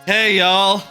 Hey y'all.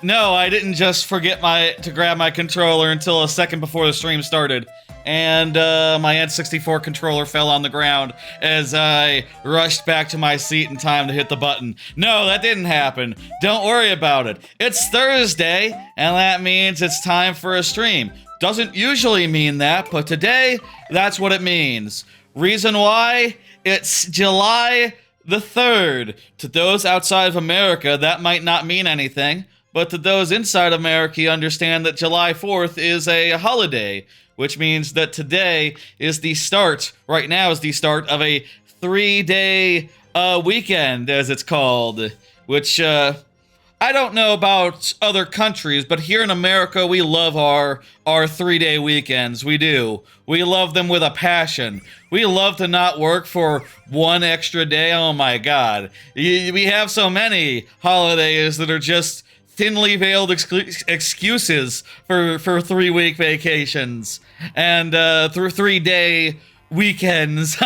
No, I didn't just forget to grab my controller until a second before the stream started. And my N64 controller fell on the ground as I rushed back to my seat in time to hit the button. No, that didn't happen. Don't worry about it. It's Thursday, and that means it's time for a stream. Doesn't usually mean that, but today, that's what it means. Reason why? It's July the 3rd. To those outside of America, that might not mean anything, but to those inside America, understand that July 4th is a holiday, which means that today is the start, right now is the start of a 3-day weekend, as it's called, which, I don't know about other countries, but here in America, we love our 3-day weekends. We do. We love them with a passion. We love to not work for one extra day. Oh my God. We have so many holidays that are just thinly veiled excuses for 3-week vacations and through 3-day weekends.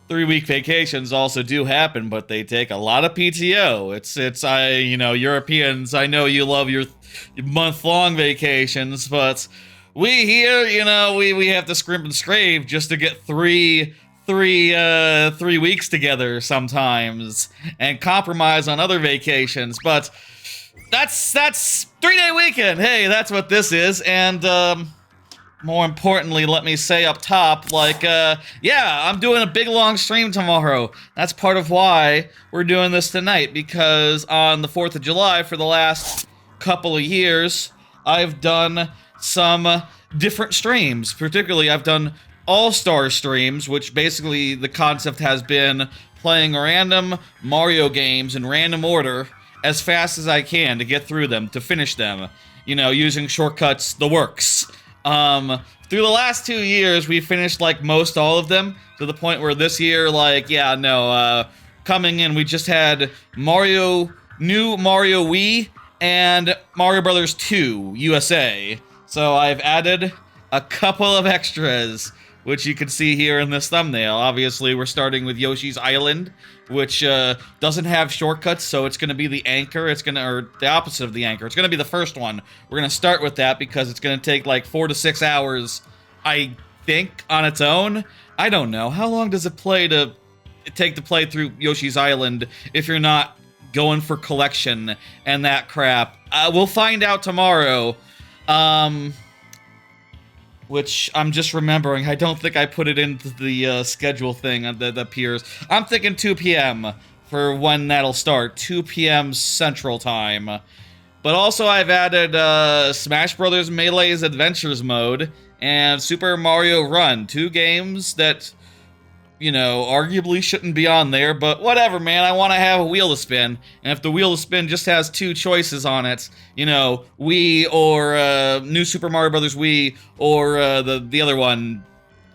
3-week vacations also do happen, but they take a lot of PTO. Europeans, I know you love your month-long vacations, but we here, we have to scrimp and scrape just to get three weeks together sometimes and compromise on other vacations. But that's 3-day weekend. Hey, that's what this is. And more importantly, let me say up top, I'm doing a big long stream tomorrow. That's part of why we're doing this tonight, because on the 4th of July, for the last couple of years, I've done some different streams. Particularly, I've done all-star streams, which basically the concept has been playing random Mario games in random order as fast as I can to get through them, to finish them, using shortcuts, the works. Through the last 2 years, we finished, most all of them, to the point where this year, coming in, we just had new Mario Wii, and Mario Brothers 2 USA. So I've added a couple of extras, which you can see here in this thumbnail. Obviously, we're starting with Yoshi's Island, which doesn't have shortcuts, so it's going to be the anchor. Or the opposite of the anchor. It's going to be the first one. We're going to start with that because it's going to take 4 to 6 hours, I think, on its own. I don't know. How long does it take to play through Yoshi's Island if you're not going for collection and that crap? We'll find out tomorrow. Which I'm just remembering, I don't think I put it into the schedule thing that appears. I'm thinking 2 p.m. for when that'll start, 2 p.m. Central Time. But also I've added Smash Bros. Melee's Adventures mode and Super Mario Run, 2 games that, arguably shouldn't be on there, but whatever, man. I want to have a wheel to spin, and if the wheel to spin just has 2 choices on it, Wii or New Super Mario Bros. Wii or the other one,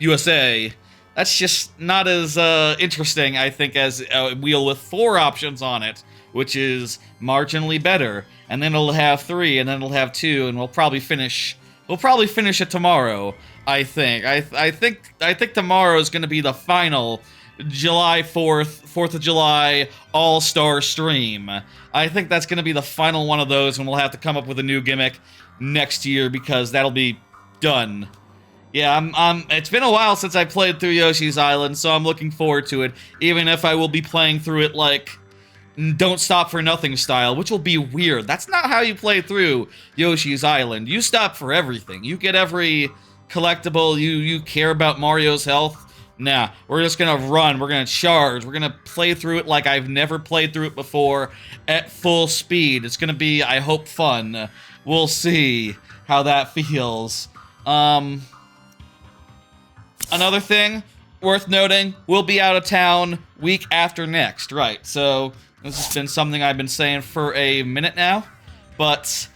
USA, that's just not as interesting, I think, as a wheel with 4 options on it, which is marginally better. And then it'll have 3, and then it'll have 2, and we'll probably finish it tomorrow. I think. I think tomorrow is going to be the final July 4th of July all-star stream. I think that's going to be the final one of those, and we'll have to come up with a new gimmick next year because that'll be done. Yeah, it's been a while since I played through Yoshi's Island, so I'm looking forward to it, even if I will be playing through it Don't Stop for Nothing style, which will be weird. That's not how you play through Yoshi's Island. You stop for everything. You get every collectible. You care about Mario's health. Nah, we're just gonna run. We're gonna charge. We're gonna play through it like I've never played through it before at full speed. It's gonna be, I hope, fun. We'll see how that feels. Another thing worth noting, we'll be out of town week after next, right? So this has been something I've been saying for a minute now, but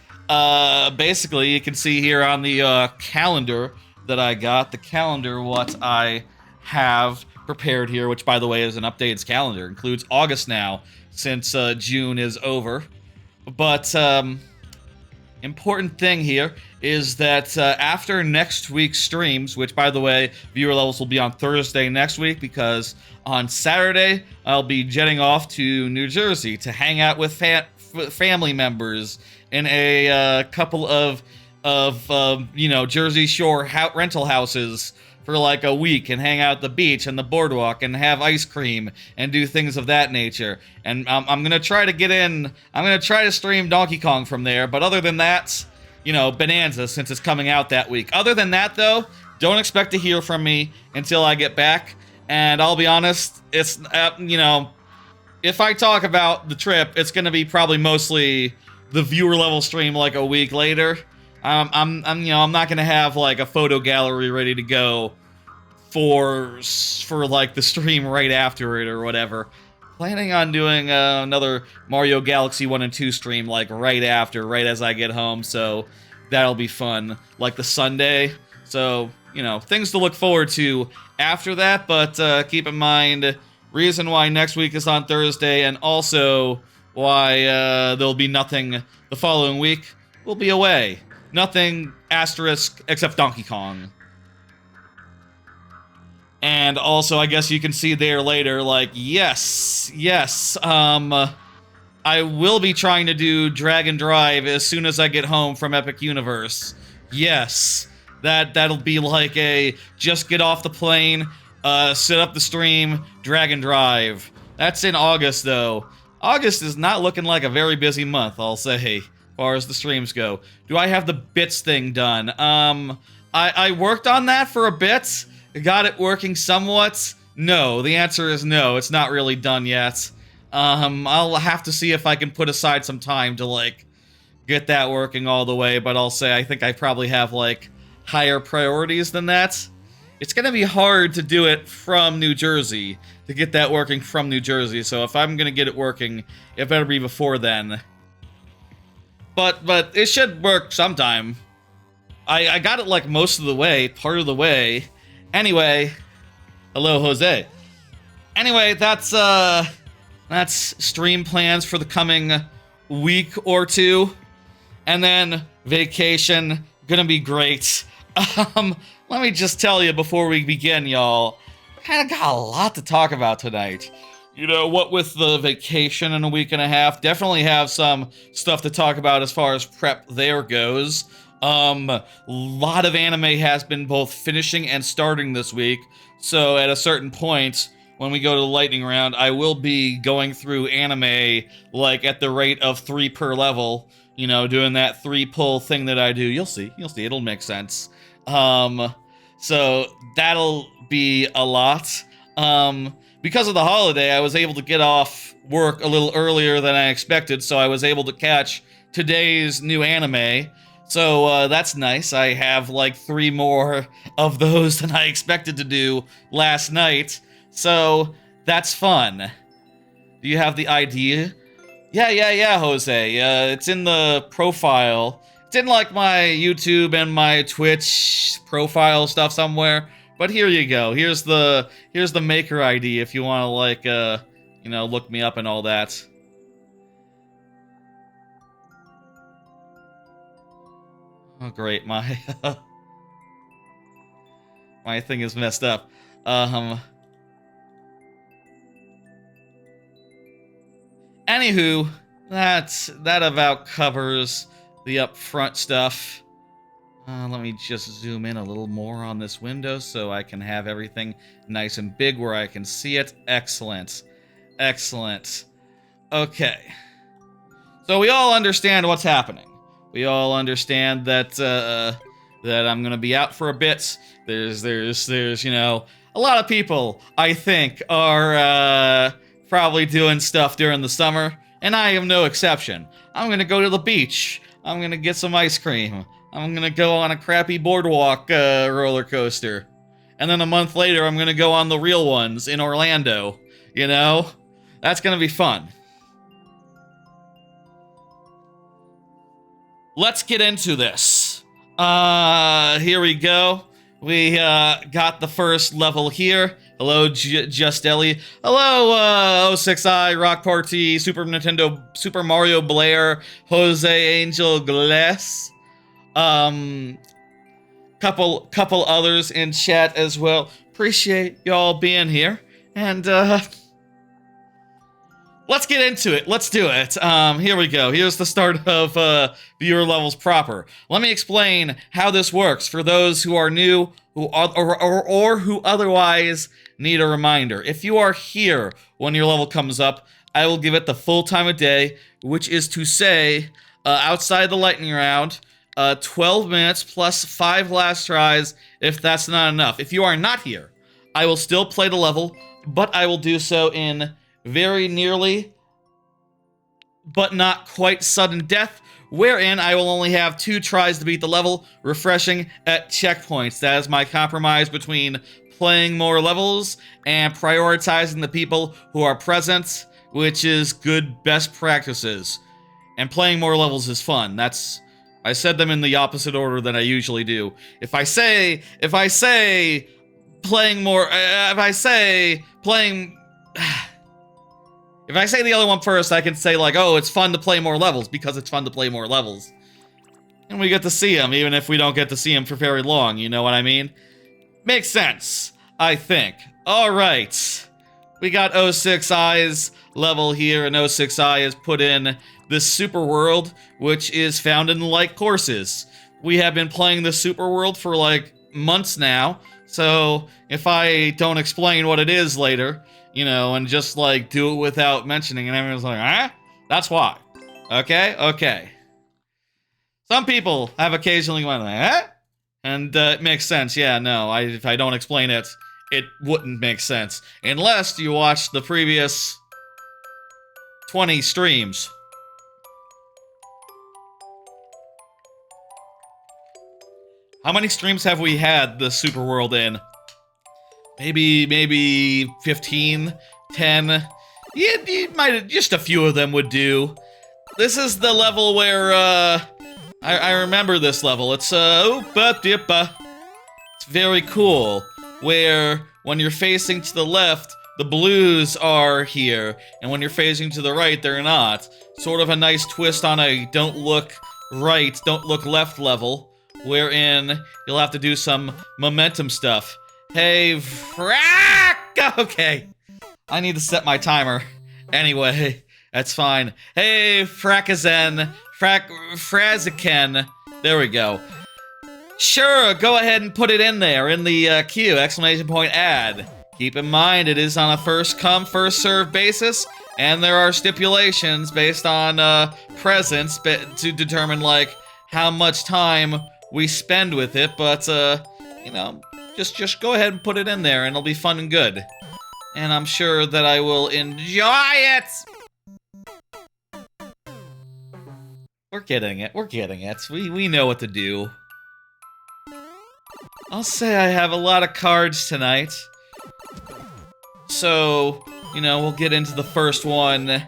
basically you can see here on the calendar that I got, what I have prepared here, which by the way is an updated calendar, includes August now, since June is over. But important thing here is that after next week's streams, which, by the way, viewer levels will be on Thursday next week, because on Saturday, I'll be jetting off to New Jersey to hang out with family members in a couple of Jersey Shore rental houses for like a week, and hang out at the beach and the boardwalk and have ice cream and do things of that nature. And I'm gonna try to get in. I'm gonna try to stream Donkey Kong from there. But other than that, Bananza, since it's coming out that week. Other than that, though, don't expect to hear from me until I get back. And I'll be honest, it's if I talk about the trip, it's gonna be probably mostly the viewer level stream like a week later. I'm not gonna have like a photo gallery ready to go for like the stream right after it or whatever. Planning on doing another Mario Galaxy 1 and 2 stream like right as I get home, so that'll be fun, like the Sunday. So, things to look forward to after that, but keep in mind, reason why next week is on Thursday, and also why there'll be nothing the following week. We'll be away. Nothing asterisk except Donkey Kong. And also, I guess you can see there later, like, yes, I will be trying to do Dragon Drive as soon as I get home from Epic Universe. Yes, that'll be like a just get off the plane, set up the stream, Dragon Drive. That's in August, though. August is not looking like a very busy month, I'll say, as far as the streams go. Do I have the bits thing done? I worked on that for a bit. Got it working somewhat. No, the answer is no. It's not really done yet. I'll have to see if I can put aside some time to, like, get that working all the way, but I'll say I think I probably have, like, higher priorities than that. It's gonna be hard to do it from New Jersey, to get that working from New Jersey, so if I'm gonna get it working, it better be before then. But it should work sometime. I got it like most of the way, part of the way. Anyway, hello Jose. Anyway, that's stream plans for the coming week or two. And then vacation, gonna be great. Let me just tell you before we begin, y'all. Kinda got a lot to talk about tonight. What with the vacation in a week and a half, definitely have some stuff to talk about as far as prep there goes. Lot of anime has been both finishing and starting this week, so at a certain point, when we go to the lightning round, I will be going through anime, like, at the rate of 3 per level, doing that 3-pull thing that I do. You'll see, it'll make sense. So that'll be a lot. Because of the holiday, I was able to get off work a little earlier than I expected, so I was able to catch today's new anime. So that's nice. I have like 3 more of those than I expected to do last night. So that's fun. Do you have the idea? Yeah, Jose. It's in the profile. It's in like my YouTube and my Twitch profile stuff somewhere. But here you go. Here's the maker ID if you want to like look me up and all that. Oh great, my my thing is messed up. Anywho, that about covers the upfront stuff. Let me just zoom in a little more on this window so I can have everything nice and big where I can see it. Excellent. Okay. So we all understand what's happening. We all understand that that I'm gonna be out for a bit. There's a lot of people I think are probably doing stuff during the summer, and I am no exception. I'm gonna go to the beach. I'm gonna get some ice cream. I'm gonna go on a crappy boardwalk roller coaster. And then a month later, I'm gonna go on the real ones in Orlando. That's gonna be fun. Let's get into this. Here we go. We got the first level here. Hello, Just Ellie. Hello, 06i, Rock Party, Super Nintendo, Super Mario Blair, Jose Angel Glass. Couple others in chat as well. Appreciate y'all being here. And, let's get into it. Let's do it. Here we go. Here's the start of viewer levels proper. Let me explain how this works for those who are new or who otherwise need a reminder. If you are here when your level comes up, I will give it the full time of day, which is to say, outside the lightning round, 12 minutes plus 5 last tries if that's not enough. If you are not here, I will still play the level, but I will do so in very nearly, but not quite sudden death, wherein I will only have 2 tries to beat the level, refreshing at checkpoints. That is my compromise between playing more levels and prioritizing the people who are present, which is good best practices. And playing more levels is fun. I said them in the opposite order than I usually do. If I say playing more, if I say the other one first, I can say like, oh, it's fun to play more levels because it's fun to play more levels. And we get to see them, even if we don't get to see them for very long, you know what I mean? Makes sense, I think. Alright. We got 06i's level here, and 06i has put in this super world, which is found in like courses. We have been playing the super world for like months now, so if I don't explain what it is later, you know, and just like do it without mentioning, and everyone's like, huh? That's why. Okay. Some people have occasionally went like, huh? And it makes sense. Yeah, no, if I don't explain it, it wouldn't make sense. Unless you watch the previous 20 streams. How many streams have we had the Super World in? Maybe 15, 10. Yeah, you might, just a few of them would do. This is the level where, I remember this level. It's, it's very cool. Where, when you're facing to the left, the blues are here. And when you're facing to the right, they're not. Sort of a nice twist on a don't look right, don't look left level. Wherein you'll have to do some momentum stuff. Hey, frack! Okay. I need to set my timer. Anyway, that's fine. Hey, Fraziken. There we go. Sure, go ahead and put it in there, in the queue, ! Add. Keep in mind, it is on a first come, first served basis, and there are stipulations based on, presence to determine, like, how much time we spend with it, but, you know, just go ahead and put it in there, and it'll be fun and good. And I'm sure that I will enjoy it! We're getting it, we know what to do. I'll say I have a lot of cards tonight. So, you know, we'll get into the first one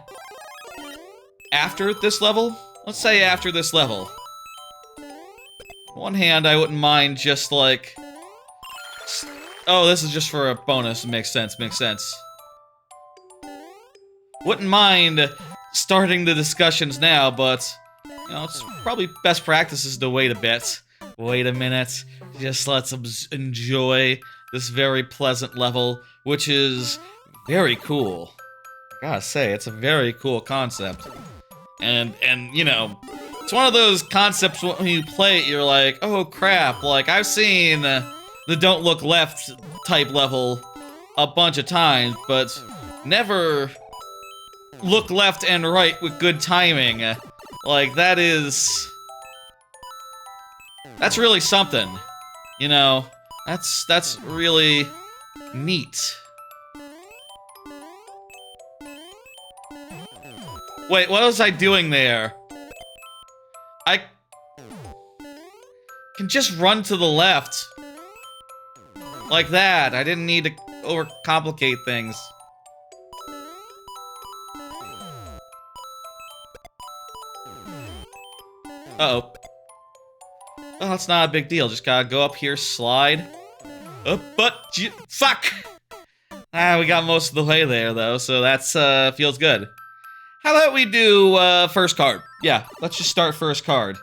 after this level? Let's say after this level. On one hand, I wouldn't mind just like... Oh, this is just for a bonus. Makes sense. Wouldn't mind starting the discussions now, but, you know, it's probably best practices to wait a bit. Wait a minute. Just let's enjoy this very pleasant level, which is very cool. I gotta say, it's a very cool concept. And you know, it's one of those concepts when you play it, you're like, oh crap, like I've seen the don't look left type level a bunch of times, but never look left and right with good timing. Like, that's really something. You know, that's really neat. Wait, what was I doing there? I can just run to the left. Like that. I didn't need to overcomplicate things. Uh-oh. Well, that's not a big deal. Just gotta go up here, slide. Fuck! Ah, we got most of the way there, though, so that's, feels good. How about we do, first card? Yeah, let's just start first card.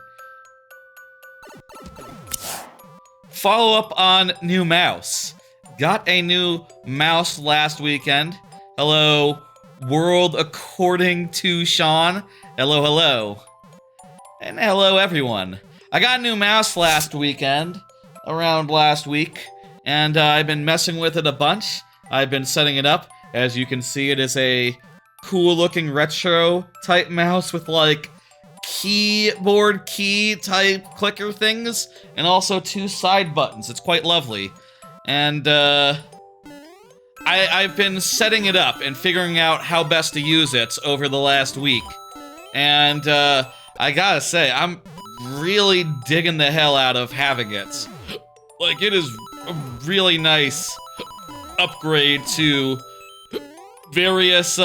Follow up on new mouse. Got a new mouse last weekend. Hello, world according to Sean. Hello, hello. And hello, everyone. I got a new mouse last weekend, around last week, and I've been messing with it a bunch. I've been setting it up. As you can see, it is a cool-looking retro-type mouse with, like, keyboard key-type clicker things, and also 2 side buttons. It's quite lovely. And, I've been setting it up and figuring out how best to use it over the last week. And, I gotta say, I'm really digging the hell out of having it. Like, it is a really nice upgrade to various,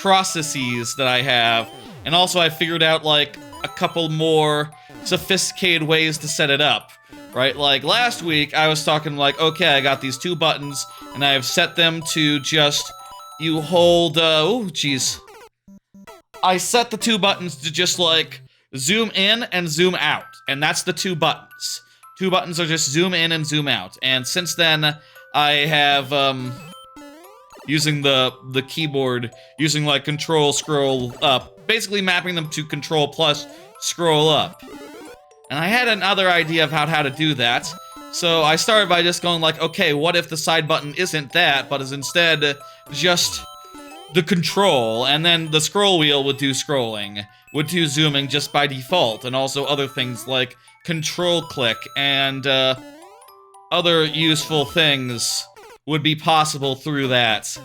processes that I have. And also I figured out, like, a couple more sophisticated ways to set it up, right? Like, last week, I was talking like, okay, I got these 2 buttons, and I have set them to just, you hold, oh, jeez. I set the 2 buttons to just, like, zoom in and zoom out, and that's the 2 buttons. 2 buttons are just zoom in and zoom out, and since then, I have, using the keyboard, using, like, control, scroll up, basically mapping them to control plus scroll up. And I had another idea of how to do that, so I started by just going like, okay, what if the side button isn't that, but is instead just the control, and then the scroll wheel would do scrolling, would do zooming just by default, and also other things like control click and other useful things would be possible through that.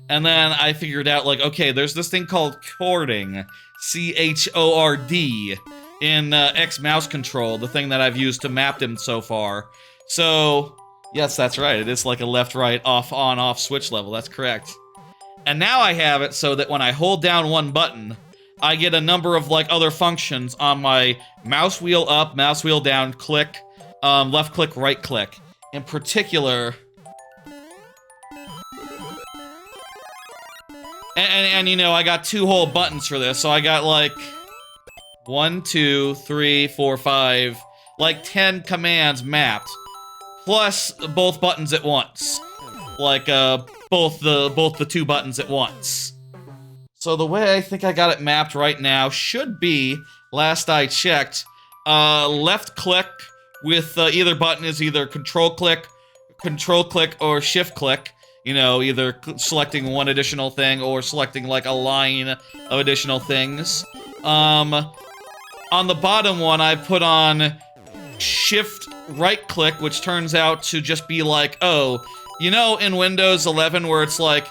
And then I figured out, like, okay, there's this thing called chording, C-H-O-R-D, in X mouse control, the thing that I've used to map them so far. So, yes, that's right, it is like a left-right, off-on, off switch level, that's correct. And now I have it so that when I hold down one button, I get a number of, like, other functions on my mouse wheel up, mouse wheel down, click, left click, right click. In particular... And you know, I got 2 whole buttons for this, so I got, like, 1, 2, 3, 4, 5, like 10 commands mapped, plus both buttons at once, like both the 2 buttons at once. So the way I think I got it mapped right now should be, last I checked, left click with either button is either control click, or shift click. You know, either selecting one additional thing or selecting, like, a line of additional things. On the bottom one, I put on shift right-click, which turns out to just be like, oh, you know in Windows 11 where it's like,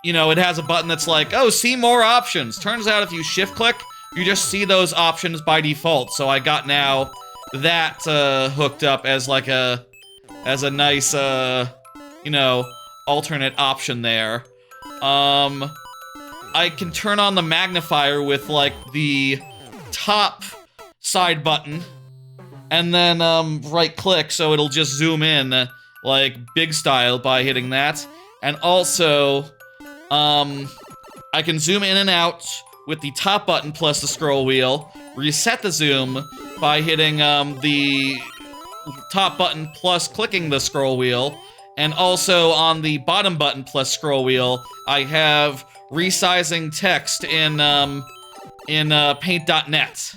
you know, it has a button that's like, oh, see more options. Turns out if you shift-click, you just see those options by default. So I got now that hooked up as, like, as a nice, you know... alternate option there. I can turn on the magnifier with, like, the top side button, and then, right-click, so it'll just zoom in, like, big style by hitting that. And also, I can zoom in and out with the top button plus the scroll wheel, reset the zoom by hitting, the top button plus clicking the scroll wheel, and also on the bottom button plus scroll wheel, I have resizing text in Paint.net,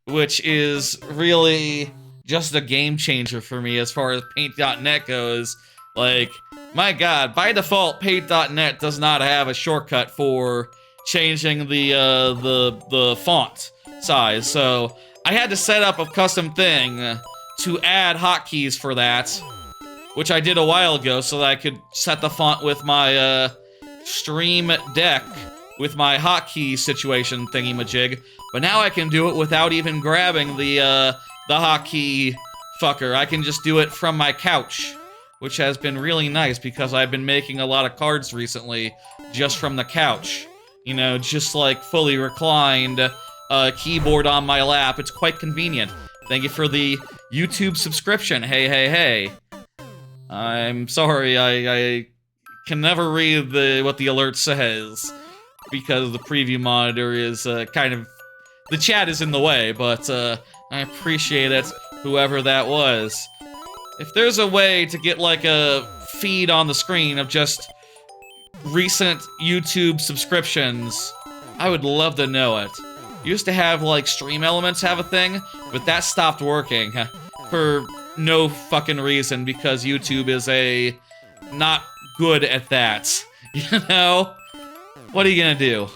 which is really just a game changer for me as far as Paint.net goes. Like, my god, by default, Paint.net does not have a shortcut for changing the font size, so I had to set up a custom thing to add hotkeys for that, which I did a while ago so that I could set the font with my, Stream Deck with my hotkey situation thingy-majig, but now I can do it without even grabbing the hotkey fucker. I can just do it from my couch, which has been really nice because I've been making a lot of cards recently just from the couch. You know, just like fully reclined, keyboard on my lap. It's quite convenient. Thank you for the YouTube subscription. Hey, hey, hey. I'm sorry, I can never read what the alert says, because the preview monitor is kind of... The chat is in the way, but I appreciate it, whoever that was. If there's a way to get like a feed on the screen of just recent YouTube subscriptions, I would love to know it. Used to have like Stream Elements have a thing, but that stopped working for no fucking reason, because YouTube is not good at that. You know? What are you gonna do?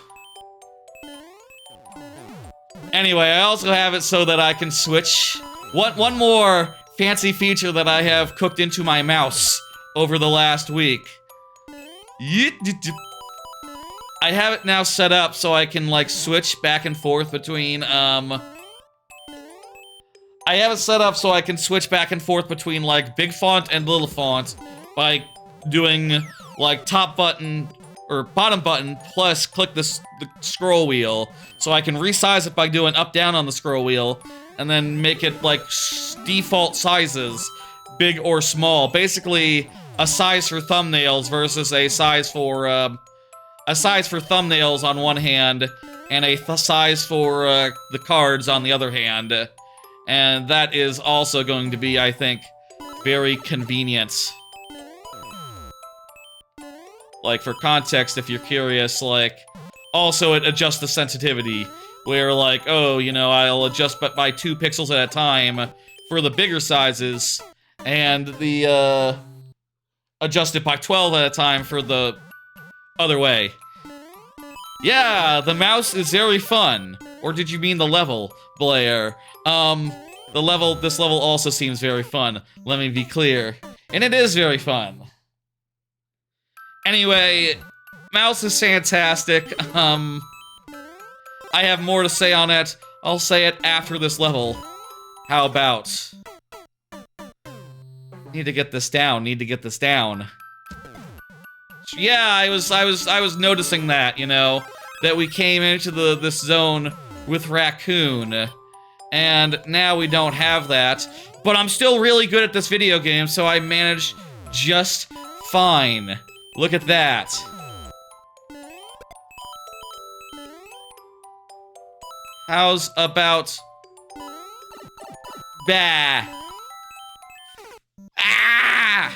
Anyway, I also have it so that I can switch. One more fancy feature that I have cooked into my mouse over the last week. I have it now set up so I can, like, switch back and forth between, I have it set up so I can switch back and forth between, like, big font and little font by doing, like, top button or bottom button plus click the scroll wheel, so I can resize it by doing up-down on the scroll wheel and then make it, like, default sizes, big or small. Basically, a size for thumbnails versus a size for thumbnails on one hand, and a size for the cards on the other hand. And that is also going to be, I think, very convenient. Like, for context, if you're curious, like, also it adjusts the sensitivity, where, like, oh, you know, I'll adjust by 2 pixels at a time for the bigger sizes, and the, adjust it by 12 at a time for the other way. Yeah, the mouse is very fun. Or did you mean the level, Blair? This level also seems very fun. Let me be clear. And it is very fun. Anyway, mouse is fantastic. I have more to say on it. I'll say it after this level. How about? Need to get this down. Yeah, I was noticing that, you know, that we came into this zone with Raccoon, and now we don't have that. But I'm still really good at this video game, so I managed just fine. Look at that. How's about... Bah! Ah!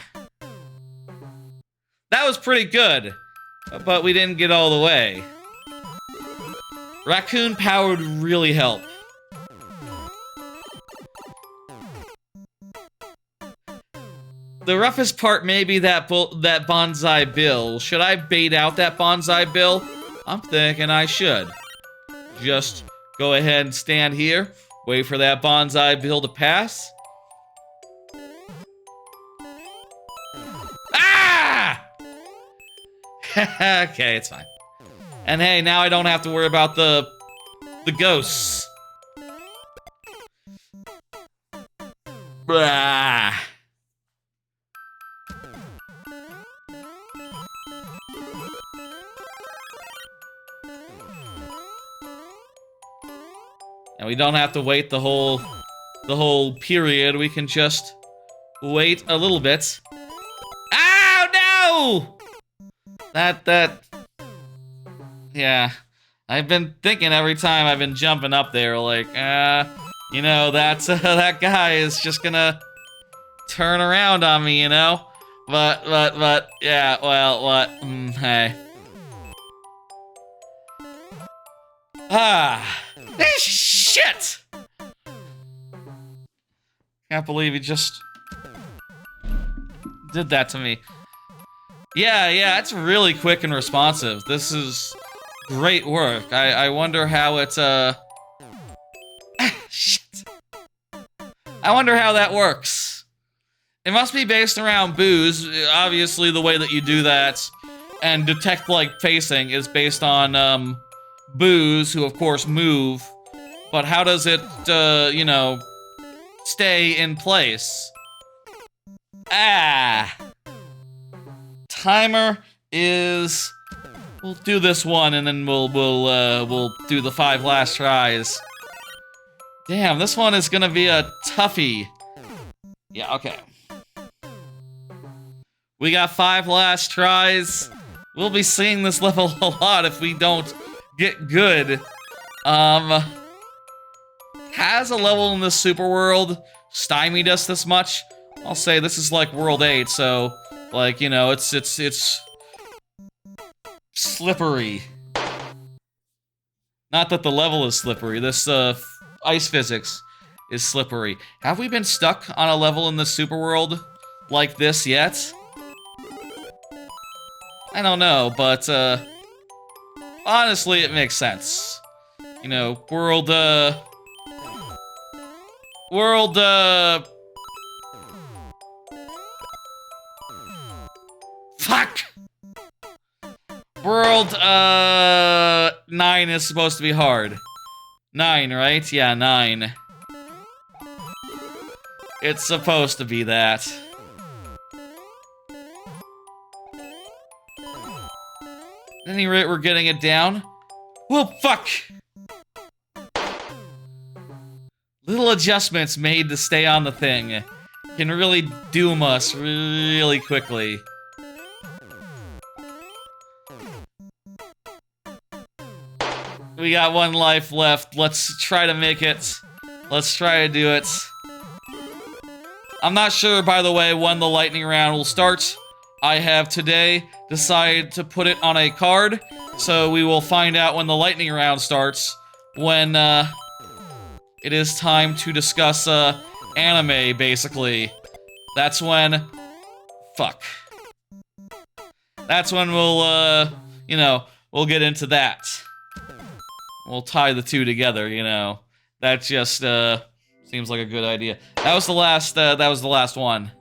That was pretty good, but we didn't get all the way. Raccoon power would really help. The roughest part may be that bonsai bill. Should I bait out that bonsai bill? I'm thinking I should. Just go ahead and stand here, wait for that bonsai bill to pass. Ah! Okay, it's fine. And hey, now I don't have to worry about the ghosts. Blah. And we don't have to wait the whole period. We can just wait a little bit. Ow, no! Yeah. I've been thinking every time I've been jumping up there, like, you know, that guy is just gonna turn around on me, you know? But, yeah, well, what? Hey. Shit! Can't believe he just did that to me. Yeah, it's really quick and responsive. This is great work. I wonder how it's, shit. I wonder how that works. It must be based around booze. Obviously, the way that you do that and detect, like, facing is based on, boos, who of course move. But how does it, you know, stay in place? Timer is... We'll do this one, and then we'll do the 5 last tries. Damn, this one is gonna be a toughie. Yeah, okay. We got 5 last tries. We'll be seeing this level a lot if we don't get good. Has a level in this super world stymied us this much? I'll say this is like World 8, so, like, you know, it's slippery. Not that the level is slippery, this, ice physics is slippery. Have we been stuck on a level in the super world like this yet? I don't know, but, honestly, it makes sense. You know, fuck! World, 9 is supposed to be hard. 9, right? Yeah, 9. It's supposed to be that. At any rate, we're getting it down. Well, fuck! Little adjustments made to stay on the thing can really doom us really quickly. We got 1 life left. Let's try to make it. Let's try to do it. I'm not sure, by the way, when the lightning round will start. I have today decided to put it on a card, so we will find out when the lightning round starts, when, it is time to discuss, anime, basically. That's when... Fuck. That's when we'll, you know, we'll get into that. We'll tie the two together, you know. That just, seems like a good idea. That was the last one.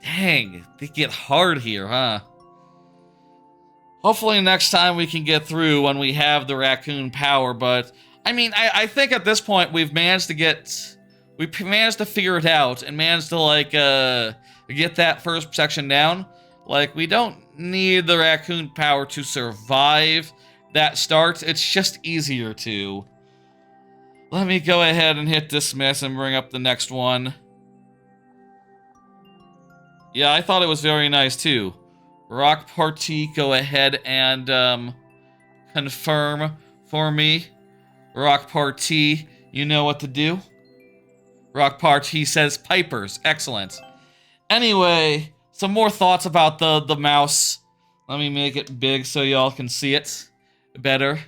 Dang, they get hard here, huh? Hopefully next time we can get through when we have the raccoon power, but... I mean, I think at this point we've managed to figure it out and managed to, like, get that first section down. Like, we don't need the raccoon power to survive that start. It's just easier to. Let me go ahead and hit dismiss and bring up the next one. Yeah, I thought it was very nice, too. Rock Party, go ahead and, confirm for me. Rock Party, you know what to do. Rock Party says Pipers. Excellent. Anyway, some more thoughts about the mouse. Let me make it big so y'all can see it better.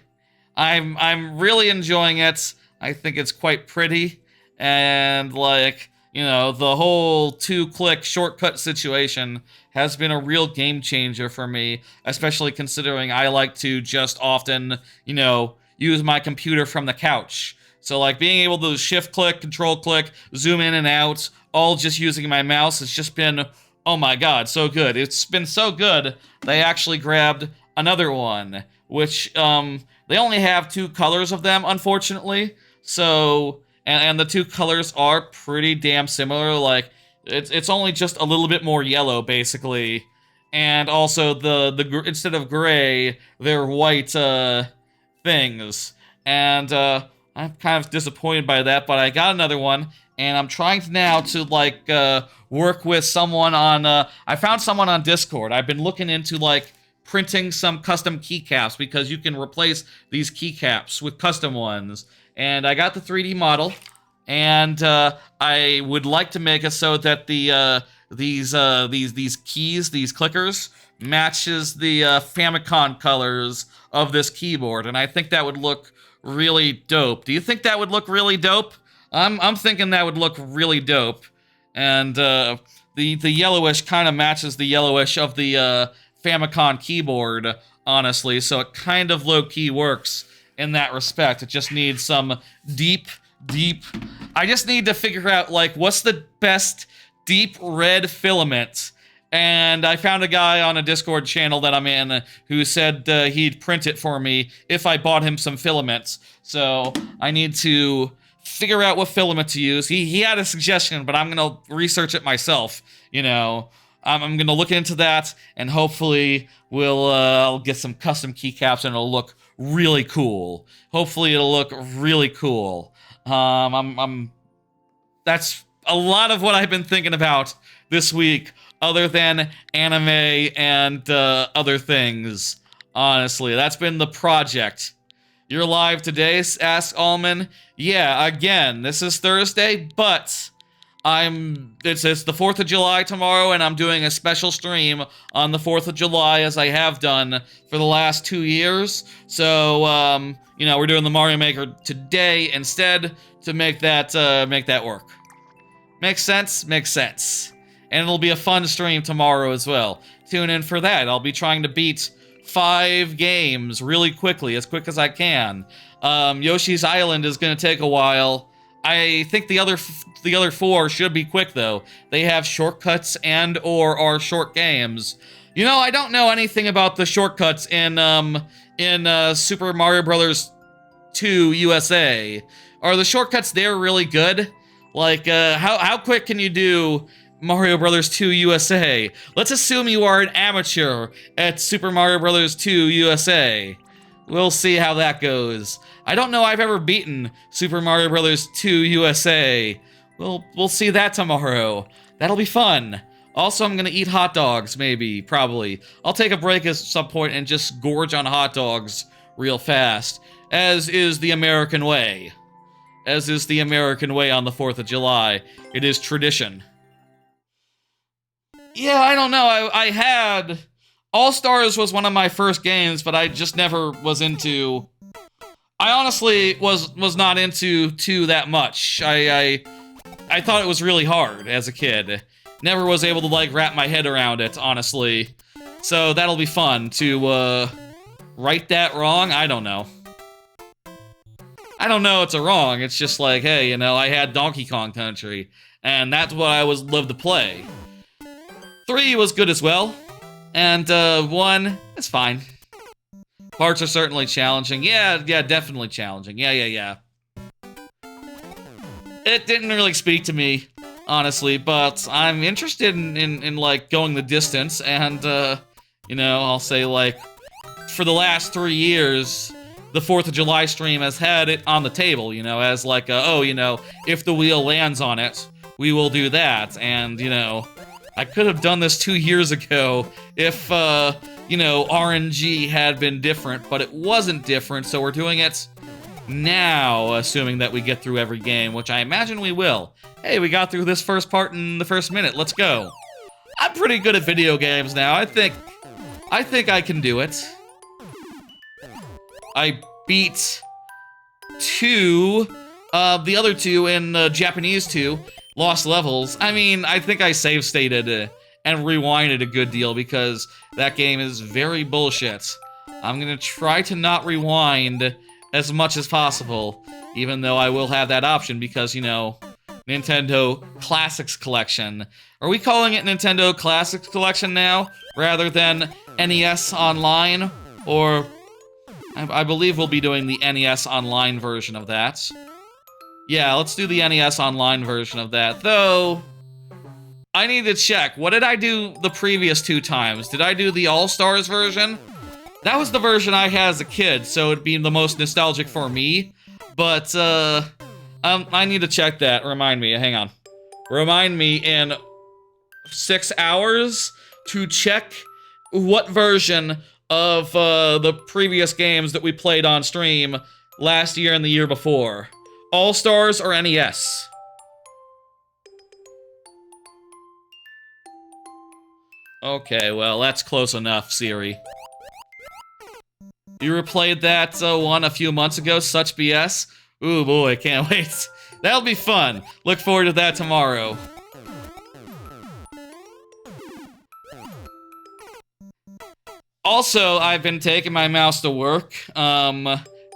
I'm really enjoying it. I think it's quite pretty. And, like, you know, the whole 2-click shortcut situation has been a real game changer for me, especially considering I like to just often, you know, use my computer from the couch. So, like, being able to shift-click, control-click, zoom in and out, all just using my mouse has just been, oh my god, so good. It's been so good, they actually grabbed another one, which, they only have 2 colors of them, unfortunately. So, and the 2 colors are pretty damn similar. Like, it's only just a little bit more yellow, basically. And also, instead of gray, they're white, things. And, I'm kind of disappointed by that, but I got another one, and I'm trying now to, like, work with someone on, I found someone on Discord. I've been looking into, like, printing some custom keycaps, because you can replace these keycaps with custom ones. And I got the 3D model, and, I would like to make it so that these keys, these clickers, matches the, Famicom colors of this keyboard, and I think that would look really dope. Do you think that would look really dope? I'm thinking that would look really dope. And the yellowish kind of matches the yellowish of the Famicom keyboard, honestly, so it kind of low-key works in that respect. It just needs some deep... I just need to figure out, like, what's the best deep red filament. And I found a guy on a Discord channel that I'm in who said he'd print it for me if I bought him some filaments. So I need to figure out what filament to use. He had a suggestion, but I'm going to research it myself, you know. I'm going to look into that, and hopefully we'll get some custom keycaps, and it'll look really cool. Hopefully it'll look really cool. That's a lot of what I've been thinking about this week other than anime and other things. Honestly, that's been the project. You're live today, asks Allman. Yeah, again, this is Thursday, but it's the 4th of July tomorrow, and I'm doing a special stream on the 4th of July, as I have done for the last 2 years. So, you know, we're doing the Mario Maker today instead to make that work. Makes sense? Makes sense. And it'll be a fun stream tomorrow as well. Tune in for that. I'll be trying to beat 5 games really quickly, as quick as I can. Yoshi's Island is going to take a while. I think the other 4 should be quick, though. They have shortcuts and/or are short games. You know, I don't know anything about the shortcuts in Super Mario Bros. 2 USA. Are the shortcuts there really good? Like, how quick can you do Mario Bros. 2 USA? Let's assume you are an amateur at Super Mario Bros. 2 USA. We'll see how that goes. I don't know I've ever beaten Super Mario Bros. 2 USA. We'll see that tomorrow. That'll be fun. Also, I'm gonna eat hot dogs, maybe, probably. I'll take a break at some point and just gorge on hot dogs real fast, as is the American way. As is the American way on the 4th of July. It is tradition. Yeah, I don't know. I had... All-Stars was one of my first games, but I just never was into... I honestly was not into 2 that much. I thought it was really hard as a kid. Never was able to, like, wrap my head around it, honestly. So that'll be fun to, right that wrong? I don't know. I don't know it's a wrong. It's just like, hey, you know, I had Donkey Kong Country, and that's what I loved to play. 3 was good as well. And, 1, it's fine. Parts are certainly challenging. Yeah, definitely challenging. Yeah. It didn't really speak to me, honestly, but I'm interested in like, going the distance, and, you know, I'll say, like, for the last 3 years, the 4th of July stream has had it on the table, you know, as like, oh, you know, if the wheel lands on it, we will do that, and, you know... I could have done this 2 years ago if, you know, RNG had been different, but it wasn't different, so we're doing it now, assuming that we get through every game, which I imagine we will. Hey, we got through this first part in the first minute, let's go. I'm pretty good at video games now, I think I can do it. I beat 2, the other 2 in Japanese 2. Lost levels. I mean, I think I save stated and rewinded a good deal because that game is very bullshit. I'm gonna try to not rewind as much as possible, even though I will have that option because, you know, Nintendo Classics Collection. Are we calling it Nintendo Classics Collection now, rather than NES Online? Or, I believe we'll be doing the NES Online version of that. Yeah, let's do the NES Online version of that, though I need to check. What did I do the previous 2 times? Did I do the All-Stars version? That was the version I had as a kid, so it'd be the most nostalgic for me, but, I need to check that. Remind me, hang on. Remind me in 6 hours to check what version of, the previous games that we played on stream last year and the year before. All-Stars or NES? Okay, well, that's close enough, Siri. You replayed that one a few months ago, such BS? Ooh, boy, can't wait. That'll be fun. Look forward to that tomorrow. Also, I've been taking my mouse to work.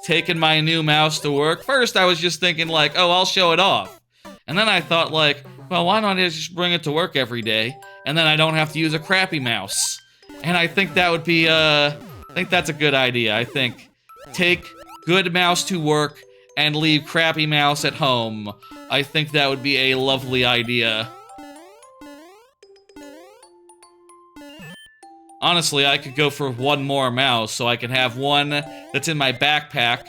Taking my new mouse to work. First, I was just thinking, like, oh, I'll show it off. And then I thought, like, well, why not just bring it to work every day? And then I don't have to use a crappy mouse. And I think that would be, I think that's a good idea. I think take good mouse to work and leave crappy mouse at home. I think that would be a lovely idea. Honestly, I could go for one more mouse, so I can have one that's in my backpack.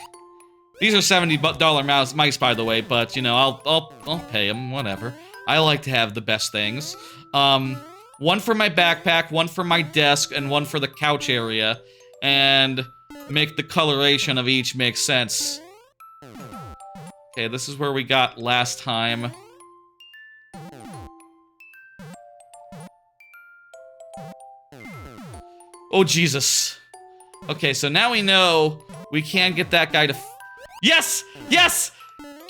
These are $70 mice, by the way, but, you know, I'll pay them, whatever. I like to have the best things. One one for my backpack, one for my desk, and one for the couch area, and make the coloration of each make sense. Okay, this is where we got last time. Oh, Jesus. Okay, so now we know we can get that guy to... Yes! Yes!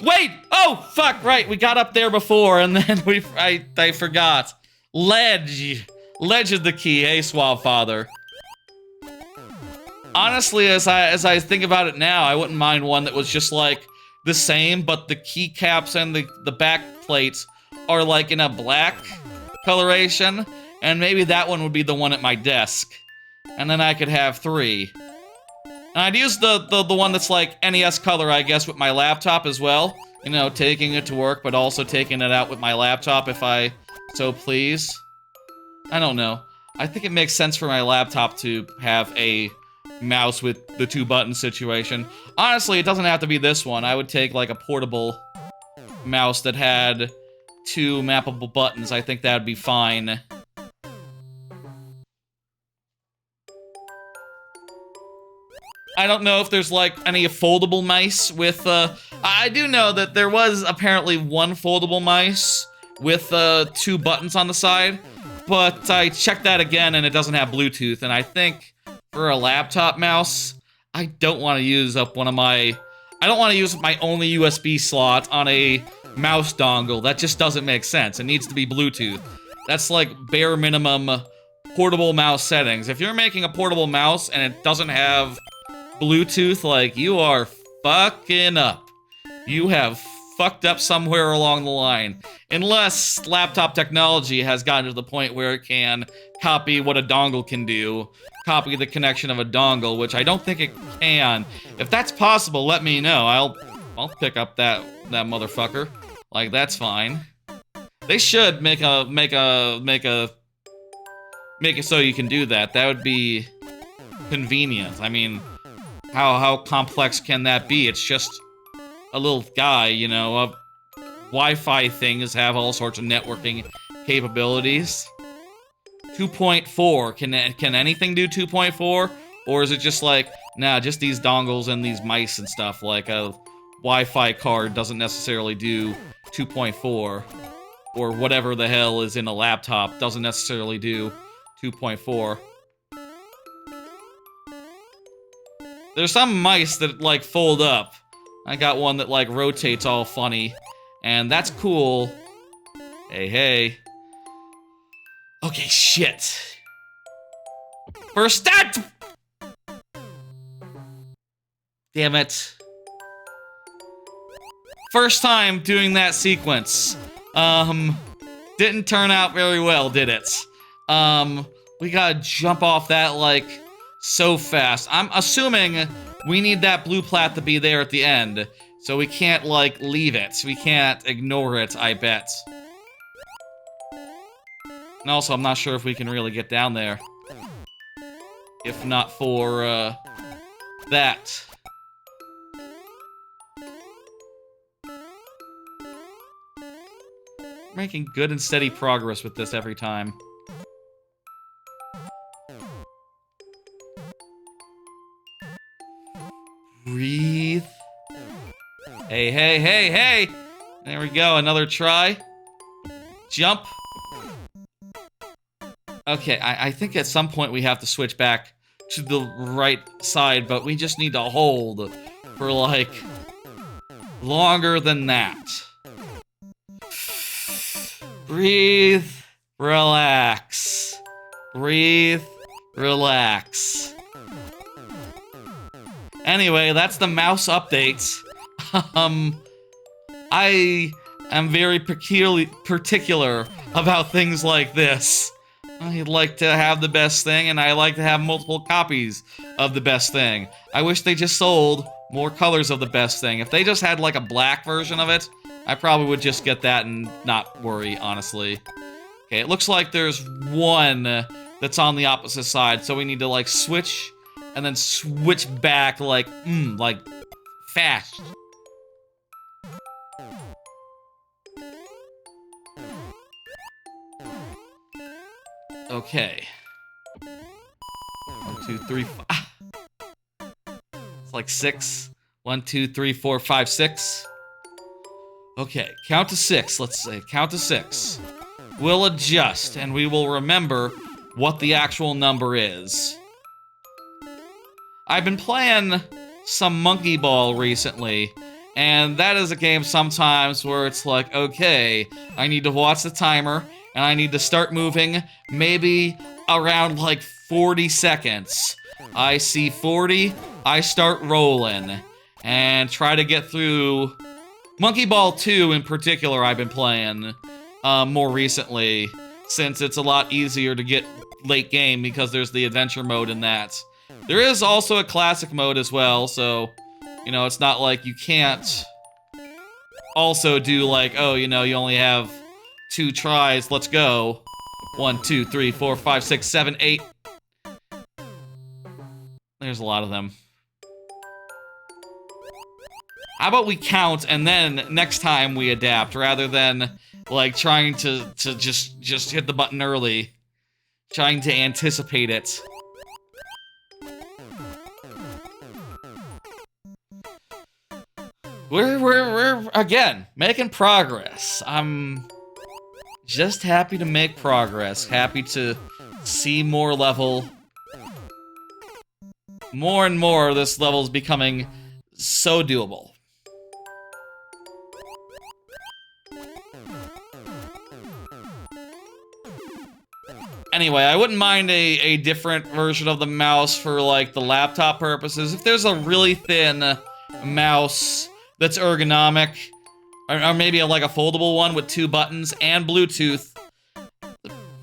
Wait! Oh, fuck, right, we got up there before, and then I forgot. Ledge. Ledge is the key, hey, Swab Father. Honestly, as I think about it now, I wouldn't mind one that was just, like, the same, but the keycaps and the back plates are, like, in a black coloration, and maybe that one would be the one at my desk. And then I could have 3. And I'd use the one that's like NES color, I guess, with my laptop as well. You know, taking it to work, but also taking it out with my laptop if I so please. I don't know. I think it makes sense for my laptop to have a mouse with the 2-button situation. Honestly, it doesn't have to be this one. I would take like a portable mouse that had 2 mappable buttons. I think that would be fine. I don't know if there's, like, any foldable mice with, I do know that there was apparently one foldable mice with, 2 buttons on the side, but I checked that again and it doesn't have Bluetooth, and I think for a laptop mouse, I don't want to use up one of my... I don't want to use my only USB slot on a mouse dongle. That just doesn't make sense. It needs to be Bluetooth. That's, like, bare minimum portable mouse settings. If you're making a portable mouse and it doesn't have Bluetooth, like, you are fucking up. You have fucked up somewhere along the line. Unless laptop technology has gotten to the point where it can copy what a dongle can do, copy the connection of a dongle, which I don't think it can. If that's possible, let me know. I'll pick up that motherfucker. Like, that's fine. They should make it so you can do that. That would be convenient. I mean, how complex can that be? It's just a little guy, you know. Wi-Fi things have all sorts of networking capabilities. 2.4, can anything do 2.4? Or is it just like, nah, just these dongles and these mice and stuff, like a Wi-Fi card doesn't necessarily do 2.4, or whatever the hell is in a laptop doesn't necessarily do 2.4. There's some mice that, like, fold up. I got one that, like, rotates all funny. And that's cool. Hey, hey. Okay, shit. First stat! Damn it. First time doing that sequence. Didn't turn out very well, did it? We gotta jump off that, like, so fast. I'm assuming we need that blue plat to be there at the end, so we can't, like, leave it. We can't ignore it, I bet. And also, I'm not sure if we can really get down there. If not for, that. Making good and steady progress with this every time. Breathe. Hey, hey, hey, hey! There we go, another try. Jump. Okay, I think at some point we have to switch back to the right side, but we just need to hold for, like, longer than that. Breathe. Relax. Breathe. Relax. Anyway, that's the mouse updates. I am very particular about things like this. I like to have the best thing, and I like to have multiple copies of the best thing. I wish they just sold more colors of the best thing. If they just had, like, a black version of it, I probably would just get that and not worry, honestly. Okay, it looks like there's one that's on the opposite side, so we need to, like, switch, and then switch back, like, fast. Okay. 1, 2, 3, 4. It's like 6. 1, 2, 3, 4, 5, 6. Okay, count to 6. Let's say count to 6. We'll adjust, and we will remember what the actual number is. I've been playing some Monkey Ball recently, and that is a game sometimes where it's like, okay, I need to watch the timer, and I need to start moving maybe around like 40 seconds. I see 40, I start rolling, and try to get through Monkey Ball 2 in particular. I've been playing more recently, since it's a lot easier to get late game because there's the adventure mode in that. There is also a classic mode as well, so, you know, it's not like you can't also do like, oh, you know, you only have 2 tries, let's go. 1, 2, 3, 4, 5, 6, 7, 8. There's a lot of them. How about we count and then next time we adapt, rather than like trying to just hit the button early, trying to anticipate it. We're again making progress. I'm just happy to make progress, happy to see more level. More and more, this level is becoming so doable. Anyway, I wouldn't mind a different version of the mouse for, like, the laptop purposes. If there's a really thin mouse that's ergonomic, or maybe like a foldable one with 2 buttons and Bluetooth,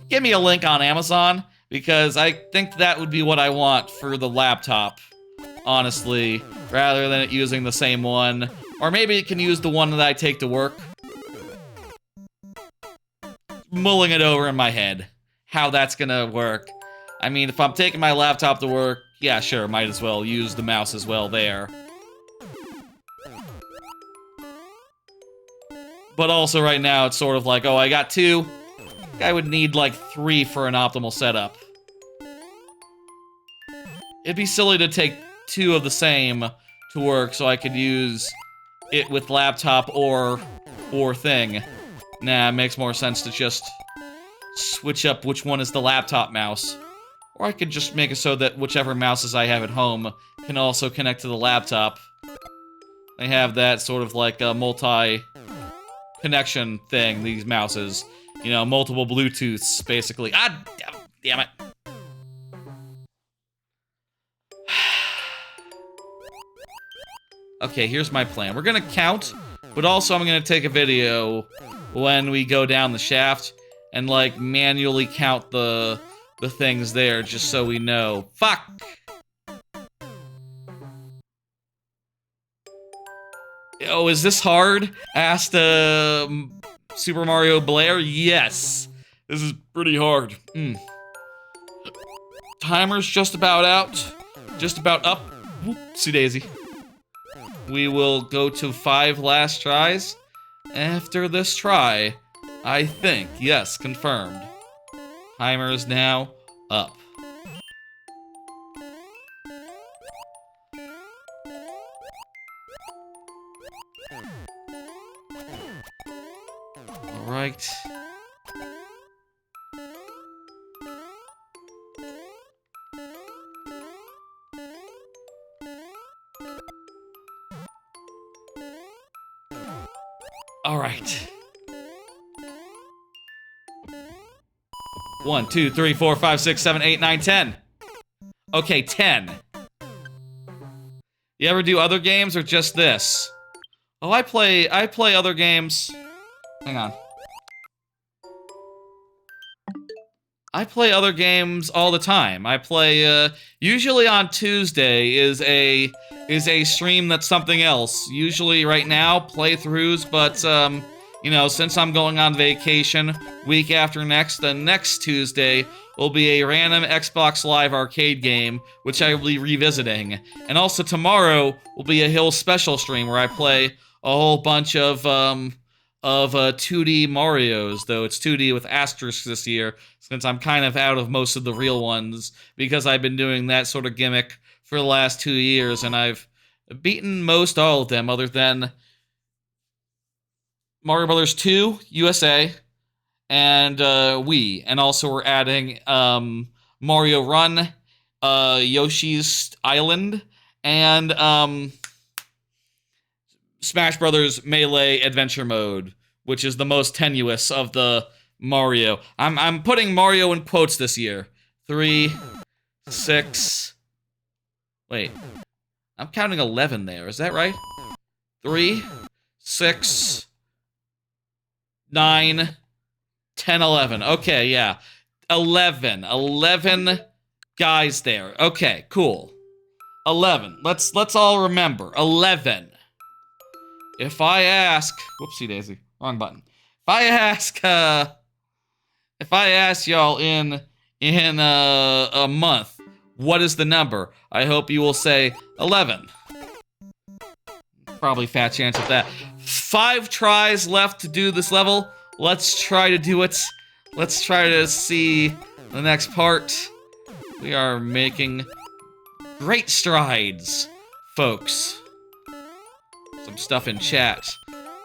give me a link on Amazon, because I think that would be what I want for the laptop, honestly, rather than it using the same one. Or maybe it can use the one that I take to work. Mulling it over in my head, how that's gonna work. I mean, if I'm taking my laptop to work, yeah, sure, might as well use the mouse as well there. But also right now, it's sort of like, oh, I got 2. I would need like 3 for an optimal setup. It'd be silly to take 2 of the same to work so I could use it with laptop or thing. Nah, it makes more sense to just switch up which one is the laptop mouse. Or I could just make it so that whichever mouses I have at home can also connect to the laptop. They have that sort of like a multi-connection thing, these mouses. You know, multiple Bluetooths, basically. Ah, damn it. Okay, here's my plan. We're gonna count, but also I'm gonna take a video when we go down the shaft and, like, manually count the things there, just so we know. Fuck! Oh, is this hard? Asked, Super Mario Blair? Yes! This is pretty hard. Timer's just about out. Just about up. Whoopsie daisy. We will go to 5 last tries. After this try, I think. Yes, confirmed. Timer is now up. Alright. Alright. 1, 2, 3, 4, 5, 6, 7, 8, 9, 10. Okay, 10. You ever do other games or just this? Oh, I play other games. Hang on. I play other games all the time. I play, usually on Tuesday is a stream that's something else. Usually right now, playthroughs, but, you know, since I'm going on vacation week after next, the next Tuesday will be a random Xbox Live arcade game, which I will be revisiting. And also tomorrow will be a Hill special stream where I play a whole bunch of of 2D Marios, though it's 2D with asterisks this year, since I'm kind of out of most of the real ones, because I've been doing that sort of gimmick for the last 2 years, and I've beaten most all of them, other than Mario Brothers 2, USA, and Wii. And also we're adding Mario Run, Yoshi's Island, and Smash Brothers Melee Adventure Mode, which is the most tenuous of the Mario. I'm putting Mario in quotes this year. 3, 6... Wait. I'm counting 11 there, is that right? 3, 6, 9, 10, 11. Okay, yeah. 11 guys there. Okay, cool. 11. Let's all remember. 11. If I ask... Whoopsie daisy. Wrong button. If I ask y'all in a month, what is the number? I hope you will say 11. Probably fat chance of that. 5 tries left to do this level. Let's try to do it. Let's try to see the next part. We are making great strides, folks. Some stuff in chat.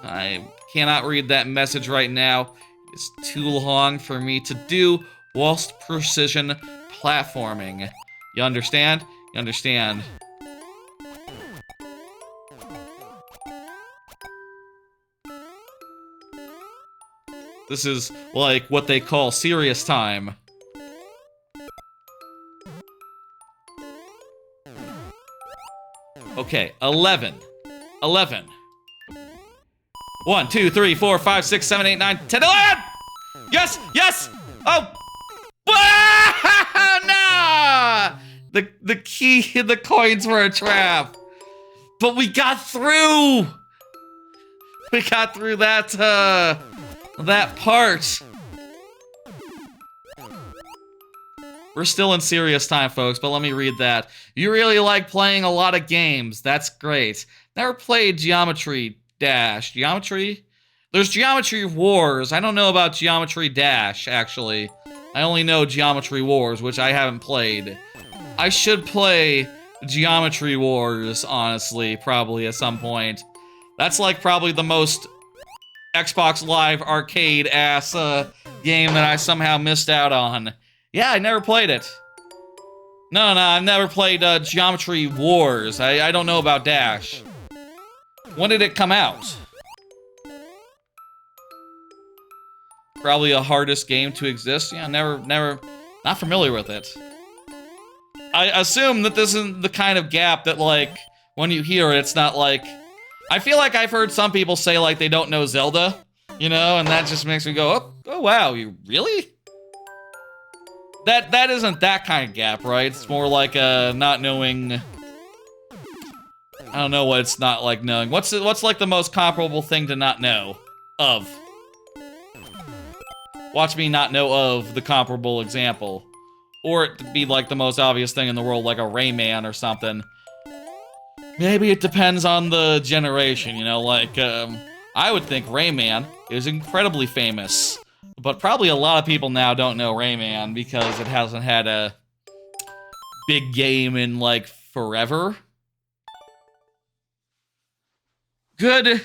I cannot read that message right now. It's too long for me to do whilst precision platforming. You understand? You understand. This is like what they call serious time. Okay, 11. 11. 1, 2, 3, 4, 5, 6, 7, 8, 9, 10, 11! Yes! Yes! Oh! Nah! The key and the coins were a trap. But we got through! We got through that, that part. We're still in serious time, folks, but let me read that. You really like playing a lot of games. That's great. Never played Geometry Dash. Geometry? There's Geometry Wars. I don't know about Geometry Dash, actually. I only know Geometry Wars, which I haven't played. I should play Geometry Wars, honestly, probably at some point. That's like probably the most Xbox Live arcade-ass game that I somehow missed out on. Yeah, I never played it. No, I've never played Geometry Wars. I don't know about Dash. When did it come out? Probably a hardest game to exist. Yeah, never, not familiar with it. I assume that this isn't the kind of gap that, like, when you hear it, it's not like... I feel like I've heard some people say, like, they don't know Zelda, you know, and that just makes me go, oh wow, you really? That isn't that kind of gap, right? It's more like, not knowing... I don't know what it's not like knowing. What's like the most comparable thing to not know of? Watch me not know of the comparable example. Or it be like the most obvious thing in the world, like a Rayman or something. Maybe it depends on the generation, you know, like, I would think Rayman is incredibly famous. But probably a lot of people now don't know Rayman because it hasn't had a big game in, like, forever. Good.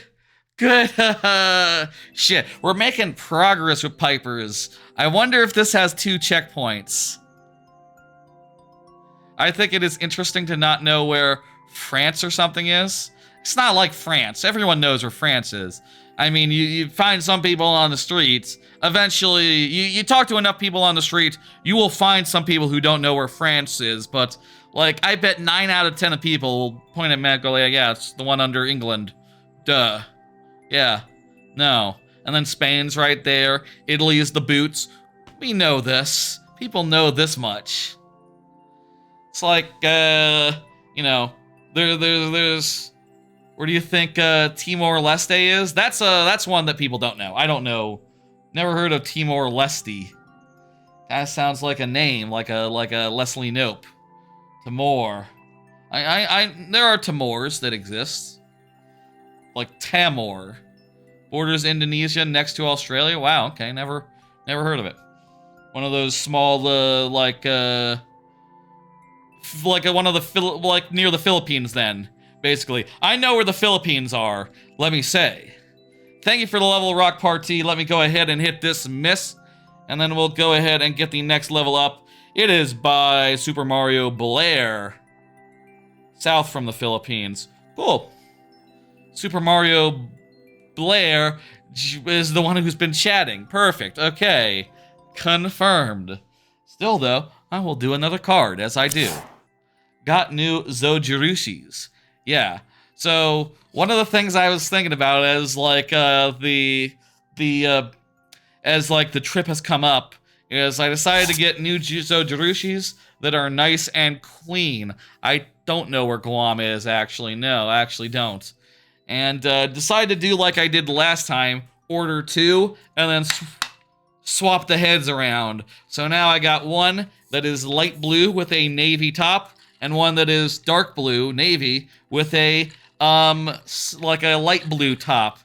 Shit, we're making progress with Pipers. I wonder if this has 2 checkpoints. I think it is interesting to not know where France or something is. It's not like France. Everyone knows where France is. I mean, you find some people on the streets. Eventually, you talk to enough people on the street, you will find some people who don't know where France is. But, like, I bet 9 out of 10 of people will point at me and go, yeah, it's the one under England. Duh. Yeah. No. And then Spain's right there. Italy is the boots. We know this. People know this much. It's like, you know, there's... Where do you think Timor-Leste is? That's one that people don't know. I don't know. Never heard of Timor-Leste. Kind of sounds like a name, like a Leslie Knope. Timor. There are Timors that exist. Like Tamor. Borders Indonesia next to Australia. Wow, okay, never heard of it. One of those small, like one of the, like, near the Philippines then, basically. I know where the Philippines are, let me say. Thank you for the level rock party. Let me go ahead and hit dismiss, and then we'll go ahead and get the next level up. It is by Super Mario Blair, south from the Philippines. Cool. Super Mario Blair is the one who's been chatting. Perfect. Okay. Confirmed. Still, though, I will do another card, as I do. Got new Zojirushis. Yeah. So, one of the things I was thinking about as, like, as, like, the trip has come up, is I decided to get new Zojirushis that are nice and clean. I don't know where Guam is, actually. No, I actually don't. And, decided to do like I did last time, order 2, and then swap the heads around. So now I got one that is light blue with a navy top, and one that is dark blue, navy, with a, like a light blue top,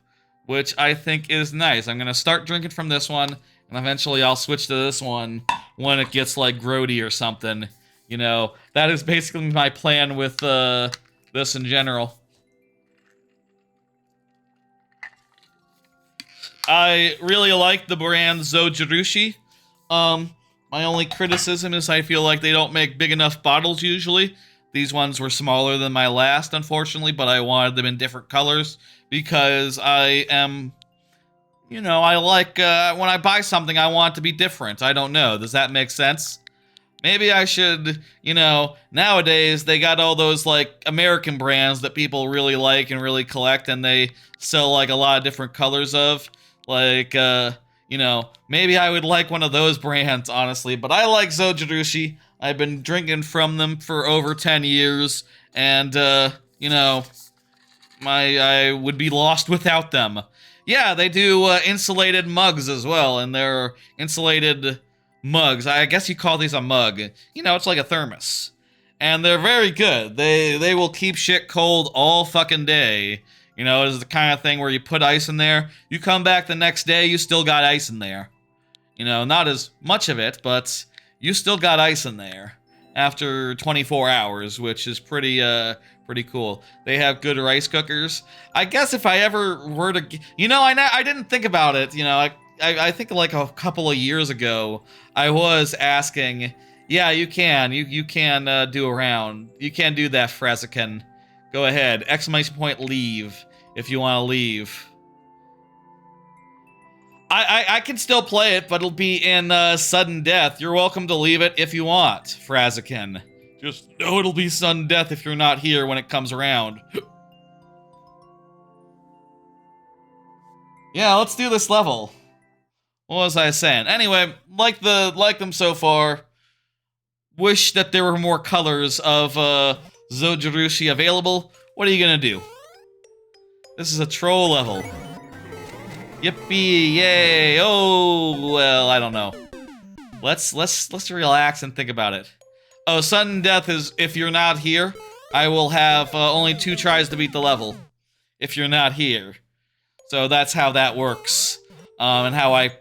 which I think is nice. I'm gonna start drinking from this one, and eventually I'll switch to this one when it gets, like, grody or something. You know, that is basically my plan with, this in general. I really like the brand Zojirushi. My only criticism is I feel like they don't make big enough bottles usually. These ones were smaller than my last, unfortunately, but I wanted them in different colors because I am, you know, I like, when I buy something, I want it to be different. I don't know. Does that make sense? Maybe I should, you know, nowadays they got all those, like, American brands that people really like and really collect, and they sell, like, a lot of different colors of. Like, you know, maybe I would like one of those brands, honestly. But I like Zojirushi. I've been drinking from them for over 10 years. And, you know, I would be lost without them. Yeah, they do insulated mugs as well. And they're insulated mugs. I guess you call these a mug. You know, it's like a thermos. And they're very good. They will keep shit cold all fucking day. You know, it's the kind of thing where you put ice in there, you come back the next day, you still got ice in there. You know, not as much of it, but you still got ice in there after 24 hours, which is pretty cool. They have good rice cookers. I guess if I ever were to, you know, I didn't think about it, you know, I think like a couple of years ago, I was asking, yeah, you can do a round. You can do that, Fraziken. Go ahead. Exclamation point leave if you want to leave. I can still play it, but it'll be in sudden death. You're welcome to leave it if you want, Fraziken. Just know it'll be sudden death if you're not here when it comes around. Yeah, let's do this level. What was I saying? Anyway, like them so far. Wish that there were more colors of Zojirushi available. What are you gonna do? This is a troll level. Yippee! Yay! Oh well, I don't know. Let's relax and think about it. Oh, sudden death is if you're not here. I will have only 2 tries to beat the level. If you're not here, so that's how that works, and how I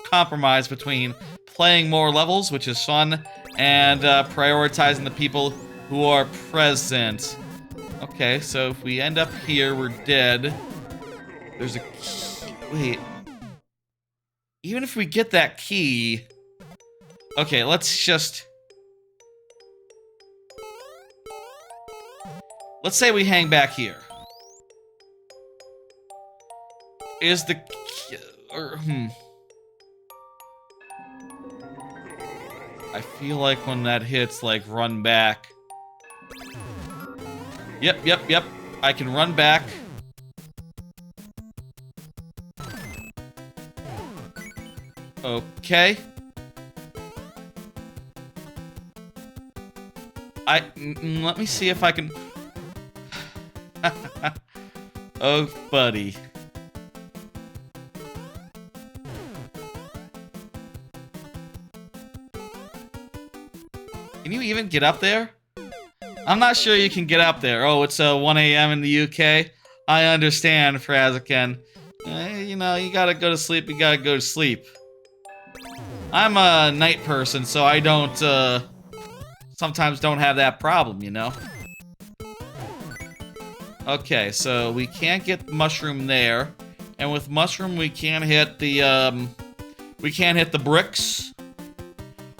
compromise between playing more levels, which is fun, and prioritizing the people who are present. Okay, so if we end up here, we're dead. There's a key. Wait. Even if we get that key... Okay, let's just... Let's say we hang back here. Is the... I feel like when that hits, like, run back. Yep. I can run back. Okay. Let me see if I can... Oh, buddy. Can you even get up there? I'm not sure you can get up there. Oh, it's 1 a.m. in the UK. I understand, Fraziken. You know, you gotta go to sleep, you gotta go to sleep. I'm a night person, so I don't, sometimes don't have that problem, you know? Okay, so we can't get mushroom there. And with mushroom, we can't hit the, bricks.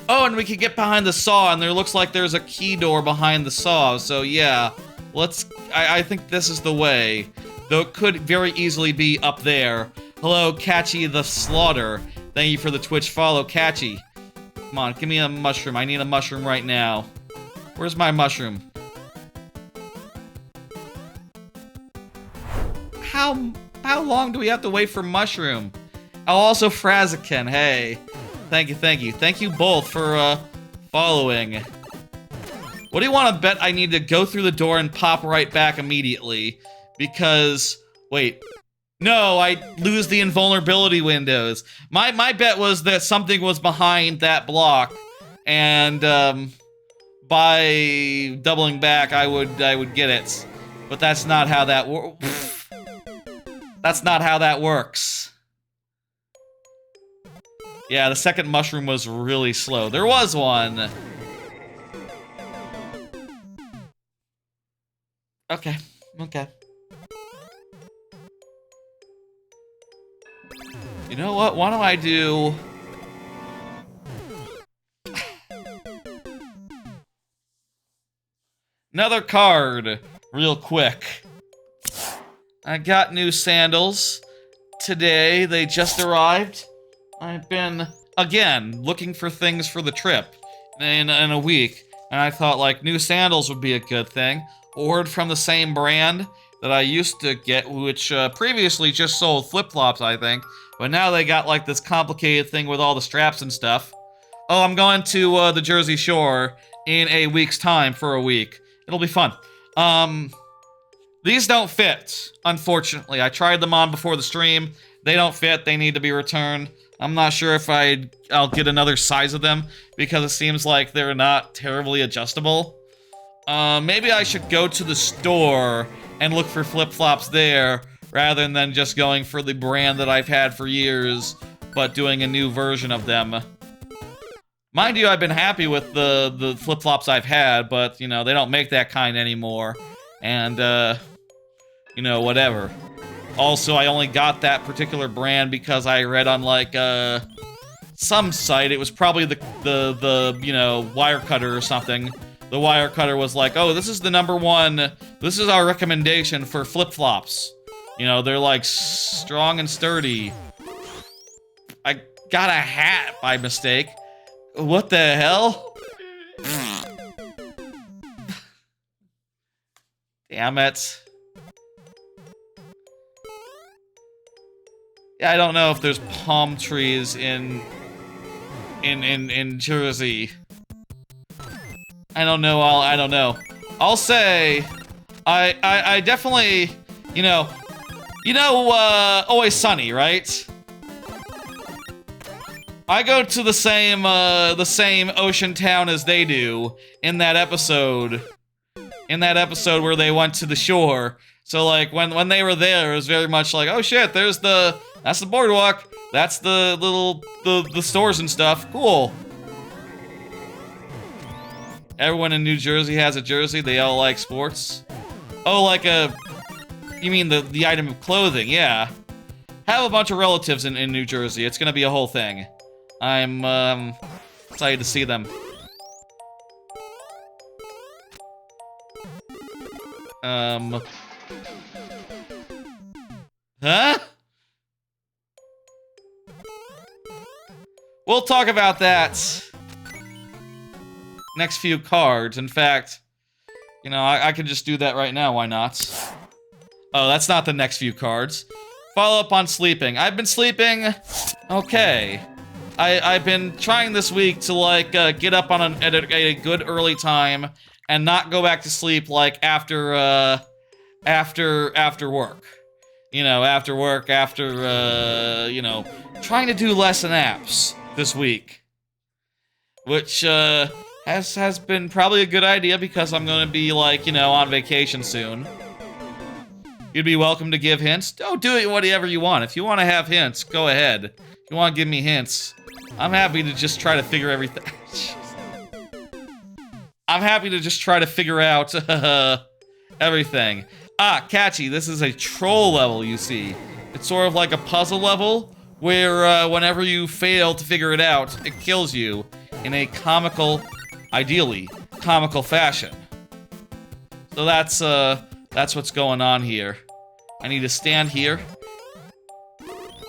Oh, and we can get behind the saw, and there looks like there's a key door behind the saw, so yeah. I think this is the way. Though it could very easily be up there. Hello, Catchy the Slaughter. Thank you for the Twitch follow, Catchy. Come on, give me a mushroom. I need a mushroom right now. Where's my mushroom? How long do we have to wait for mushroom? Oh, also Fraziken, hey. Thank you, thank you. Thank you both for, following. What do you want to bet I need to go through the door and pop right back immediately? Because, wait. No, I lose the invulnerability windows. My bet was that something was behind that block. And, by doubling back, I would get it. But that's not how that works. That's not how that works. Yeah, the second mushroom was really slow. There was one. Okay, okay. You know what? Why don't I do... another card, real quick. I got new sandals today. They just arrived. I've been, again, looking for things for the trip in a week. And I thought, like, new sandals would be a good thing. Ordered from the same brand that I used to get, which previously just sold flip-flops, I think. But now they got, like, this complicated thing with all the straps and stuff. Oh, I'm going to the Jersey Shore in a week's time for a week. It'll be fun. These don't fit, unfortunately. I tried them on before the stream. They don't fit. They need to be returned. I'm not sure if I'll get another size of them because it seems like they're not terribly adjustable. Maybe I should go to the store and look for flip-flops there rather than just going for the brand that I've had for years, but doing a new version of them. Mind you, I've been happy with the flip-flops I've had, but, you know, they don't make that kind anymore. And, you know, whatever. Also, I only got that particular brand because I read on, like, some site, it was probably the you know, Wirecutter or something. The Wirecutter was like, oh, this is the #1, this is our recommendation for flip-flops. You know, they're, like, strong and sturdy. I got a hat by mistake. What the hell? Damn it. Yeah, I don't know if there's palm trees in Jersey. I don't know. I don't know. I'll say, I definitely, you know, Always Sunny, right? I go to the same ocean town as they do in that episode. In that episode where they went to the shore. So, like, when they were there, it was very much like, oh shit, that's the boardwalk. That's the stores and stuff. Cool. Everyone in New Jersey has a jersey. They all like sports. Oh, like you mean the item of clothing, yeah. Have a bunch of relatives in New Jersey. It's gonna be a whole thing. I'm, excited to see them. Huh? We'll talk about that next few cards. In fact, you know, I could just do that right now, why not? Oh, that's not the next few cards. Follow up on sleeping. I've been sleeping okay. I've been trying this week to, like, get up on at a good early time and not go back to sleep, like, after work. You know, after work, you know, trying to do less naps this week. Which, has been probably a good idea because I'm gonna be, like, you know, on vacation soon. You'd be welcome to give hints. Oh, do it whatever you want. If you want to have hints, go ahead. If you want to give me hints, I'm happy to just try to figure everything. I'm happy to just try to figure out everything. Ah, catchy. This is a troll level, you see. It's sort of like a puzzle level where whenever you fail to figure it out, it kills you in a comical, ideally, comical fashion. So that's what's going on here. I need to stand here.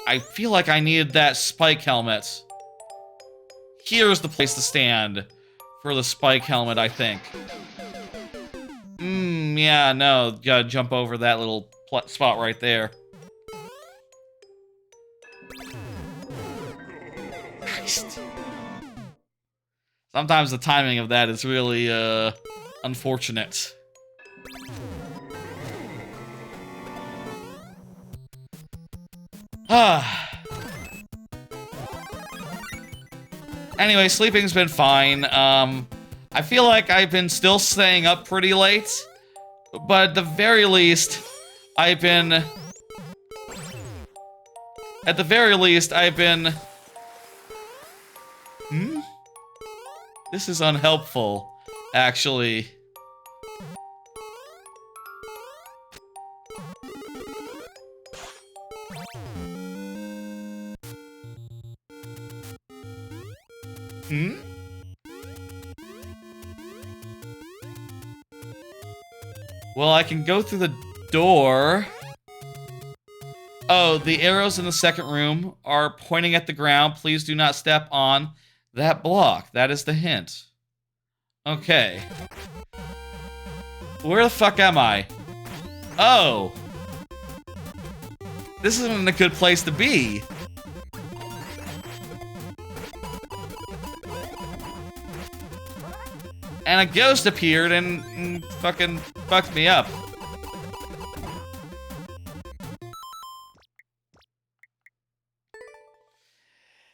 I feel like I needed that spike helmet. Here's the place to stand for the spike helmet, I think. Yeah, no, gotta jump over that little spot right there. Christ. Sometimes the timing of that is really, unfortunate. Anyway, sleeping's been fine. I feel like I've been still staying up pretty late, but at the very least, I've been... This is unhelpful, actually. Well, I can go through the door. Oh, the arrows in the second room are pointing at the ground. Please do not step on that block. That is the hint. Okay. Where the fuck am I? Oh. This isn't a good place to be. And a ghost appeared and fucking fucked me up.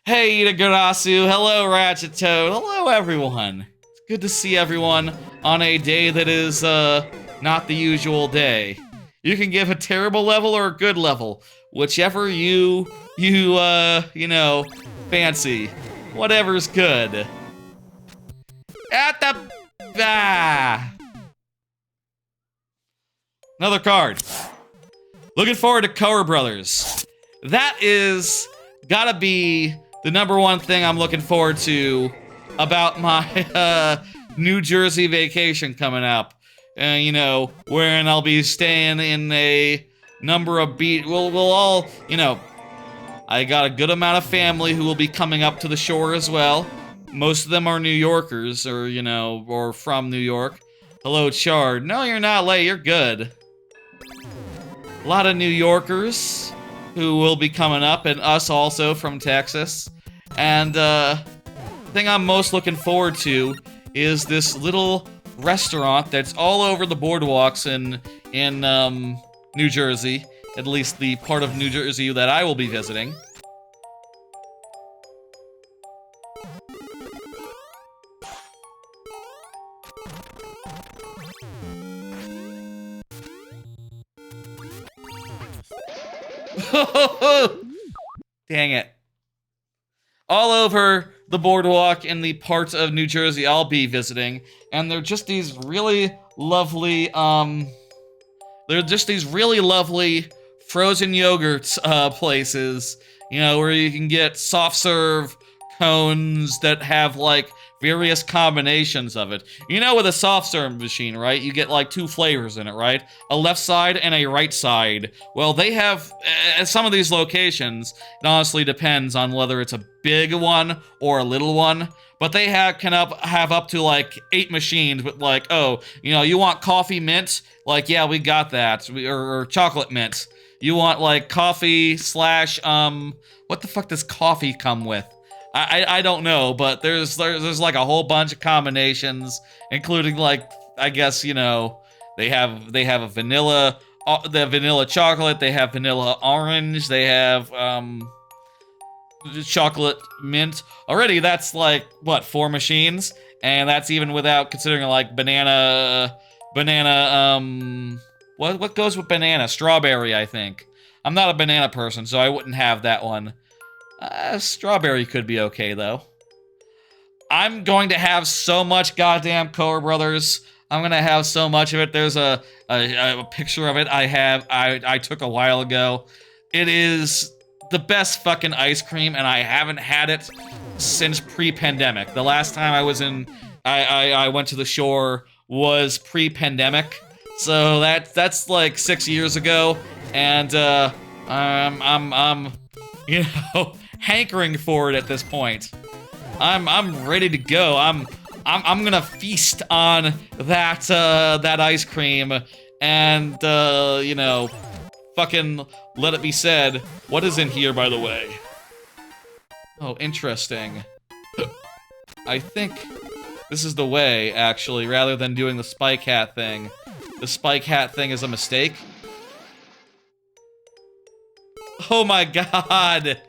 Hey, Itagarasu. Hello, Ratchet Toad. Hello, everyone. It's good to see everyone on a day that is, not the usual day. You can give a terrible level or a good level. Whichever you know, fancy. Whatever's good. At the... Ah! Another card. Looking forward to Kohr Bros. That is gotta be the #1 thing I'm looking forward to about my New Jersey vacation coming up. You know, wherein I'll be staying in a number of we'll all, you know, I got a good amount of family who will be coming up to the shore as well. Most of them are New Yorkers, or, you know, or from New York. Hello, Chard. No, you're not late. You're good. A lot of New Yorkers who will be coming up, and us also from Texas. And, the thing I'm most looking forward to is this little restaurant that's all over the boardwalks in New Jersey. At least the part of New Jersey that I will be visiting. Dang it. All over the boardwalk in the parts of New Jersey I'll be visiting, and they're just these really lovely, frozen yogurt, places, you know, where you can get soft serve cones that have, like, various combinations of it. You know, with a soft serve machine, right? You get, like, 2 flavors in it, right? A left side and a right side. Well, they have, at some of these locations, it honestly depends on whether it's a big one or a little one, but they have up to, like, 8 machines with, like, oh, you know, you want coffee mint? Like, yeah, we got that. Or chocolate mint. You want, like, coffee slash, what the fuck does coffee come with? I don't know, but there's like a whole bunch of combinations, including, like, I guess, you know, they have a vanilla, the vanilla chocolate, they have vanilla orange, they have chocolate mint. Already that's like what, 4 machines, and that's even without considering like banana What goes with banana? Strawberry, I think. I'm not a banana person, so I wouldn't have that one. Strawberry could be okay, though. I'm going to have so much goddamn Kohr Brothers. I'm gonna have so much of it. There's a picture of it I took a while ago. It is the best fucking ice cream, and I haven't had it since pre-pandemic. The last time I went to the shore was pre-pandemic, so that's like 6 years ago, and I'm you know, hankering for it at this point. I'm ready to go. I'm gonna feast on that ice cream, and you know, fucking let it be said. What is in here, by the way? Oh, interesting. I think this is the way, actually, rather than doing the spike hat thing. The spike hat thing is a mistake. Oh my god!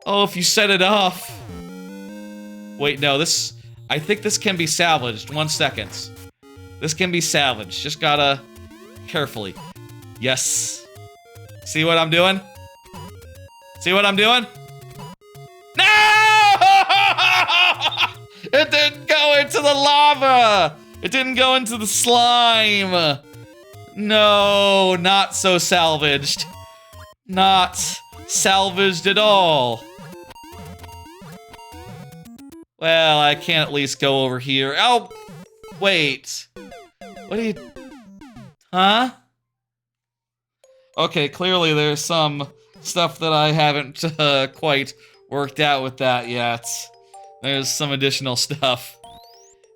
Oh, if you set it off. Wait, no, this... I think this can be salvaged. 1 second. This can be salvaged. Just gotta... carefully. Yes. See what I'm doing? See what I'm doing? No! It didn't go into the lava! It didn't go into the slime! No, not so salvaged. Not salvaged at all. Well, I can at least go over here. Oh, wait. What are you... Huh? Okay, clearly there's some stuff that I haven't quite worked out with that yet. There's some additional stuff.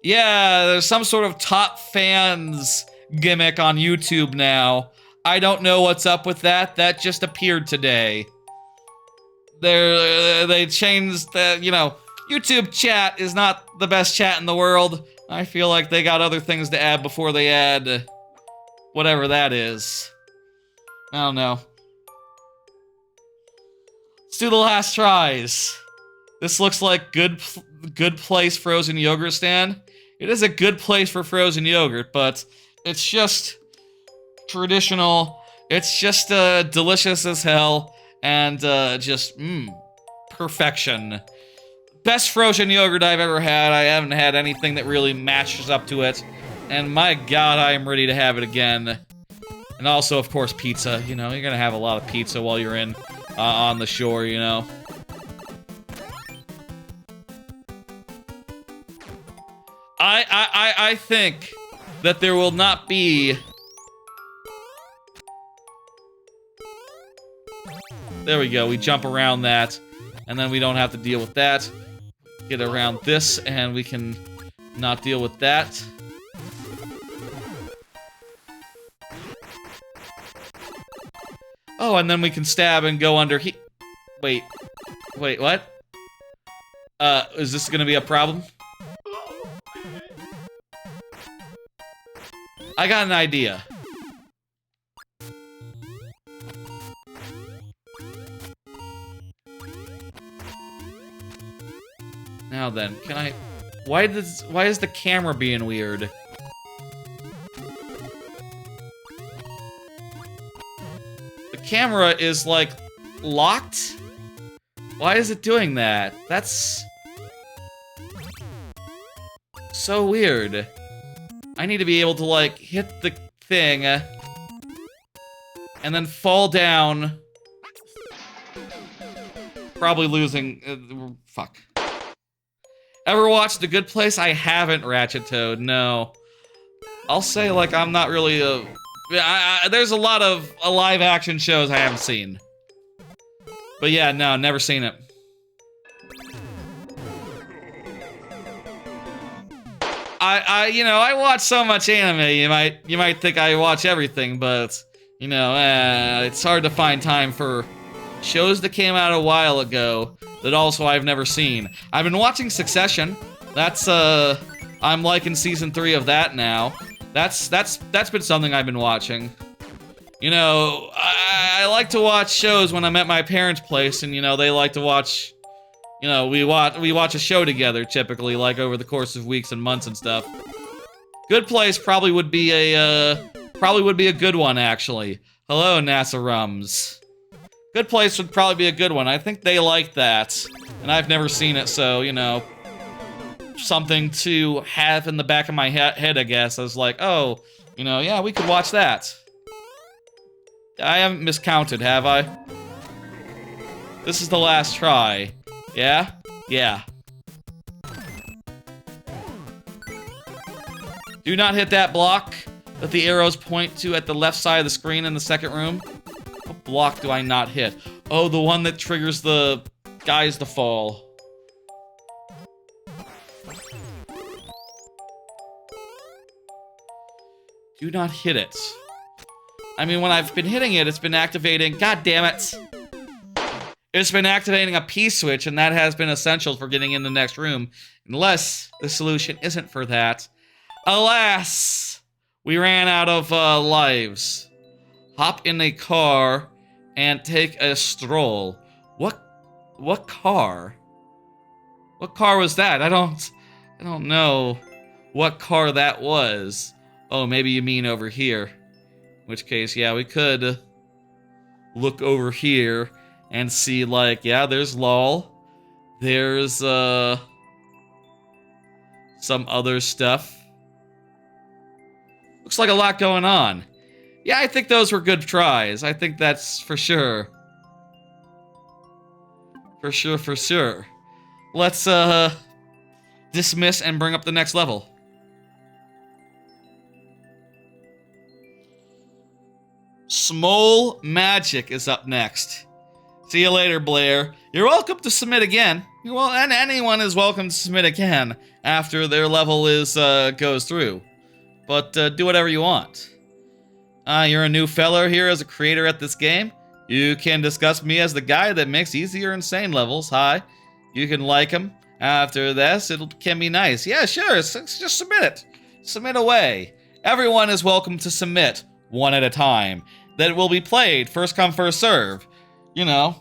Yeah, there's some sort of top fans gimmick on YouTube now. I don't know what's up with that. That just appeared today. They changed the, you know, YouTube chat is not the best chat in the world. I feel like they got other things to add before they add whatever that is. I don't know. Let's do the last tries. This looks like good place frozen yogurt stand. It is a good place for frozen yogurt, but it's just traditional. It's just delicious as hell, and just perfection. Best frozen yogurt I've ever had. I haven't had anything that really matches up to it, and my god, I am ready to have it again. And also, of course, pizza. You know, you're gonna have a lot of pizza while you're on the shore, you know. I think that there will not be... There we go, we jump around that, and then we don't have to deal with that. Get around this, and we can not deal with that. Oh, and then we can stab and go under he- Wait, what? Is this gonna be a problem? I got an idea. Now then, can I... Why is the camera being weird? The camera is, like, locked? Why is it doing that? That's... so weird. I need to be able to, like, hit the thing, and then fall down. Probably losing... fuck. Ever watched The Good Place? I haven't, Ratchet Toad, no. I'll say, like, I'm not really a... there's a lot of live-action shows I haven't seen. But yeah, no, never seen it. You know, I watch so much anime, you might think I watch everything, but, you know, it's hard to find time for shows that came out a while ago that also I've never seen. I've been watching Succession. That's, I'm liking season 3 of that now. That's been something I've been watching. You know, I like to watch shows when I'm at my parents' place, and, you know, they like to watch... You know, we watch a show together, typically, like, over the course of weeks and months and stuff. Good Place probably would be a Probably would be a good one, actually. Hello, NASA Rums. Good Place would probably be a good one. I think they like that. And I've never seen it, so, you know, something to have in the back of my head, I guess. I was like, oh, you know, yeah, we could watch that. I haven't miscounted, have I? This is the last try. Yeah? Yeah. Do not hit that block that the arrows point to at the left side of the screen in the second room. What block do I not hit? Oh, the one that triggers the guys to fall. Do not hit it. I mean, when I've been hitting it, it's been activating... God damn it! It's been activating a P-switch, and that has been essential for getting in the next room. Unless the solution isn't for that. Alas! We ran out of lives. Hop in a car and take a stroll. What car? What car was that? I don't know what car that was. Oh, maybe you mean over here. In which case, yeah, we could look over here and see, like, yeah, there's LOL. There's, some other stuff. Looks like a lot going on. Yeah, I think those were good tries. I think that's for sure. For sure, for sure. Let's, dismiss and bring up the next level. Small Magic is up next. See you later, Blair. You're welcome to submit again. Well, and anyone is welcome to submit again after their level is goes through. But do whatever you want. You're a new feller here as a creator at this game. You can discuss me as the guy that makes easier insane levels. Hi. You can like him. After this, it can be nice. Yeah, sure. Just submit it. Submit away. Everyone is welcome to submit one at a time. That will be played first come, first serve. You know,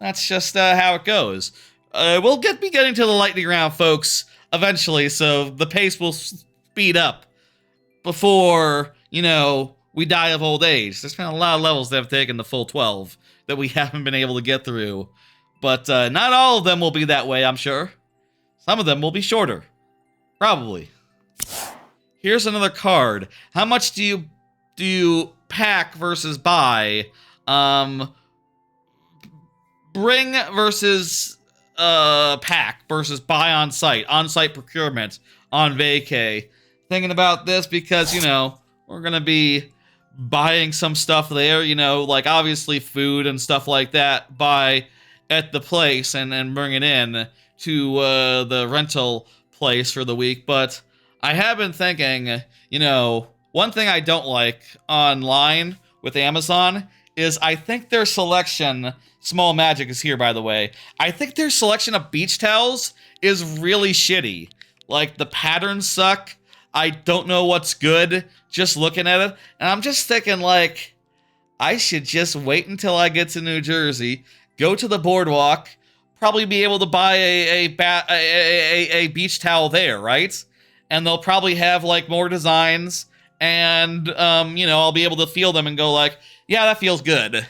that's just how it goes. We'll be getting to the lightning round, folks, eventually, so the pace will speed up before, you know, we die of old age. There's been a lot of levels that have taken the full 12 that we haven't been able to get through. But not all of them will be that way, I'm sure. Some of them will be shorter. Probably. Here's another card. How much do you pack versus buy? Bring versus pack versus buy on site. On-site procurement on vacay. Thinking about this because, you know, we're gonna be buying some stuff there, you know, like obviously food and stuff like that, buy at the place and bring it in to the rental place for the week. But I have been thinking, you know, one thing I don't like online with Amazon is I think their selection, Small Magic is here, by the way, I think their selection of beach towels is really shitty. Like, the patterns suck. I don't know what's good just looking at it. And I'm just thinking, like, I should just wait until I get to New Jersey, go to the boardwalk, probably be able to buy a beach towel there, right? And they'll probably have, like, more designs. And, you know, I'll be able to feel them and go like, yeah, that feels good.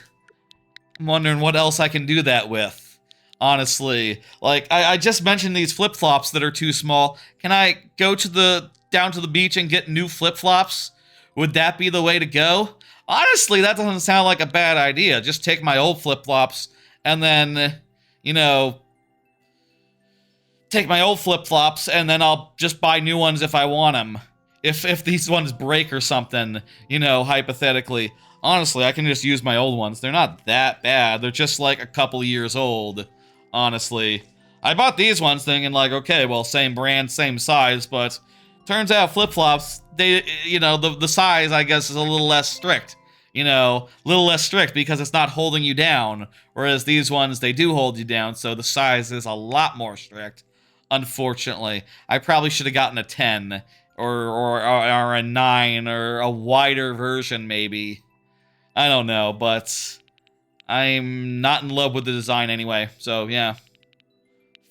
I'm wondering what else I can do that with, honestly. Like, I just mentioned these flip-flops that are too small. Can I go to down to the beach and get new flip-flops? Would that be the way to go? Honestly, that doesn't sound like a bad idea. Just take my old flip-flops and then, you know, take my old flip-flops and then I'll just buy new ones if I want them. If these ones break or something, you know, hypothetically. Honestly, I can just use my old ones. They're not that bad. They're just like a couple years old, honestly. I bought these ones thinking like, okay, well, same brand, same size, but turns out flip-flops, they, you know, the size, I guess, is a little less strict. You know, a little less strict because it's not holding you down. Whereas these ones, they do hold you down, so the size is a lot more strict, unfortunately. I probably should have gotten a 10 or a 9 or a wider version, maybe. I don't know, but I'm not in love with the design anyway, so yeah.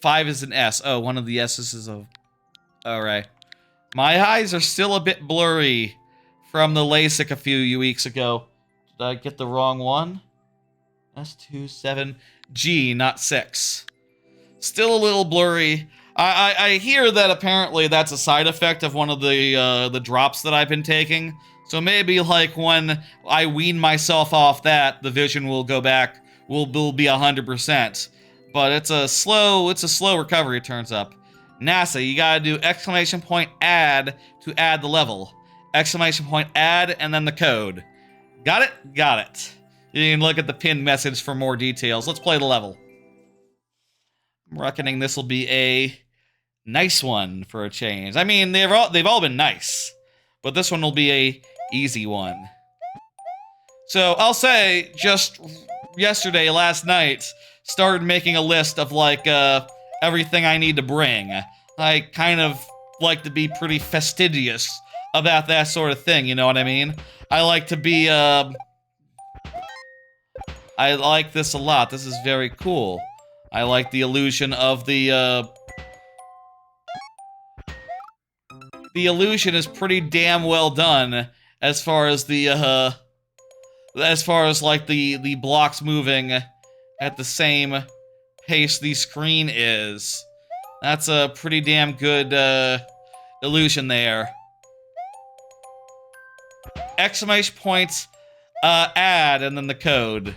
5 is an S. Oh, one of the S's is a... Alright. My eyes are still a bit blurry from the LASIK a few weeks ago. Did I get the wrong one? S27G, not 6. Still a little blurry. I hear that apparently that's a side effect of one of the drops that I've been taking. So maybe like when I wean myself off that, the vision will go back, will be 100%. But it's a slow recovery, it turns up. NASA, you gotta do exclamation point add to add the level. Exclamation point add and then the code. Got it? Got it. You can look at the pinned message for more details. Let's play the level. I'm reckoning this will be a nice one for a change. I mean, they've all been nice, but this one will be a easy one. So I'll say, just yesterday, last night, started making a list of like everything I need to bring. I kind of like to be pretty fastidious about that sort of thing, you know what I mean? I like to be I like this a lot. This is very cool. I like the illusion of the illusion is pretty damn well done as far as the like the blocks moving at the same pace the screen is. That's a pretty damn good illusion there. Exclamation points add and then the code.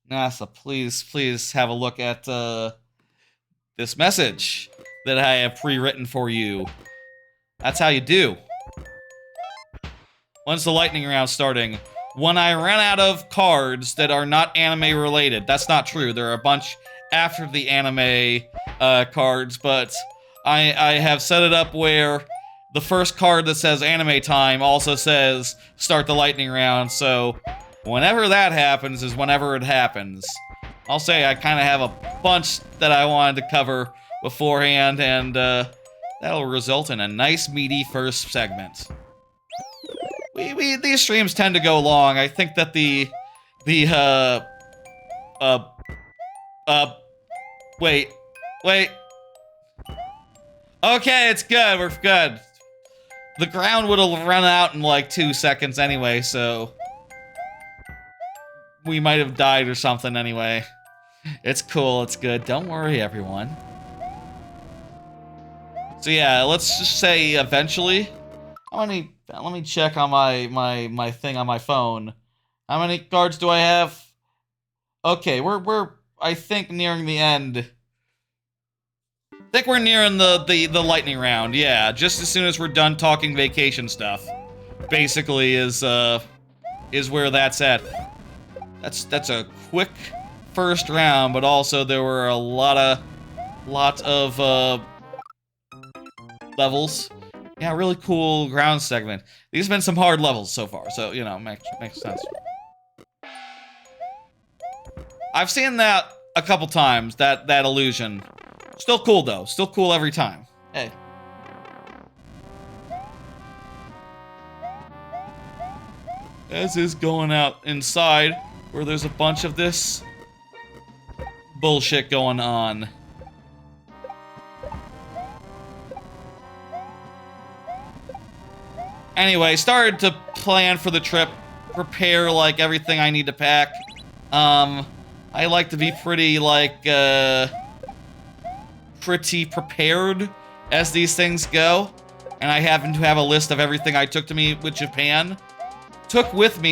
NASA, please have a look at this message that I have pre-written for you. That's how you do. When's the lightning round starting? When I run out of cards that are not anime related. That's not true. There are a bunch after the anime cards, but I have set it up where the first card that says anime time also says start the lightning round, so whenever that happens is whenever it happens. I'll say I kind of have a bunch that I wanted to cover beforehand, and that'll result in a nice meaty first segment. These streams tend to go long. I think that wait. Okay, it's good, we're good. The ground would have run out in like 2 seconds anyway, so we might have died or something anyway. It's cool, it's good. Don't worry, everyone. So yeah, let's just say eventually. Let me check on my thing on my phone. How many cards do I have? Okay, we're I think nearing the end. I think we're nearing the lightning round. Yeah, just as soon as we're done talking vacation stuff, basically is where that's at. That's a quick first round, but also there were a lot of levels. Yeah, really cool ground segment. These have been some hard levels so far, so you know, makes sense. I've seen that a couple times, that illusion. Still cool though. Still cool every time. Hey. As is going out inside, where there's a bunch of this bullshit going on. Anyway, started to plan for the trip, prepare like everything I need to pack. I like to be pretty like pretty prepared as these things go, and I happen to have a list of everything I took with me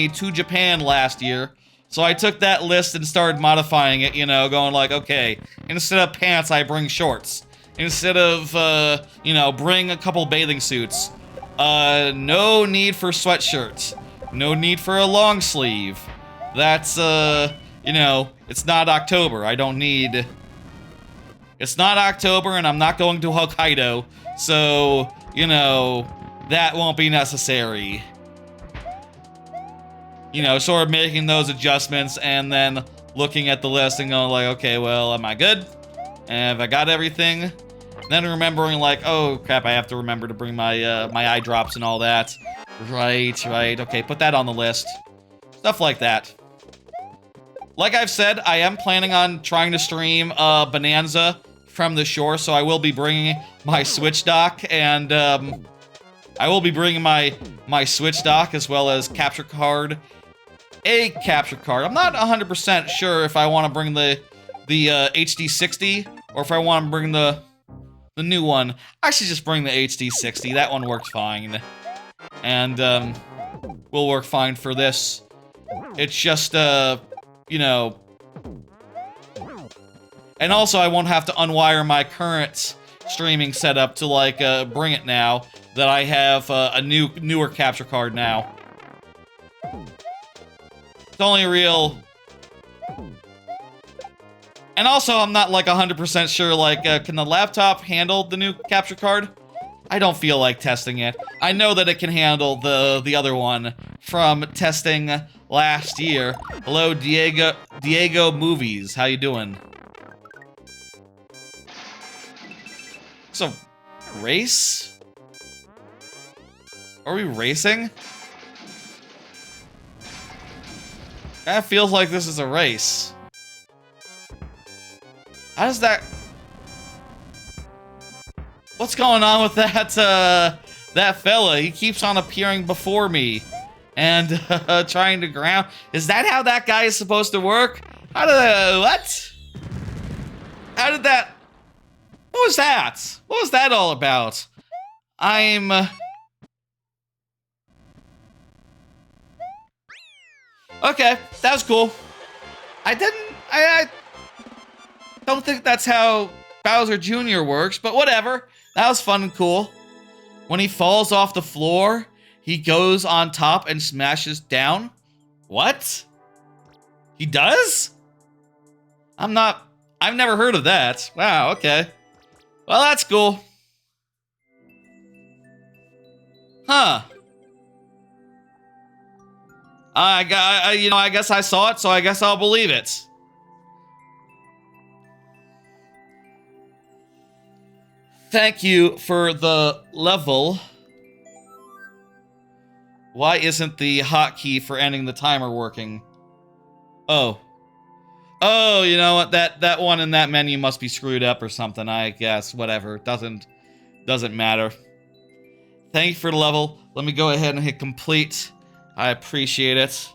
to Japan last year. So I took that list and started modifying it, you know, going like, okay, instead of pants, I bring shorts. Instead of, you know, bring a couple bathing suits. No need for sweatshirts. No need for a long sleeve. That's, you know, it's not October. I don't need... It's not October, and I'm not going to Hokkaido, so, you know, that won't be necessary. You know, sort of making those adjustments, and then looking at the list and going like, okay, well, am I good? And have I got everything? Then remembering like, oh crap, I have to remember to bring my my eye drops and all that. Right, okay, put that on the list. Stuff like that. Like I've said, I am planning on trying to stream Bananza from the shore, so I will be bringing my Switch dock and I will be bringing my Switch dock as well as capture card. A capture card. I'm not 100% sure if I want to bring the HD60 or if I want to bring the new one. I should just bring the HD60. That one worked fine. And, will work fine for this. It's just, you know... And also, I won't have to unwire my current streaming setup to, like, bring it now that I have a newer capture card now. It's only a real... And also, I'm not, like, 100% sure, like, can the laptop handle the new capture card? I don't feel like testing it. I know that it can handle the other one from testing last year. Hello, Diego Movies. How you doing? So, race? Are we racing? That feels like this is a race. How does that... What's going on with that fella? He keeps on appearing before me and trying to ground. Is that how that guy is supposed to work? How did what? How did that... What was that? What was that all about? I'm... Okay, that was cool. I don't think that's how Bowser Jr. works, but whatever. That was fun and cool. When he falls off the floor, he goes on top and smashes down. What? He does? I've never heard of that. Wow, okay. Well, that's cool. Huh. You know, I guess I saw it, so I guess I'll believe it. Thank you for the level. Why isn't the hotkey for ending the timer working? Oh. Oh, you know what? That one in that menu must be screwed up or something, I guess. Whatever. Doesn't matter. Thank you for the level. Let me go ahead and hit complete. I appreciate it.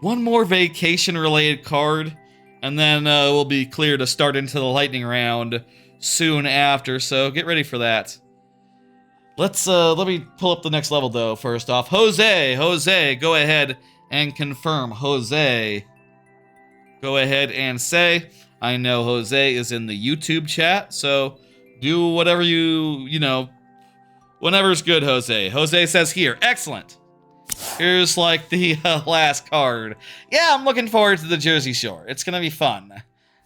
One more vacation-related card, and then we'll be clear to start into the lightning round soon after, so get ready for that. Let me pull up the next level, though, first off. Jose, go ahead and confirm. Jose, go ahead and say, I know Jose is in the YouTube chat, so do whatever you know, whenever's good, Jose. Jose says here, excellent. Here's, like, the last card. Yeah, I'm looking forward to the Jersey Shore. It's gonna be fun.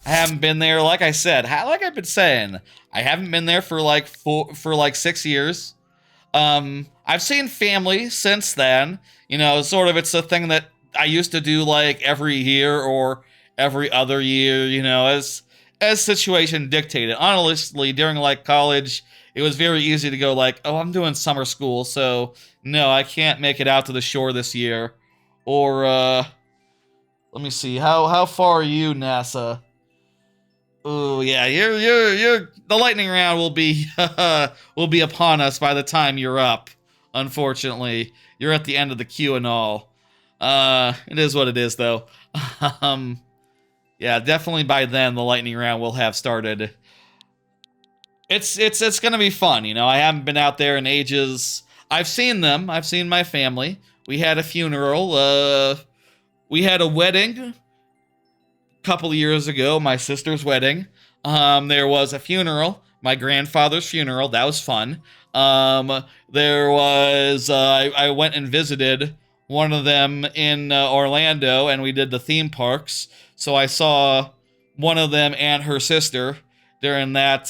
I haven't been there, like I said, like I've been saying, I haven't been there for, like, 6 years. I've seen family since then. You know, sort of, it's a thing that I used to do, like, every year or every other year, you know, as situation dictated. Honestly, during, like, college, it was very easy to go like, oh, I'm doing summer school, so no, I can't make it out to the shore this year. Or, let me see, how far are you, NASA? Oh, yeah, you're, the lightning round will be upon us by the time you're up. Unfortunately, you're at the end of the queue and all. It is what it is, though. Yeah, definitely by then the lightning round will have started. It's gonna be fun, you know. I haven't been out there in ages. I've seen them. I've seen my family. We had a funeral. We had a wedding a couple years ago. My sister's wedding. There was a funeral. My grandfather's funeral. That was fun. There was. I went and visited one of them in Orlando, and we did the theme parks. So I saw one of them and her sister during that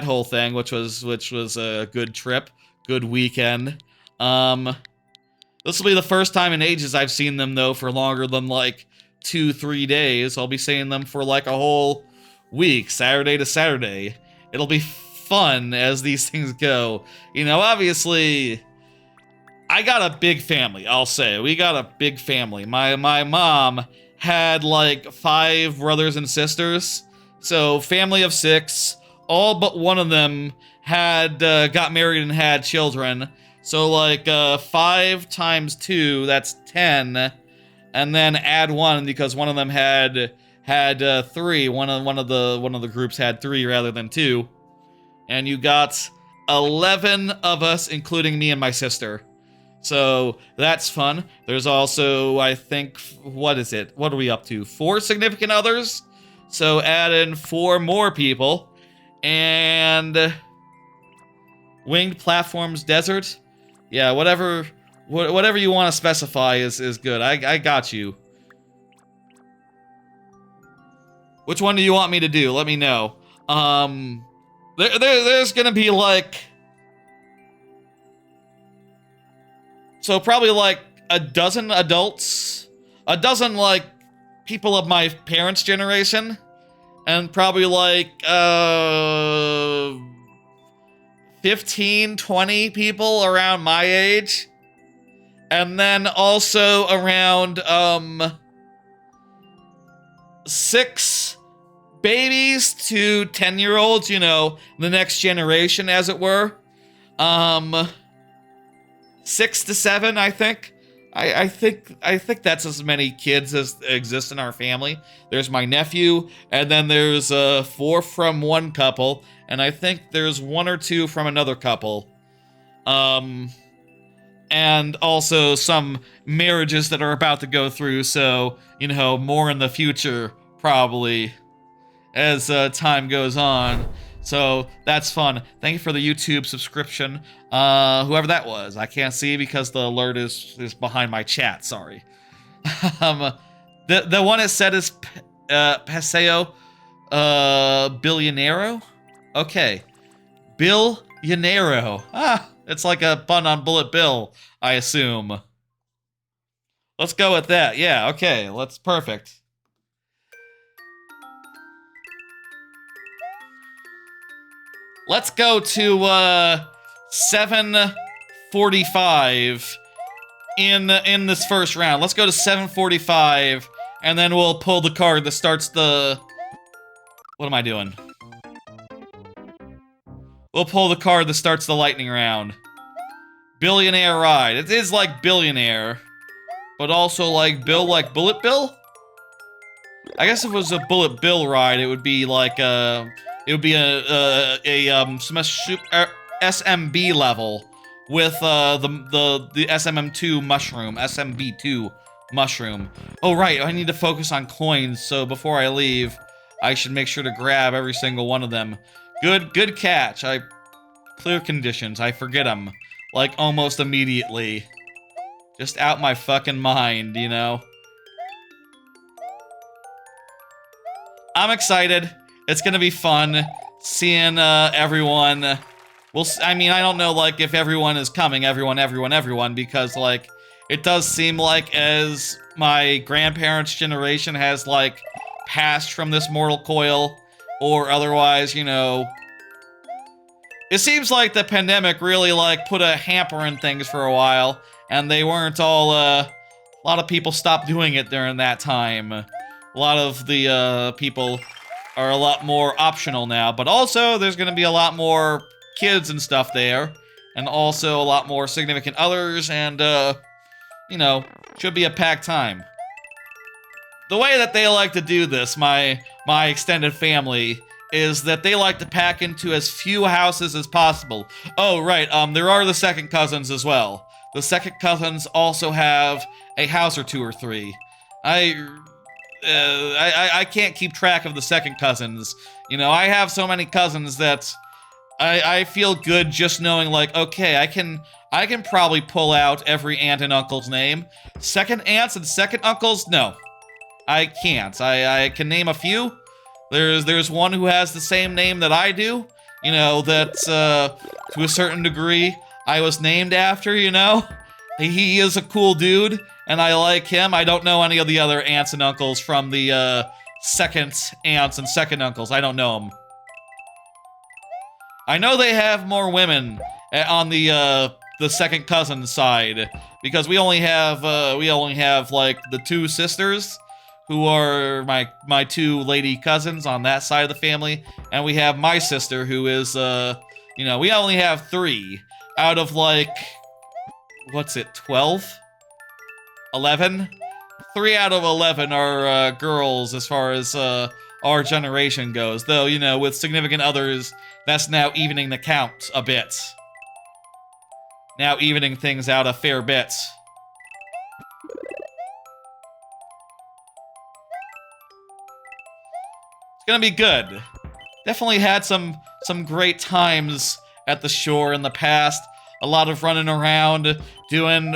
whole thing, which was a good trip, good weekend. This will be the first time in ages I've seen them, though, for longer than, like, 2-3 days. I'll be seeing them for, like, a whole week, Saturday to Saturday. It'll be fun as these things go. You know, obviously, I got a big family, I'll say. We got a big family. My mom had, like, 5 brothers and sisters. So, family of 6, all but one of them had got married and had children. So like 5 times 2, that's 10, and then add 1 because one of them had 3. One of the groups had 3 rather than 2, and you got 11 of us, including me and my sister. So that's fun. There's also, I think, what is it? What are we up to? 4 significant others? So add in 4 more people. And winged platforms, desert. Yeah, whatever you want to specify is good. I got you. Which one do you want me to do? Let me know. There's gonna be like, so probably like a dozen adults, a dozen like people of my parents' generation, and probably like 15, 20 people around my age. And then also around 6 babies to 10-year-olds, you know, the next generation, as it were. 6 to 7, I think. I think that's as many kids as exist in our family. There's my nephew, and then there's 4 from one couple, and I think there's 1 or 2 from another couple. And also some marriages that are about to go through, so, you know, more in the future, probably, as time goes on. So that's fun. Thank you for the YouTube subscription. Whoever that was. I can't see because the alert is behind my chat, sorry. The one it said is Paseo Billionero? Okay. Billionero. Ah, it's like a pun on Bullet Bill, I assume. Let's go with that. Yeah, okay. Perfect. Let's go to 7:45 in this first round. Let's go to 7:45, and then we'll pull the card that starts the... What am I doing? We'll pull the card that starts the lightning round. Billionaire ride. It is like billionaire, but also like Bill, like Bullet Bill? I guess if it was a Bullet Bill ride, it would be like it would be a SMB level with the SMM2 mushroom, SMB2 mushroom. Oh right, I need to focus on coins, so before I leave, I should make sure to grab every single one of them. Good catch. Clear conditions. I forget them, like almost immediately. Just out my fucking mind, you know. I'm excited. It's gonna be fun seeing everyone. I mean, I don't know, like, if everyone is coming, everyone, because, like, it does seem like as my grandparents' generation has, like, passed from this mortal coil, or otherwise, you know, it seems like the pandemic really, like, put a hamper in things for a while, and they weren't all, a lot of people stopped doing it during that time. A lot of the, people are a lot more optional now, but also there's gonna be a lot more kids and stuff there, and also a lot more significant others, and, you know, should be a packed time. The way that they like to do this, my extended family, is that they like to pack into as few houses as possible. Oh, right, there are the second cousins as well. The second cousins also have a house or 2 or 3. I can't keep track of the second cousins. You know, I have so many cousins that I feel good just knowing, like, okay, I can probably pull out every aunt and uncle's name. Second aunts and second uncles, no. I can't. I can name a few. There's one who has the same name that I do. You know, that, to a certain degree, I was named after, you know? He is a cool dude, and I like him. I don't know any of the other aunts and uncles from the, second aunts and second uncles. I don't know them. I know they have more women on the second cousin side, because we only have, like, the 2 sisters, who are my two lady cousins on that side of the family, and we have my sister, who is, you know, we only have 3 out of, like, what's it, 12? 11? 3 out of 11 are, girls as far as, our generation goes, though, you know, with significant others, that's now evening the count a bit. Now evening things out a fair bit. Gonna be good. Definitely had some great times at the shore in the past. A lot of running around, doing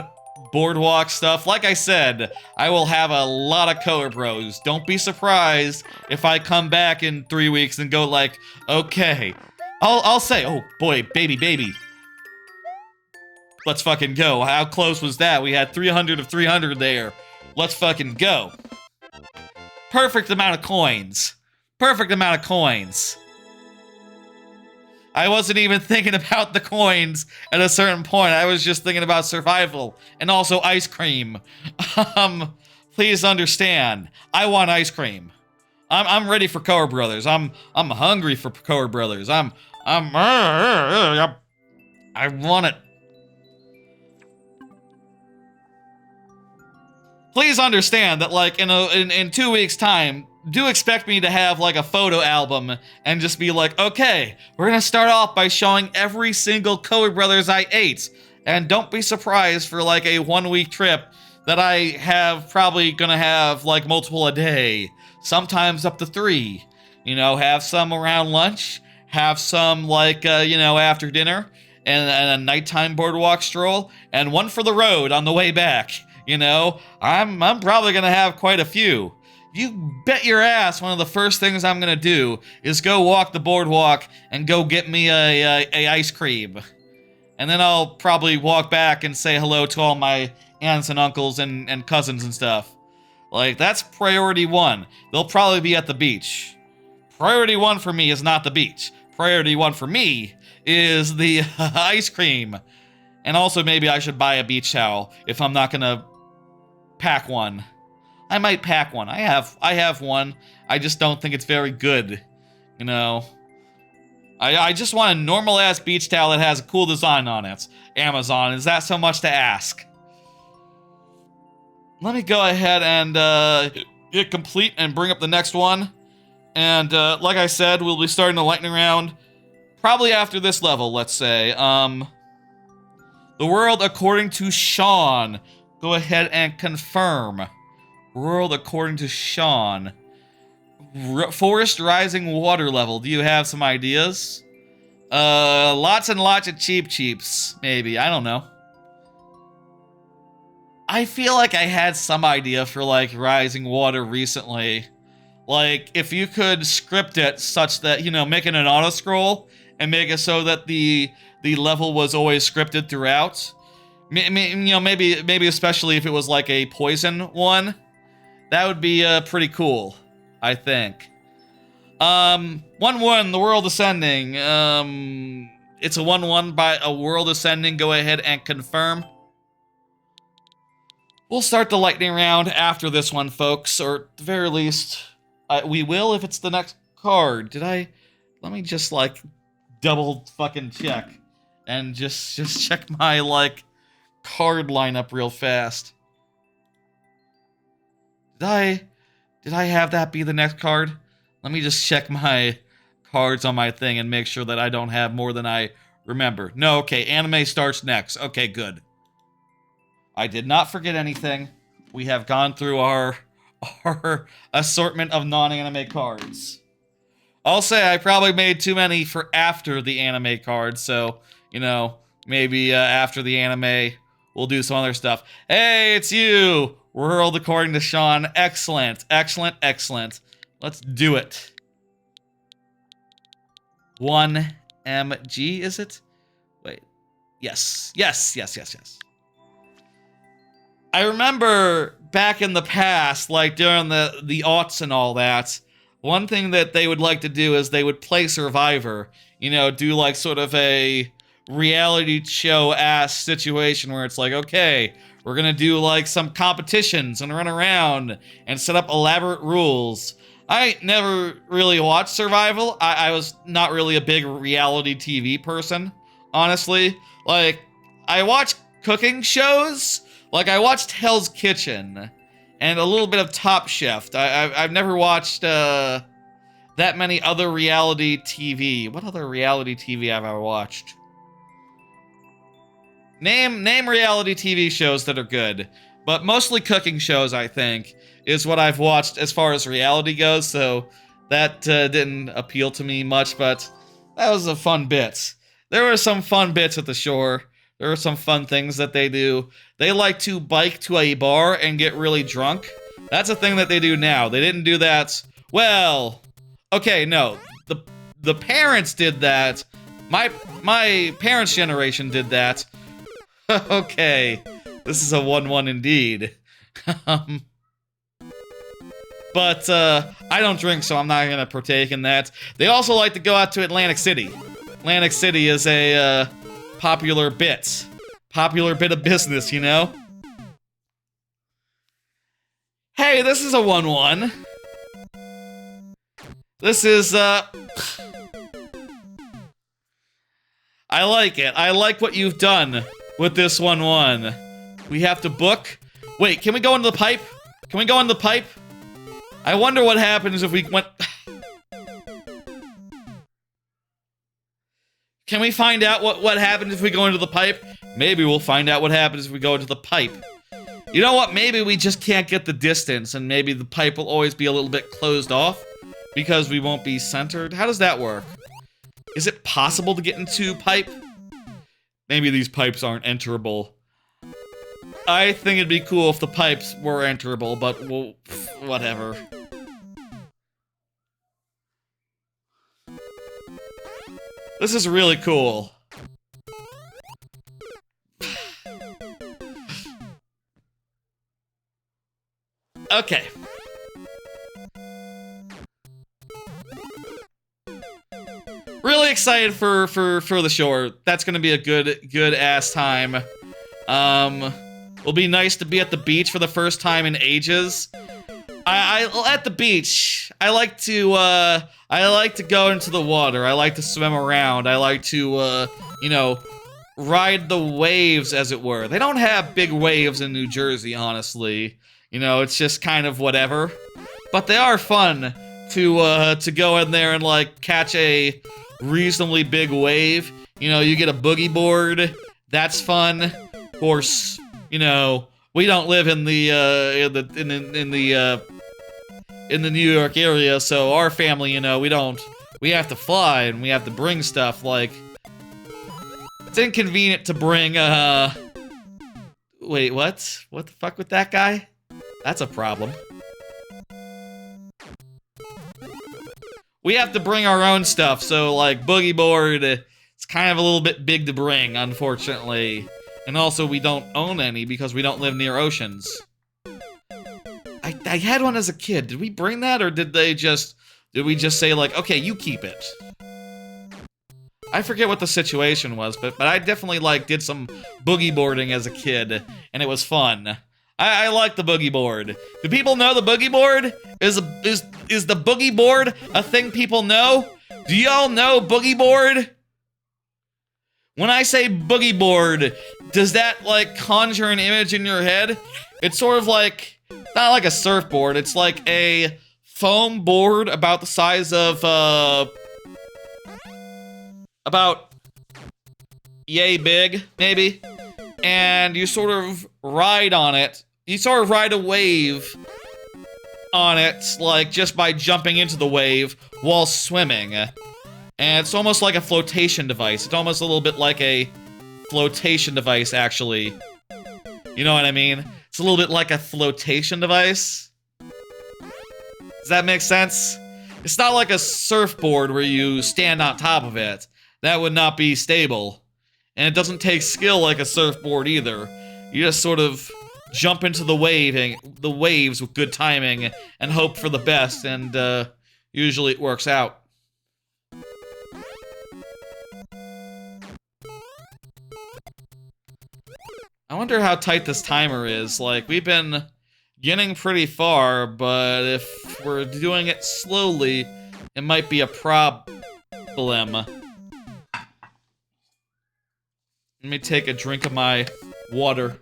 boardwalk stuff. Like I said, I will have a lot of Kohr Bros. Don't be surprised if I come back in 3 weeks and go like, okay, I'll say, oh boy, baby. Let's fucking go. How close was that? We had 300 of 300 there. Let's fucking go. Perfect amount of coins. Perfect amount of coins. I wasn't even thinking about the coins at a certain point. I was just thinking about survival and also ice cream. Please understand. I want ice cream. I'm ready for Kohr Brothers. I'm hungry for Kohr Brothers. I want it. Please understand that, like, in 2 weeks' time, do expect me to have, like, a photo album and just be like, okay, we're gonna start off by showing every single Kohr Brothers I ate. And don't be surprised for, like, a 1-week trip that I have probably gonna have, like, multiple a day. Sometimes up to 3. You know, have some around lunch, have some, like, you know, after dinner, and a nighttime boardwalk stroll, and one for the road on the way back. You know, I'm probably gonna have quite a few. You bet your ass one of the first things I'm gonna do is go walk the boardwalk and go get me a ice cream. And then I'll probably walk back and say hello to all my aunts and uncles and cousins and stuff. Like, that's priority 1. They'll probably be at the beach. Priority 1 for me is not the beach. Priority 1 for me is the ice cream. And also maybe I should buy a beach towel if I'm not gonna pack one. I might pack one. I have one. I just don't think it's very good. You know. I just want a normal ass beach towel that has a cool design on it. Amazon, is that so much to ask? Let me go ahead and hit complete and bring up the next one. And like I said, we'll be starting the lightning round probably after this level, let's say. The world according to Sean. Go ahead and confirm. World according to Sean. Forest rising water level. Do you have some ideas? Lots and lots of cheeps, maybe. I don't know. I feel like I had some idea for, like, rising water recently. Like, if you could script it such that, you know, make it an auto-scroll and make it so that the level was always scripted throughout. You know, maybe especially if it was like a poison one. That would be pretty cool, I think. 1-1, the world ascending. It's a 1-1 by a world ascending. Go ahead and confirm. We'll start the lightning round after this one, folks, or at the very least, we will if it's the next card. Let me just, like, double fucking check and just check my, like, card lineup real fast. Did I have that be the next card? Let me just check my cards on my thing and make sure that I don't have more than I remember. No, okay, anime starts next. Okay, good. I did not forget anything. We have gone through our assortment of non-anime cards. I'll say I probably made too many for after the anime cards, so, you know, maybe after the anime, we'll do some other stuff. Hey, it's you! World according to Sean. Excellent, excellent, excellent. Let's do it. 1MG, is it? Wait. Yes. I remember back in the past, like during the aughts and all that, one thing that they would like to do is they would play Survivor. You know, do like sort of a reality show-ass situation where it's like, okay, We're gonna do like some competitions and run around and set up elaborate rules. I never really watched Survival. I was not really a big reality TV person, honestly. Like, I watch cooking shows. Like, I watched Hell's Kitchen and a little bit of Top Chef. I've never watched that many other reality TV. What other reality TV have I watched? Name reality TV shows that are good, but mostly cooking shows, I think, is what I've watched as far as reality goes, so that didn't appeal to me much, but that was a fun bit. There were some fun bits at the shore. There were some fun things that they do. They like to bike to a bar and get really drunk. That's a thing that they do now. They didn't do that. Well, okay, no. The parents did that. My parents' generation did that. Okay, this is a 1-1 indeed. But I don't drink, so I'm not gonna partake in that. They also like to go out to Atlantic City. Atlantic City is a popular bit of business, you know? Hey, this is a 1-1. This is I like it. I like what you've done with this 1-1. We have to book. Wait, can we go into the pipe? Can we go in the pipe? I wonder what happens if we went... Can we find out what happens if we go into the pipe? Maybe we'll find out what happens if we go into the pipe. You know what? Maybe we just can't get the distance, and maybe the pipe will always be a little bit closed off because we won't be centered. How does that work? Is it possible to get into pipe? Maybe these pipes aren't enterable. I think it'd be cool if the pipes were enterable, but well, whatever. This is really cool. Okay. Really excited for the shore. That's gonna be a good ass time. It'll be nice to be at the beach for the first time in ages. At the beach, I like to go into the water. I like to swim around. I like to you know, ride the waves, as it were. They don't have big waves in New Jersey, honestly. You know, it's just kind of whatever. But they are fun to go in there and like catch a reasonably big wave. You know, you get a boogie board. That's fun. Of course, you know, we don't live in the New York area, so our family, you know, we have to fly and we have to bring stuff. Like, it's inconvenient to bring wait, what the fuck with that guy? That's a problem. We have to bring our own stuff, so like boogie board, it's kind of a little bit big to bring, unfortunately. And also we don't own any because we don't live near oceans. I had one as a kid. Did we bring that, or did we just say like, okay, you keep it? I forget what the situation was, but I definitely like did some boogie boarding as a kid, and it was fun. I like the boogie board. Do people know the boogie board? Is the boogie board a thing people know? Do y'all know boogie board? When I say boogie board, does that like conjure an image in your head? It's sort of like, not like a surfboard, it's like a foam board about the size of about yay big, maybe. And you sort of ride on it. You sort of ride a wave on it, like, just by jumping into the wave while swimming. And it's almost like a flotation device. It's almost a little bit like a flotation device, actually. You know what I mean? It's a little bit like a flotation device. Does that make sense? It's not like a surfboard where you stand on top of it. That would not be stable. And it doesn't take skill like a surfboard either. You just sort of jump into the waves with good timing and hope for the best, and usually it works out. I wonder how tight this timer is. Like, we've been getting pretty far, but if we're doing it slowly, it might be a problem. Let me take a drink of my water.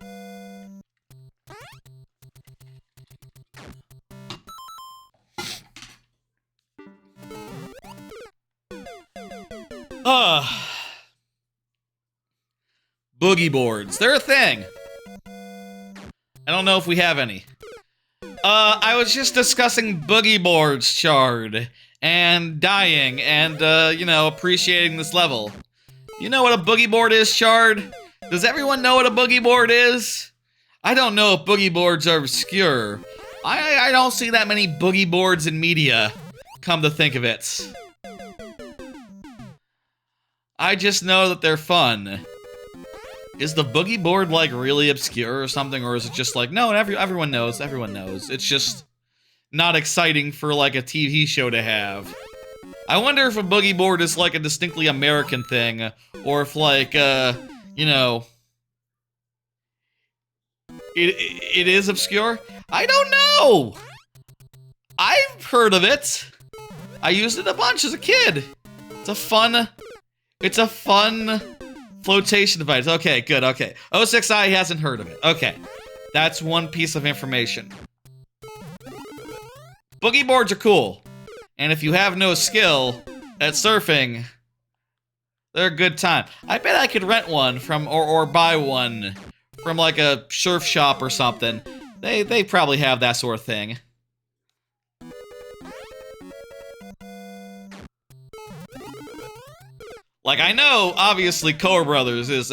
Boogie boards. They're a thing. I don't know if we have any. I was just discussing boogie boards, Chard, and dying, and, you know, appreciating this level. You know what a boogie board is, Chard? Does everyone know what a boogie board is? I don't know if boogie boards are obscure. I don't see that many boogie boards in media, come to think of it. I just know that they're fun. Is the boogie board, like, really obscure or something, or is it just like, no, everyone knows, It's just not exciting for, like, a TV show to have. I wonder if a boogie board is, like, a distinctly American thing, or if, like, you know, it is obscure? I don't know! I've heard of it! I used it a bunch as a kid! It's a fun flotation device. Okay, good, okay. 06i hasn't heard of it. Okay. That's one piece of information. Boogie boards are cool. And if you have no skill at surfing, they're a good time. I bet I could rent one from, or buy one from like a surf shop or something. They probably have that sort of thing. Like, I know, obviously, Kohr Bros is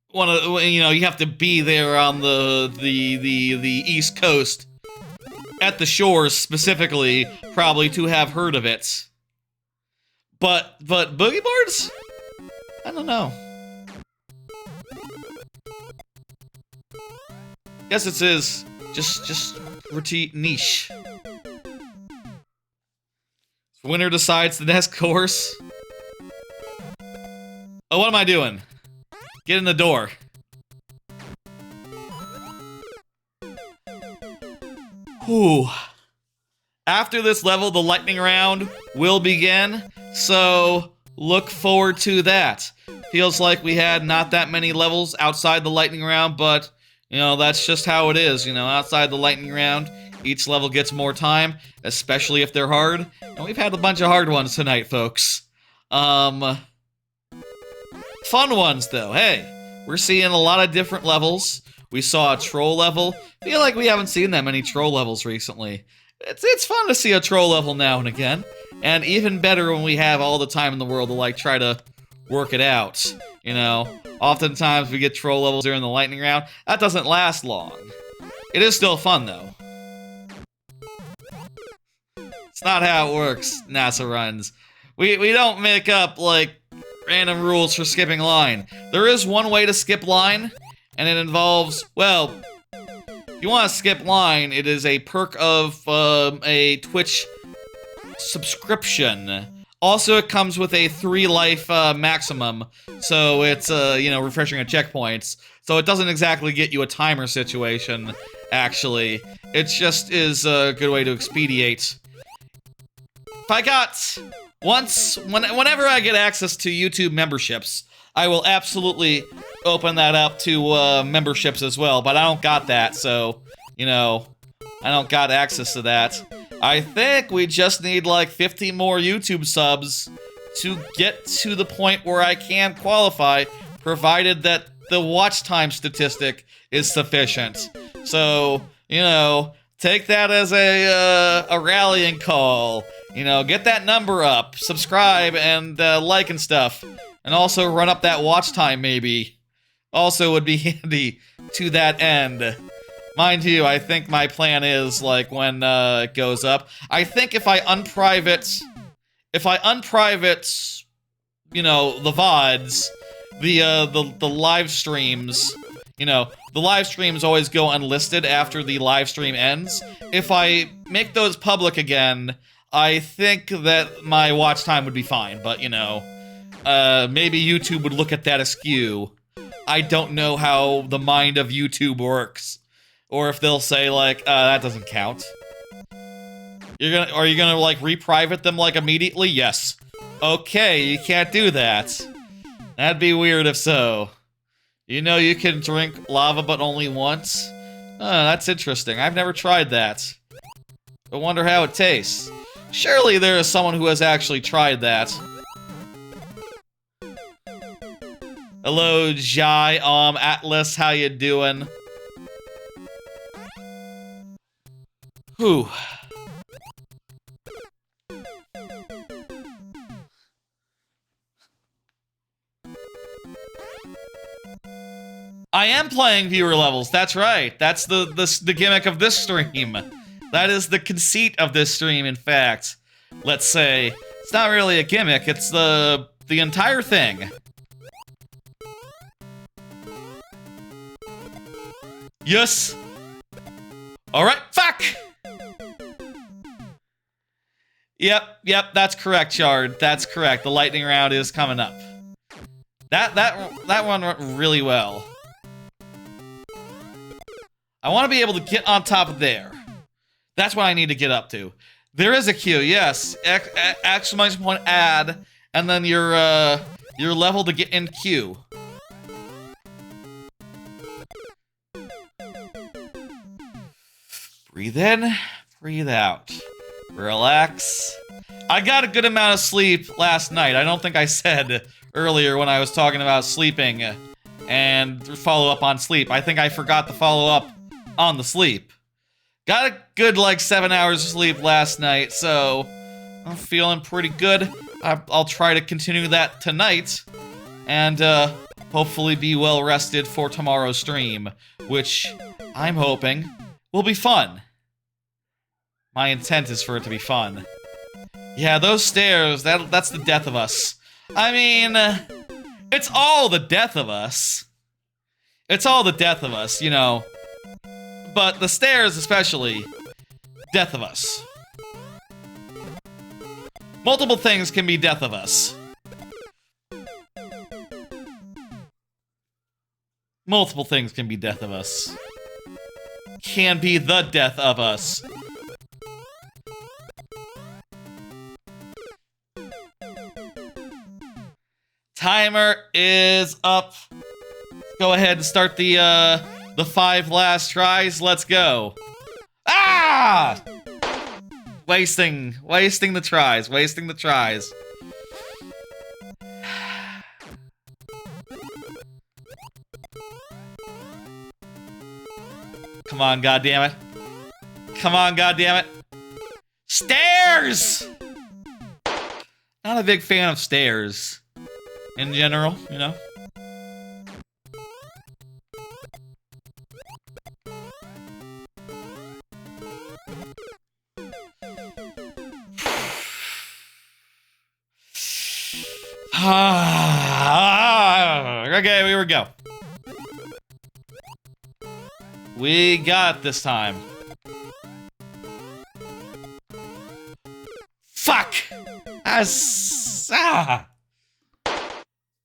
one of, you know, you have to be there on the East Coast, at the shores specifically, probably to have heard of it. But boogie boards? I don't know. Guess it is just pretty niche. Winner decides the next course. Oh, what am I doing? Get in the door. Whew. After this level, the lightning round will begin, so look forward to that. Feels like we had not that many levels outside the lightning round, but, you know, that's just how it is, you know, outside the lightning round, each level gets more time, especially if they're hard, and we've had a bunch of hard ones tonight, folks. Fun ones, though. Hey, we're seeing a lot of different levels. We saw a troll level. Feel like we haven't seen that many troll levels recently. It's fun to see a troll level now and again. And even better when we have all the time in the world to, like, try to work it out. You know, oftentimes we get troll levels during the lightning round. That doesn't last long. It is still fun, though. It's not how it works, NASA runs. We don't make up, like, random rules for skipping line. There is one way to skip line, and it involves, well, if you want to skip line, it is a perk of a Twitch subscription. Also, it comes with a 3 life maximum, so it's, you know, refreshing at checkpoints. So it doesn't exactly get you a timer situation, actually. It just is a good way to expedite. If I got... Whenever I get access to YouTube memberships, I will absolutely open that up to memberships as well, but I don't got that, so, you know, I don't got access to that. I think we just need like 50 more YouTube subs to get to the point where I can qualify, provided that the watch time statistic is sufficient. So, you know, take that as a rallying call. You know, get that number up, subscribe, and like and stuff. And also run up that watch time, maybe. Also would be handy to that end. Mind you, I think my plan is, like, when it goes up, I think if I unprivate, you know, the VODs, the live streams, you know, the live streams always go unlisted after the live stream ends. If I make those public again, I think that my watch time would be fine, but, you know, maybe YouTube would look at that askew. I don't know how the mind of YouTube works. Or if they'll say, like, that doesn't count. Are you gonna, like, re-private them, like, immediately? Yes. Okay, you can't do that. That'd be weird if so. You know you can drink lava but only once? That's interesting. I've never tried that. I wonder how it tastes. Surely there is someone who has actually tried that. Hello, Jai, Atlas, how you doing? Whew. I am playing viewer levels, that's right. That's the gimmick of this stream. That is the conceit of this stream, in fact. Let's say. It's not really a gimmick, it's the entire thing. Yes! Alright, fuck! Yep, that's correct, Shard. That's correct. The lightning round is coming up. That one went really well. I want to be able to get on top of there. That's what I need to get up to. There is a queue, yes. Exclamation point add, and then your level to get in queue. Breathe in, breathe out. Relax. I got a good amount of sleep last night. I don't think I said earlier when I was talking about sleeping and follow up on sleep. I think I forgot to follow up on the sleep. Got a good, like, 7 hours of sleep last night, so I'm feeling pretty good. I'll try to continue that tonight, and hopefully be well rested for tomorrow's stream, which I'm hoping will be fun. My intent is for it to be fun. Yeah, those stairs, that's the death of us. I mean, it's all the death of us. It's all the death of us, you know. But the stairs especially, death of us. Multiple things can be death of us. Multiple things can be death of us. Can be the death of us. Timer is up. Let's go ahead and start the 5 last tries. Let's go. Ah! Wasting the tries, wasting the tries. Come on, goddammit. Come on, goddammit. Stairs! Not a big fan of stairs. In general, you know? Okay, here we go. We got it this time. Fuck!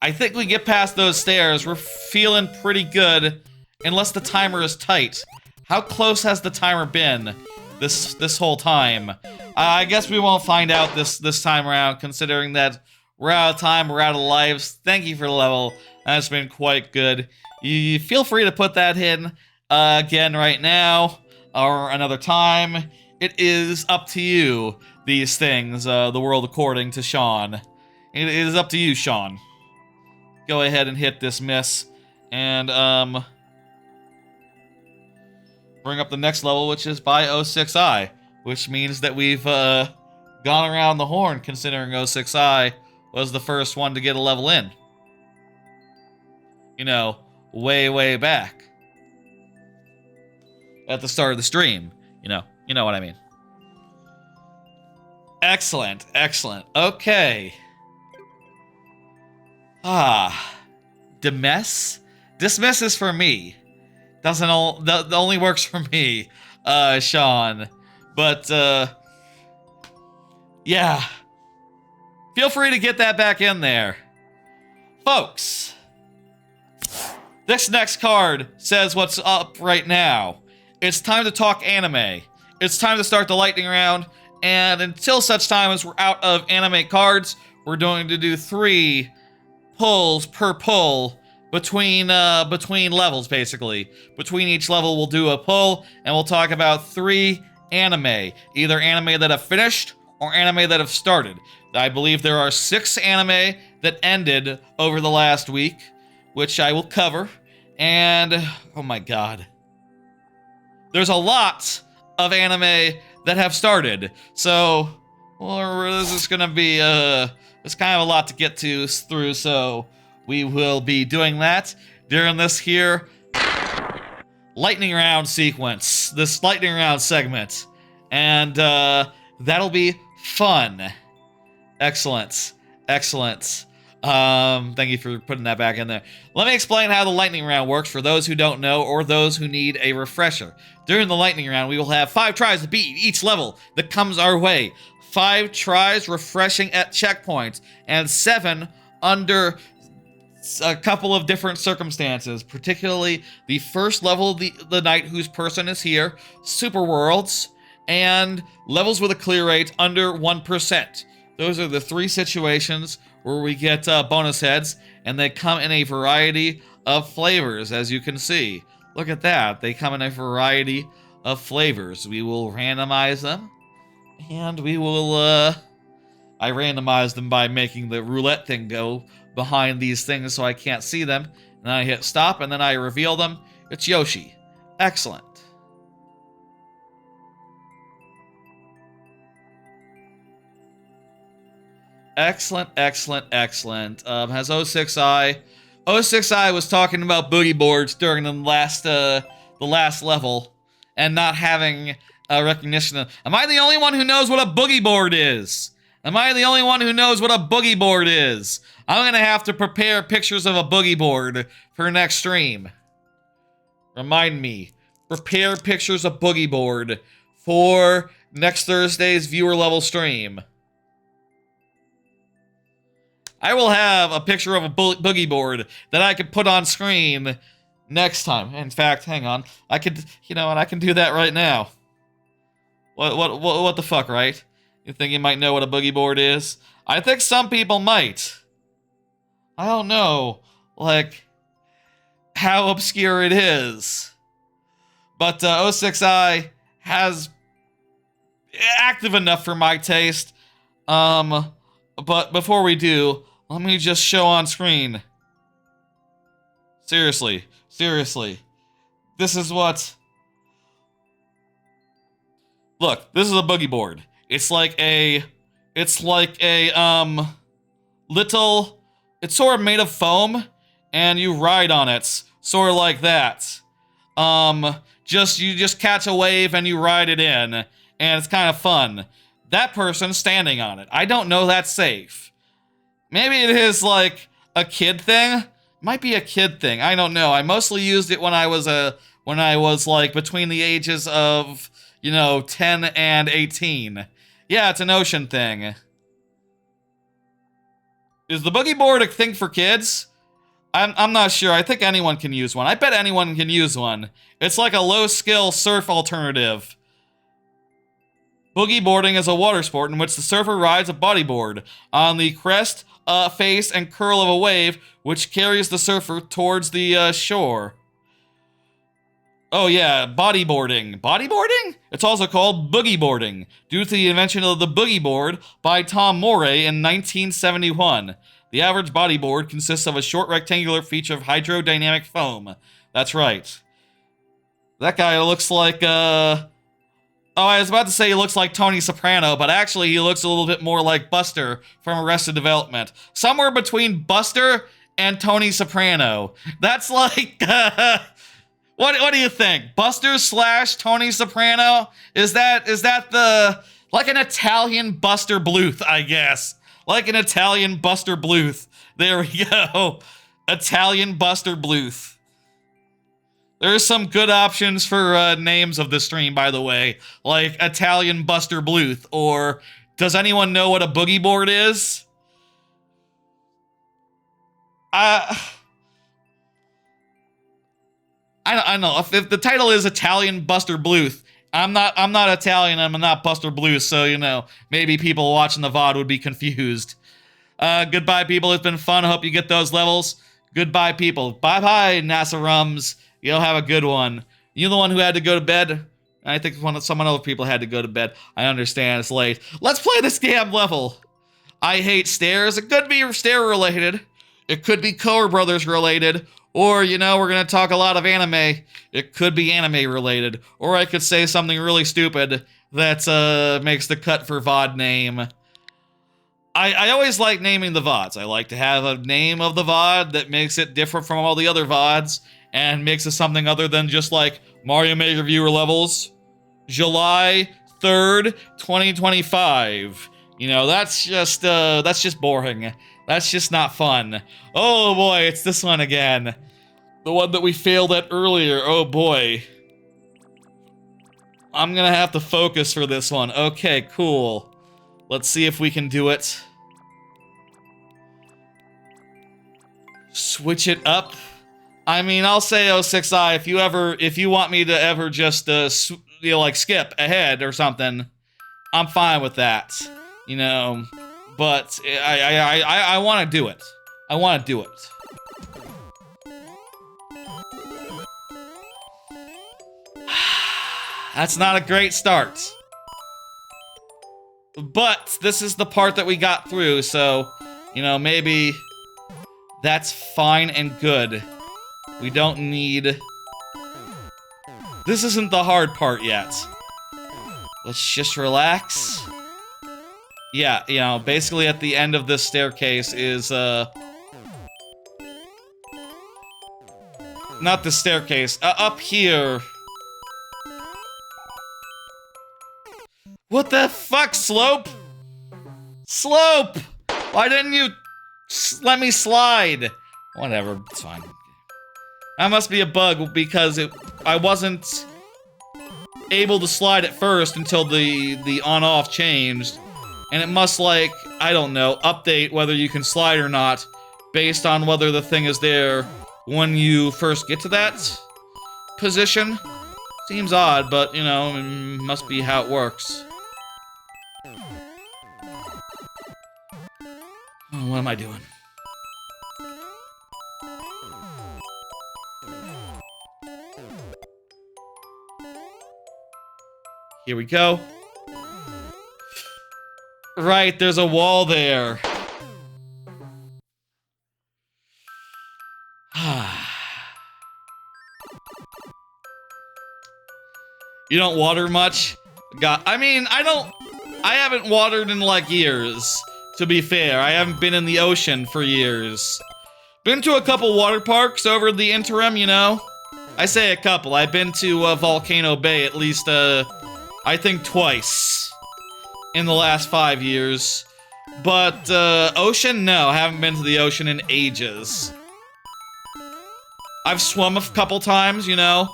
I think we get past those stairs. We're feeling pretty good, unless the timer is tight. How close has the timer been this whole time? I guess we won't find out this time around, considering that we're out of time, we're out of lives. Thank you for the level. That's been quite good. You feel free to put that in again right now, or another time. It is up to you, these things, the world according to Sean. It is up to you, Sean. Go ahead and hit this miss, and bring up the next level, which is by 06i, which means that we've gone around the horn, considering 06i was the first one to get a level in. You know, way back. At the start of the stream. You know what I mean. Excellent, excellent. Okay. Dismiss? Dismiss is for me. That only works for me, Sean. But, yeah. Feel free to get that back in there. Folks. This next card says what's up right now. It's time to talk anime. It's time to start the lightning round, and until such time as we're out of anime cards, we're going to do 3 pulls per pull between levels, basically. Between each level, we'll do a pull, and we'll talk about 3 anime. Either anime that have finished, or anime that have started. I believe there are 6 anime that ended over the last week, which I will cover. And, oh my god. There's a lot of anime that have started. So, well, this is gonna be, it's kind of a lot to get through, so we will be doing that during this here lightning round sequence, this lightning round segment. And, that'll be fun. Excellent. Excellent. Thank you for putting that back in there. Let me explain how the lightning round works for those who don't know or those who need a refresher. During the lightning round, we will have 5 tries to beat each level that comes our way. 5 tries refreshing at checkpoints, and 7 under a couple of different circumstances, particularly the first level of the night whose person is here, super worlds, and levels with a clear rate under 1%. Those are the 3 situations where we get bonus heads, and they come in a variety of flavors, as you can see. Look at that. They come in a variety of flavors. We will randomize them, and we will, I randomize them by making the roulette thing go behind these things so I can't see them. And then I hit stop, and then I reveal them. It's Yoshi. Excellent. Excellent, excellent, excellent. Has 06i. 06i was talking about boogie boards during the last level and not having a recognition. Am I the only one who knows what a boogie board is? Am I the only one who knows what a boogie board is? I'm gonna have to prepare pictures of a boogie board for next stream. Remind me. Prepare pictures of boogie board for next Thursday's viewer level stream. I will have a picture of a boogie board that I could put on screen next time. In fact, hang on. I could, you know what, I can do that right now. What the fuck, right? You think you might know what a boogie board is? I think some people might. I don't know, like, how obscure it is. But 06i has active enough for my taste. But before we do, let me just show on screen. Seriously. This is what... Look, this is a boogie board. It's like a little... It's sort of made of foam, and you ride on it. Sort of like that. You just catch a wave and you ride it in, and it's kind of fun. That person's standing on it. I don't know that's safe. Maybe it is like a kid thing. Might be a kid thing. I don't know. I mostly used it when I was like between the ages of, 10 and 18. Yeah, it's an ocean thing. Is the boogie board a thing for kids? I'm not sure. I think anyone can use one. I bet anyone can use one. It's like a low-skill surf alternative. Boogie boarding is a water sport in which the surfer rides a bodyboard on the crest, face, and curl of a wave, which carries the surfer towards the shore. Oh yeah, bodyboarding. Bodyboarding? It's also called boogie boarding, due to the invention of the boogie board by Tom Moray in 1971. The average bodyboard consists of a short rectangular feature of hydrodynamic foam. That's right. That guy looks like, Oh, I was about to say he looks like Tony Soprano, but actually he looks a little bit more like Buster from Arrested Development. Somewhere between Buster and Tony Soprano. That's like, what do you think? Buster / Tony Soprano? Is that the, like an Italian Buster Bluth, I guess. Like an Italian Buster Bluth. There we go. Italian Buster Bluth. There's some good options for names of the stream, by the way. Like Italian Buster Bluth, or does anyone know what a boogie board is? I know if the title is Italian Buster Bluth, I'm not Italian. I'm not Buster Bluth, so you know maybe people watching the VOD would be confused. Goodbye, people. It's been fun. I hope you get those levels. Goodbye, people. Bye bye, NASA Rums. You'll have a good one. You the one who had to go to bed? I think some other people had to go to bed. I understand it's late. Let's play this damn level. I hate stairs. It could be stair related. It could be Kohr Brothers related. Or, you know, we're going to talk a lot of anime. It could be anime related. Or I could say something really stupid that makes the cut for VOD name. I always like naming the VODs. I like to have a name of the VOD that makes it different from all the other VODs and makes it something other than just like Mario Maker Viewer levels. July 3rd, 2025. You know, that's just boring. That's just not fun. Oh boy, it's this one again. The one that we failed at earlier. Oh boy. I'm gonna have to focus for this one. Okay, cool. Let's see if we can do it. Switch it up. I mean, I'll say 06i if you want me to ever just you know, like skip ahead or something, I'm fine with that. You know, but I want to do it. I want to do it. That's not a great start. But this is the part that we got through, so, you know, maybe that's fine and good. We don't need... This isn't the hard part yet. Let's just relax. Yeah, you know, basically at the end of this staircase is, not the staircase, up here. What the fuck, Slope? Slope! Why didn't you let me slide? Whatever, it's fine. That must be a bug because I wasn't able to slide at first until the on-off changed. And it must, like, I don't know, update whether you can slide or not based on whether the thing is there when you first get to that position. Seems odd, but, you know, it must be how it works. Oh, what am I doing? Here we go. Right, there's a wall there. You don't water much? I haven't watered in like years, to be fair. I haven't been in the ocean for years. Been to a couple water parks over the interim, you know? I say a couple. I've been to Volcano Bay at least, I think twice in the last 5 years. But, ocean? No, I haven't been to the ocean in ages. I've swum a couple times, you know?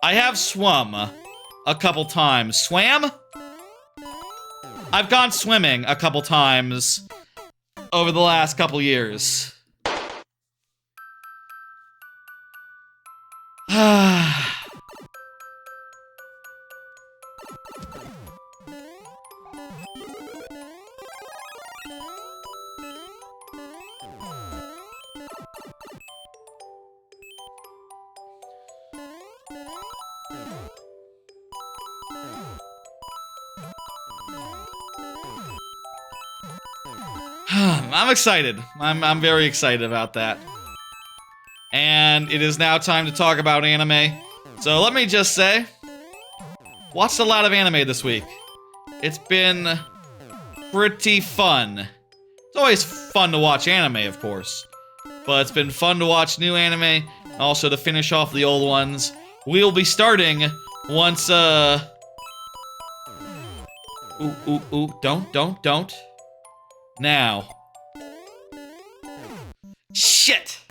I have swum a couple times. Swam? I've gone swimming a couple times over the last couple years. I'm excited. I'm very excited about that. And it is now time to talk about anime. So let me just say, watched a lot of anime this week. It's been pretty fun. It's always fun to watch anime, of course. But it's been fun to watch new anime, and also to finish off the old ones. We'll be starting once, don't. Now. Shit!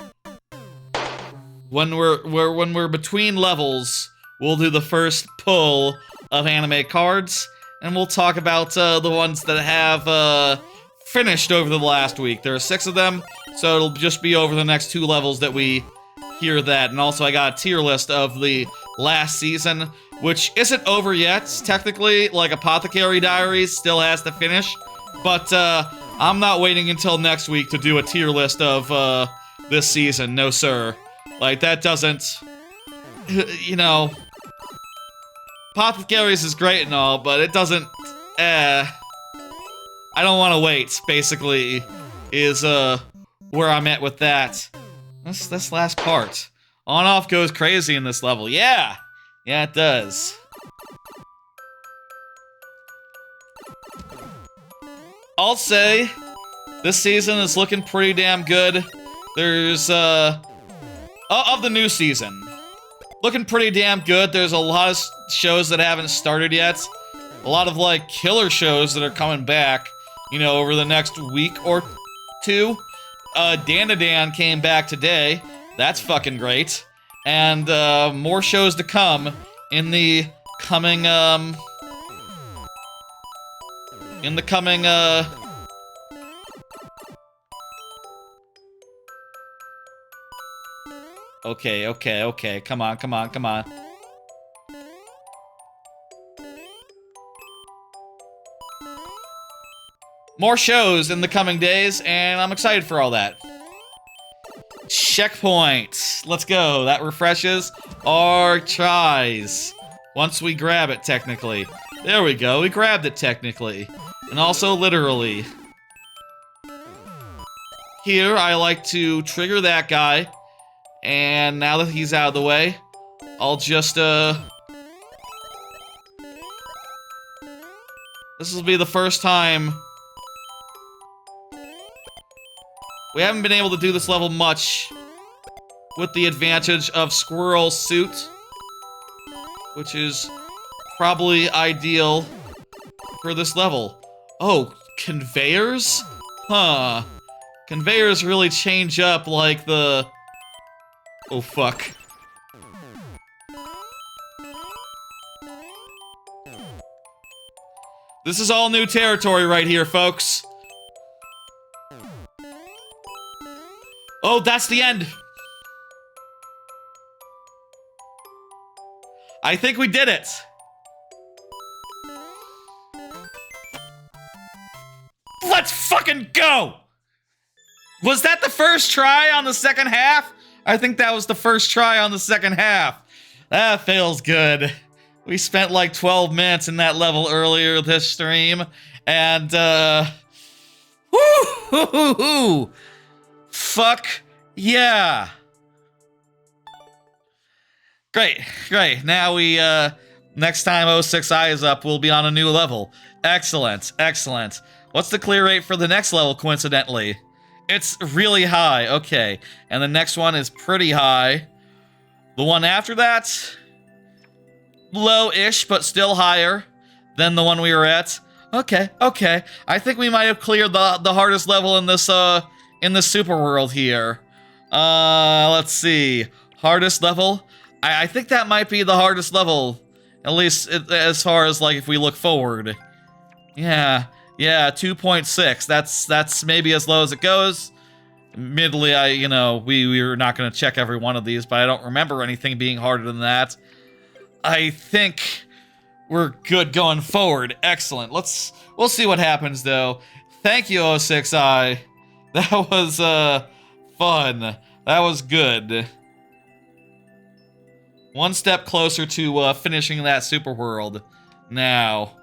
When we're between levels, we'll do the first pull of anime cards, and we'll talk about the ones that have finished over the last week. There are 6 of them, so it'll just be over the next 2 levels that we hear that. And also I got a tier list of the last season, which isn't over yet, technically. Like, Apothecary Diaries still has to finish. But, I'm not waiting until next week to do a tier list of, this season. No, sir. Like, that doesn't... You know... Apothecaries is great and all, but it doesn't... I don't want to wait, basically, is, where I'm at with that. This last part. On-off goes crazy in this level. Yeah! Yeah, it does. I'll say, this season is looking pretty damn good. There's, of the new season. Looking pretty damn good. There's a lot of shows that haven't started yet. A lot of, like, killer shows that are coming back, you know, over the next week or two. Dan came back today. That's fucking great. And, more shows to come in the coming, Okay. Come on. More shows in the coming days, and I'm excited for all that. Checkpoint. Let's go. That refreshes our tries. Once we grab it, technically. There we go. We grabbed it, technically. And also, literally. Here, I like to trigger that guy. And now that he's out of the way, I'll just, this will be the first time... We haven't been able to do this level much with the advantage of Squirrel Suit, which is probably ideal for this level. Oh, conveyors? Huh. Conveyors really change up, like, the... Oh, fuck. This is all new territory right here, folks. Oh, that's the end! I think we did it! Let's fucking go! Was that the first try on the second half? I think that was the first try on the second half. That feels good. We spent like 12 minutes in that level earlier this stream, and, woo-hoo-hoo-hoo! Fuck yeah. Great. Now we, next time 06I is up, we'll be on a new level. Excellent. What's the clear rate for the next level, coincidentally? It's really high. Okay. And the next one is pretty high. The one after that, low-ish, but still higher than the one we were at. Okay. I think we might have cleared the hardest level in this super world here. Let's see. Hardest level? I think that might be the hardest level. At least as far as, like, if we look forward. Yeah, 2.6. That's maybe as low as it goes. Admittedly, we were not going to check every one of these, but I don't remember anything being harder than that. I think we're good going forward. Excellent. We'll see what happens, though. Thank you, 06I. That was, fun. That was good. One step closer to, finishing that super world. Now.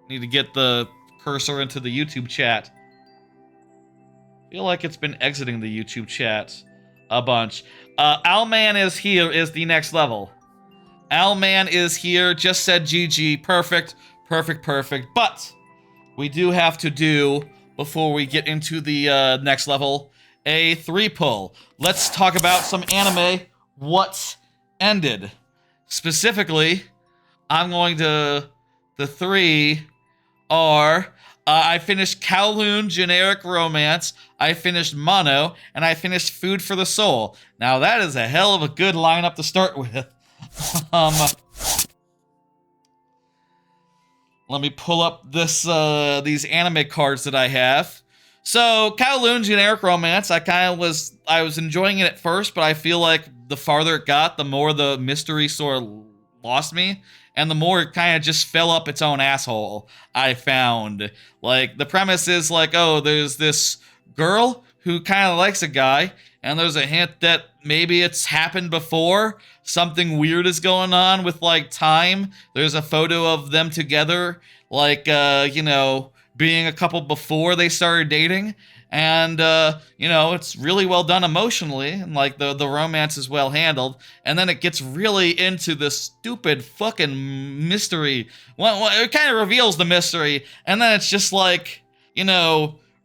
Need to get the cursor into the YouTube chat. Feel like it's been exiting the YouTube chat a bunch. Owlman is here is the next level. Owlman is here, just said GG. Perfect. But we do have to do, before we get into the next level, a 3-pull. Let's talk about some anime. What ended? Specifically, I'm going to... The 3 are... I finished Kowloon Generic Romance, I finished Mono, and I finished Food for the Soul. Now that is a hell of a good lineup to start with. Let me pull up this these anime cards that I have. So Kowloon generic romance, I was enjoying it at first, but I feel like the farther it got, the more the mystery sort of lost me, and the more it kind of just fell up its own asshole. I found like the premise is like, oh, there's this girl who kind of likes a guy, and there's a hint that maybe it's happened before. Something weird is going on with like time. There's a photo of them together, like being a couple before they started dating, and it's really well done emotionally, and like the romance is well handled, and then it gets really into this stupid fucking mystery. Well, it kind of reveals the mystery, and then it's just like,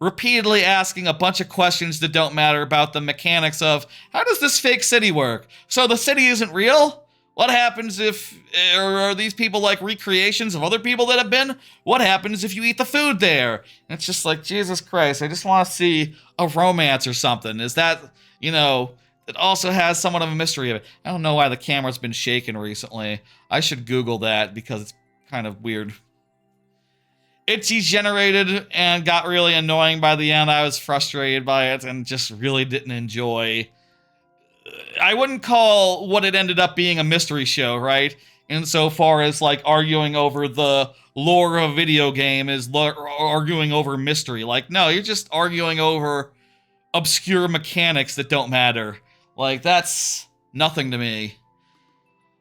repeatedly asking a bunch of questions that don't matter about the mechanics of how does this fake city work? So the city isn't real? What happens if, or are these people like recreations of other people that have been? What happens if you eat the food there? And it's just like, Jesus Christ, I just want to see a romance or something. Is that, it also has somewhat of a mystery of it. I don't know why the camera's been shaking recently. I should Google that because it's kind of weird. It degenerated and got really annoying by the end. I was frustrated by it and just really didn't enjoy. I wouldn't call what it ended up being a mystery show, right? Insofar as like arguing over the lore of a video game is arguing over mystery. Like, no, you're just arguing over obscure mechanics that don't matter. Like, that's nothing to me.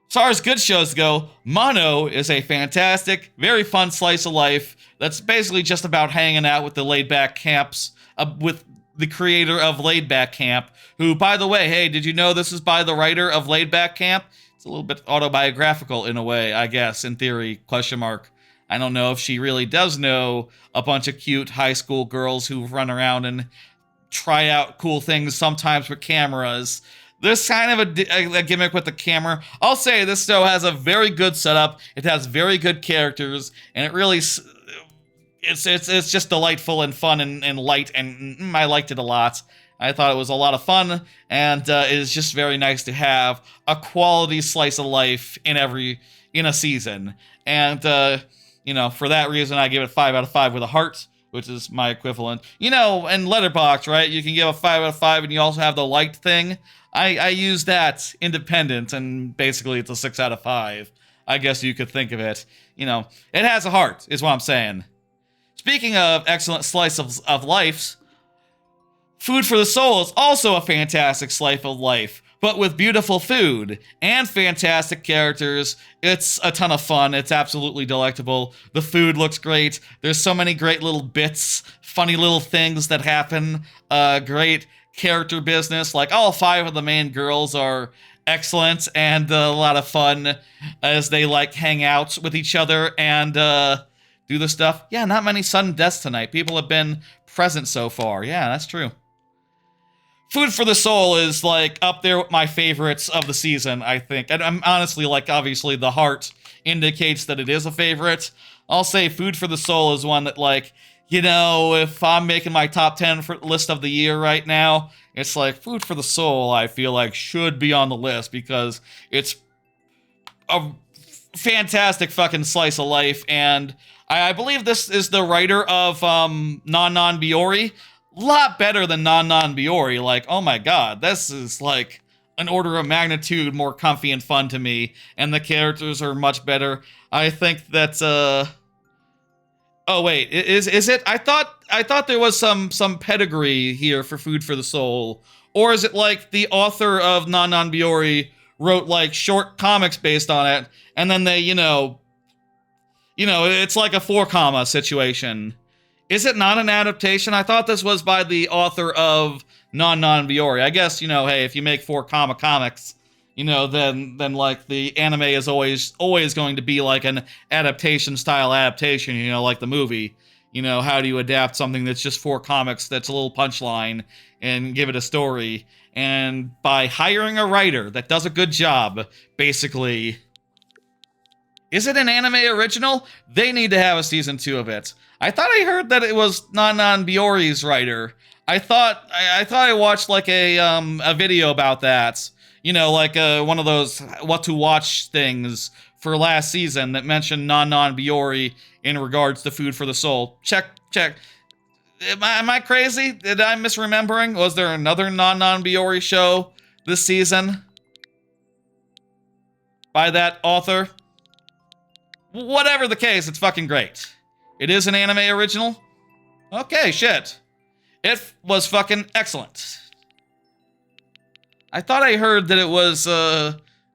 As far as good shows go, Mono is a fantastic, very fun slice of life that's basically just about hanging out with the laid-back camps, with the creator of Laid Back Camp, who, by the way, hey, did you know this is by the writer of Laid Back Camp? It's a little bit autobiographical in a way, I guess, in theory, question mark. I don't know if she really does know a bunch of cute high school girls who run around and try out cool things sometimes with cameras. There's kind of a gimmick with the camera. I'll say this show has a very good setup. It has very good characters, and it really, it's just delightful and fun and light, and I liked it a lot. I thought it was a lot of fun, and it is just very nice to have a quality slice of life in a season. And for that reason, I give it 5 out of 5 with a heart, which is my equivalent. And Letterboxd, right? You can give a 5 out of 5, and you also have the liked thing. I use that independent, and basically it's a 6 out of 5. I guess you could think of it. It has a heart, is what I'm saying. Speaking of excellent slice of life, Food for the Soul is also a fantastic slice of life, but with beautiful food and fantastic characters. It's a ton of fun. It's absolutely delectable. The food looks great. There's so many great little bits, funny little things that happen, great character business. Like, all 5 of the main girls are excellent and a lot of fun as they like hang out with each other and do the stuff. Yeah, not many sudden deaths tonight. People have been present so far. Yeah, that's true. Food for the Soul is like up there with my favorites of the season, I think. And I'm honestly, like, obviously the heart indicates that it is a favorite. I'll say Food for the Soul is one that, like, if I'm making my top 10 list of the year right now, it's like Food for the Soul, I feel like, should be on the list because it's a fantastic fucking slice of life. And I believe this is the writer of Non Non Biyori. Lot better than Non Non Biyori. Like, oh my god, this is like an order of magnitude more comfy and fun to me. And the characters are much better. I think that's oh wait, is it? I thought there was some pedigree here for Food for the Soul, or is it like the author of Non Non Biyori wrote like short comics based on it, and then they it's like a 4 situation. Is it not an adaptation? I thought this was by the author of Non Non Biyori. I guess hey, if you make 4 comics, then like the anime is always going to be like an adaptation, like the movie. How do you adapt something that's just 4 comics that's a little punchline and give it a story? And by hiring a writer that does a good job, basically. Is it an anime original? They need to have a season 2 of it. I thought I heard that it was Non Non Biyori's writer. I thought I watched like a video about that. Like one of those what to watch things for last season that mentioned Non Non Biyori in regards to Food for the Soul. Check. Am I crazy? Did I misremembering? Was there another non-Biori show this season by that author? Whatever the case, it's fucking great. It is an anime original? Okay, shit. It was fucking excellent. I thought I heard that it was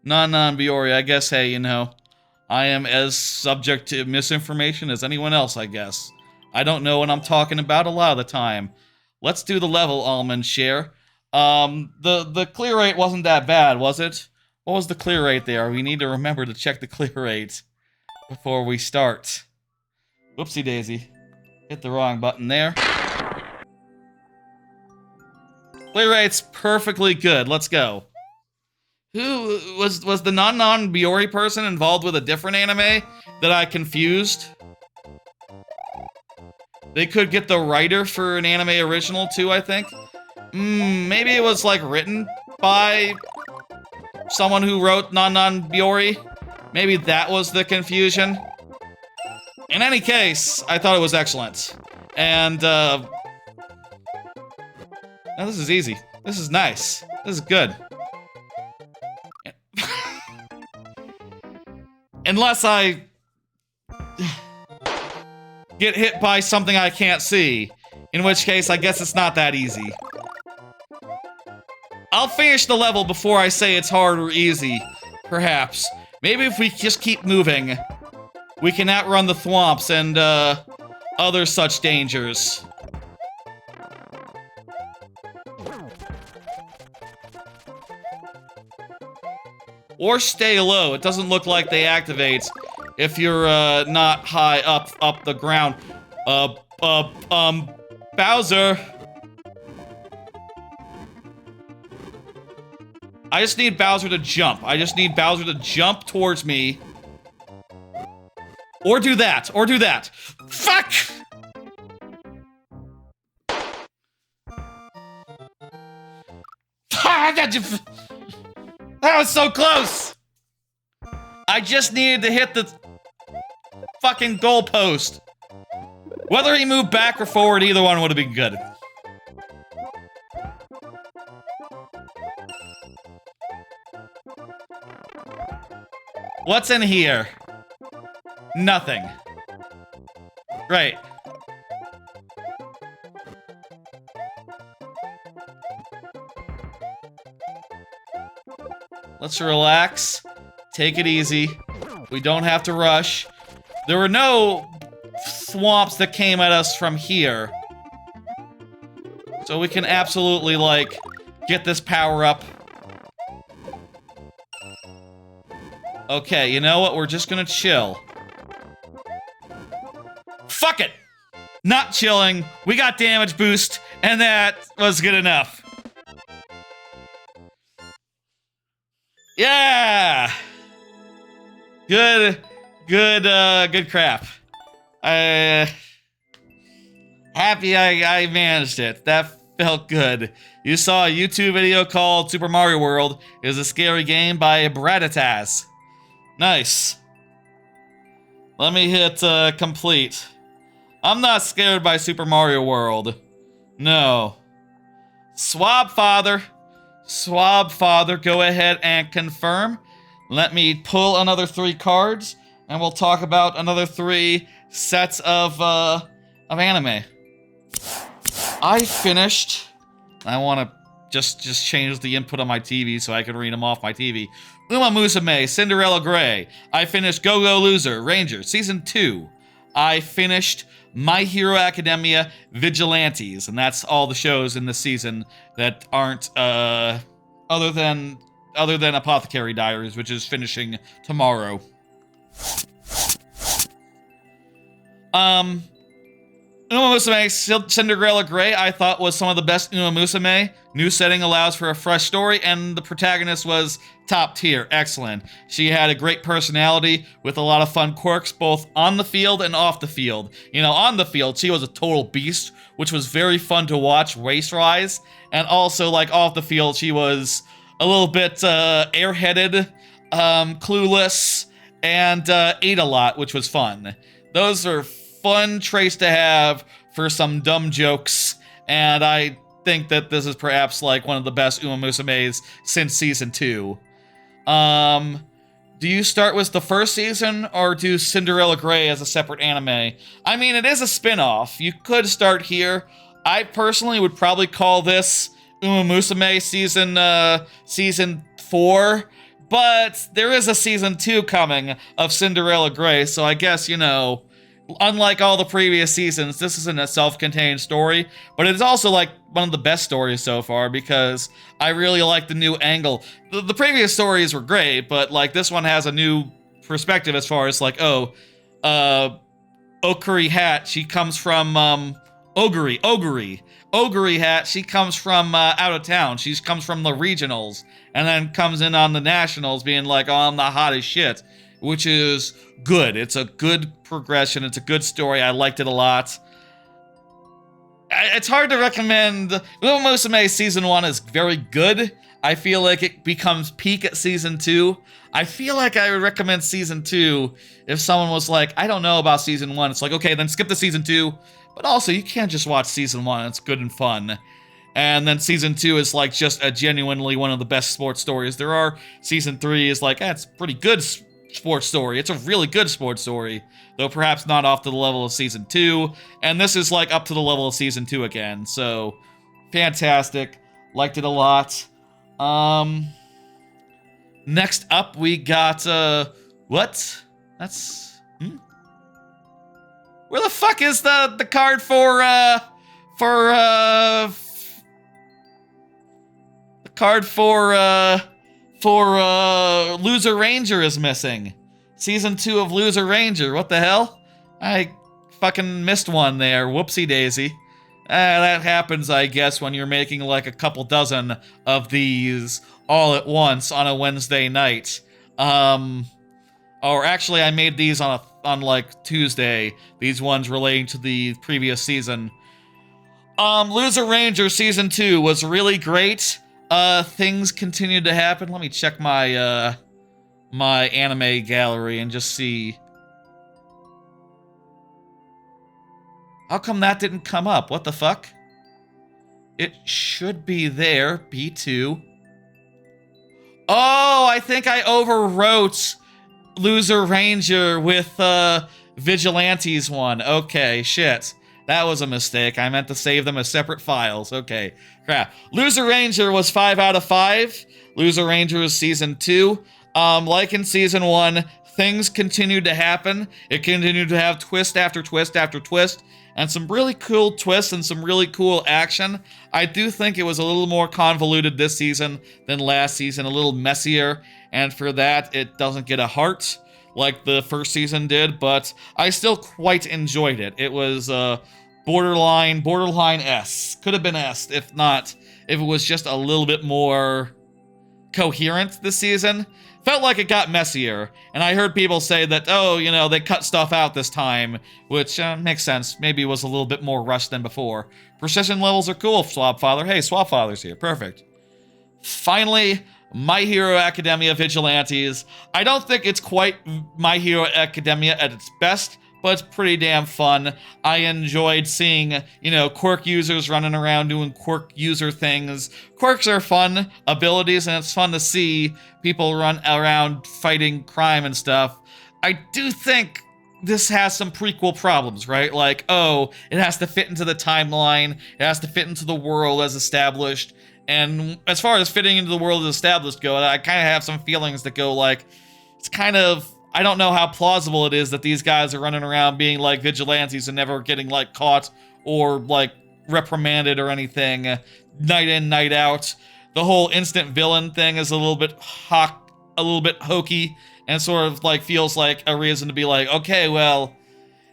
non-Biori. I guess, hey, you know, I am as subject to misinformation as anyone else, I guess. I don't know what I'm talking about a lot of the time. Let's do the level, Almond Share. The clear rate wasn't that bad, was it? What was the clear rate there? We need to remember to check the clear rate before we start. Whoopsie daisy. Hit the wrong button there. Clear rate's perfectly good. Let's go. Who was the non-Biori person involved with a different anime that I confused? They could get the writer for an anime original too, I think. Maybe it was like written by someone who wrote non-Biori. Maybe that was the confusion. In any case, I thought it was excellent. And now this is easy. This is nice. This is good. Unless I get hit by something I can't see, in which case I guess it's not that easy. I'll finish the level before I say it's hard or easy, perhaps. Maybe if we just keep moving, we can outrun the thwomps and other such dangers. Or stay low. It doesn't look like they activate if you're not high up the ground. Bowser. I just need Bowser to jump. I just need Bowser to jump towards me. Or do that. Or do that. Fuck! That was so close! I just needed to hit the fucking goalpost. Whether he moved back or forward, either one would have been good. What's in here? Nothing. Great. Let's relax. Take it easy. We don't have to rush. There were no thwomps that came at us from here. So we can absolutely, like, get this power up. Okay, you know what? We're just gonna chill. Fuck it! Not chilling. We got damage boost, and that was good enough. Yeah! Good crap. Happy I managed it. That felt good. You saw a YouTube video called Super Mario World. It was a scary game by Bratatas. Nice. Let me hit complete. I'm not scared by Super Mario World. No. Swab Father, go ahead and confirm. Let me pull another 3 cards, and we'll talk about another 3 sets of anime. I finished. I want to just change the input on my TV so I can read them off my TV. Uma Musume, Cinderella Gray. I finished Go Go Loser, Ranger, Season 2. I finished My Hero Academia, Vigilantes, and that's all the shows in this season that aren't, other than Apothecary Diaries, which is finishing tomorrow. Uma Musume Cinderella Gray, I thought was some of the best Uma Musume. New setting allows for a fresh story, and the protagonist was top tier. Excellent. She had a great personality with a lot of fun quirks, both on the field and off the field. You know, on the field, she was a total beast, which was very fun to watch race-wise. And also, like, off the field, she was a little bit airheaded, clueless, and ate a lot, which was fun. Those are fun traits to have for some dumb jokes, and I think that this is perhaps like one of the best Uma Musumes since season 2. Do you start with the first season, or do Cinderella Grey as a separate anime? I mean, it is a spin-off. You could start here. I personally would probably call this Uma Musume season 4, but there is a season 2 coming of Cinderella Grey, so I guess, you know, unlike all the previous seasons, this isn't a self-contained story, but it's also like one of the best stories so far because I really like the new angle. The previous stories were great, but like this one has a new perspective as far as like, Okuri Hat, she comes from Oguri Hat, she comes from out of town. She comes from the regionals and then comes in on the nationals being like, oh, I'm the hottest shit, which is good. It's a good progression. It's a good story. I liked it a lot. It's hard to recommend. Uma Musume season 1 is very good. I feel like it becomes peak at season 2. I feel like I would recommend season 2 if someone was like, I don't know about season 1. It's like, okay, then skip the season 2. But also, you can't just watch season 1. It's good and fun. And then season 2 is like just a genuinely one of the best sports stories there are. Season 3 is like, it's pretty good sports story. It's a really good sports story, though perhaps not off to the level of season 2. And this is like up to the level of season 2 again. So, fantastic. Liked it a lot. Next up, we got, what? That's, Where the fuck is the card for the card for Loser Ranger is missing. Season 2 of Loser Ranger, what the hell? I fucking missed one there, whoopsie daisy. That happens, I guess, when you're making like a couple dozen of these all at once on a Wednesday night. Or actually, I made these on like Tuesday. These ones relating to the previous season. Loser Ranger Season 2 was really great. Things continued to happen. Let me check my, my anime gallery and just see. How come that didn't come up? What the fuck? It should be there. B2. Oh, I think I overwrote Loser Ranger with Vigilantes one. Okay, shit. That was a mistake. I meant to save them as separate files. Okay, crap. Loser Ranger was 5 out of 5. Loser Ranger is Season 2. Like in Season 1, things continued to happen. It continued to have twist after twist after twist, and some really cool twists and some really cool action. I do think it was a little more convoluted this season than last season, a little messier, and for that, it doesn't get a heart like the first season did, but I still quite enjoyed it. It was borderline S. Could have been S, if it was just a little bit more coherent this season. Felt like it got messier, and I heard people say that, oh, you know, they cut stuff out this time, which makes sense. Maybe it was a little bit more rushed than before. Precision levels are cool, Swapfather. Hey, Swapfather's here. Perfect. Finally, My Hero Academia Vigilantes. I don't think it's quite My Hero Academia at its best, but it's pretty damn fun. I enjoyed seeing, you know, quirk users running around doing quirk user things. Quirks are fun abilities, and it's fun to see people run around fighting crime and stuff. I do think this has some prequel problems, right? Like, oh, it has to fit into the timeline, it has to fit into the world as established, and as far as fitting into the world as established go, I kind of have some feelings that go like, it's kind of, I don't know how plausible it is that these guys are running around being like vigilantes and never getting like caught or like reprimanded or anything night in, night out. The whole instant villain thing is a little bit hokey and sort of like feels like a reason to be like, okay, well,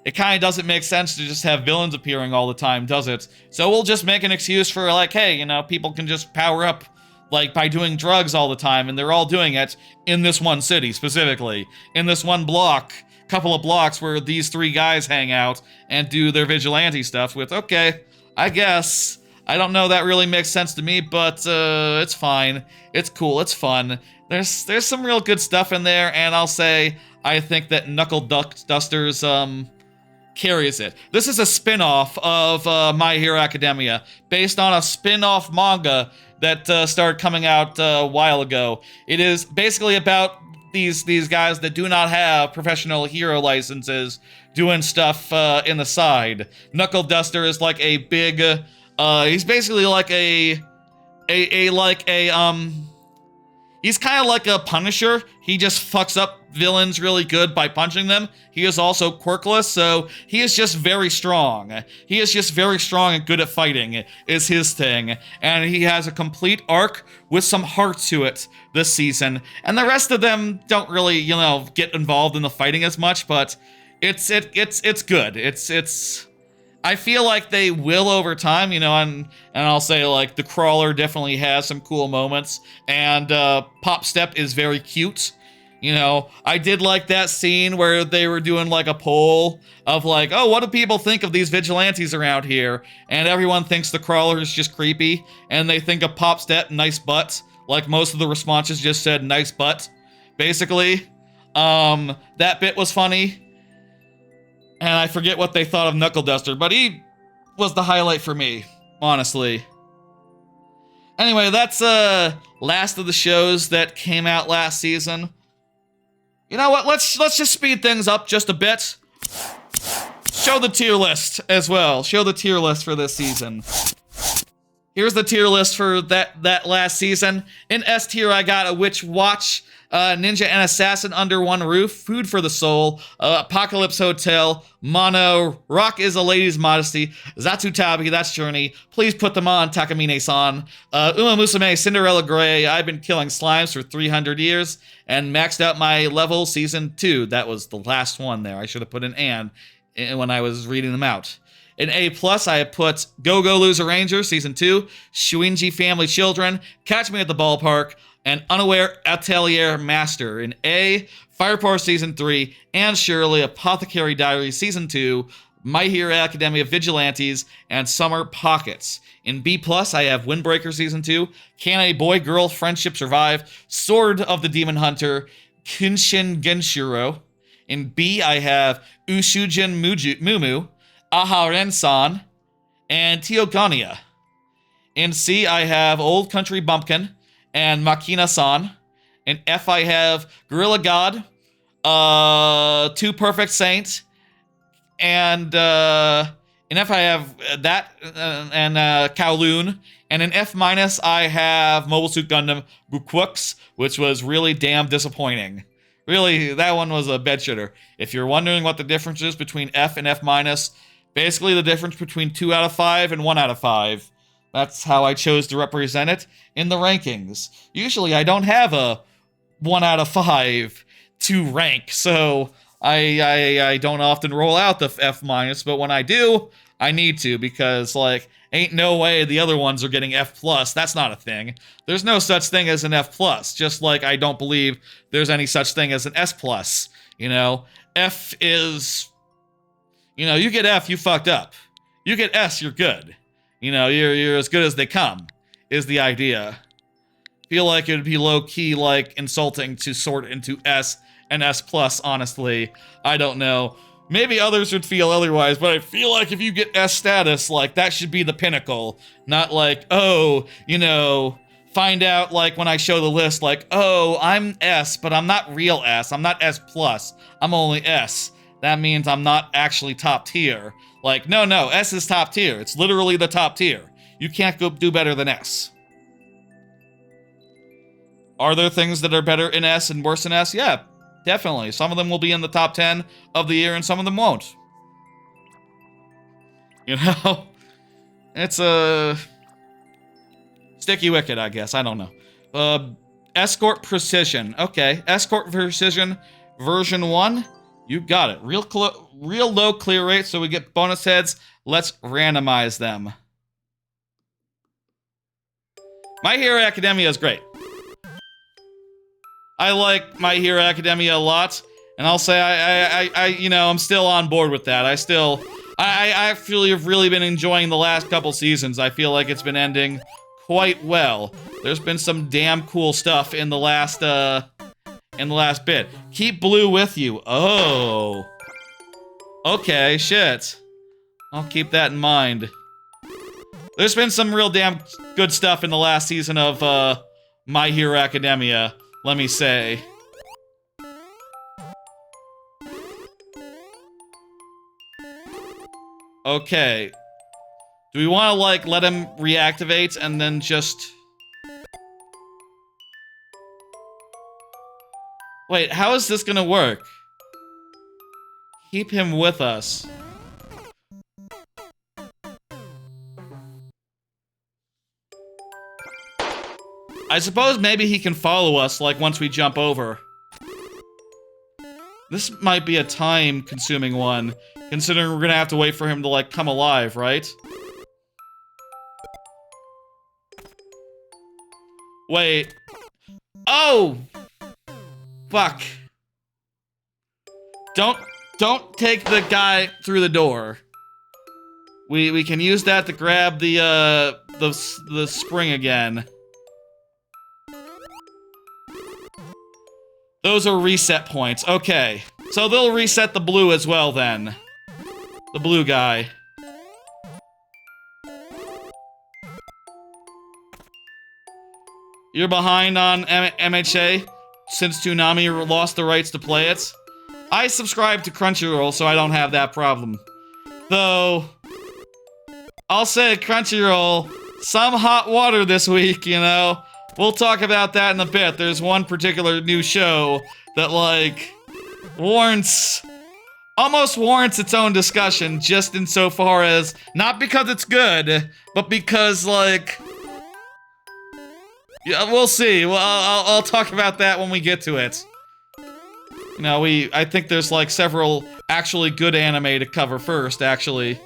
it kind of doesn't make sense to just have villains appearing all the time, does it? So we'll just make an excuse for like, hey, you know, people can just power up like by doing drugs all the time, and they're all doing it in this one city specifically, in this one block, couple of blocks where these three guys hang out and do their vigilante stuff with. Okay, I guess. I don't know, that really makes sense to me, but it's fine. It's cool, it's fun. There's some real good stuff in there, and I'll say I think that Knuckle Duster's carries it. This is a spin-off of My Hero Academia, based on a spin-off manga that started coming out a while ago. It is basically about these guys that do not have professional hero licenses doing stuff in the side. Knuckle Duster is like a big, he's basically like he's kind of like a Punisher. He just fucks up villains really good by punching them. He is also quirkless, so he is just very strong. He is just very strong and good at fighting, is his thing. And he has a complete arc with some heart to it this season. And the rest of them don't really, you know, get involved in the fighting as much, but it's good. It's I feel like they will over time, you know, and I'll say, like, the Crawler definitely has some cool moments, and Pop Step is very cute. You know, I did like that scene where they were doing, like, a poll of, like, oh, what do people think of these vigilantes around here? And everyone thinks the Crawler is just creepy, and they think of Pop Step, nice butt. Like, most of the responses just said, nice butt, basically. That bit was funny. And I forget what they thought of Knuckle Duster, but he was the highlight for me, honestly. Anyway, that's last of the shows that came out last season. You know what? Let's just speed things up just a bit. Show the tier list as well. Show the tier list for this season. Here's the tier list for that last season. In S tier, I got a Witch Watch, Ninja and Assassin Under One Roof, Food for the Soul, Apocalypse Hotel, Mono, Rock is a Lady's Modesty, Zatutabi, That's Journey, Please Put Them On, Takamine-san, Uma Musume, Cinderella Grey, I've Been Killing Slimes for 300 Years, and Maxed Out My Level Season 2. That was the last one there. I should have put an and when I was reading them out. In A+, I have put Go Go Loser Ranger Season 2, Shuinji Family Children, Catch Me at the Ballpark, and Unaware Atelier Master. In A, Firepower Season 3, and Shirley Apothecary Diary Season 2, My Hero Academia Vigilantes, and Summer Pockets. In B+, I have Windbreaker Season 2, Can a Boy-Girl Friendship Survive, Sword of the Demon Hunter, Kunshin Genshiro. In B, I have Ushujin Mumu, Aharen-san, and Teogonia. In C, I have Old Country Bumpkin and Makina-san. In F, I have Gorilla God, Two Perfect Saints, and in F, I have that and Kowloon. And in F-, I have Mobile Suit Gundam Bukwooks, which was really damn disappointing. Really, that one was a bed shitter. If you're wondering what the difference is between F and F-, basically the difference between 2 out of 5 and 1 out of 5. That's how I chose to represent it in the rankings. Usually I don't have a 1 out of 5 to rank, so I don't often roll out the F-, but when I do, I need to, because, like, ain't no way the other ones are getting F+. That's not a thing. There's no such thing as an F+, just like I don't believe there's any such thing as an S+. You know, F is... You know, you get F, you fucked up. You get S, you're good. You know, you're as good as they come, is the idea. Feel like it would be low-key, like, insulting to sort into S and S+, honestly. I don't know. Maybe others would feel otherwise, but I feel like if you get S status, like, that should be the pinnacle. Not like, oh, you know, find out, like, when I show the list, like, oh, I'm S, but I'm not real S. I'm not S+. I'm only S. That means I'm not actually top tier. Like, no, S is top tier. It's literally the top tier. You can't go do better than S. Are there things that are better in S and worse in S? Yeah, definitely. Some of them will be in the top 10 of the year and some of them won't. You know? It's a sticky wicket, I guess. I don't know. Escort Precision. Okay, Escort Precision version 1. You got it. Real low clear rate, so we get bonus heads. Let's randomize them. My Hero Academia is great. I like My Hero Academia a lot, and I'll say you know, I'm still on board with that. I actually have really been enjoying the last couple seasons. I feel like it's been ending quite well. There's been some damn cool stuff in the last bit. Keep Blue with you. Oh. Okay, shit. I'll keep that in mind. There's been some real damn good stuff in the last season of My Hero Academia, let me say. Okay. Do we want to, like, let him reactivate and then just... Wait, how is this gonna work? Keep him with us. I suppose maybe he can follow us, like, once we jump over. This might be a time-consuming one, considering we're gonna have to wait for him to, like, come alive, right? Wait. Oh! Fuck. Don't take the guy through the door. We can use that to grab the spring again. Those are reset points. Okay. So they'll reset the blue as well then. The blue guy. You're behind on MHA since Toonami lost the rights to play it. I subscribe to Crunchyroll, so I don't have that problem. Though, I'll say Crunchyroll, some hot water this week, you know? We'll talk about that in a bit. There's one particular new show that, like, almost warrants its own discussion, just insofar as, not because it's good, but because, like... Yeah, we'll see. Well, I'll talk about that when we get to it. You know, I think there's, like, several actually good anime to cover first, actually.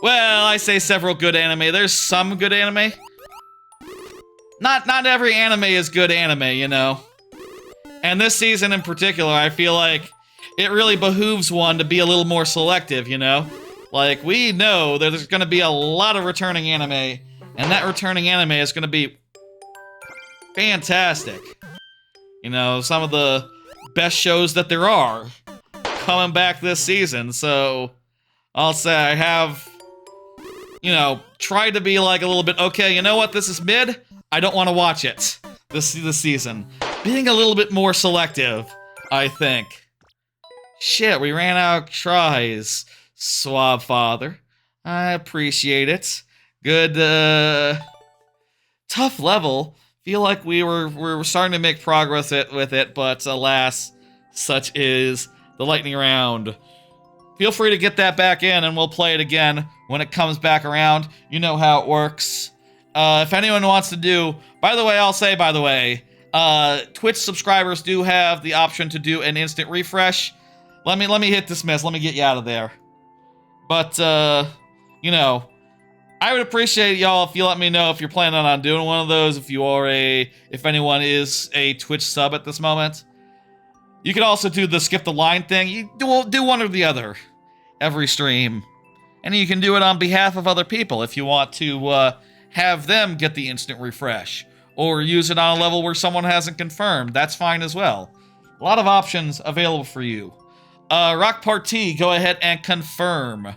Well, I say several good anime. There's some good anime. Not every anime is good anime, you know. And this season in particular, I feel like it really behooves one to be a little more selective, you know? Like, we know that there's gonna be a lot of returning anime, and that returning anime is gonna be fantastic. You know, some of the best shows that there are coming back this season, so I'll say I have, you know, tried to be like a little bit, okay, you know what, this is mid, I don't want to watch it this season. Being a little bit more selective, I think. Shit, we ran out of tries. Suave father. I appreciate it. Good, tough level. Feel like we're starting to make progress with it, but alas, such is the lightning round. Feel free to get that back in and we'll play it again when it comes back around. You know how it works. If anyone wants to do... By the way, Twitch subscribers do have the option to do an instant refresh. Let me hit dismiss. Let me get you out of there. But, you know, I would appreciate y'all if you let me know if you're planning on doing one of those, if anyone is a Twitch sub at this moment. You can also do the skip the line thing. You do one or the other every stream. And you can do it on behalf of other people if you want to have them get the instant refresh. Or use it on a level where someone hasn't confirmed. That's fine as well. A lot of options available for you. Rock Party, go ahead and confirm.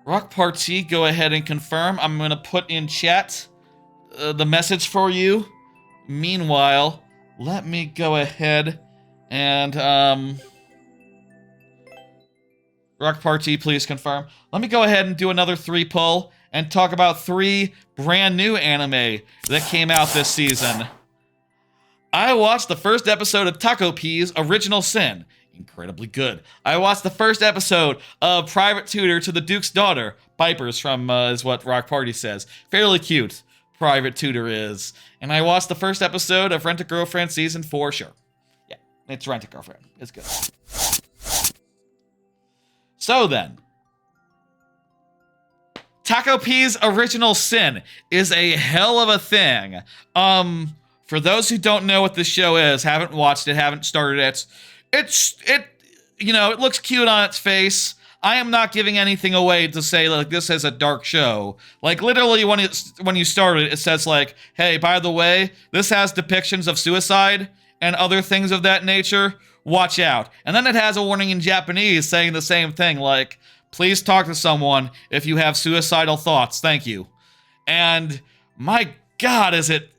Rock Party, go ahead and confirm. I'm going to put in chat the message for you. Meanwhile, let me go ahead and, Rock Party, please confirm. Let me go ahead and do another 3-pull and talk about 3 brand new anime that came out this season. I watched the first episode of Taco P's Original Sin. Incredibly good. I watched the first episode of Private Tutor to the Duke's Daughter. Pipers from, is what Rock Party says. Fairly cute, Private Tutor is. And I watched the first episode of Rent-A-Girlfriend Season 4, sure. Yeah, it's Rent-A-Girlfriend. It's good. So then, Taco P's Original Sin is a hell of a thing. For those who don't know what this show is, haven't watched it, haven't started it, you know, it looks cute on its face. I am not giving anything away to say like this is a dark show. Like literally when you start it, it says like, hey, by the way, this has depictions of suicide and other things of that nature. Watch out. And then it has a warning in Japanese saying the same thing, like, please talk to someone if you have suicidal thoughts. Thank you. And my God, is it?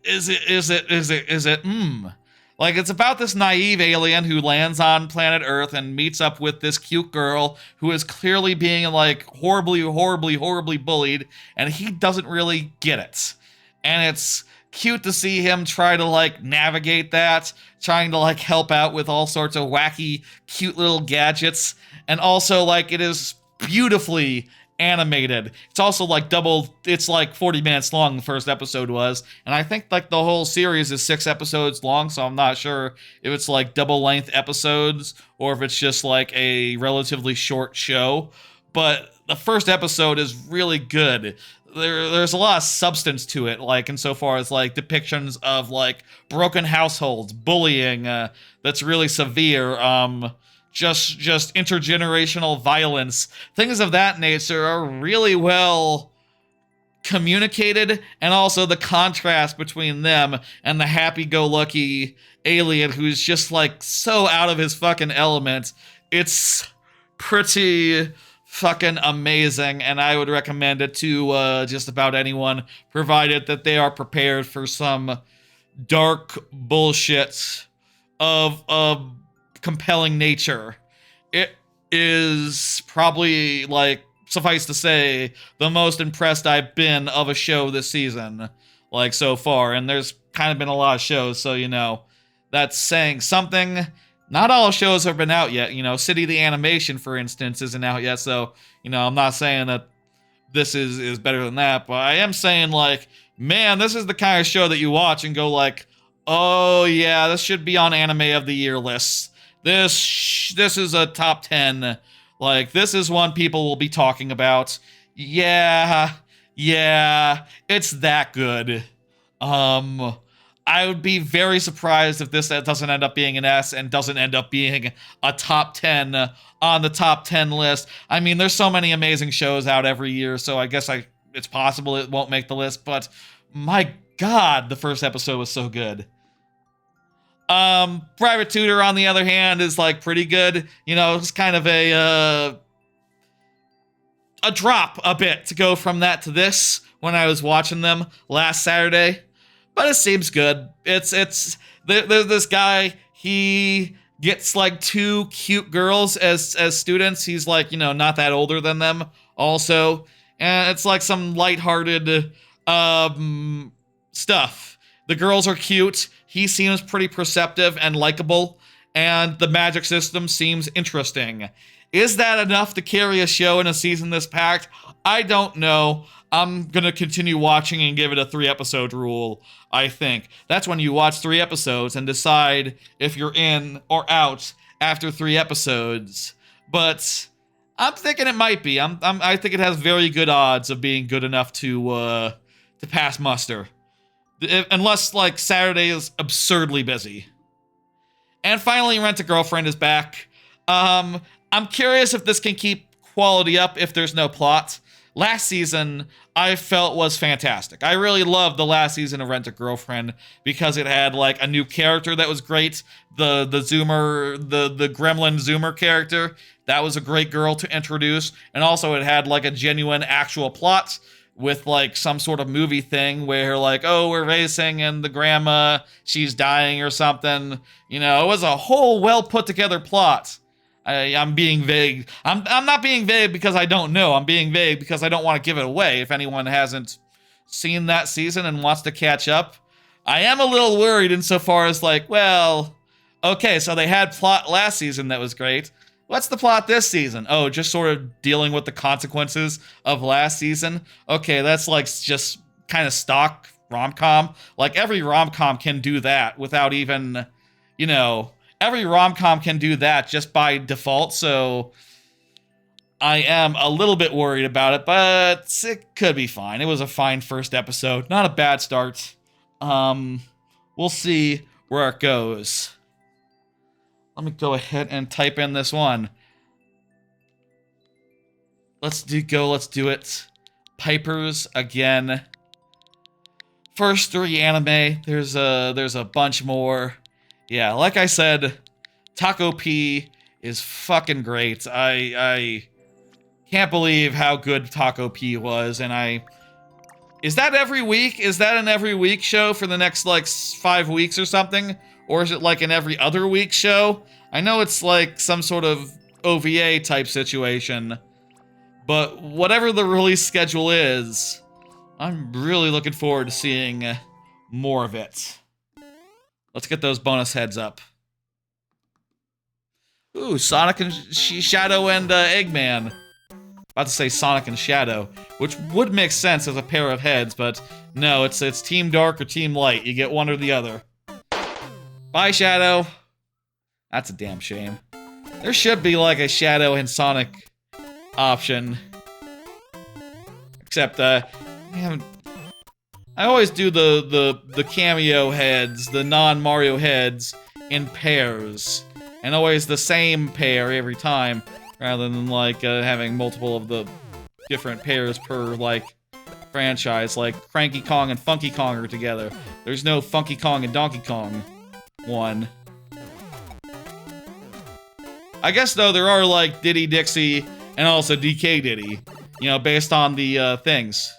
Like, it's about this naive alien who lands on planet Earth and meets up with this cute girl who is clearly being, like, horribly bullied, and he doesn't really get it. And it's cute to see him try to, like, navigate that, trying to, like, help out with all sorts of wacky, cute little gadgets. And also, like, it is beautifully animated. It's also like it's like 40 minutes long, the first episode was, and I think like the whole series is 6 episodes long, so I'm not sure if it's like double length episodes or if it's just like a relatively short show, but the first episode is really good. There's a lot of substance to it, like insofar as like depictions of like broken households, bullying that's really severe, just intergenerational violence, things of that nature are really well communicated, and also the contrast between them and the happy-go-lucky alien who's just like so out of his fucking element. It's pretty fucking amazing, and I would recommend it to just about anyone, provided that they are prepared for some dark bullshit of compelling nature. It is probably, like, suffice to say, the most impressed I've been of a show this season, like, so far, and there's kind of been a lot of shows, so, you know, that's saying something. Not all shows have been out yet, you know, City the Animation, for instance, isn't out yet, so, you know, I'm not saying that this is better than that, but I am saying, like, man, this is the kind of show that you watch and go, like, oh, yeah, this should be on Anime of the Year lists. This is a top 10. Like, this is one people will be talking about. Yeah, it's that good. I would be very surprised if this doesn't end up being an S and doesn't end up being a top 10 on the top 10 list. I mean, there's so many amazing shows out every year, so I guess it's possible it won't make the list, but my God, the first episode was so good. Private Tutor, on the other hand, is like pretty good. You know, it's kind of a drop a bit to go from that to this when I was watching them last Saturday, but it seems good. There's this guy, he gets like 2 cute girls as students. He's like, you know, not that older than them also, and it's like some lighthearted stuff. The girls are cute. He seems pretty perceptive and likable, and the magic system seems interesting. Is that enough to carry a show in a season this packed? I don't know. I'm gonna continue watching and give it a 3-episode rule, I think. That's when you watch 3 episodes and decide if you're in or out after 3 episodes. But I'm thinking it might be. I think it has very good odds of being good enough to pass muster. Unless, like, Saturday is absurdly busy. And finally, Rent-A-Girlfriend is back. I'm curious if this can keep quality up if there's no plot. Last season, I felt was fantastic. I really loved the last season of Rent-A-Girlfriend because it had, like, a new character that was great. The Zoomer, the Gremlin Zoomer character. That was a great girl to introduce. And also it had, like, a genuine actual plot with, like, some sort of movie thing where, like, oh, we're racing and the grandma, she's dying or something. You know, it was a whole well-put-together plot. I'm being vague. I'm not being vague because I don't know. I'm being vague because I don't want to give it away if anyone hasn't seen that season and wants to catch up. I am a little worried insofar as, like, well, okay, so they had plot last season that was great. What's the plot this season? Oh, just sort of dealing with the consequences of last season? Okay, that's like just kind of stock rom-com. Like, every rom-com can do that without even, you know, every rom-com can do that just by default, so I am a little bit worried about it, but it could be fine. It was a fine first episode. Not a bad start. We'll see where it goes. Let me go ahead and type in this one. Let's do it. Pipers again. First 3 anime. There's a bunch more. Yeah, like I said, Taco P is fucking great. I can't believe how good Taco P was, and is that every week? Is that an every week show for the next, like, 5 weeks or something? Or is it, like, an every other week show? I know it's, like, some sort of OVA type situation. But whatever the release schedule is, I'm really looking forward to seeing more of it. Let's get those bonus heads up. Ooh, Sonic and Shadow and Eggman. About to say Sonic and Shadow, which would make sense as a pair of heads, but no, it's Team Dark or Team Light. You get one or the other. Bye, Shadow. That's a damn shame. There should be like a Shadow and Sonic option. Except, man, I always do the cameo heads, the non-Mario heads, in pairs. And always the same pair every time, rather than, like, having multiple of the different pairs per, like, franchise, like Cranky Kong and Funky Kong are together. There's no Funky Kong and Donkey Kong one. I guess, though, there are, like, Diddy Dixie and also DK Diddy, you know, based on the, things.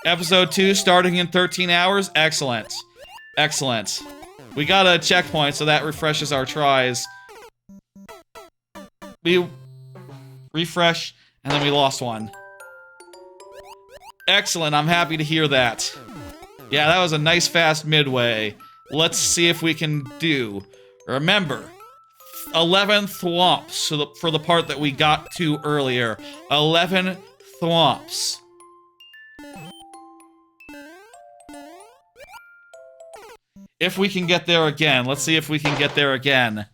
Episode 2 starting in 13 hours? Excellent. Excellent. We got a checkpoint, so that refreshes our tries. We refresh, and then we lost one. Excellent, I'm happy to hear that. Yeah, that was a nice fast midway. Let's see if we can do. Remember, 11 thwomps for the part that we got to earlier. 11 thwomps. If we can get there again. Let's see if we can get there again.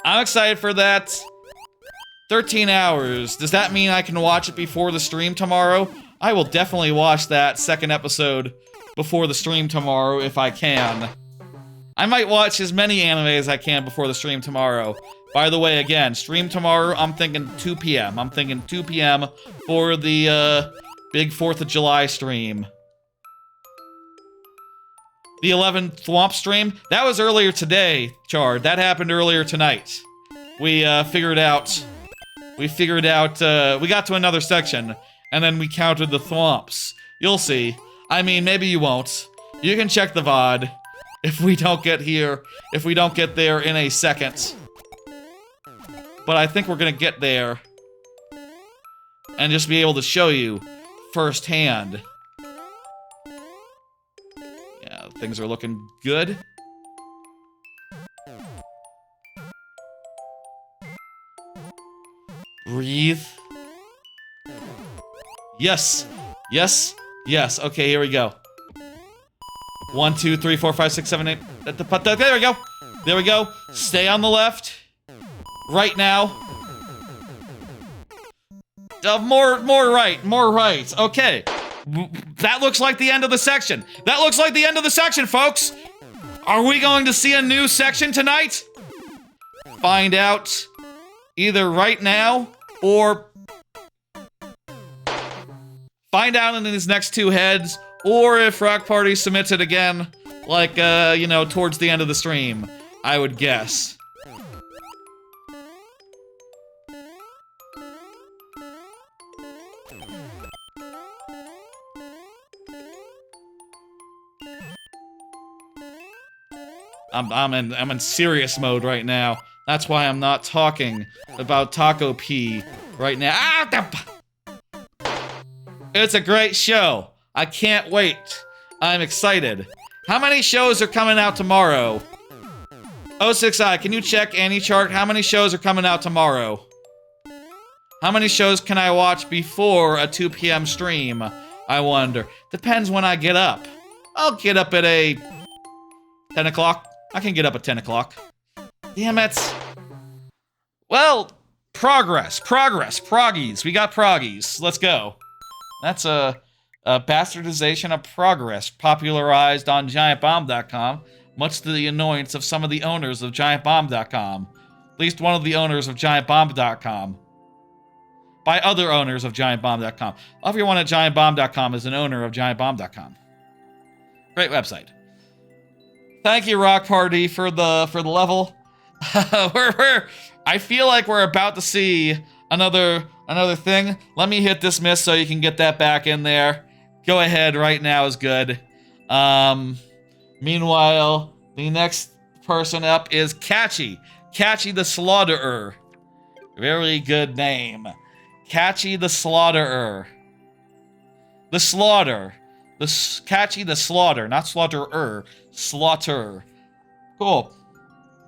I'm excited for that. 13 hours. Does that mean I can watch it before the stream tomorrow? I will definitely watch that second episode before the stream tomorrow if I can. I might watch as many anime as I can before the stream tomorrow. By the way, again, stream tomorrow, I'm thinking 2 p.m. I'm thinking 2 p.m. for the, big 4th of July stream. The 11th Thwomp stream? That was earlier today, Chard. That happened earlier tonight. We figured out, we got to another section, and then we counted the Thwomps. You'll see. I mean, maybe you won't. You can check the VOD if we don't get there in a second. But I think we're gonna get there and just be able to show you firsthand. Things are looking good. Breathe. Yes. Yes. Yes. Okay, here we go. 1, 2, 3, 4, 5, 6, 7, 8. There we go. There we go. Stay on the left. Right now. More right. More right. Okay. That looks like the end of the section. That looks like the end of the section, folks. Are we going to see a new section tonight? Find out either right now or find out in these next 2 heads, or if Rock Party submits it again, like, you know, towards the end of the stream, I would guess. I'm in serious mode right now. That's why I'm not talking about Taco P right now. It's a great show. I can't wait. I'm excited. How many shows are coming out tomorrow? 06I, can you check AnyChart? How many shows are coming out tomorrow? How many shows can I watch before a 2 p.m. stream? I wonder. Depends when I get up. I'll get up at a 10 o'clock. I can get up at 10 o'clock. Damn it. Well, progress. Proggies. We got proggies. Let's go. That's a bastardization of progress popularized on GiantBomb.com, much to the annoyance of some of the owners of GiantBomb.com. At least one of the owners of GiantBomb.com. by other owners of GiantBomb.com. Everyone at GiantBomb.com is an owner of GiantBomb.com. Great website. Thank you, Rock Party, for the level. I feel like we're about to see another thing. Let me hit dismiss so you can get that back in there. Go ahead, right now is good. Meanwhile, the next person up is Catchy. Catchy the Slaughterer. Very good name. Catchy the Slaughterer. The Slaughter. Catchy the Slaughter, not Slaughterer. Slaughter. Cool.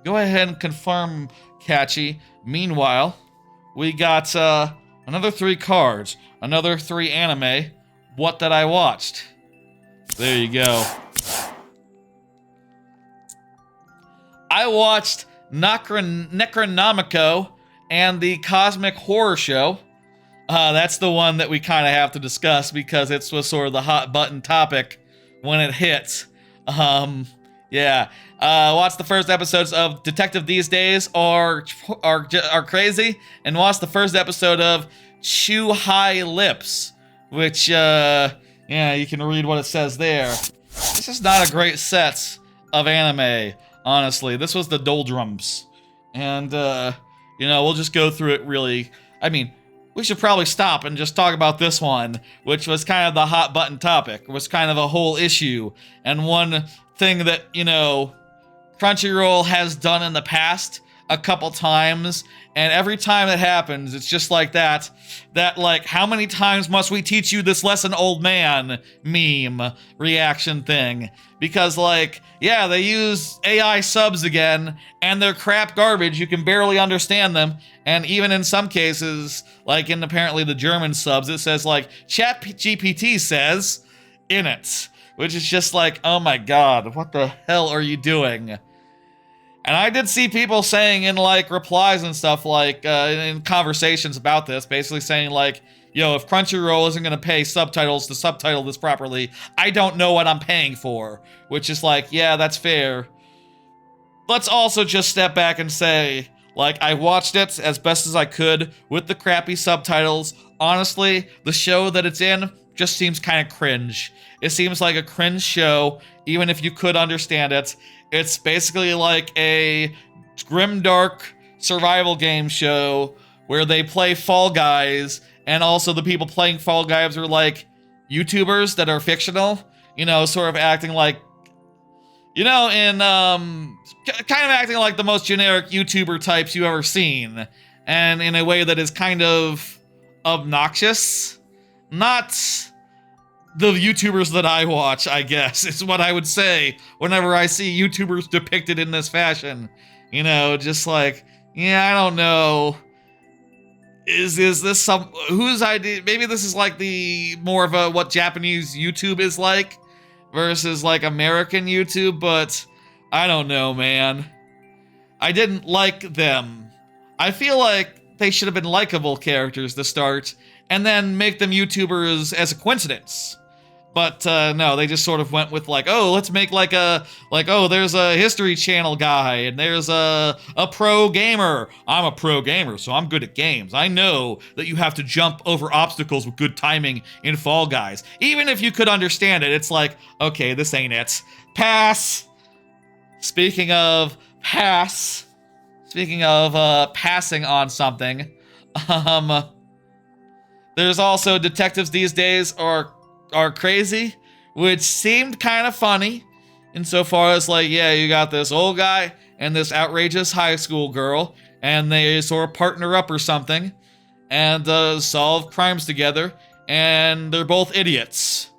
Go ahead and confirm, Catchy. Meanwhile, we got another 3 cards. Another 3 anime. What that I watched. There you go. I watched Necronomicon and the Cosmic Horror Show. That's the one that we kind of have to discuss because it was sort of the hot button topic when it hit. Yeah. Watch the first episodes of Detective These Days are crazy, and watch the first episode of Chew High Lips, which, yeah, you can read what it says there. This is not a great set of anime, honestly. This was the doldrums. And, you know, we'll just go through it really. I mean, we should probably stop and just talk about this one, which was kind of the hot button topic. It was kind of a whole issue. And one thing that, you know, Crunchyroll has done in the past a couple times, and every time it happens, it's just like that, like, how many times must we teach you this lesson, old man meme reaction thing? Because, like, yeah, they use AI subs again, and they're crap garbage. You can barely understand them, and even in some cases, like in apparently the German subs, it says, like, ChatGPT says in it, which is just like, oh my god, what the hell are you doing? And I did see people saying in, like, replies and stuff, like, in conversations about this, basically saying, like, yo, if Crunchyroll isn't gonna pay subtitles to subtitle this properly, I don't know what I'm paying for. Which is like, yeah, that's fair. Let's also just step back and say, like, I watched it as best as I could with the crappy subtitles. Honestly, the show that it's in just seems kind of cringe. It seems like a cringe show, even if you could understand it. It's basically like a grimdark survival game show where they play Fall Guys, and also the people playing Fall Guys are like YouTubers that are fictional, you know, sort of acting like, you know, in kind of acting like the most generic YouTuber types you've ever seen, and in a way that is kind of obnoxious. Not the YouTubers that I watch, I guess, is what I would say whenever I see YouTubers depicted in this fashion. You know, just like, yeah, I don't know. Is this some, whose idea? Maybe this is like the more of a what Japanese YouTube is like versus like American YouTube, but I don't know, man. I didn't like them. I feel like they should have been likable characters to start, and then make them YouTubers as a coincidence. But no, they just sort of went with like, oh, let's make like oh, there's a History Channel guy, and there's a pro gamer. I'm a pro gamer, so I'm good at games. I know that you have to jump over obstacles with good timing in Fall Guys. Even if you could understand it, it's like, okay, this ain't it. Pass. Speaking of pass, speaking of passing on something, there's also Detectives These Days are crazy, which seemed kind of funny insofar as like, yeah, you got this old guy and this outrageous high school girl, and they sort of partner up or something and solve crimes together, and they're both idiots.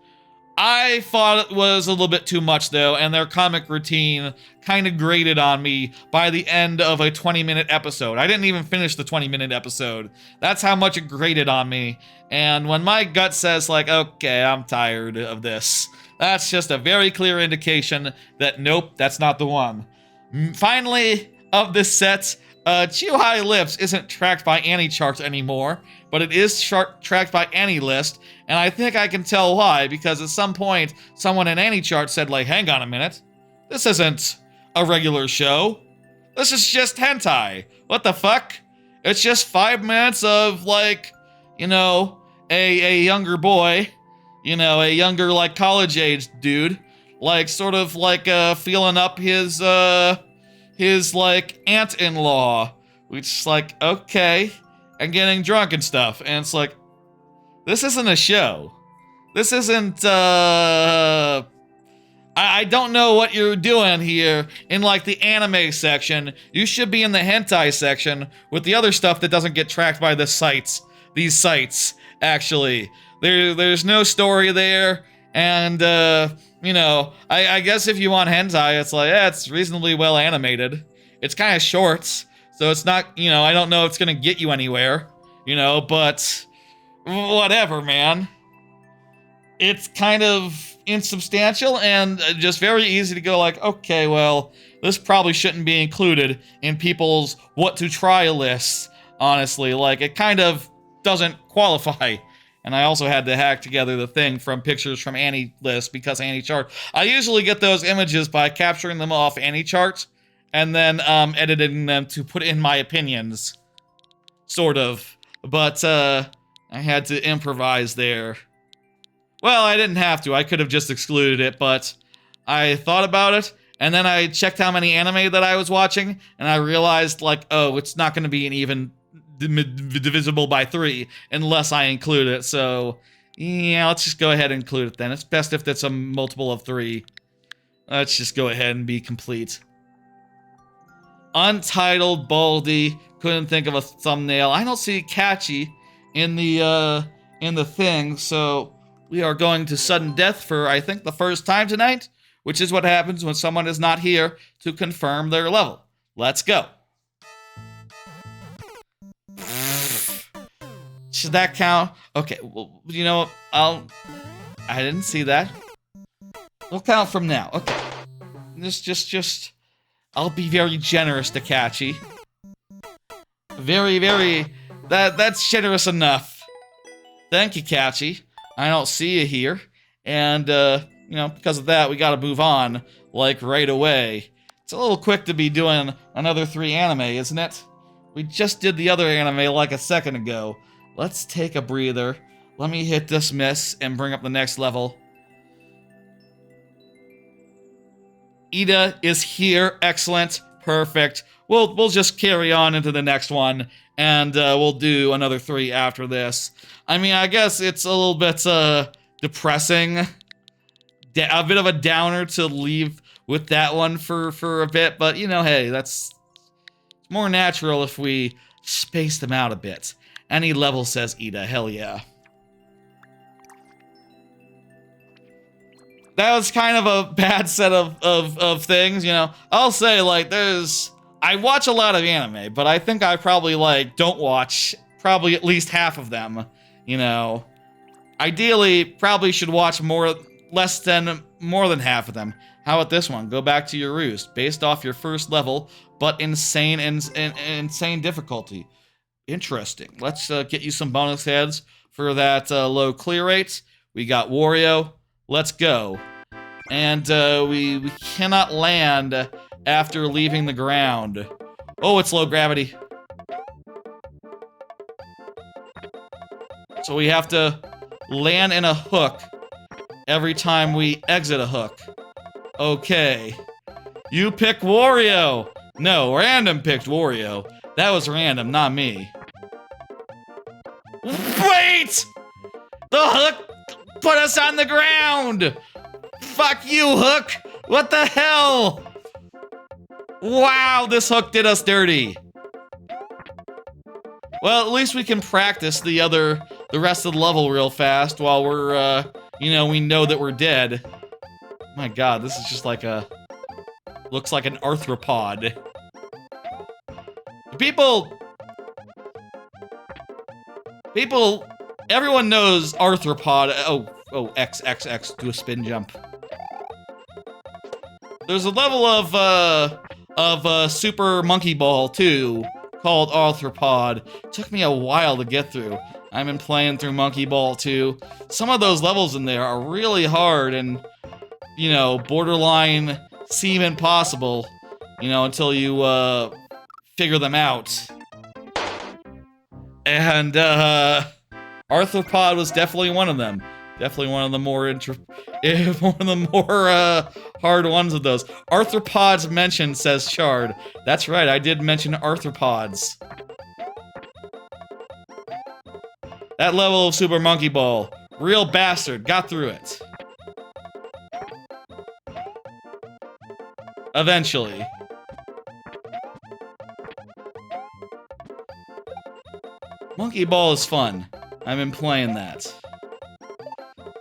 I thought it was a little bit too much though, and their comic routine kind of grated on me by the end of a 20-minute episode. I didn't even finish the 20-minute episode. That's how much it grated on me. And when my gut says like, okay, I'm tired of this, that's just a very clear indication that nope, that's not the one. Finally, of this set, Chew High Lips isn't tracked by any charts anymore, but it is tracked by any list, and I think I can tell why, because at some point, someone in any chart said like, hang on a minute, this isn't a regular show. This is just hentai. What the fuck? It's just 5 minutes of like, you know, a younger boy, you know, a younger, like, college-aged dude, like, sort of, like, feeling up his, like, aunt-in-law, which is like, okay, and getting drunk and stuff, and it's like, this isn't a show. This isn't, I don't know what you're doing here in, like, the anime section. You should be in the hentai section with the other stuff that doesn't get tracked by these sites, actually. There's no story there, and, you know, I guess if you want hentai, it's like, yeah, it's reasonably well animated. It's kind of short, so it's not, you know, I don't know if it's gonna get you anywhere, you know, but whatever, man. It's kind of insubstantial and just very easy to go like, okay, well, this probably shouldn't be included in people's what to try lists, honestly. Like, it kind of doesn't qualify. And I also had to hack together the thing from pictures from Annie list because Annie chart. I usually get those images by capturing them off Annie chart and then editing them to put in my opinions, sort of. But I had to improvise there. Well, I didn't have to. I could have just excluded it, but I thought about it, and then I checked how many anime that I was watching, and I realized, like, oh, it's not going to be an even divisible by 3 unless I include it, so yeah, let's just go ahead and include it then. It's best if it's a multiple of 3. Let's just go ahead and be complete. Untitled Baldy. Couldn't think of a thumbnail. I don't see Catchy in the thing, so we are going to sudden death for, I think, the first time tonight, which is what happens when someone is not here to confirm their level. Let's go. Should that count? Okay, well, you know, I didn't see that. We'll count from now. Okay. Just, I'll be very generous to Catchy. That's generous enough. Thank you, Catchy. I don't see you here, and, you know, because of that, we gotta move on, like, right away. It's a little quick to be doing another 3 anime, isn't it? We just did the other anime like a second ago. Let's take a breather. Let me hit dismiss and bring up the next level. Ida is here. Excellent. Perfect. We'll just carry on into the next one, and we'll do another 3 after this. I mean, I guess it's a little bit depressing, a bit of a downer to leave with that one for a bit, but you know, hey, it's more natural if we space them out a bit. Any level, says Ida. Hell yeah. That was kind of a bad set of things, you know. I'll say, like, I watch a lot of anime, but I think I probably, like, don't watch probably at least half of them, you know. Ideally, probably should watch more than half of them. How about this one? Go back to your roost. Based off your first level, but insane difficulty. Interesting. Let's get you some bonus heads for that low clear rate. We got Wario. Let's go. And we cannot land after leaving the ground. Oh, it's low gravity. So we have to land in a hook every time we exit a hook. Okay. You pick Wario. No, random picked Wario. That was random, not me. Wait! The hook put us on the ground! Fuck you, hook! What the hell? Wow, this hook did us dirty. Well, at least we can practice the rest of the level real fast while we're, you know, we know that we're dead. My god, this is just like looks like an arthropod. Everyone knows arthropod. Oh, X, do a spin jump. There's a level of Super Monkey Ball, too, called Arthropod. Took me a while to get through. I've been playing through Monkey Ball, too. Some of those levels in there are really hard and, you know, borderline seem impossible, you know, until you, figure them out. And, Arthropod was definitely one of them. Definitely one of the more one of the more hard ones of those. Arthropods mentioned, says Shard. That's right, I did mention arthropods. That level of Super Monkey Ball. Real bastard, got through it. Eventually. Monkey Ball is fun. I've been playing that.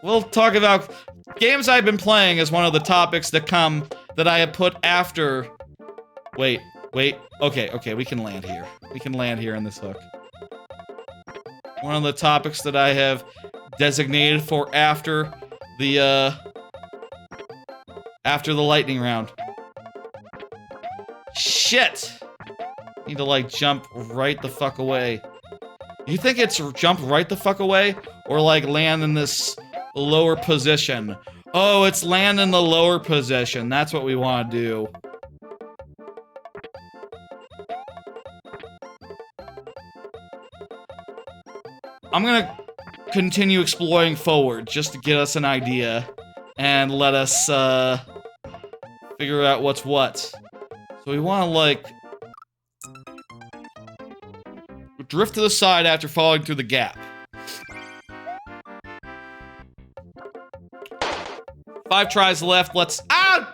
We'll talk about games I've been playing as one of the topics that I have put after. Wait. Okay, we can land here. We can land here in this hook. One of the topics that I have designated for after the lightning round. Shit! Need to, like, jump right the fuck away. You think it's jump right the fuck away? Or, like, land in this lower position? Oh, it's land in the lower position. That's what we want to do. I'm gonna continue exploring forward just to get us an idea and let us figure out what's what. So we want to, like, drift to the side after falling through the gap. 5 tries left. Let's I'm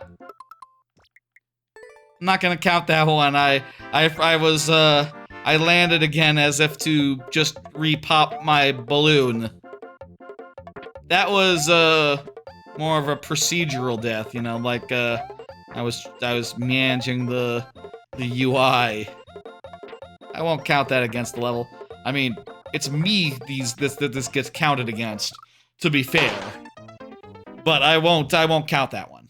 not gonna count that one. I landed again as if to just re-pop my balloon. That was more of a procedural death, you know, like I was managing the UI. I won't count that against the level. I mean, it's me this gets counted against, to be fair. But I won't count that one.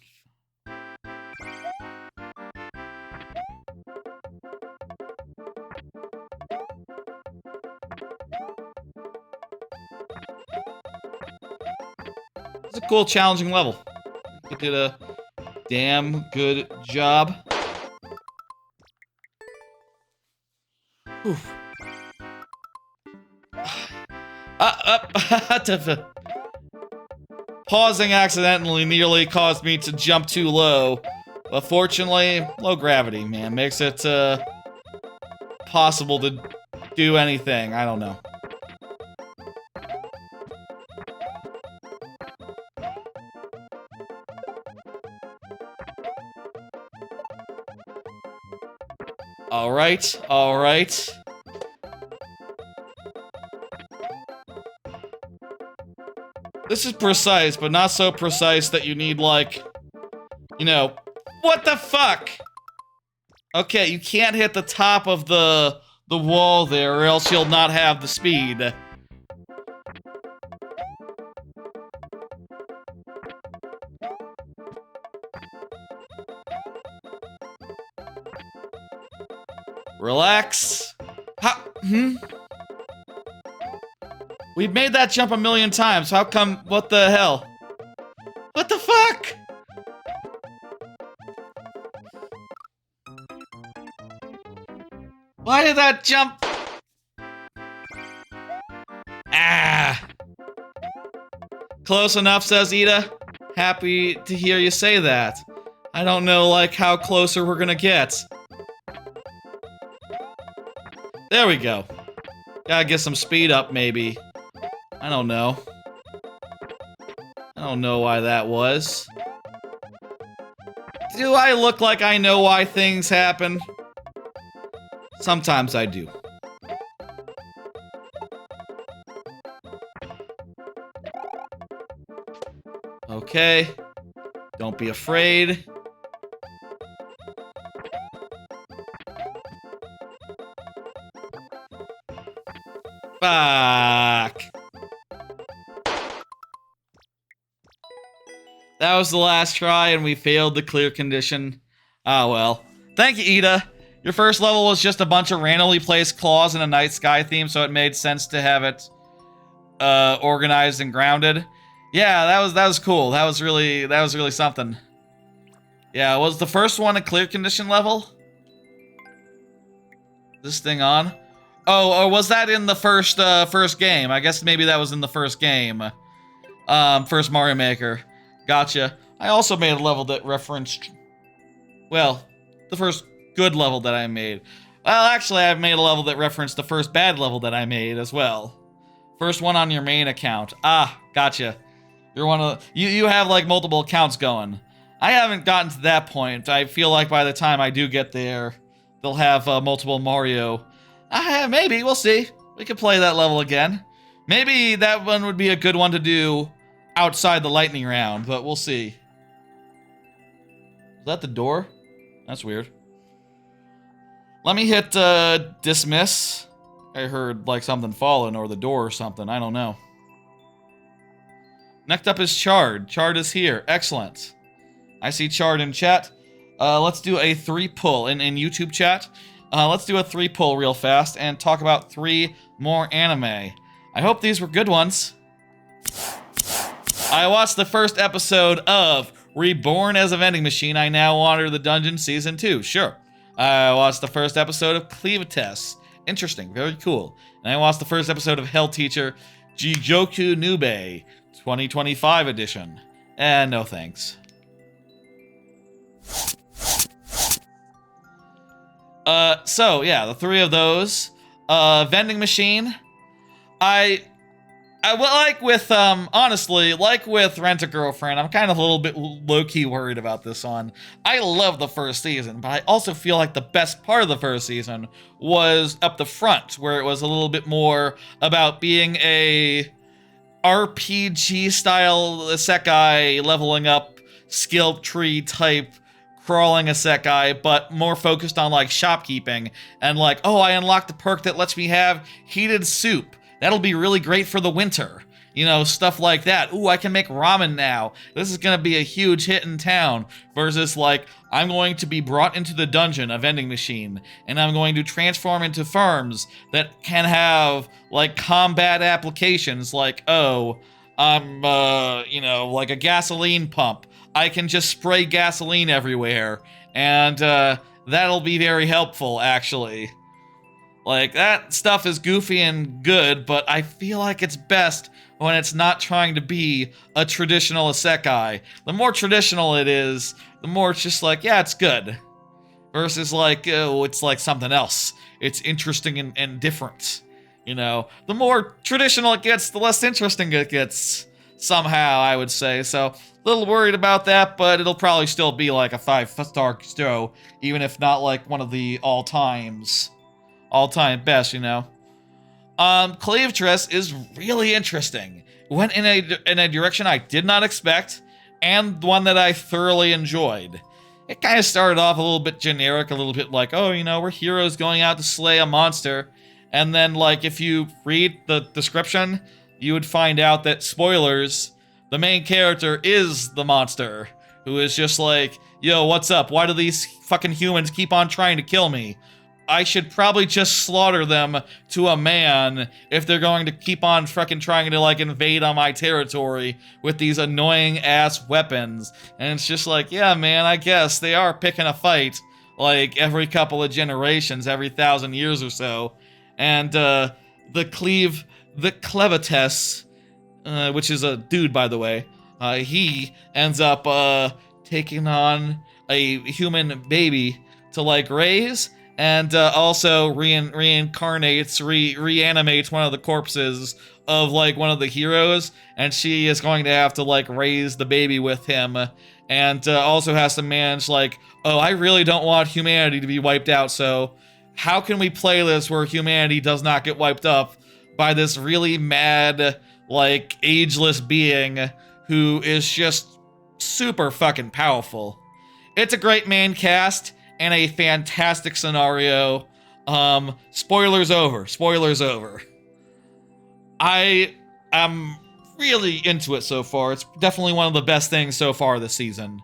It's a cool, challenging level. You did a damn good job. Whew. Pausing accidentally nearly caused me to jump too low. But fortunately, low gravity, man, makes it possible to do anything. I don't know. All right. This is precise, but not so precise that you need, like, you know, what the fuck? Okay, you can't hit the top of the wall there, or else you'll not have the speed. Relax. We've made that jump a million times. How come? What the hell? What the fuck? Why did that jump? Ah. Close enough, says Ida. Happy to hear you say that. I don't know, like, how closer we're gonna get. There we go. Gotta get some speed up, maybe. I don't know. I don't know why that was. Do I look like I know why things happen? Sometimes I do. Okay. Don't be afraid. Fuck. That was the last try and we failed the clear condition. Ah, well. Thank you, Ida. Your first level was just a bunch of randomly placed claws in a night sky theme, so it made sense to have it organized and grounded. Yeah, that was cool. That was really something. Yeah, was the first one a clear condition level? This thing on? Oh, or was that in the first game? I guess maybe that was in the first game. First Mario Maker. Gotcha. I also made a level that referenced, well, the first good level that I made. Well, actually, I've made a level that referenced the first bad level that I made as well. First one on your main account. Ah, gotcha. You're one of you have like multiple accounts going. I haven't gotten to that point. I feel like by the time I do get there, they'll have multiple Mario. Maybe we'll see. We could play that level again. Maybe that one would be a good one to do outside the lightning round, but we'll see. Is that the door? That's weird. Let me hit dismiss. I heard like something falling or the door or something. I don't know. Next up is Chard. Chard is here. Excellent. I see Chard in chat. Let's do a 3-pull in YouTube chat. Let's do a 3-pull real fast and talk about 3 more anime. I hope these were good ones. I watched the first episode of Reborn as a Vending Machine. I Now Wander the Dungeon Season 2. Sure. I watched the first episode of Cleavites. Interesting. Very cool. And I watched the first episode of Hell Teacher Jijoku Nube 2025 edition. And no thanks. So yeah, the 3 of those. Vending Machine. I like with, honestly, like with Rent-A-Girlfriend, I'm kind of a little bit low-key worried about this one. I love the first season, but I also feel like the best part of the first season was up the front, where it was a little bit more about being a RPG-style isekai, leveling up, skill tree type, crawling isekai, but more focused on, like, shopkeeping, and like, oh, I unlocked the perk that lets me have heated soup. That'll be really great for the winter. You know, stuff like that. Ooh, I can make ramen now. This is gonna be a huge hit in town. Versus, like, I'm going to be brought into the dungeon, a vending machine, and I'm going to transform into firms that can have, like, combat applications, like, oh, I'm, you know, like a gasoline pump. I can just spray gasoline everywhere, and, that'll be very helpful, actually. Like, that stuff is goofy and good, but I feel like it's best when it's not trying to be a traditional isekai. The more traditional it is, the more it's just like, yeah, it's good. Versus like, oh, it's like something else. It's interesting and different. You know, the more traditional it gets, the less interesting it gets. Somehow, I would say. So, a little worried about that, but it'll probably still be like a 5-star show, even if not like one of the all-time best, you know. Cleavites is really interesting. Went in a direction I did not expect, and one that I thoroughly enjoyed. It kind of started off a little bit generic, a little bit like, oh, you know, we're heroes going out to slay a monster. And then, like, if you read the description, you would find out that, spoilers, the main character is the monster, who is just like, yo, what's up? Why do these fucking humans keep on trying to kill me? I should probably just slaughter them to a man if they're going to keep on fucking trying to, like, invade on my territory with these annoying-ass weapons. And it's just like, yeah, man, I guess they are picking a fight, like, every couple of generations, every 1,000 years or so. And, the Clevites, which is a dude, by the way, he ends up, taking on a human baby to, like, raise, and also reanimates one of the corpses of, like, one of the heroes, and she is going to have to, like, raise the baby with him, and also has to manage, like, oh, I really don't want humanity to be wiped out, so how can we play this where humanity does not get wiped up by this really mad, like, ageless being who is just super fucking powerful. It's a great main cast, and a fantastic scenario. Spoilers over. Spoilers over. I am really into it so far. It's definitely one of the best things so far this season.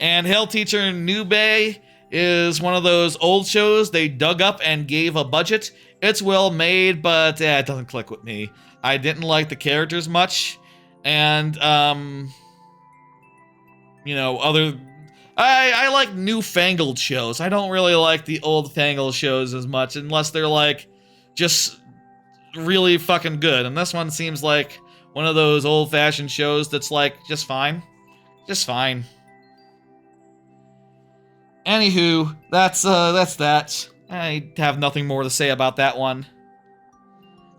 And Hell Teacher Nube is one of those old shows they dug up and gave a budget. It's well made, but it doesn't click with me. I didn't like the characters much, and you know, I like newfangled shows. I don't really like the old-fangled shows as much, unless they're, like, just really fucking good. And this one seems like one of those old-fashioned shows that's, like, just fine. Just fine. Anywho, that's that. I have nothing more to say about that one.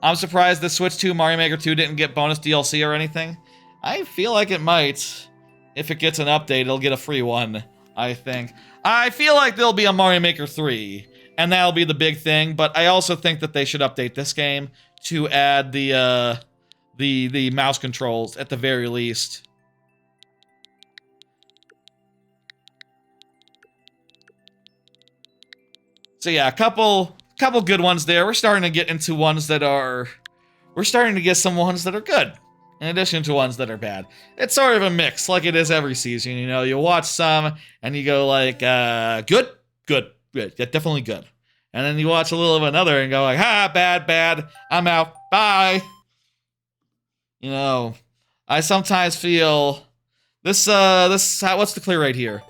I'm surprised the Switch 2 Mario Maker 2 didn't get bonus DLC or anything. I feel like it might. If it gets an update, it'll get a free one, I think. I feel like there'll be a Mario Maker 3, and that'll be the big thing, but I also think that they should update this game to add the mouse controls at the very least. So yeah, a couple good ones there. We're starting to get into ones that are... We're starting to get some ones that are good, in addition to ones that are bad. It's sort of a mix, like it is every season, you know? You watch some, and you go like, good, yeah, definitely good. And then you watch a little of another and go like, bad, I'm out, bye. You know, I sometimes feel... what's the clear right here?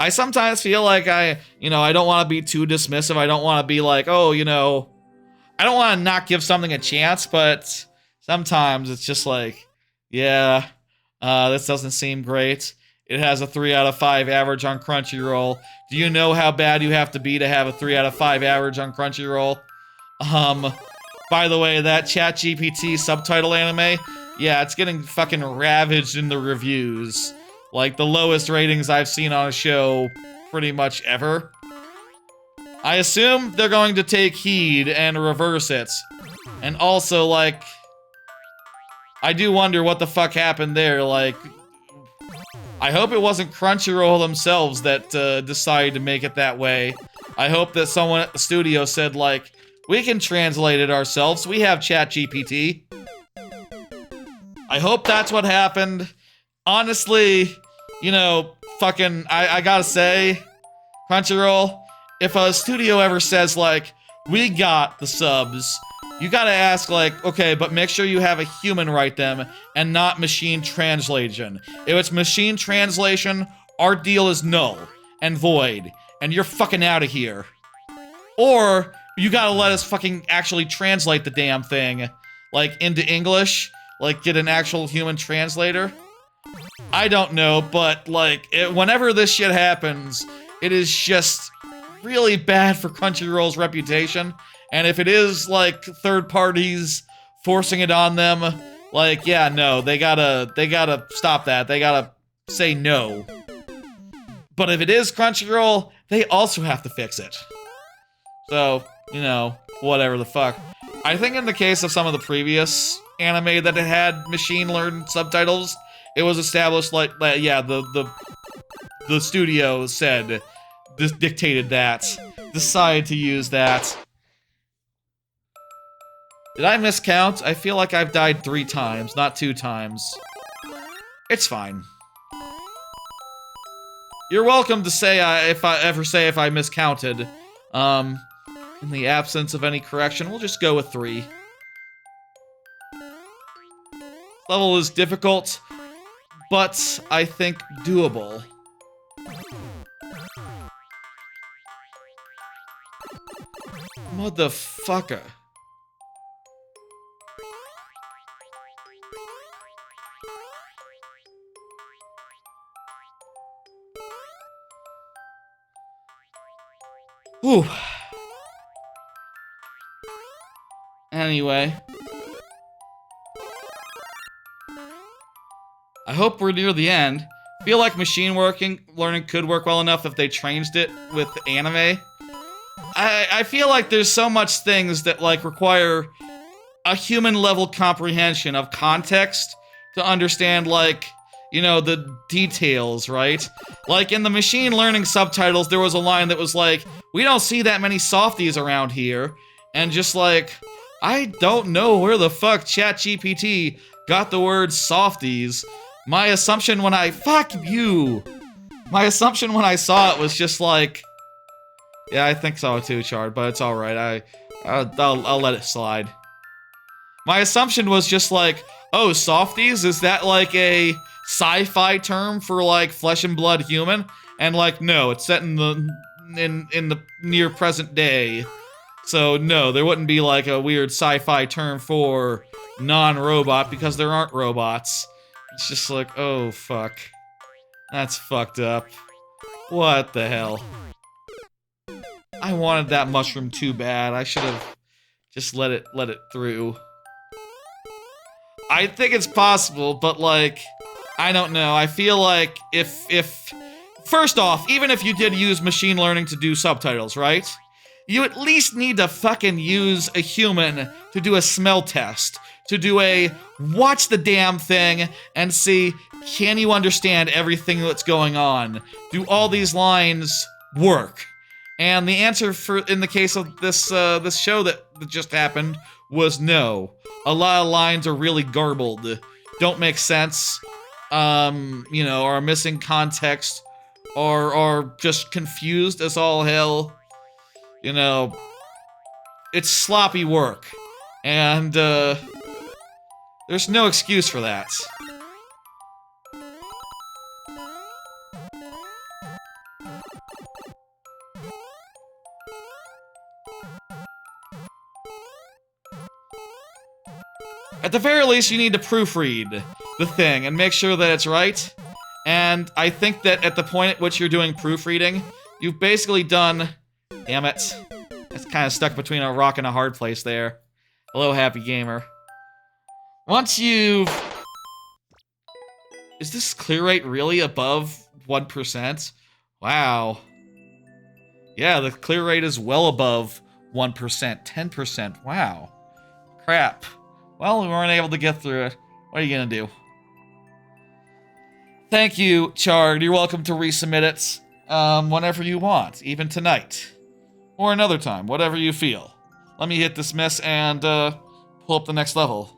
I sometimes feel like I don't want to be too dismissive. I don't want to be like, oh, you know, I don't want to not give something a chance, but sometimes it's just like, yeah, this doesn't seem great. It has a 3 out of 5 average on Crunchyroll. Do you know how bad you have to be to have a 3 out of 5 average on Crunchyroll? By the way, that ChatGPT subtitle anime, yeah, it's getting fucking ravaged in the reviews. Like, the lowest ratings I've seen on a show pretty much ever. I assume they're going to take heed and reverse it. And also, like... I do wonder what the fuck happened there, like... I hope it wasn't Crunchyroll themselves that decided to make it that way. I hope that someone at the studio said, like, we can translate it ourselves, we have ChatGPT. I hope that's what happened. Honestly, you know, fucking, I gotta say, Crunchyroll, if a studio ever says, like, we got the subs, you gotta ask, like, okay, but make sure you have a human write them, and not machine translation. If it's machine translation, our deal is null, and void, and you're fucking out of here. Or, you gotta let us fucking actually translate the damn thing, like, into English, like, get an actual human translator. I don't know, but, like, whenever this shit happens, it is just really bad for Crunchyroll's reputation. And if it is, like, third parties forcing it on them, like, yeah, no, they gotta stop that. They gotta say no. But if it is Crunchyroll, they also have to fix it. So, you know, whatever the fuck. I think in the case of some of the previous anime that had machine-learned subtitles, it was established like, yeah, the studio said, dictated that, decided to use that. Did I miscount? I feel like I've died 3 times, not 2 times. It's fine. You're welcome to say if I miscounted. In the absence of any correction, we'll just go with 3. Level is difficult, but I think doable. Motherfucker. Whew. Anyway. I hope we're near the end. Feel like machine learning could work well enough if they changed it with anime. I feel like there's so much things that, like, require a human-level comprehension of context to understand, like, you know, the details, right? Like, in the machine learning subtitles, there was a line that was like, we don't see that many softies around here. And just like, I don't know where the fuck ChatGPT got the word softies. My assumption when I... Fuck you! My assumption when I saw it was just like... Yeah, I think so too, Chard, but it's alright. I'll let it slide. My assumption was just like, oh, softies? Is that like a sci-fi term for like flesh and blood human? And like, no, it's set in the near present day. So no, there wouldn't be like a weird sci-fi term for non-robot because there aren't robots. It's just like, oh fuck. That's fucked up. What the hell? I wanted that mushroom too bad. I should have just let it through. I think it's possible, but like, I don't know. I feel like if first off, even if you did use machine learning to do subtitles, right? You at least need to fucking use a human to do a smell test, to do a watch the damn thing and see, can you understand everything that's going on? Do all these lines work? And the answer in the case of this this show that just happened was no. A lot of lines are really garbled, don't make sense, you know, are missing context, or are just confused as all hell. You know, it's sloppy work, and there's no excuse for that. At the very least, you need to proofread the thing and make sure that it's right. And I think that at the point at which you're doing proofreading, you've basically done... Damn it. It's kind of stuck between a rock and a hard place there. Hello, Happy Gamer. Once you've... Is this clear rate really above 1%? Wow. Yeah, the clear rate is well above 1%. 10%. Wow. Crap. Well, we weren't able to get through it. What are you gonna do? Thank you, Chard. You're welcome to resubmit it whenever you want, even tonight. Or another time, whatever you feel. Let me hit dismiss and pull up the next level.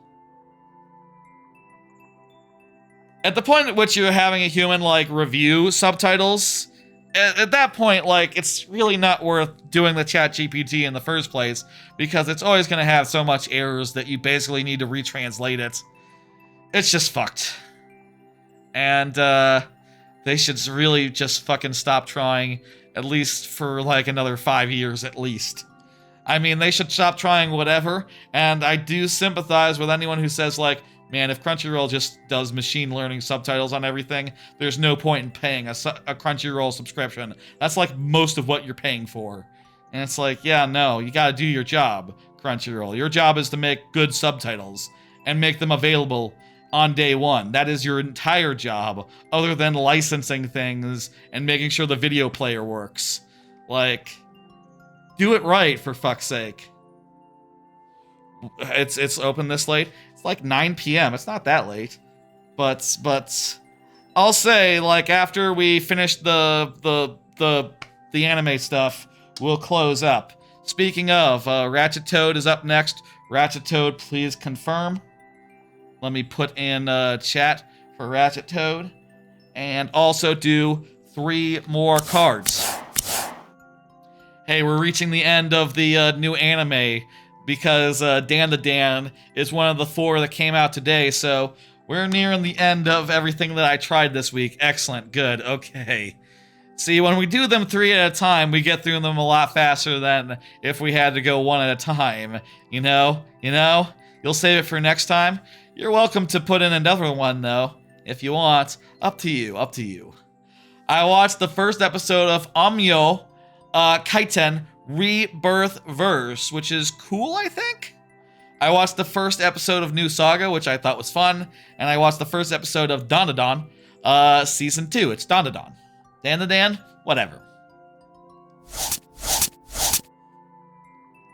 At the point at which you're having a human, like, review subtitles, at that point, like, it's really not worth doing the ChatGPT in the first place, because it's always going to have so much errors that you basically need to retranslate it. It's just fucked. And, they should really just fucking stop trying, at least for, like, another 5 years at least. I mean, they should stop trying whatever, and I do sympathize with anyone who says, like, man, if Crunchyroll just does machine learning subtitles on everything, there's no point in paying a Crunchyroll subscription. That's like most of what you're paying for. And it's like, yeah, no, you gotta do your job, Crunchyroll. Your job is to make good subtitles and make them available on day one. That is your entire job, other than licensing things and making sure the video player works. Like, do it right, for fuck's sake. It's open this late. It's like 9 p.m. It's not that late, but I'll say, like, after we finish the anime stuff, we'll close up. Speaking of, Ratchet Toad is up next. Ratchet Toad, please confirm. Let me put in chat for Ratchet Toad, and also do 3 more cards. Hey, we're reaching the end of the new anime, because Dan the Dan is one of the 4 that came out today, so we're nearing the end of everything that I tried this week. Excellent, good, okay. See, when we do them 3 at a time, we get through them a lot faster than if we had to go 1 at a time. You know? You'll save it for next time? You're welcome to put in another one, though, if you want. Up to you. I watched the first episode of Amyo Kaiten Rebirth Verse, which is cool, I think? I watched the first episode of New Saga, which I thought was fun, and I watched the first episode of Dandadan, Season 2. It's Dandadan. Dan the Dan? Whatever.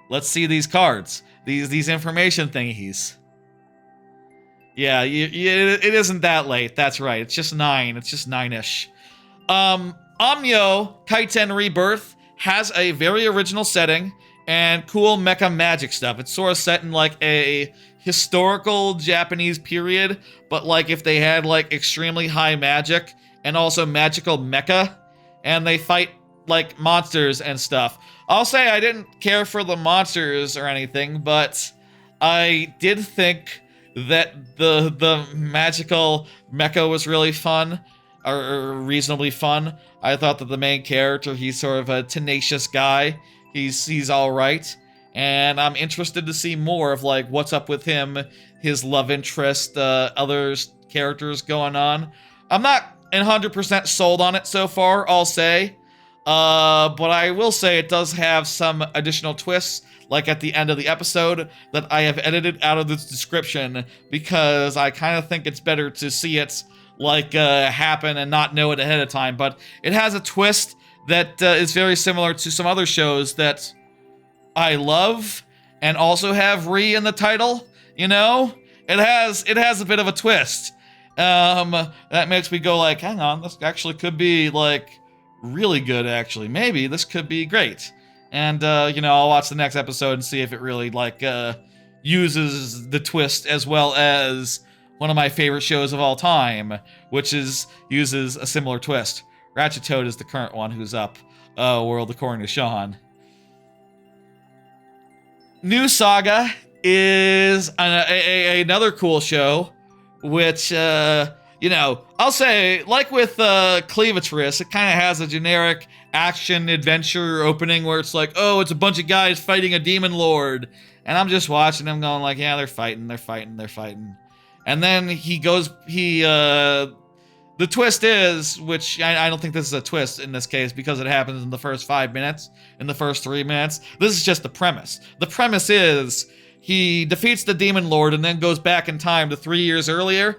Let's see these cards. These information thingies. Yeah, it isn't that late. That's right. It's just 9. It's just 9-ish. Amyo Kaiten Rebirth has a very original setting and cool mecha magic stuff. It's sort of set in like a historical Japanese period, but like if they had like extremely high magic and also magical mecha, and they fight like monsters and stuff. I'll say I didn't care for the monsters or anything, but I did think that the magical mecha was really fun. are reasonably fun. I thought that the main character, he's sort of a tenacious guy. He's all right, and I'm interested to see more of like what's up with him, his love interest, other characters going on. I'm not 100% sold on it so far, I'll say. But I will say it does have some additional twists, like at the end of the episode, that I have edited out of this description because I kind of think it's better to see it like happen and not know it ahead of time. But it has a twist that is very similar to some other shows that I love and also have "re" in the title. You know, it has a bit of a twist. That makes me go like, hang on, this actually could be like really good. Actually, maybe this could be great. And you know, I'll watch the next episode and see if it really like uses the twist as well as one of my favorite shows of all time, which uses a similar twist. Ratchet Toad is the current one who's up. World according to Sean. New Saga is another cool show, which, you know, I'll say, like with Cleavatris, it kind of has a generic action adventure opening where it's like, oh, it's a bunch of guys fighting a demon lord. And I'm just watching them going like, yeah, they're fighting. And then the twist is, which I don't think this is a twist in this case because it happens in the first 5 minutes, in the first 3 minutes. This is just the premise. The premise is he defeats the demon lord and then goes back in time to 3 years earlier,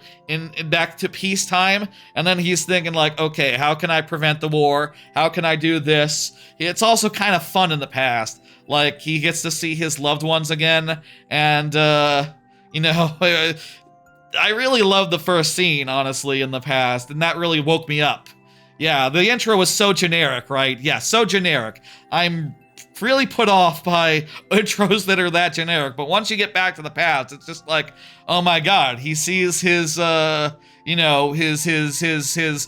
back to peacetime, and then he's thinking like, okay, how can I prevent the war? How can I do this? It's also kind of fun in the past. Like, he gets to see his loved ones again, and, you know, I really loved the first scene, honestly, in the past, and that really woke me up. Yeah, the intro was so generic, right? Yeah, so generic. I'm really put off by intros that are that generic, but once you get back to the past, it's just like, oh my god, he sees his, you know, his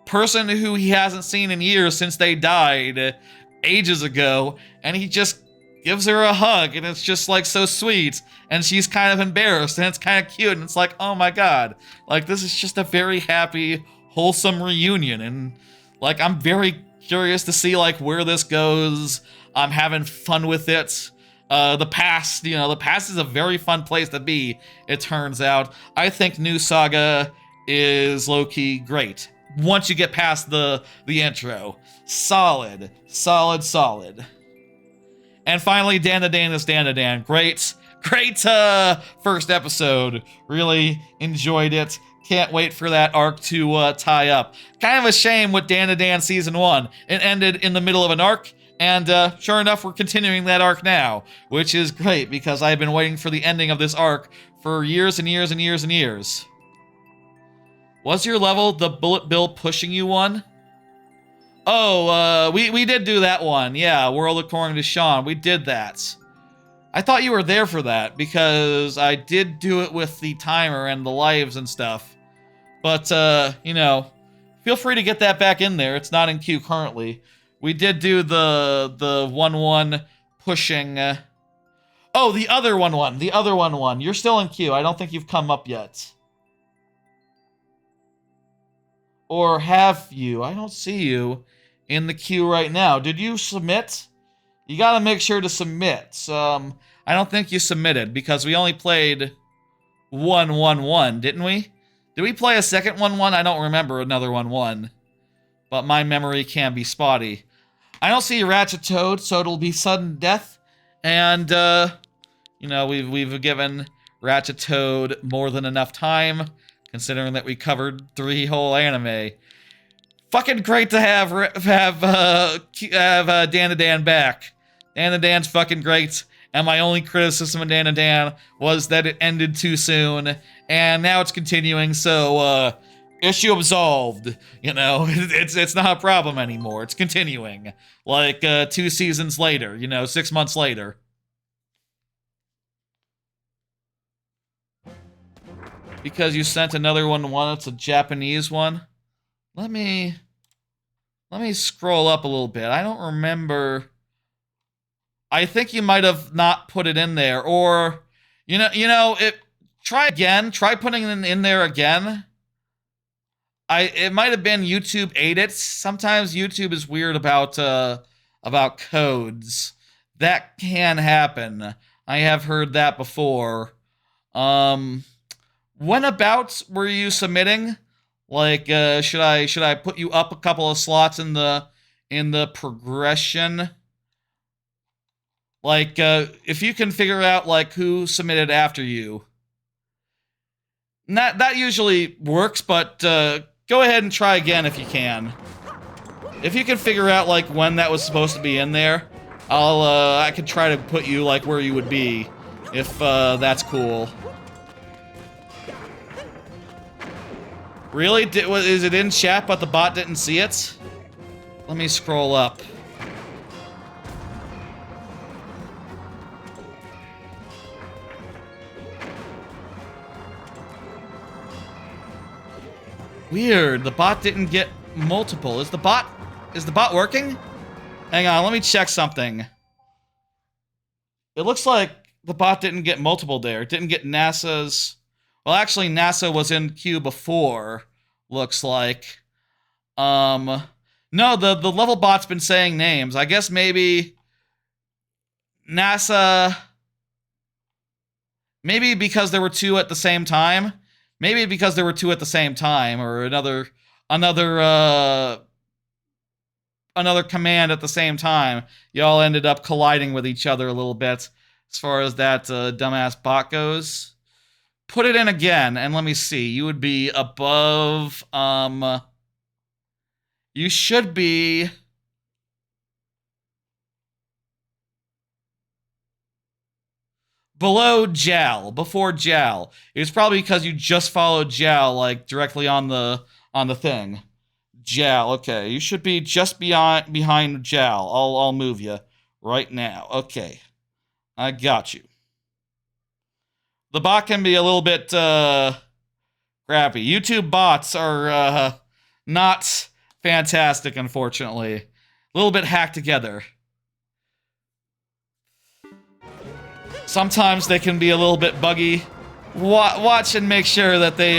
person who he hasn't seen in years since they died ages ago, and he just gives her a hug, and it's just like so sweet, and she's kind of embarrassed, and it's kind of cute, and it's like, oh my god, like this is just a very happy, wholesome reunion, and like I'm very curious to see like where this goes. I'm having fun with it. The past, you know, the past is a very fun place to be, it turns out. I think New Saga is low-key great. Once you get past the intro. Solid. And finally, Dan the Dan is Dan the Dan. Great first episode. Really enjoyed it. Can't wait for that arc to tie up. Kind of a shame with Dan the Dan Season 1. It ended in the middle of an arc, and sure enough, we're continuing that arc now, which is great because I've been waiting for the ending of this arc for years and years and years and years. Was your level the bullet bill pushing you one? Oh, we did do that one. Yeah, World According to Sean. We did that. I thought you were there for that because I did do it with the timer and the lives and stuff. But, you know, feel free to get that back in there. It's not in queue currently. We did do the 1-1 pushing. Oh, the other 1-1. The other 1-1. You're still in queue. I don't think you've come up yet. Or have you? I don't see you in the queue right now. Did you submit? You gotta make sure to submit. I don't think you submitted because we only played 1-1-1, didn't we? Did we play a second 1-1? I don't remember another 1-1. But my memory can be spotty. I don't see Ratchet Toad, so it'll be sudden death. And, you know, we've given Ratchet Toad more than enough time, considering that we covered 3 whole anime. Fucking great to have Dan the Dan back. Dan the Dan's fucking great, and my only criticism of Dan the Dan was that it ended too soon, and now it's continuing, so, issue absolved. You know, it's not a problem anymore. It's continuing. Like, 2 seasons later, you know, 6 months later. Because you sent another 1-1, it's a Japanese one. Let me scroll up a little bit. I don't remember. I think you might have not put it in there, or try again. Try putting it in there again. It might have been YouTube ate it. Sometimes YouTube is weird about codes. That can happen. I have heard that before. When about were you submitting? Like, should I put you up a couple of slots in the progression? Like, if you can figure out like who submitted after you. That usually works, but go ahead and try again if you can. If you can figure out like when that was supposed to be in there, I could try to put you like where you would be, if that's cool. Really? Is it in chat but the bot didn't see it? Let me scroll up. Weird, the bot didn't get multiple. Is the bot working? Hang on, let me check something. It looks like the bot didn't get multiple there. It didn't get NASA's... Well, actually, NASA was in queue before, looks like. No, the level bot's been saying names. I guess maybe... NASA... Maybe because there were two at the same time? Maybe because there were two at the same time, or another command at the same time. Y'all ended up colliding with each other a little bit, as far as that dumbass bot goes. Put it in again, and let me see. You would be above, you should be... below Jal, before Jal. It's probably because you just followed Jal, like, directly on the thing. Jal, okay. You should be just behind Jal. I'll move you right now. Okay. I got you. The bot can be a little bit, crappy. YouTube bots are, not fantastic, unfortunately. A little bit hacked together. Sometimes they can be a little bit buggy. Watch and make sure that they,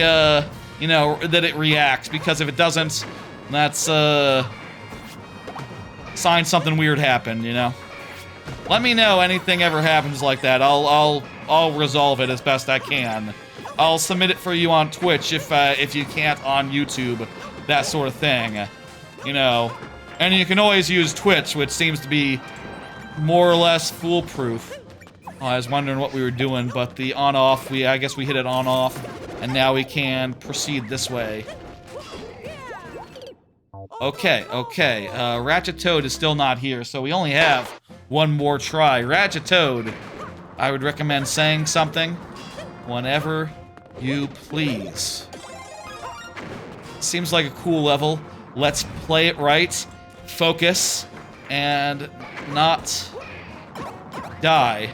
you know, that it reacts, because if it doesn't, that's, sign something weird happened, you know? Let me know anything ever happens like that. I'll resolve it as best I can. I'll submit it for you on Twitch if you can't on YouTube, that sort of thing, you know? And you can always use Twitch, which seems to be more or less foolproof. I was wondering what we were doing, but the on-off, I guess we hit it on-off, and now we can proceed this way. Okay. Ratchet Toad is still not here, so we only have one more try. Ratchet Toad, I would recommend saying something whenever you please. Seems like a cool level. Let's play it right, focus, and not die.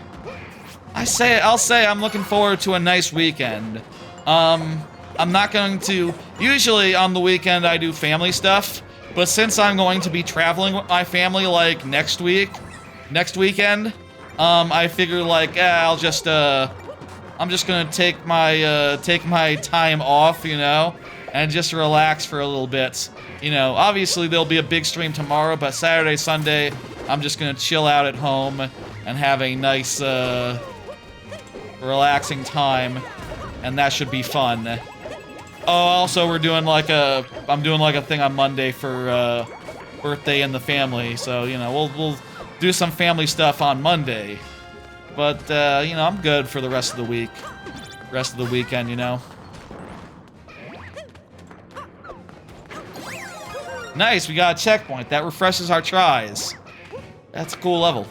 I'll say I'm looking forward to a nice weekend. I'm not going to... Usually on the weekend I do family stuff, but since I'm going to be traveling with my family, like, next weekend, I figure, like, I'm just gonna take my time off, you know, and just relax for a little bit. You know, obviously there'll be a big stream tomorrow, but Saturday, Sunday, I'm just gonna chill out at home and have a nice, relaxing time, and that should be fun. Oh, also I'm doing like a thing on Monday for birthday in the family, so you know we'll do some family stuff on Monday. But you know, I'm good for the rest of the weekend, you know. Nice, we got a checkpoint. That refreshes our tries. That's a cool level.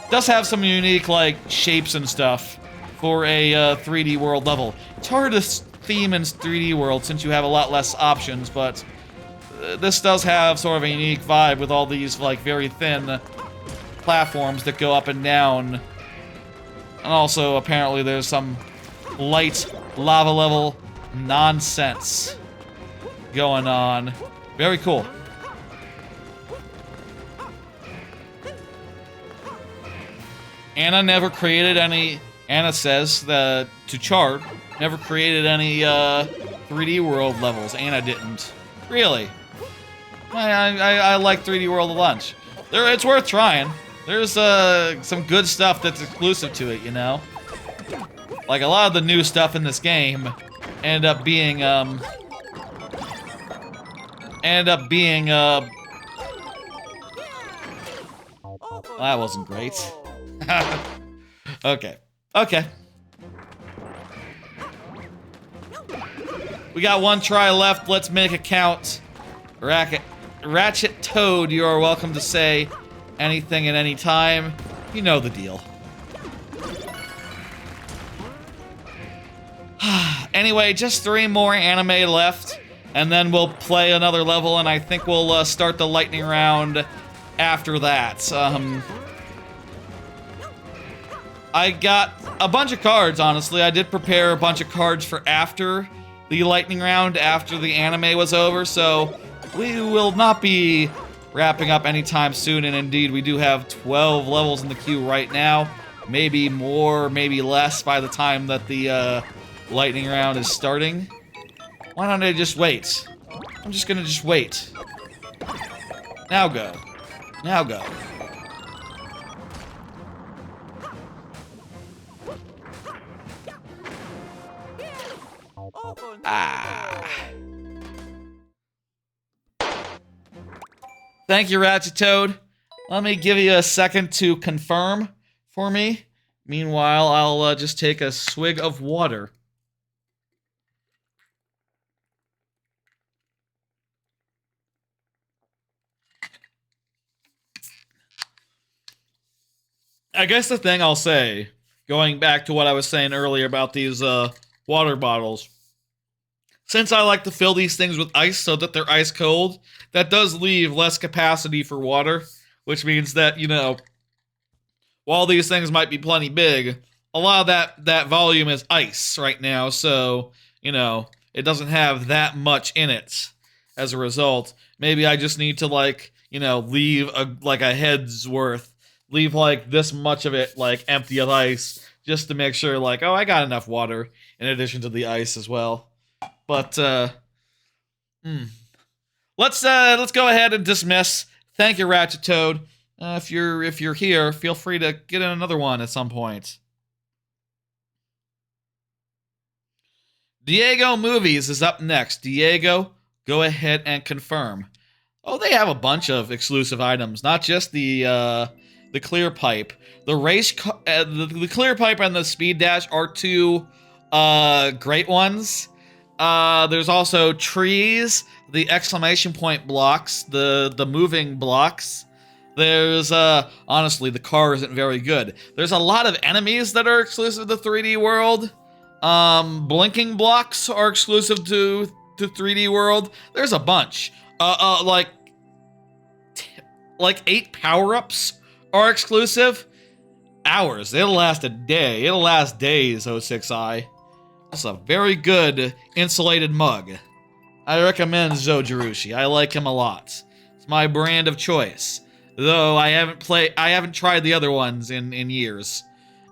Does have some unique, like, shapes and stuff for a 3D world level. It's hard to theme in 3D world since you have a lot less options, but this does have sort of a unique vibe with all these, like, very thin platforms that go up and down. And also, apparently, there's some light lava level nonsense going on. Very cool. Anna never created any... Anna says that to chart, never created any 3D World levels, and I didn't. Really? I like 3D World a bunch. It's worth trying. There's some good stuff that's exclusive to it, you know? Like, a lot of the new stuff in this game end up being, that wasn't great. Okay. We got one try left. Let's make it count. Ratchet Toad, you are welcome to say anything at any time. You know the deal. Anyway, just 3 more anime left, and then we'll play another level, and I think we'll start the lightning round after that. I got a bunch of cards, honestly. I did prepare a bunch of cards for after the lightning round, after the anime was over, so we will not be wrapping up anytime soon, and indeed, we do have 12 levels in the queue right now. Maybe more, maybe less by the time that the lightning round is starting. Why don't I just wait? I'm just gonna just wait. Now go. Now go. Thank you, Ratchet Toad. Let me give you a second to confirm for me. Meanwhile, I'll just take a swig of water. I guess the thing I'll say, going back to what I was saying earlier about these water bottles, since I like to fill these things with ice so that they're ice cold, that does leave less capacity for water, which means that, you know, while these things might be plenty big, a lot of that volume is ice right now, so, you know, it doesn't have that much in it. As a result, maybe I just need to, like, you know, leave a head's worth, leave like this much of it like empty of ice, just to make sure, like, oh, I got enough water in addition to the ice as well. But let's go ahead and dismiss. Thank you, Ratchet Toad. If you're here, feel free to get in another one at some point. Diego Movies is up next. Diego, go ahead and confirm. Oh, they have a bunch of exclusive items, not just the clear pipe. The clear pipe and the speed dash are two great ones. There's also trees, the exclamation point blocks, the moving blocks. There's honestly, the car isn't very good. There's a lot of enemies that are exclusive to 3D World. Blinking blocks are exclusive to 3D World. There's a bunch. Like 8 power-ups are exclusive. Hours. It'll last a day. It'll last days, 06i. That's a very good insulated mug. I recommend Zojirushi. I like him a lot. It's my brand of choice. Though I haven't tried the other ones in years.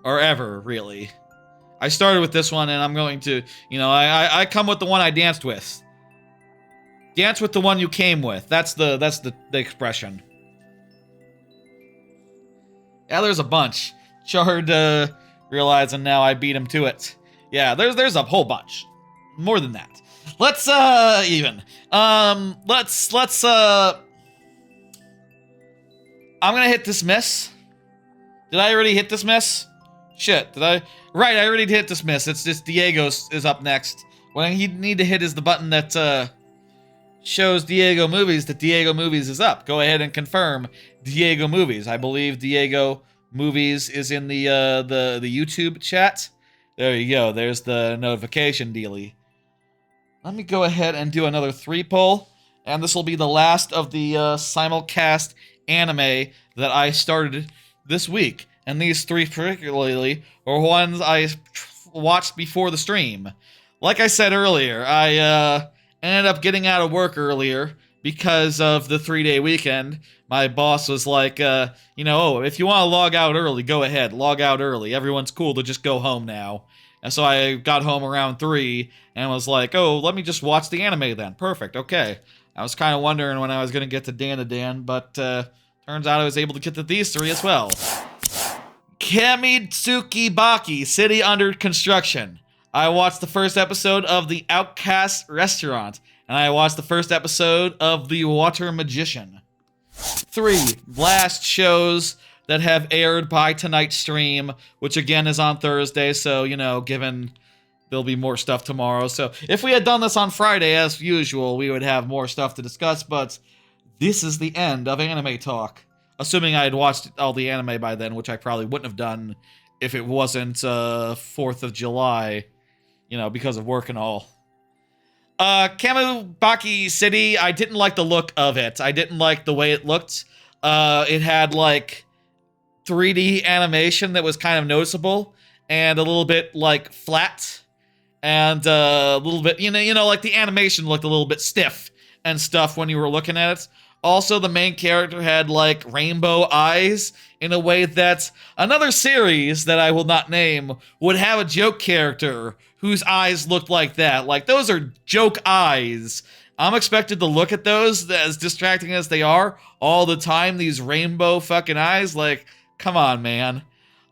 Or ever, really. I started with this one and I'm going to, you know, I come with the one I danced with. Dance with the one you came with. That's the expression. Yeah, there's a bunch. Chard realizing now I beat him to it. Yeah, there's a whole bunch. More than that. Let's I'm gonna hit dismiss. Did I already hit dismiss? Shit, did I? Right, I already hit dismiss. It's just Diego is up next. What I need to hit is the button that shows Diego Movies that Diego Movies is up. Go ahead and confirm Diego Movies. I believe Diego Movies is in the YouTube chat. There you go. There's the notification dealie. Let me go ahead and do another 3-poll, and this will be the last of the simulcast anime that I started this week. And these 3 particularly are ones I watched before the stream. Like I said earlier, I ended up getting out of work earlier because of the 3-day weekend. My boss was like, you know, oh, if you want to log out early, go ahead, log out early. Everyone's cool to just go home now. And so I got home around 3 and was like, oh, let me just watch the anime then. Perfect, okay. I was kind of wondering when I was going to get to Dan, but turns out I was able to get to these 3 as well. Kamitsuki Baki, City Under Construction. I watched the first episode of The Outcast Restaurant, and I watched the first episode of The Water Magician. 3 last shows that have aired by tonight's stream, which again is on Thursday, so, you know, given there'll be more stuff tomorrow. So if we had done this on Friday, as usual, we would have more stuff to discuss, but this is the end of anime talk. Assuming I had watched all the anime by then, which I probably wouldn't have done if it wasn't 4th of July, you know, because of work and all. Kamubaki City, I didn't like the look of it. I didn't like the way it looked. It had, like, 3D animation that was kind of noticeable, and a little bit, like, flat, and a little bit, you know, like, the animation looked a little bit stiff and stuff when you were looking at it. Also, the main character had, like, rainbow eyes in a way that another series that I will not name would have a joke character whose eyes looked like that. Like, those are joke eyes. I'm expected to look at those, as distracting as they are, all the time, these rainbow fucking eyes. Like, come on, man.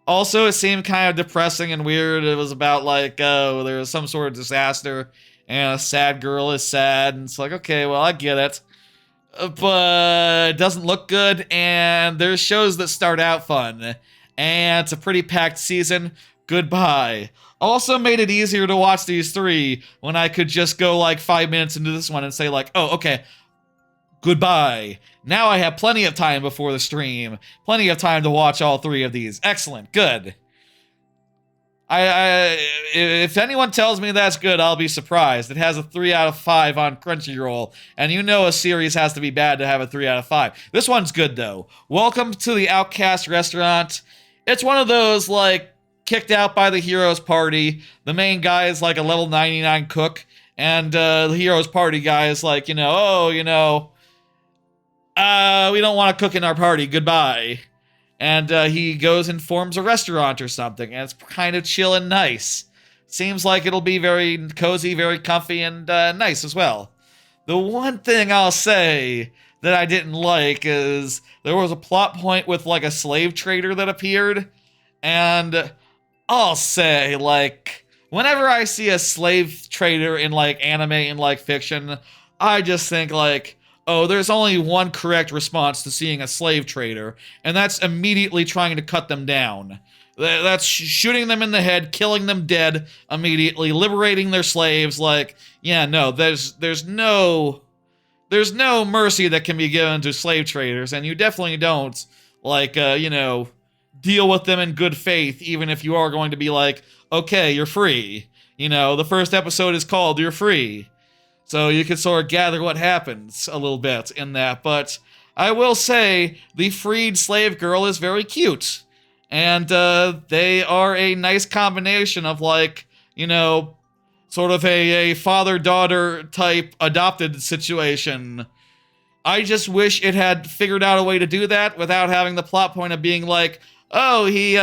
Also, it seemed kind of depressing and weird. It was about, like, oh, there was some sort of disaster, and a sad girl is sad, and it's like, okay, well, I get it. But it doesn't look good, and there's shows that start out fun, and it's a pretty packed season. Goodbye. Also made it easier to watch these 3 when I could just go like 5 minutes into this one and say like, oh, okay, goodbye. Now I have plenty of time before the stream, plenty of time to watch all 3 of these. Excellent, good. If anyone tells me that's good, I'll be surprised. It has a 3 out of 5 on Crunchyroll, and you know a series has to be bad to have a 3 out of 5. This one's good, though. Welcome to the Outcast Restaurant. It's one of those, like, kicked out by the hero's party. The main guy is, like, a level 99 cook, and the hero's party guy is like, you know, oh, you know, we don't want to cook in our party, goodbye. And he goes and forms a restaurant or something, and it's kind of chill and nice. Seems like it'll be very cozy, very comfy, and nice as well. The one thing I'll say that I didn't like is there was a plot point with, like, a slave trader that appeared, and I'll say, like, whenever I see a slave trader in, like, anime and, like, fiction, I just think, like, oh, there's only one correct response to seeing a slave trader, and that's immediately trying to cut them down. That's shooting them in the head, killing them dead immediately, liberating their slaves. Like, yeah, no, there's no mercy that can be given to slave traders, and you definitely don't, like, you know, deal with them in good faith, even if you are going to be like, okay, you're free. You know, the first episode is called You're Free. So you can sort of gather what happens a little bit in that. But I will say the freed slave girl is very cute. And they are a nice combination of, like, you know, sort of a father-daughter type adopted situation. I just wish it had figured out a way to do that without having the plot point of being like, oh, he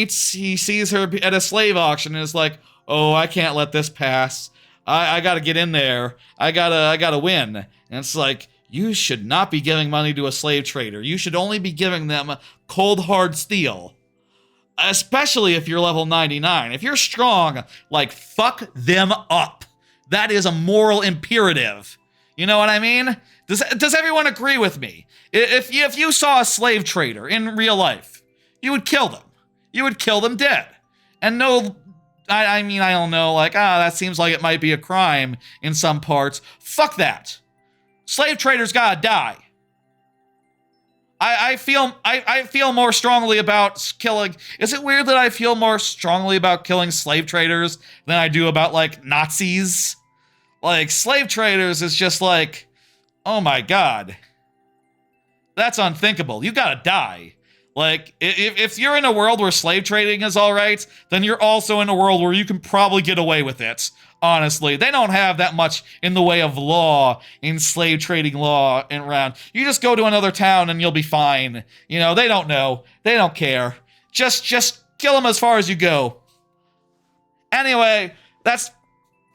sees her at a slave auction and is like, oh, I can't let this pass. I gotta get in there. I gotta win. And it's like, you should not be giving money to a slave trader. You should only be giving them cold hard steel. Especially if you're level 99. If you're strong, like, fuck them up. That is a moral imperative. You know what I mean? Does everyone agree with me? If you saw a slave trader in real life, you would kill them. You would kill them dead. And no, I mean, I don't know, like, that seems like it might be a crime in some parts. Fuck that. Slave traders gotta die. I feel more strongly about killing... Is it weird that I feel more strongly about killing slave traders than I do about, like, Nazis? Like, slave traders is just like, oh my god. That's unthinkable. You gotta die. Like, if you're in a world where slave trading is alright, then you're also in a world where you can probably get away with it. Honestly, they don't have that much in the way of law, in slave trading law and around. You just go to another town and you'll be fine. You know, they don't know. They don't care. Just kill them as far as you go. Anyway, that's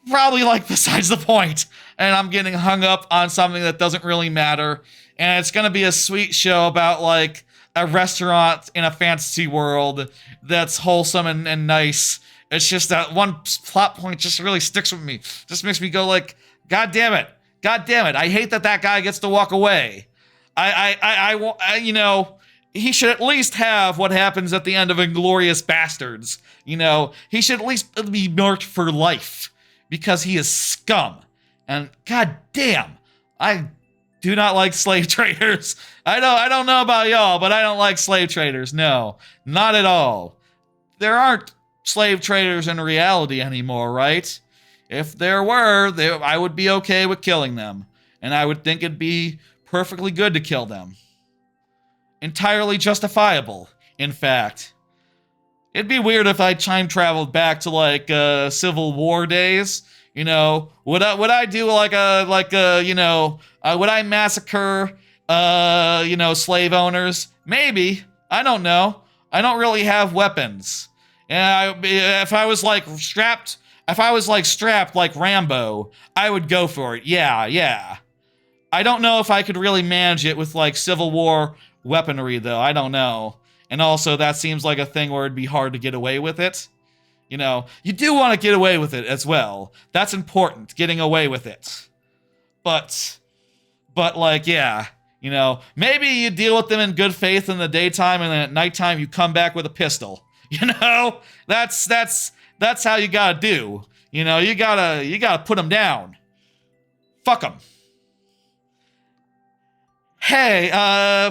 probably like besides the point, and I'm getting hung up on something that doesn't really matter. And it's gonna be a sweet show about like a restaurant in a fantasy world that's wholesome and nice. It's just that one plot point just really sticks with me. Just makes me go like, God damn it, I hate that guy gets to walk away. You know, he should at least have what happens at the end of Inglourious Bastards. You know, he should at least be marked for life because he is scum. And god damn, I do not like slave traders. I don't know about y'all, but I don't like slave traders. No, not at all. There aren't slave traders in reality anymore, right? If there were, I would be okay with killing them. And I would think it'd be perfectly good to kill them. Entirely justifiable, in fact. It'd be weird if I time traveled back to like Civil War days. You know, would I do like a you know, would I massacre you know, slave owners? Maybe. I don't know. I don't really have weapons. And if I was strapped like Rambo, I would go for it. Yeah. I don't know if I could really manage it with like Civil War weaponry though. I don't know. And also that seems like a thing where it'd be hard to get away with it. You know, you do want to get away with it as well. That's important, getting away with it. But like, yeah, you know, maybe you deal with them in good faith in the daytime and then at nighttime you come back with a pistol. You know, that's how you gotta do. You know, you gotta put them down. Fuck them. Hey,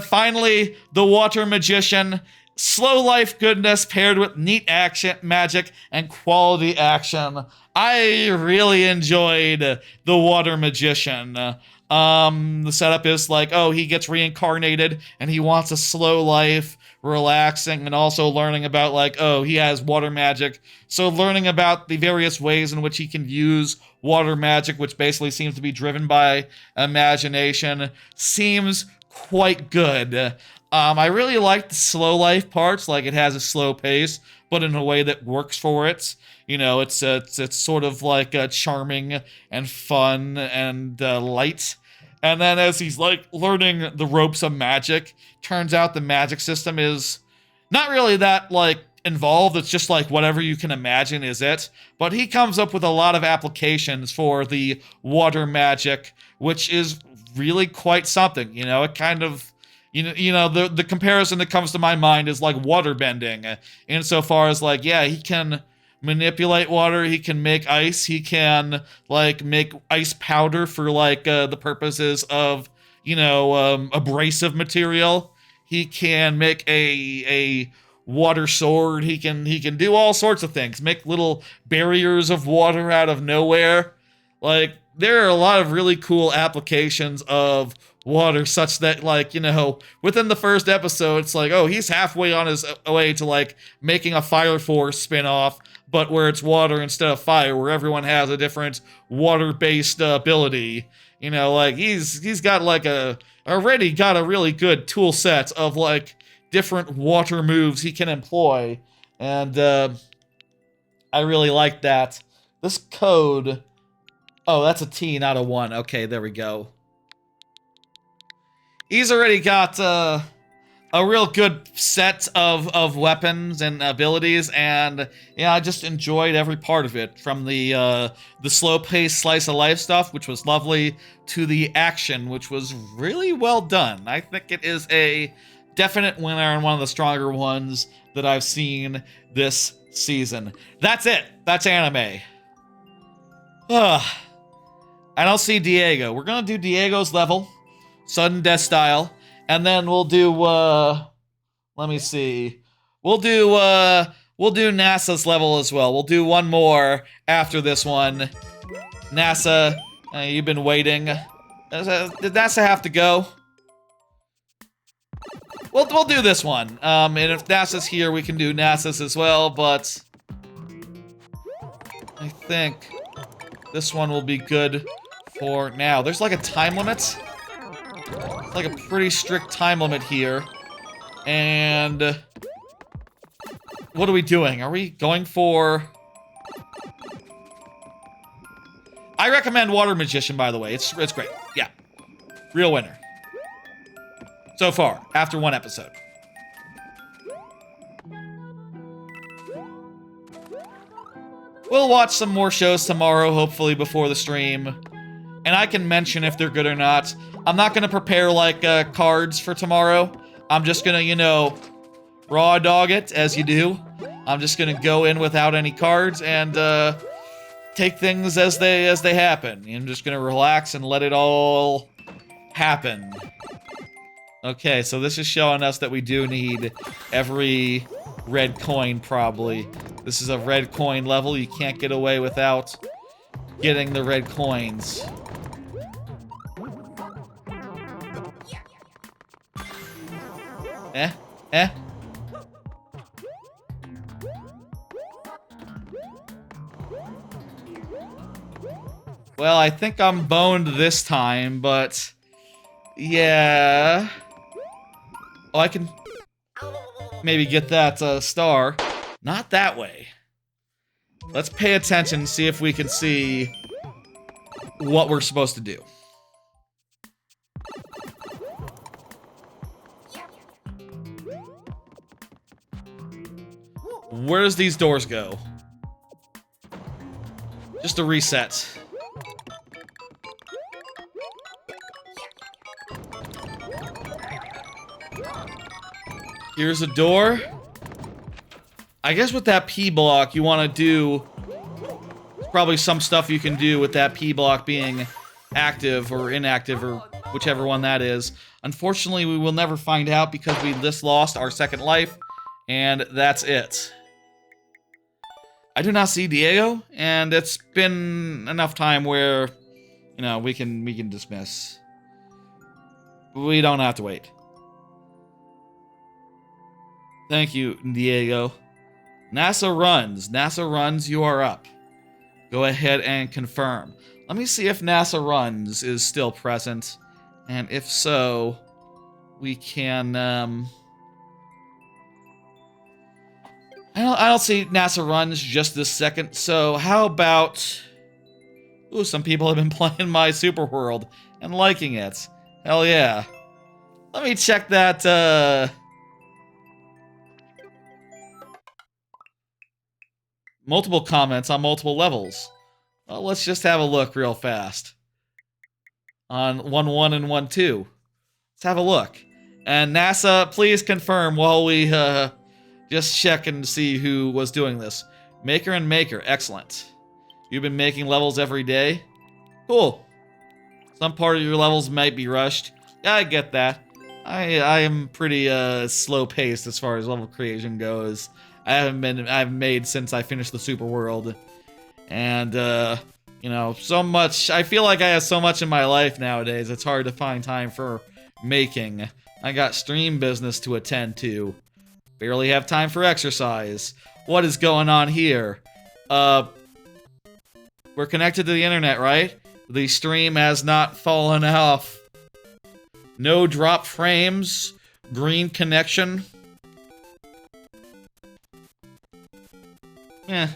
finally, the Water Magician. Slow life goodness paired with neat action, magic, and quality action. I really enjoyed the Water Magician. The setup is like, oh, he gets reincarnated and he wants a slow life, relaxing, and also learning about like, oh, he has water magic. So learning about the various ways in which he can use water magic, which basically seems to be driven by imagination, seems quite good. I really like the slow life parts, like it has a slow pace, but in a way that works for it. You know, it's sort of like charming and fun and light. And then as he's like learning the ropes of magic, turns out the magic system is not really that like involved. It's just like whatever you can imagine is it. But he comes up with a lot of applications for the water magic, which is really quite something. You know, it kind of, you know, the comparison that comes to my mind is like water bending, insofar as like, yeah, he can manipulate water, he can make ice, he can like make ice powder for like the purposes of, you know, abrasive material. He can make a water sword. He can do all sorts of things. Make little barriers of water out of nowhere. Like there are a lot of really cool applications of water, such that like, you know, within the first episode, it's like, oh, he's halfway on his way to like making a Fire Force spin-off, but where it's water instead of fire, where everyone has a different water-based ability. You know, like he's got like already got a really good tool set of like different water moves he can employ, and I really like that. This code, oh, that's a T, not a 1. Okay, there we go. He's already got a real good set of weapons and abilities, and yeah, I just enjoyed every part of it, from the slow-paced slice-of-life stuff, which was lovely, to the action, which was really well done. I think it is a definite winner and one of the stronger ones that I've seen this season. That's it. That's anime. Ugh. I don't see Diego. We're gonna do Diego's level, sudden death style, and then we'll do let me see. We'll do NASA's level as well. We'll do one more after this one. NASA, you've been waiting. Did NASA have to go? We'll do this one. And if NASA's here, we can do NASA's as well, but I think this one will be good for now. There's like a time limit. It's like a pretty strict time limit here. And what are we doing? Are we going for I recommend Water Magician, by the way. It's great. Yeah. Real winner. So far, after 1 episode. We'll watch some more shows tomorrow, hopefully before the stream. And I can mention if they're good or not. I'm not gonna prepare, like, cards for tomorrow. I'm just gonna, you know, raw dog it, as you do. I'm just gonna go in without any cards and, take things as they happen. I'm just gonna relax and let it all happen. Okay, so this is showing us that we do need every red coin, probably. This is a red coin level. You can't get away without getting the red coins. Eh? Well, I think I'm boned this time, but... yeah... oh, I can maybe get that star. Not that way. Let's pay attention and see if we can see what we're supposed to do. Where does these doors go? Just a reset. Here's a door. I guess with that P block, you want to do... probably some stuff you can do with that P block being active or inactive or whichever one that is. Unfortunately, we will never find out because we just lost our second life, and that's it. I do not see Diego, and it's been enough time where, you know, we can dismiss. We don't have to wait. Thank you, Diego. NASA runs. NASA runs, you are up. Go ahead and confirm. Let me see if NASA runs is still present. And if so, we can, I don't see NASA runs just this second, so how about... ooh, some people have been playing my Super World and liking it. Hell yeah. Let me check that, multiple comments on multiple levels. Well, let's just have a look real fast. On 1-1 and 1-2. Let's have a look. And NASA, please confirm while we just check and see who was doing this. Maker and Maker, excellent. You've been making levels every day? Cool. Some part of your levels might be rushed. Yeah, I get that. I am pretty slow-paced as far as level creation goes. I've made since I finished the Super World. And, you know, so much. I feel like I have so much in my life nowadays, it's hard to find time for making. I got stream business to attend to. Barely have time for exercise. What is going on here? We're connected to the internet, right? The stream has not fallen off. No drop frames. Green connection. Yeah.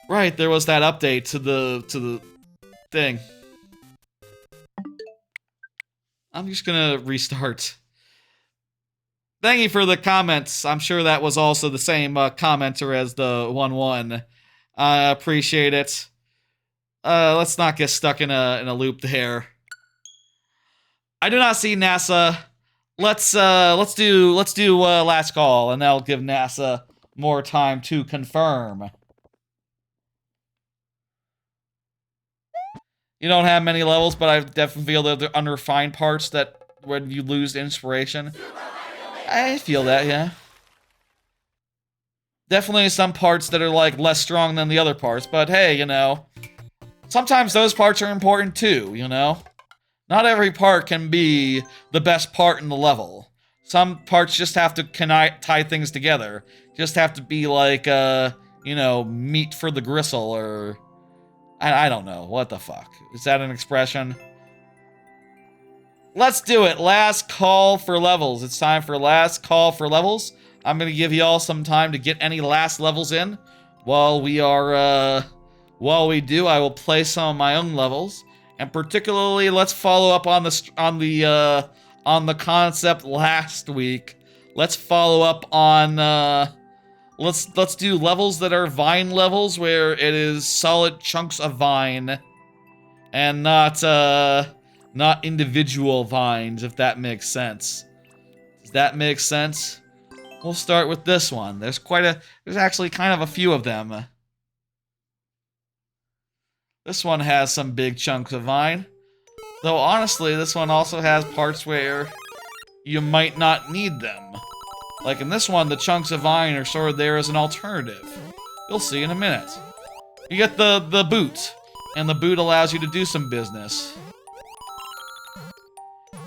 Right, there was that update to the thing. I'm just gonna restart. Thank you for the comments. I'm sure that was also the same commenter as the 1-1. I appreciate it. Let's not get stuck in a loop there. I do not see NASA. Let's do last call, and that'll give NASA more time to confirm. You don't have many levels, but I definitely feel that they're unrefined parts that when you lose inspiration. I feel that, yeah. Definitely some parts that are, like, less strong than the other parts, but hey, you know, sometimes those parts are important too, you know? Not every part can be the best part in the level. Some parts just have to tie things together. Just have to be like, you know, meat for the gristle, or... I don't know. What the fuck? Is that an expression? let's do it. Last call for levels. It's time for last call for levels. I'm gonna give you all some time to get any last levels in. While we do, I will play some of my own levels, and particularly, let's follow up on the concept last week. Let's follow up on let's do levels that are vine levels, where it is solid chunks of vine, and not individual vines, if that makes sense. Does that make sense? We'll start with this one. There's actually kind of a few of them. This one has some big chunks of vine. Though honestly, this one also has parts where you might not need them. Like in this one, the chunks of vine are sort of there as an alternative. You'll see in a minute. You get the boot, and the boot allows you to do some business.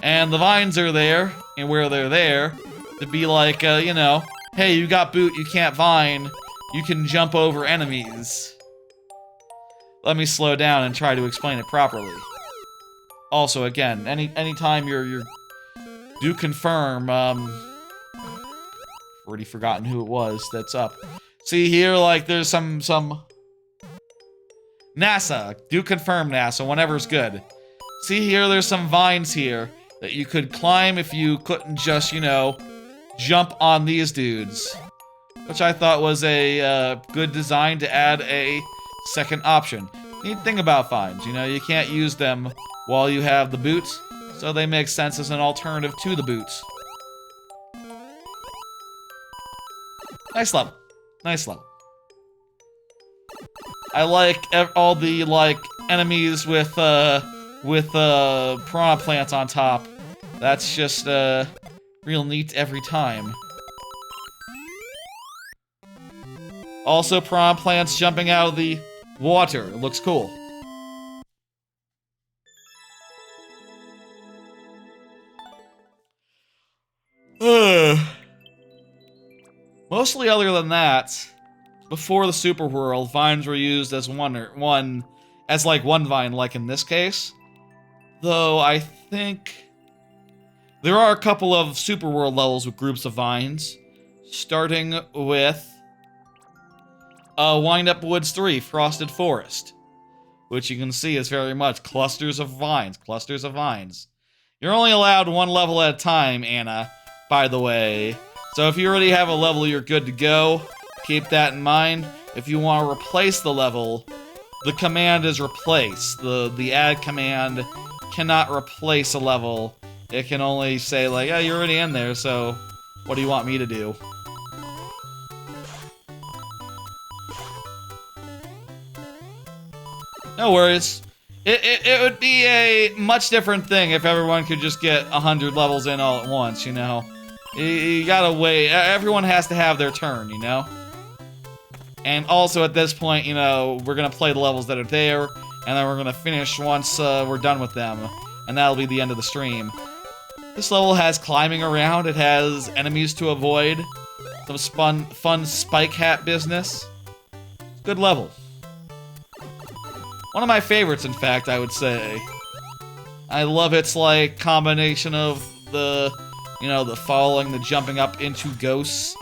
And the vines are there, and where they're there, to be like, you know, hey, you got boot, you can't vine, you can jump over enemies. Let me slow down and try to explain it properly. Also, again, anytime you're do confirm, already forgotten who it was that's up. See here, like, there's some NASA, do confirm NASA, whenever's good. See here, there's some vines here that you could climb if you couldn't just, you know, jump on these dudes. Which I thought was a good design to add a second option. Neat thing about vines, you know, you can't use them while you have the boots, so they make sense as an alternative to the boots. Nice level. Nice level. I like all the, like, enemies with piranha plants on top. That's just, real neat every time. Also, piranha plants jumping out of the water. It looks cool. Mostly other than that, before the super world, vines were used as one vine, like in this case. Though I think there are a couple of super world levels with groups of vines, starting with Wind Up Woods 3, Frosted Forest, which you can see is very much clusters of vines, clusters of vines. You're only allowed one level at a time, Anna, by the way. So if you already have a level, you're good to go. Keep that in mind. If you want to replace the level, the command is replace. The add command cannot replace a level. It can only say, like, yeah, you're already in there, so what do you want me to do? No worries. It would be a much different thing if everyone could just get 100 levels in all at once, you know? You gotta wait. Everyone has to have their turn, you know? And also at this point, you know, we're gonna play the levels that are there, and then we're gonna finish once we're done with them. And that'll be the end of the stream. This level has climbing around, it has enemies to avoid, some fun spike hat business. It's a good level. One of my favorites, in fact, I would say. I love its, like, combination of the, you know, the falling, the jumping up into ghosts.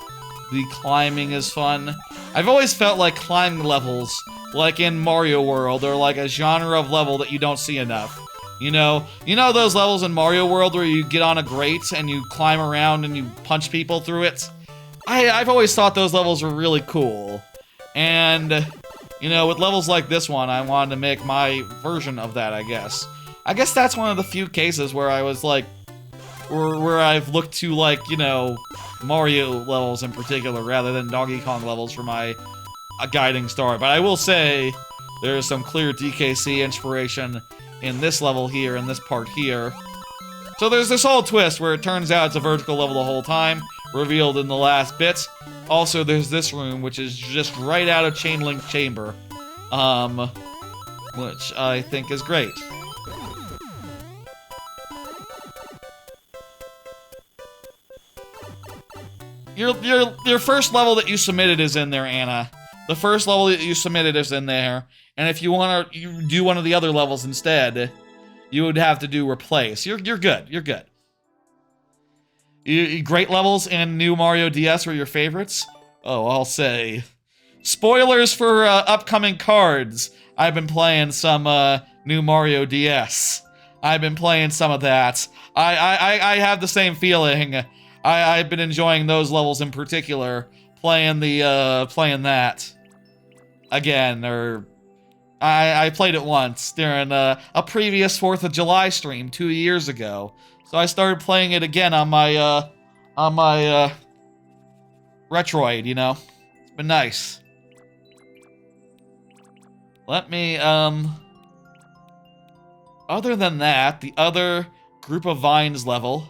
The climbing is fun. I've always felt like climbing levels, like in Mario World, are like a genre of level that you don't see enough. You know those levels in Mario World where you get on a grate and you climb around and you punch people through it? I've always thought those levels were really cool. And, you know, with levels like this one, I wanted to make my version of that, I guess. I guess that's one of the few cases where I was like, where I've looked to, like, you know, Mario levels in particular, rather than Donkey Kong levels for my guiding star. But I will say, there's some clear DKC inspiration in this level here, in this part here. So there's this whole twist where it turns out it's a vertical level the whole time, revealed in the last bit. Also, there's this room, which is just right out of Chain Link Chamber, which I think is great. Your first level that you submitted is in there, Anna. The first level that you submitted is in there, and if you want to do one of the other levels instead, you would have to do replace. You're good. You're good. Great levels and New Mario DS were your favorites? Oh, I'll say. Spoilers for upcoming cards. I've been playing some New Mario DS. I've been playing some of that. I have the same feeling. I've been enjoying those levels in particular. Playing that again, or I played it once during a previous 4th of July stream 2 years ago. So I started playing it again on my Retroid, you know. It's been nice. Let me other than that, the other group of vines level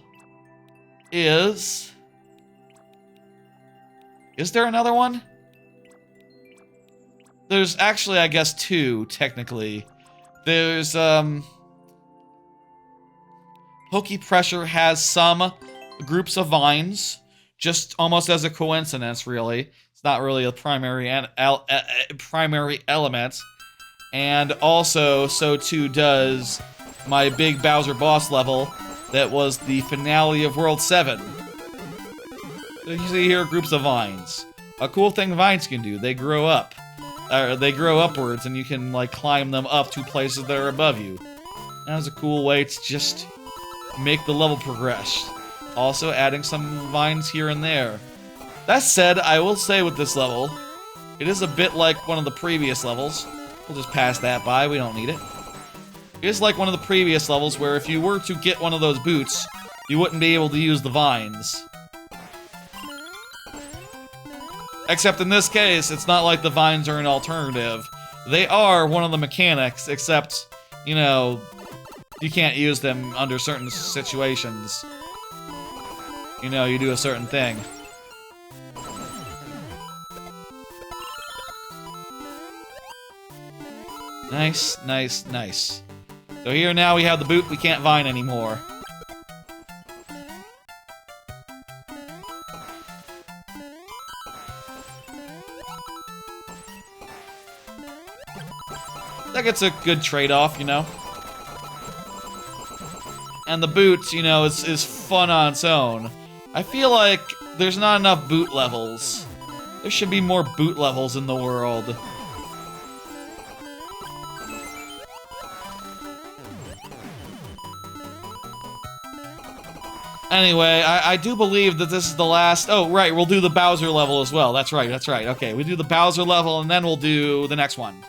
is there another one? There's actually, I guess, 2, technically. There's, Hokey Pressure has some groups of vines, just almost as a coincidence, really. It's not really a primary element. And also, so too does my big Bowser boss level that was the finale of World 7. So you see here groups of vines. A cool thing vines can do, they grow up. They grow upwards and you can like climb them up to places that are above you. That was a cool way to just make the level progress. Also adding some vines here and there. That said, I will say with this level, it is a bit like one of the previous levels. We'll just pass that by, we don't need it. It is like one of the previous levels where if you were to get one of those boots, you wouldn't be able to use the vines. Except in this case, it's not like the vines are an alternative. They are one of the mechanics, except, you know, you can't use them under certain situations. You know, you do a certain thing. Nice, nice, nice. So here now we have the boot, we can't vine anymore. That gets a good trade-off, you know? And the boot, you know, is fun on its own. I feel like there's not enough boot levels. There should be more boot levels in the world. Anyway, I do believe that this is the last... Oh, right, we'll do the Bowser level as well. That's right, that's right. Okay, we do the Bowser level, and then we'll do the next one.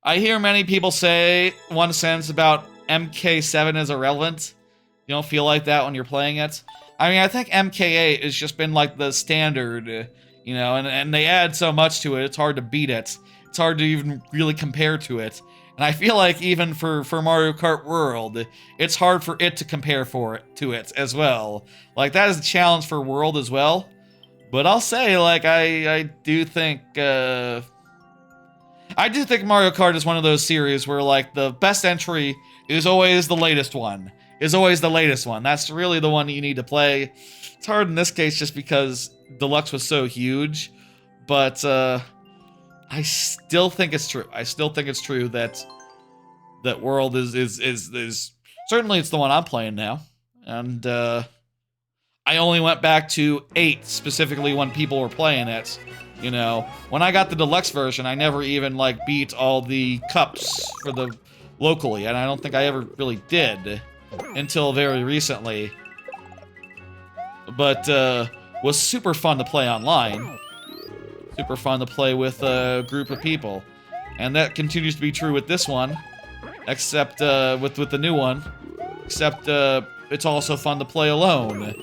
I hear many people say one sentence about MK7 is irrelevant. You don't feel like that when you're playing it? I mean, I think MK8 has just been like the standard, you know, and they add so much to it, it's hard to beat it. It's hard to even really compare to it. And I feel like even for Mario Kart World, it's hard for it to compare to it as well. Like, that is a challenge for World as well. But I'll say, like, I do think Mario Kart is one of those series where, like, the best entry is always the latest one. That's really the one you need to play. It's hard in this case just because Deluxe was so huge. But, I still think it's true. I still think it's true that World is certainly it's the one I'm playing now. And, I only went back to 8 specifically when people were playing it. You know, when I got the deluxe version, I never even, like, beat all the cups for the locally, and I don't think I ever really did until very recently. But, was super fun to play online. Super fun to play with a group of people. And that continues to be true with this one, except, with the new one. Except, it's also fun to play alone.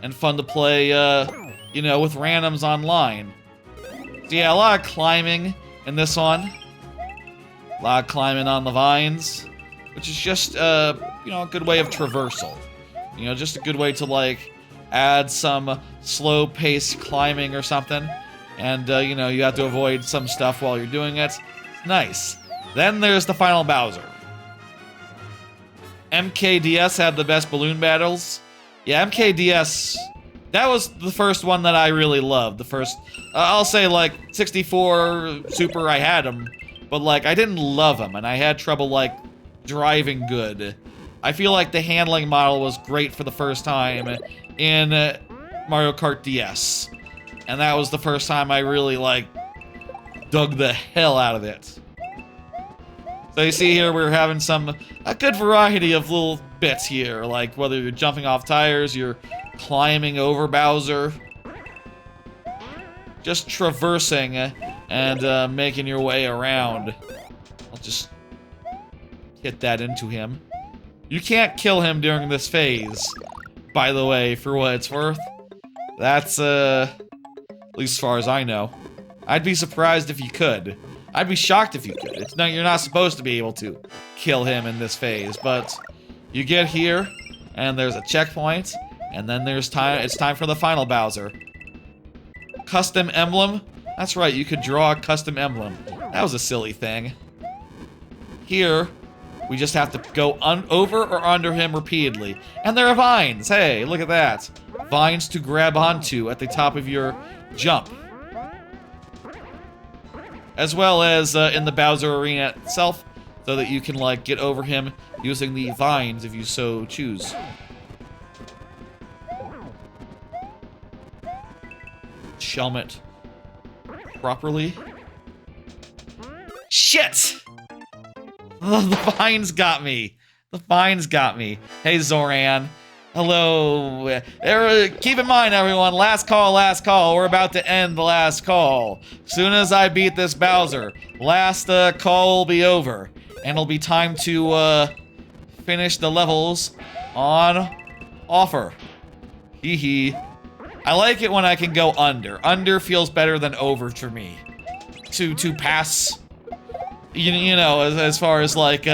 And fun to play, you know, with randoms online. So yeah, a lot of climbing in this one. A lot of climbing on the vines. Which is just, you know, a good way of traversal. You know, just a good way to, like, add some slow-paced climbing or something. And, you know, you have to avoid some stuff while you're doing it. It's nice. Then there's the final Bowser. MKDS had the best balloon battles. Yeah, MKDS That was the first one that I really loved. The first, I'll say like 64 Super, I had them, but like I didn't love them, and I had trouble like driving good. I feel like the handling model was great for the first time in Mario Kart DS, and that was the first time I really like dug the hell out of it. So you see here we're having a good variety of little bits here, like whether you're jumping off tires, you're climbing over Bowser, just traversing and making your way around. I'll just hit that into him. You can't kill him during this phase, by the way, for what it's worth. That's, at least as far as I know. I'd be surprised if you could. I'd be shocked if you could. You're not supposed to be able to kill him in this phase, but you get here, and there's a checkpoint, and then it's time for the final Bowser. Custom emblem? That's right, you could draw a custom emblem. That was a silly thing. Here, we just have to go over or under him repeatedly. And there are vines! Hey, look at that. Vines to grab onto at the top of your jump. As well as in the Bowser Arena itself, so that you can, like, get over him using the vines if you so choose. Shelm it properly. Shit! Oh, the vines got me. The vines got me. Hey, Zoran. Hello. Keep in mind, everyone, last call, last call. We're about to end the last call. Soon as I beat this Bowser, last call will be over. And it'll be time to finish the levels on offer. Hee hee. I like it when I can go under. Under feels better than over for me. To pass, you know, as far as like,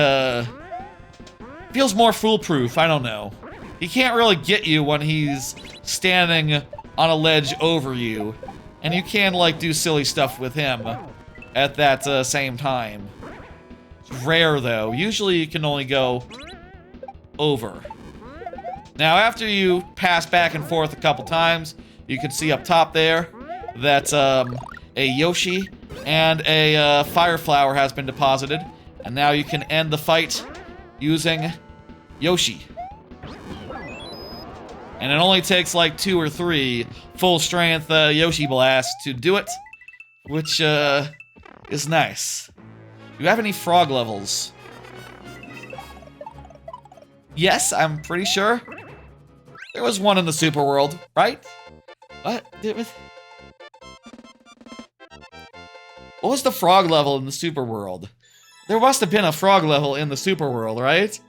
feels more foolproof, I don't know. He can't really get you when he's standing on a ledge over you. And you can, like, do silly stuff with him at that same time. It's rare, though. Usually you can only go over. Now, after you pass back and forth a couple times, you can see up top there that a Yoshi and a Fire Flower has been deposited. And now you can end the fight using Yoshi. And it only takes like 2 or 3 full-strength Yoshi blasts to do it, which is nice. Do you have any frog levels? Yes, I'm pretty sure. There was one in the Super World, right? What? What was the frog level in the Super World? There must have been a frog level in the Super World, right?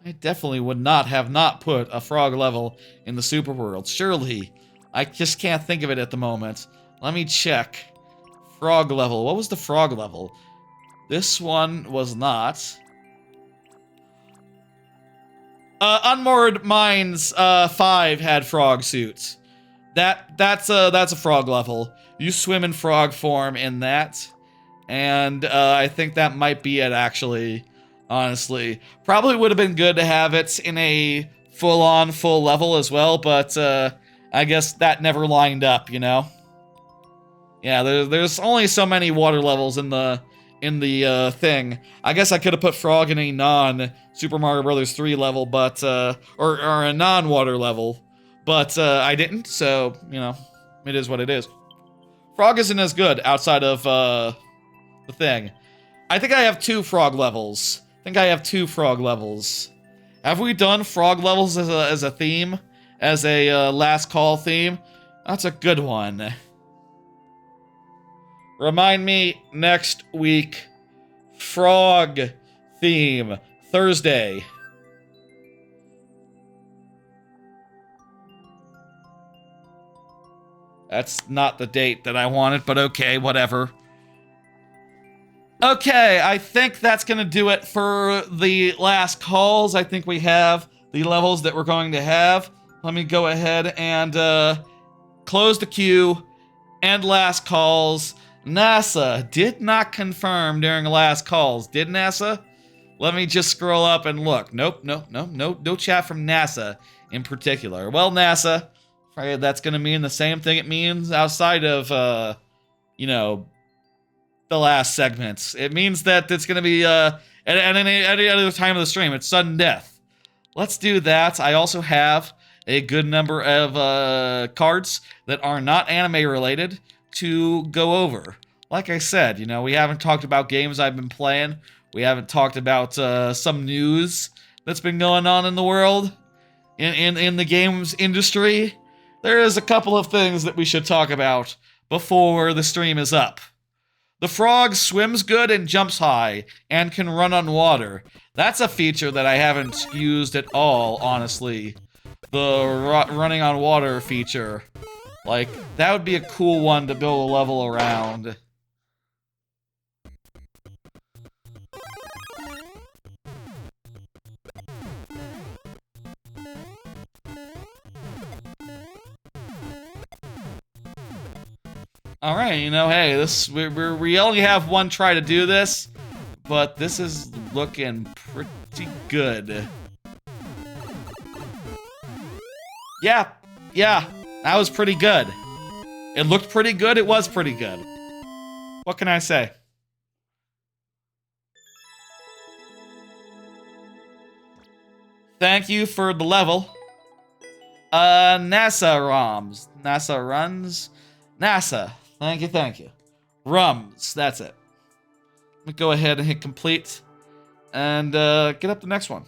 I definitely would not have put a frog level in the Super World. Surely. I just can't think of it at the moment. Let me check. Frog level. What was the frog level? This one was not. Unmoored Mines 5 had frog suits. That's a frog level. You swim in frog form in that. And I think that might be it, actually. Honestly. Probably would have been good to have it in a full-on, full level as well, but I guess that never lined up, you know? Yeah, there's only so many water levels in the thing. I guess I could have put Frog in a non-Super Mario Bros. 3 level, but, or a non-water level, but I didn't, so, you know, it is what it is. Frog isn't as good outside of the thing. I think I have 2 frog levels. Have we done frog levels as a theme? As a last call theme? That's a good one. Remind me next week. Frog theme. Thursday. That's not the date that I wanted, but okay, whatever. Okay, I think that's going to do it for the last calls. I think we have the levels that we're going to have. Let me go ahead and close the queue. End last calls. NASA did not confirm during last calls. Did NASA? Let me just scroll up and look. Nope, no chat from NASA in particular. Well, NASA, Right, that's gonna mean the same thing it means outside of, you know, the last segments. It means that it's gonna be, at any other time of the stream, it's sudden death. Let's do that. I also have a good number of, cards that are not anime related to go over. Like I said, you know, we haven't talked about games I've been playing. We haven't talked about, some news that's been going on in the world, in the games industry. There is a couple of things that we should talk about before the stream is up. The frog swims good and jumps high, and can run on water. That's a feature that I haven't used at all, honestly. The running on water feature. Like, that would be a cool one to build a level around. Alright, you know, hey, we only have one try to do this, but this is looking pretty good. Yeah, that was pretty good. It looked pretty good, it was pretty good. What can I say? Thank you for the level. NASA ROMs. NASA runs. NASA. Thank you. Rums, that's it. Let me go ahead and hit complete. And get up the next one.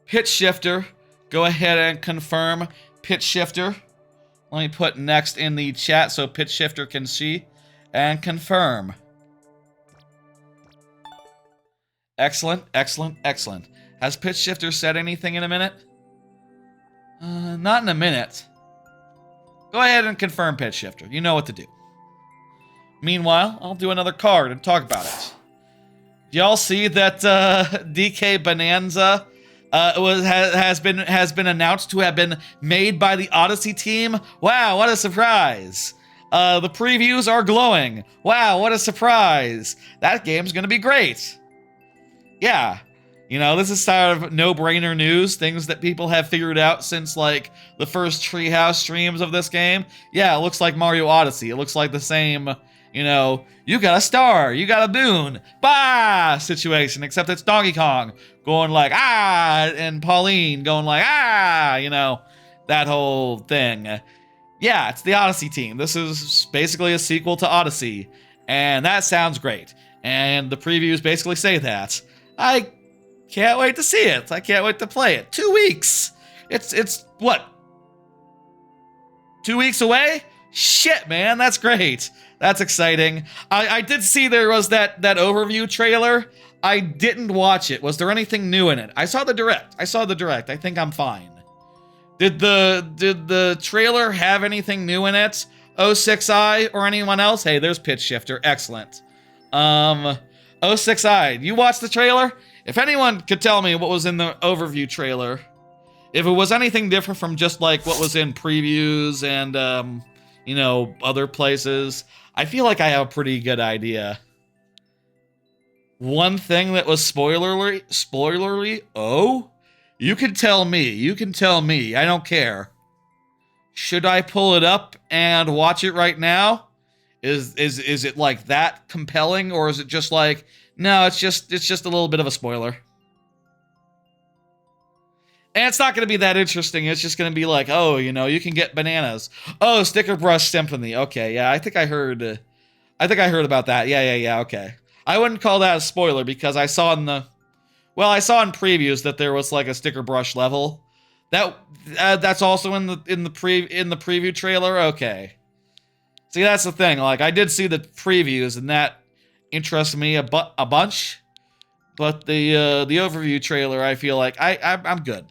Pitch shifter. Go ahead and confirm pitch shifter. Let me put next in the chat so pitch shifter can see. And confirm. Excellent. Has pitch shifter said anything in a minute? Not in a minute. Go ahead and confirm pitch shifter. You know what to do. Meanwhile, I'll do another card and talk about it. Y'all see that DK Bananza has been announced to have been made by the Odyssey team? Wow, what a surprise! The previews are glowing. Wow, what a surprise! That game's gonna be great. Yeah. You know, this is sort of no-brainer news, things that people have figured out since, like, the first Treehouse streams of this game. Yeah, it looks like Mario Odyssey. It looks like the same, you know, you got a star, you got a moon, bah, situation, except it's Donkey Kong going like, ah, and Pauline going like, ah, you know, that whole thing. Yeah, it's the Odyssey team. This is basically a sequel to Odyssey, and that sounds great. And the previews basically say that. I can't wait to see it. I can't wait to play it. 2 weeks. It's what? 2 weeks away? Shit, man, that's great. That's exciting. I did see there was that overview trailer. I didn't watch it. Was there anything new in it? I saw the direct. I think I'm fine. Did the trailer have anything new in it? 06i or anyone else? Hey, there's pitch shifter. Excellent. 06i, you watched the trailer? If anyone could tell me what was in the overview trailer, if it was anything different from just like what was in previews and, you know, other places, I feel like I have a pretty good idea. One thing that was spoilerly, oh? You can tell me, I don't care. Should I pull it up and watch it right now? Is it like that compelling, or is it just like, no, it's just a little bit of a spoiler. And it's not going to be that interesting. It's just going to be like, oh, you know, you can get bananas. Oh, Sticker Brush Symphony. Okay, yeah, I think I heard about that. Yeah, okay. I wouldn't call that a spoiler because I saw in previews that there was like a Sticker Brush level. That's also in the preview trailer. Okay. See, that's the thing. Like, I did see the previews, and that interests me a bunch. But the overview trailer, I feel like I'm good.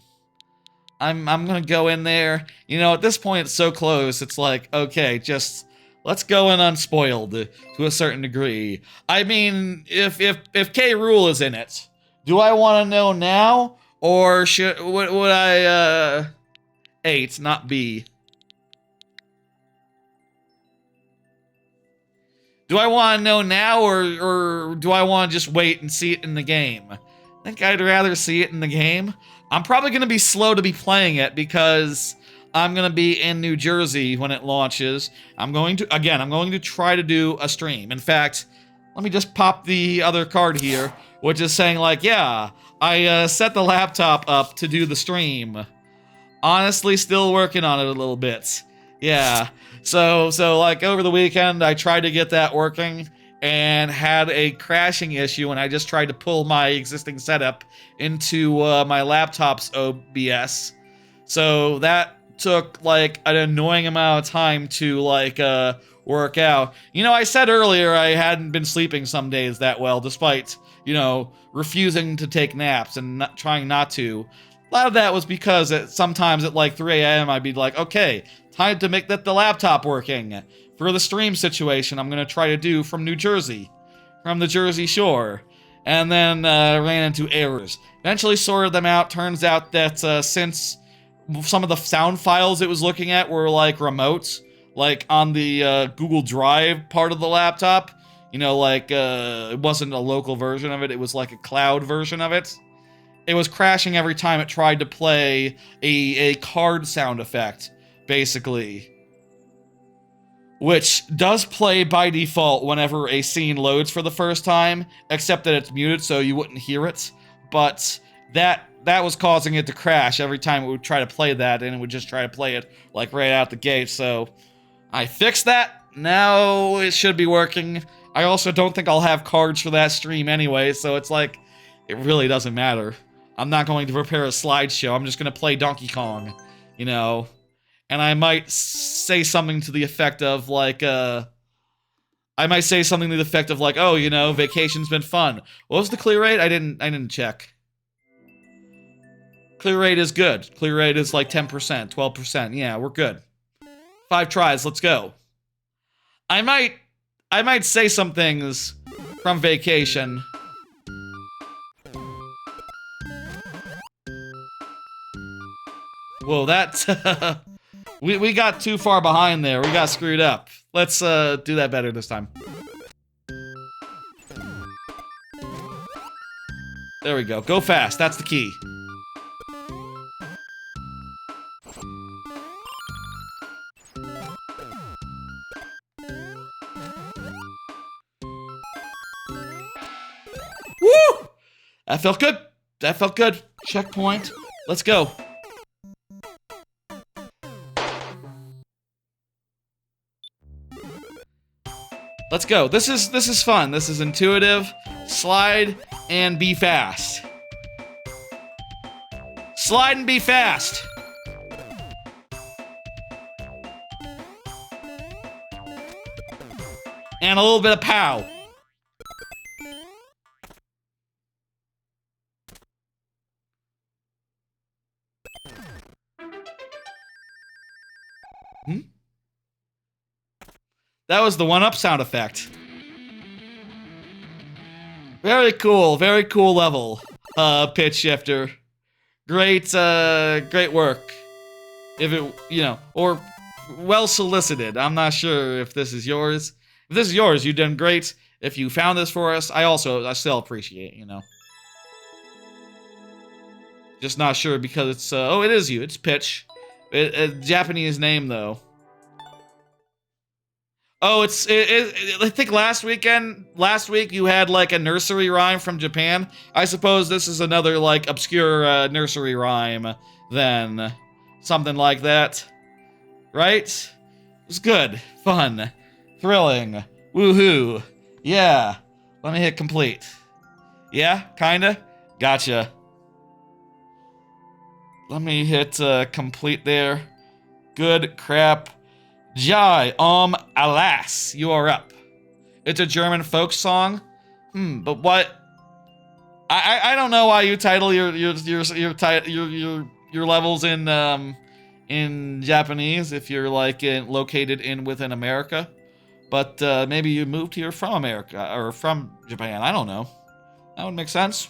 I'm gonna go in there. You know, at this point, it's so close. It's like, okay, just let's go in unspoiled to a certain degree. I mean, if K. Rool is in it, do I want to know now, or would I 8, not B? Do I want to know now, or do I want to just wait and see it in the game? I think I'd rather see it in the game. I'm probably going to be slow to be playing it because I'm going to be in New Jersey when it launches. I'm going to try to do a stream. In fact, let me just pop the other card here, which is saying like, yeah, I set the laptop up to do the stream. Honestly, still working on it a little bit. Yeah. So like over the weekend, I tried to get that working and had a crashing issue when I just tried to pull my existing setup into my laptop's OBS. So that took like an annoying amount of time to like work out. You know, I said earlier I hadn't been sleeping some days that well, despite, you know, refusing to take naps and trying not to. A lot of that was because sometimes at like 3 a.m. I'd be like, okay, time to make the laptop working. For the stream situation I'm going to try to do from New Jersey, from the Jersey Shore. And then ran into errors. Eventually sorted them out. Turns out that since some of the sound files it was looking at were like remote, like on the Google Drive part of the laptop, you know, like it wasn't a local version of it, it was like a cloud version of it. It was crashing every time it tried to play a card sound effect, basically. Which does play by default whenever a scene loads for the first time, except that it's muted so you wouldn't hear it. But that was causing it to crash every time it would try to play that, and it would just try to play it like right out the gate. So I fixed that. Now it should be working. I also don't think I'll have cards for that stream anyway, so it's like, it really doesn't matter. I'm not going to prepare a slideshow. I'm just going to play Donkey Kong, you know. And I might say something to the effect of like, oh, you know, vacation's been fun. What was the clear rate? I didn't check. Clear rate is good. Clear rate is like 10%, 12%. Yeah, we're good. 5 tries, let's go. I might say some things from vacation. Whoa, that we got too far behind there. We got screwed up. Let's do that better this time. There we go. Go fast. That's the key. Woo! That felt good. That felt good. Checkpoint. Let's go. Let's go. This is fun. This is intuitive. Slide and be fast. Slide and be fast. And a little bit of pow. That was the 1-up sound effect. Very cool level. Pitch shifter. Great work. If it, you know, or well solicited. I'm not sure if this is yours. If this is yours, you've done great. If you found this for us, I still appreciate, you know. Just not sure because it's, oh, it is you. It's Pitch. Japanese name, though. Oh, I think last week you had like a nursery rhyme from Japan. I suppose this is another like obscure nursery rhyme then. Something like that. Right? It was good. Fun. Thrilling. Woohoo. Yeah. Let me hit complete. Yeah? Kinda? Gotcha. Let me hit complete there. Good crap. Jai, alas, you are up. It's a German folk song. But what? I don't know why you title your levels in Japanese if you're like located within America. But maybe you moved here from America or from Japan. I don't know. That would make sense.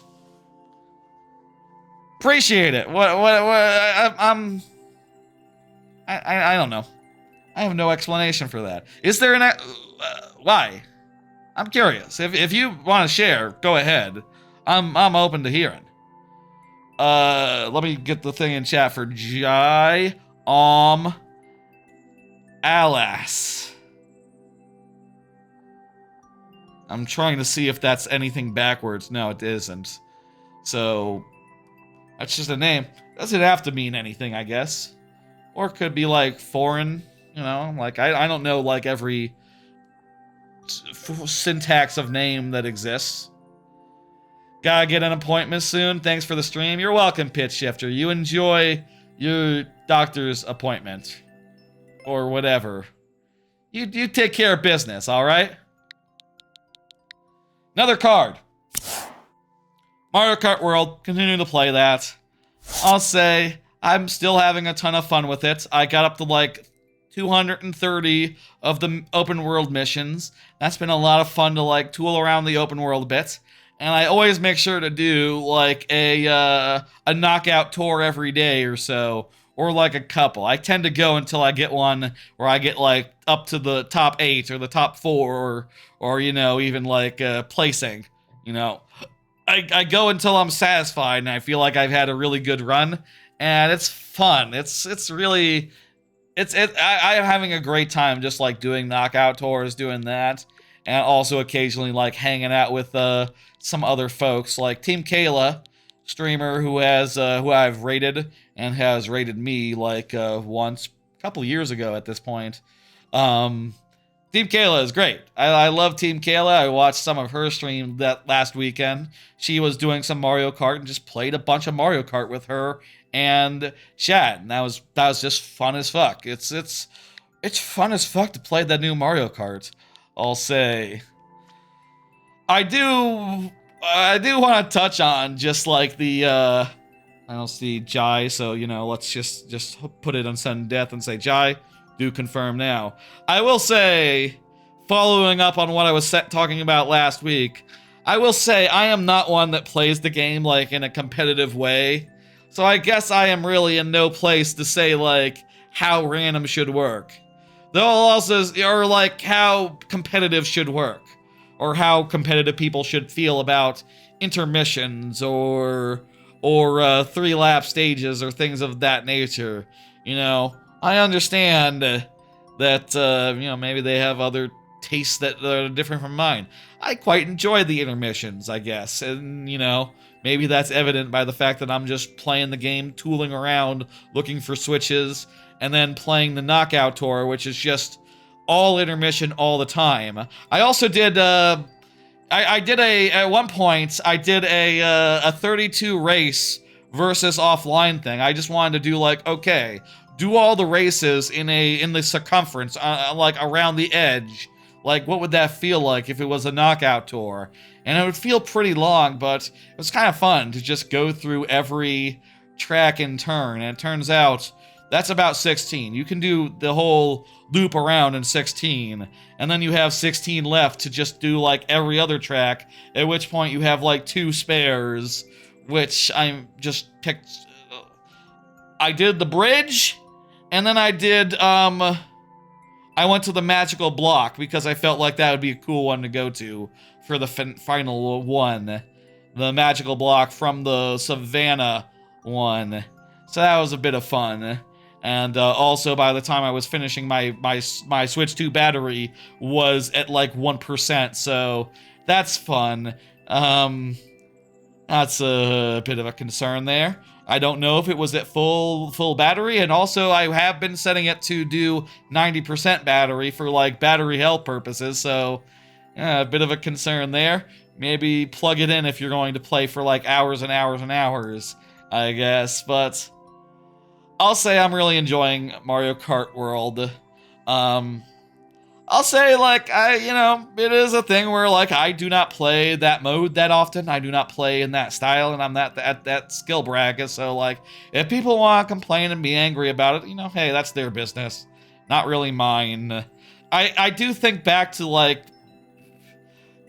Appreciate it. I don't know. I have no explanation for that. Is there why? I'm curious. If you want to share, go ahead. I'm open to hearing. Let me get the thing in chat for Jai Alas. I'm trying to see if that's anything backwards. No, it isn't. So, that's just a name. Doesn't have to mean anything, I guess. Or it could be, like, foreign, you know? Like, I don't know, like, every syntax of name that exists. Gotta get an appointment soon. Thanks for the stream. You're welcome, Pitch Shifter. You enjoy your doctor's appointment. Or whatever. You take care of business, alright? Another card. Mario Kart World. Continue to play that. I'll say I'm still having a ton of fun with it. I got up to like 230 of the open world missions. That's been a lot of fun to like tool around the open world bit. And I always make sure to do like a knockout tour every day or so. Or like a couple. I tend to go until I get one where I get like up to the top 8 or the top 4 or you know, even like placing, you know. I go until I'm satisfied and I feel like I've had a really good run and it's fun. It's really I'm having a great time just like doing knockout tours, doing that, and also occasionally like hanging out with some other folks like Team Kayla, streamer who I've rated and has rated me like once a couple years ago at this point. Team Kayla is great. I love Team Kayla. I watched some of her stream that last weekend. She was doing some Mario Kart and just played a bunch of Mario Kart with her and Chad. And that was just fun as fuck. It's fun as fuck to play that new Mario Kart, I'll say. I do want to touch on just like the I don't see Jai, so you know, let's just put it on sudden death and say Jai. Do confirm now. I will say, following up on what I was talking about last week, I will say I am not one that plays the game like in a competitive way. So I guess I am really in no place to say like how random should work. Though also, or like how competitive should work. Or how competitive people should feel about intermissions or 3-lap stages or things of that nature. You know, I understand that, you know, maybe they have other tastes that are different from mine. I quite enjoy the intermissions, I guess. And, you know, maybe that's evident by the fact that I'm just playing the game, tooling around, looking for switches, and then playing the Knockout Tour, which is just all intermission all the time. I also did, at one point, I did a 32 race versus offline thing. I just wanted to do like, okay, do all the races in the circumference, like around the edge. Like, what would that feel like if it was a knockout tour? And it would feel pretty long, but it was kind of fun to just go through every track in turn. And it turns out that's about 16. You can do the whole loop around in 16, and then you have 16 left to just do like every other track, at which point you have like 2 spares, which I just picked. I did the bridge, and then I did, I went to the magical block because I felt like that would be a cool one to go to for the final one. The magical block from the Savannah one. So that was a bit of fun. And also, by the time I was finishing my Switch 2 battery was at like 1%, so that's fun. That's a bit of a concern there. I don't know if it was at full battery, and also I have been setting it to do 90% battery for like battery health purposes, so yeah, a bit of a concern there. Maybe plug it in if you're going to play for like hours and hours and hours, I guess, but I'll say I'm really enjoying Mario Kart World. I'll say, like, it is a thing where, like, I do not play that mode that often. I do not play in that style, and I'm not at that skill bracket. So, like, if people want to complain and be angry about it, hey, that's their business. Not really mine. I do think back to, like,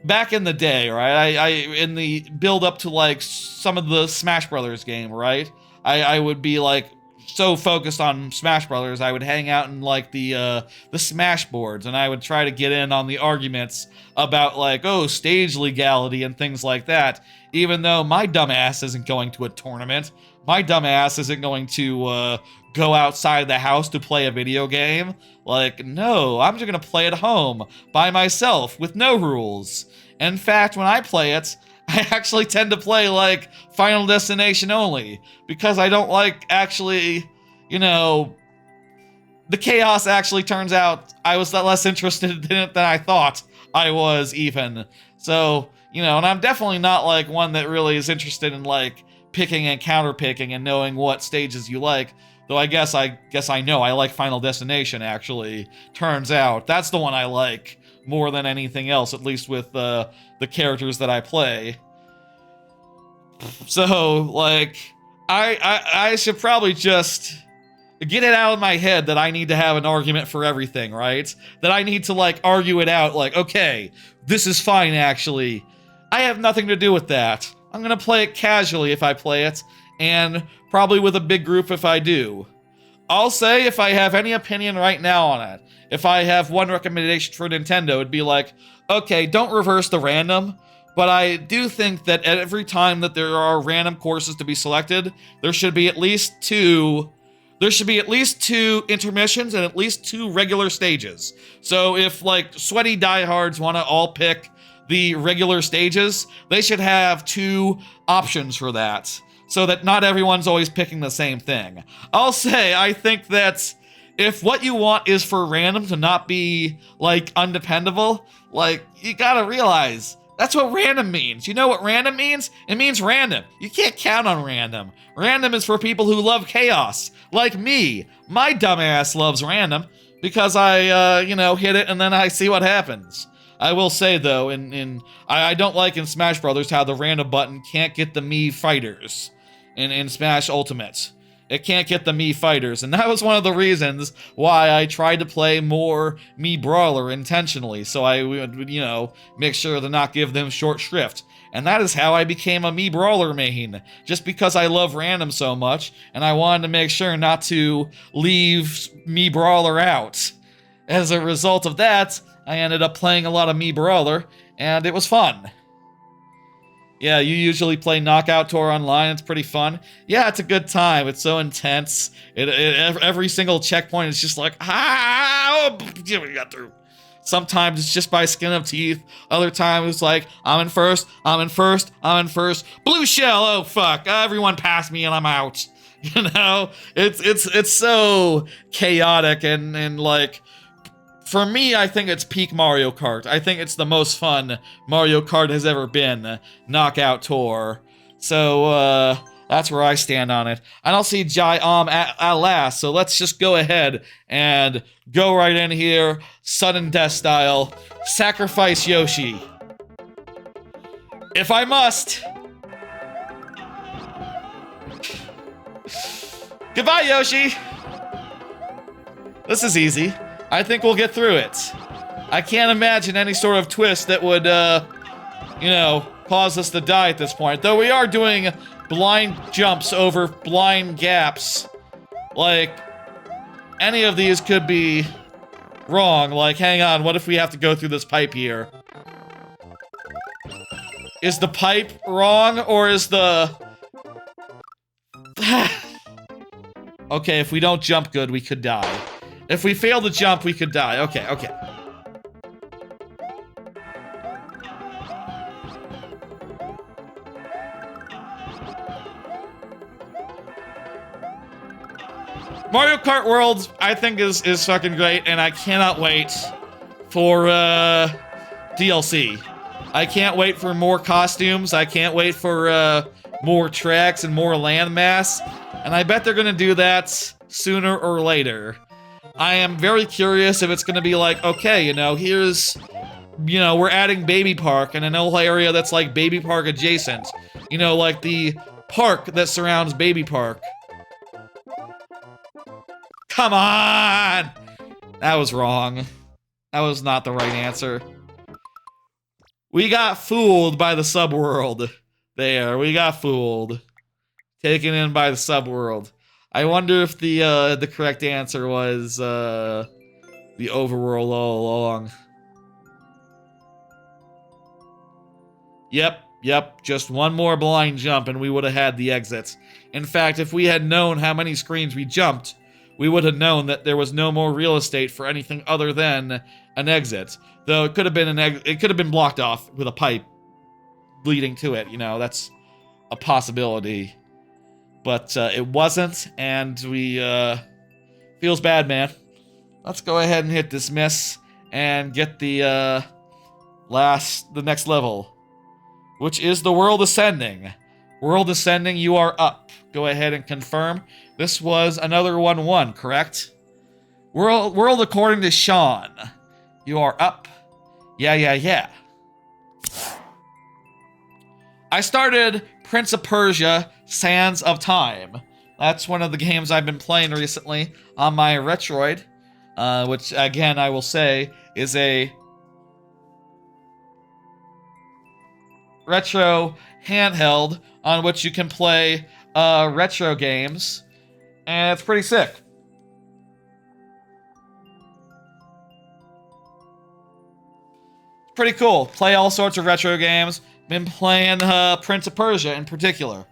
back in the day, right? In the build up to, like, some of the Smash Brothers game, right? I would be, like, so focused on Smash Brothers, I would hang out in like the Smash boards, and I would try to get in on the arguments about like, oh, stage legality and things like that. Even though my dumbass isn't going to a tournament, my dumbass isn't going to go outside the house to play a video game. Like, no, I'm just gonna play at home by myself with no rules. In fact, when I play it, I actually tend to play, like, Final Destination only, because I don't like, actually, you know, the chaos actually turns out I was less interested in it than I thought I was, even. So, you know, and I'm definitely not, like, one that really is interested in, like, picking and counter-picking and knowing what stages you like, though I guess I know I like Final Destination, actually. Turns out, that's the one I like more than anything else, at least with the characters that I play. So, like, I should probably just get it out of my head that I need to have an argument for everything, right? That I need to, like, argue it out, like, okay, this is fine, actually. I have nothing to do with that. I'm gonna play it casually if I play it, and probably with a big group if I do. I'll say if I have any opinion right now on it, if I have one recommendation for Nintendo, it'd be like, okay, don't reverse the random, but I do think that every time that there are random courses to be selected, there should be at least two intermissions and at least 2 regular stages. So if, like, sweaty diehards want to all pick the regular stages, they should have 2 options for that, so that not everyone's always picking the same thing. I'll say, I think that if what you want is for random to not be, like, undependable, like, you gotta realize, that's what random means. You know what random means? It means random. You can't count on random. Random is for people who love chaos, like me. My dumbass loves random, because I, you know, hit it and then I see what happens. I will say, though, I don't like in Smash Brothers how the random button can't get the Mii fighters in Smash Ultimate. It can't get the Mii fighters, and that was one of the reasons why I tried to play more Mii Brawler intentionally, so I would, you know, make sure to not give them short shrift. And that is how I became a Mii Brawler main, just because I love random so much, and I wanted to make sure not to leave Mii Brawler out. As a result of that, I ended up playing a lot of Mii Brawler, and it was fun. Yeah, you usually play Knockout Tour online. It's pretty fun. Yeah, it's a good time. It's so intense. Every single checkpoint is just like, we got through. Sometimes it's just by skin of teeth. Other times it's like, I'm in first. Blue shell, oh fuck. Everyone passed me and I'm out. You know? It's so chaotic and like, for me, I think it's peak Mario Kart. I think it's the most fun Mario Kart has ever been, Knockout Tour. So, that's where I stand on it. I don't see Jai at last, so let's just go ahead and go right in here, sudden death style, sacrifice Yoshi. If I must. Goodbye, Yoshi. This is easy. I think we'll get through it. I can't imagine any sort of twist that would, you know, cause us to die at this point. Though we are doing blind jumps over blind gaps. Like, any of these could be wrong. Like, hang on, what if we have to go through this pipe here? Is the pipe wrong, or is the... Okay, if we don't jump good, we could die. If we fail to jump, we could die. Okay. Mario Kart World, I think, is fucking great, and I cannot wait for, DLC. I can't wait for more costumes. I can't wait for, more tracks and more landmass. And I bet they're gonna do that sooner or later. I am very curious if it's gonna be like, okay, you know, here's, you know, we're adding Baby Park in an whole area that's like Baby Park adjacent. You know, like the park that surrounds Baby Park. Come on! That was wrong. That was not the right answer. We got fooled by the subworld. There, we got fooled. Taken in by the subworld. I wonder if the correct answer was the overworld all along. Yep, just one more blind jump and we would have had the exits. In fact, if we had known how many screens we jumped, we would have known that there was no more real estate for anything other than an exit. Though it could have been it could have been blocked off with a pipe leading to it, you know, that's a possibility. But it wasn't, and we feels bad, man. Let's go ahead and hit dismiss and get the next level, which is the World Ascending. World Ascending, you are up. Go ahead and confirm. This was another 1-1, correct? World according to Sean. You are up. Yeah. I started Prince of Persia, Sands of Time. That's one of the games I've been playing recently on my Retroid, which, again, I will say, is a retro handheld on which you can play retro games, and it's pretty sick. Pretty cool. Play all sorts of retro games. Been playing Prince of Persia in particular.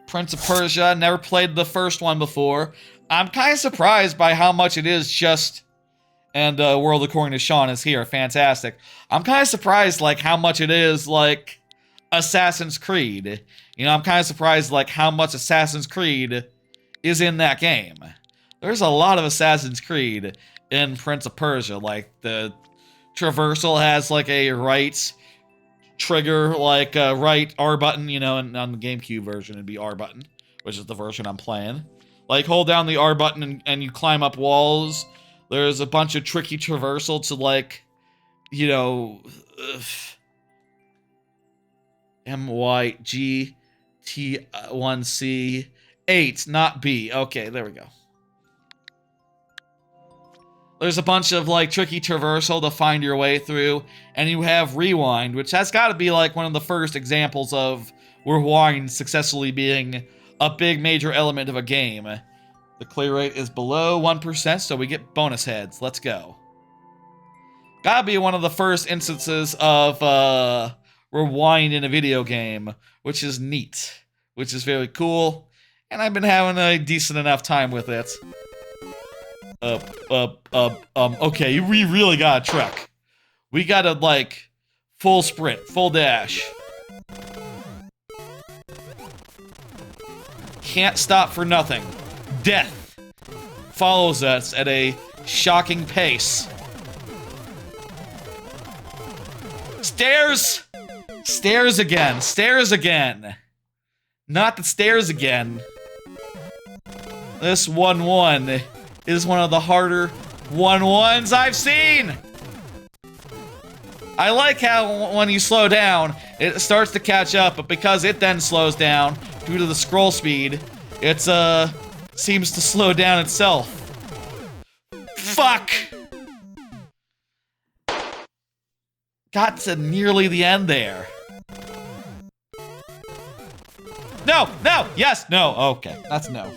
Prince of Persia, never played the first one before. I'm kind of surprised by how much it is just... And World According to Sean is here, fantastic. I'm kind of surprised, like, how much it is, like, Assassin's Creed. You know, I'm kind of surprised, like, how much Assassin's Creed is in that game. There's a lot of Assassin's Creed in Prince of Persia. Like, the traversal has, like, a right trigger, like, right R button, you know, and on the GameCube version, it'd be R button, which is the version I'm playing. Like, hold down the R button and you climb up walls. There's a bunch of tricky traversal to, like, you know... MYGT1C 8, not B. Okay, there we go. There's a bunch of, like, tricky traversal to find your way through, and you have rewind, which has got to be, like, one of the first examples of rewind successfully being a big major element of a game. The clear rate is below 1%, so we get bonus heads. Let's go. Gotta be one of the first instances of, rewind in a video game, which is neat, which is very cool, and I've been having a decent enough time with it. Okay, we really gotta truck. We gotta, like, full sprint, full dash. Can't stop for nothing. Death follows us at a shocking pace. Stairs! Stairs again. Stairs again. Not the stairs again. This 1-1 is one of the harder 1-1s I've seen! I like how when you slow down, it starts to catch up, but because it then slows down due to the scroll speed, it seems to slow down itself. Fuck! Got to nearly the end there. No! Yes! No! Okay, that's no.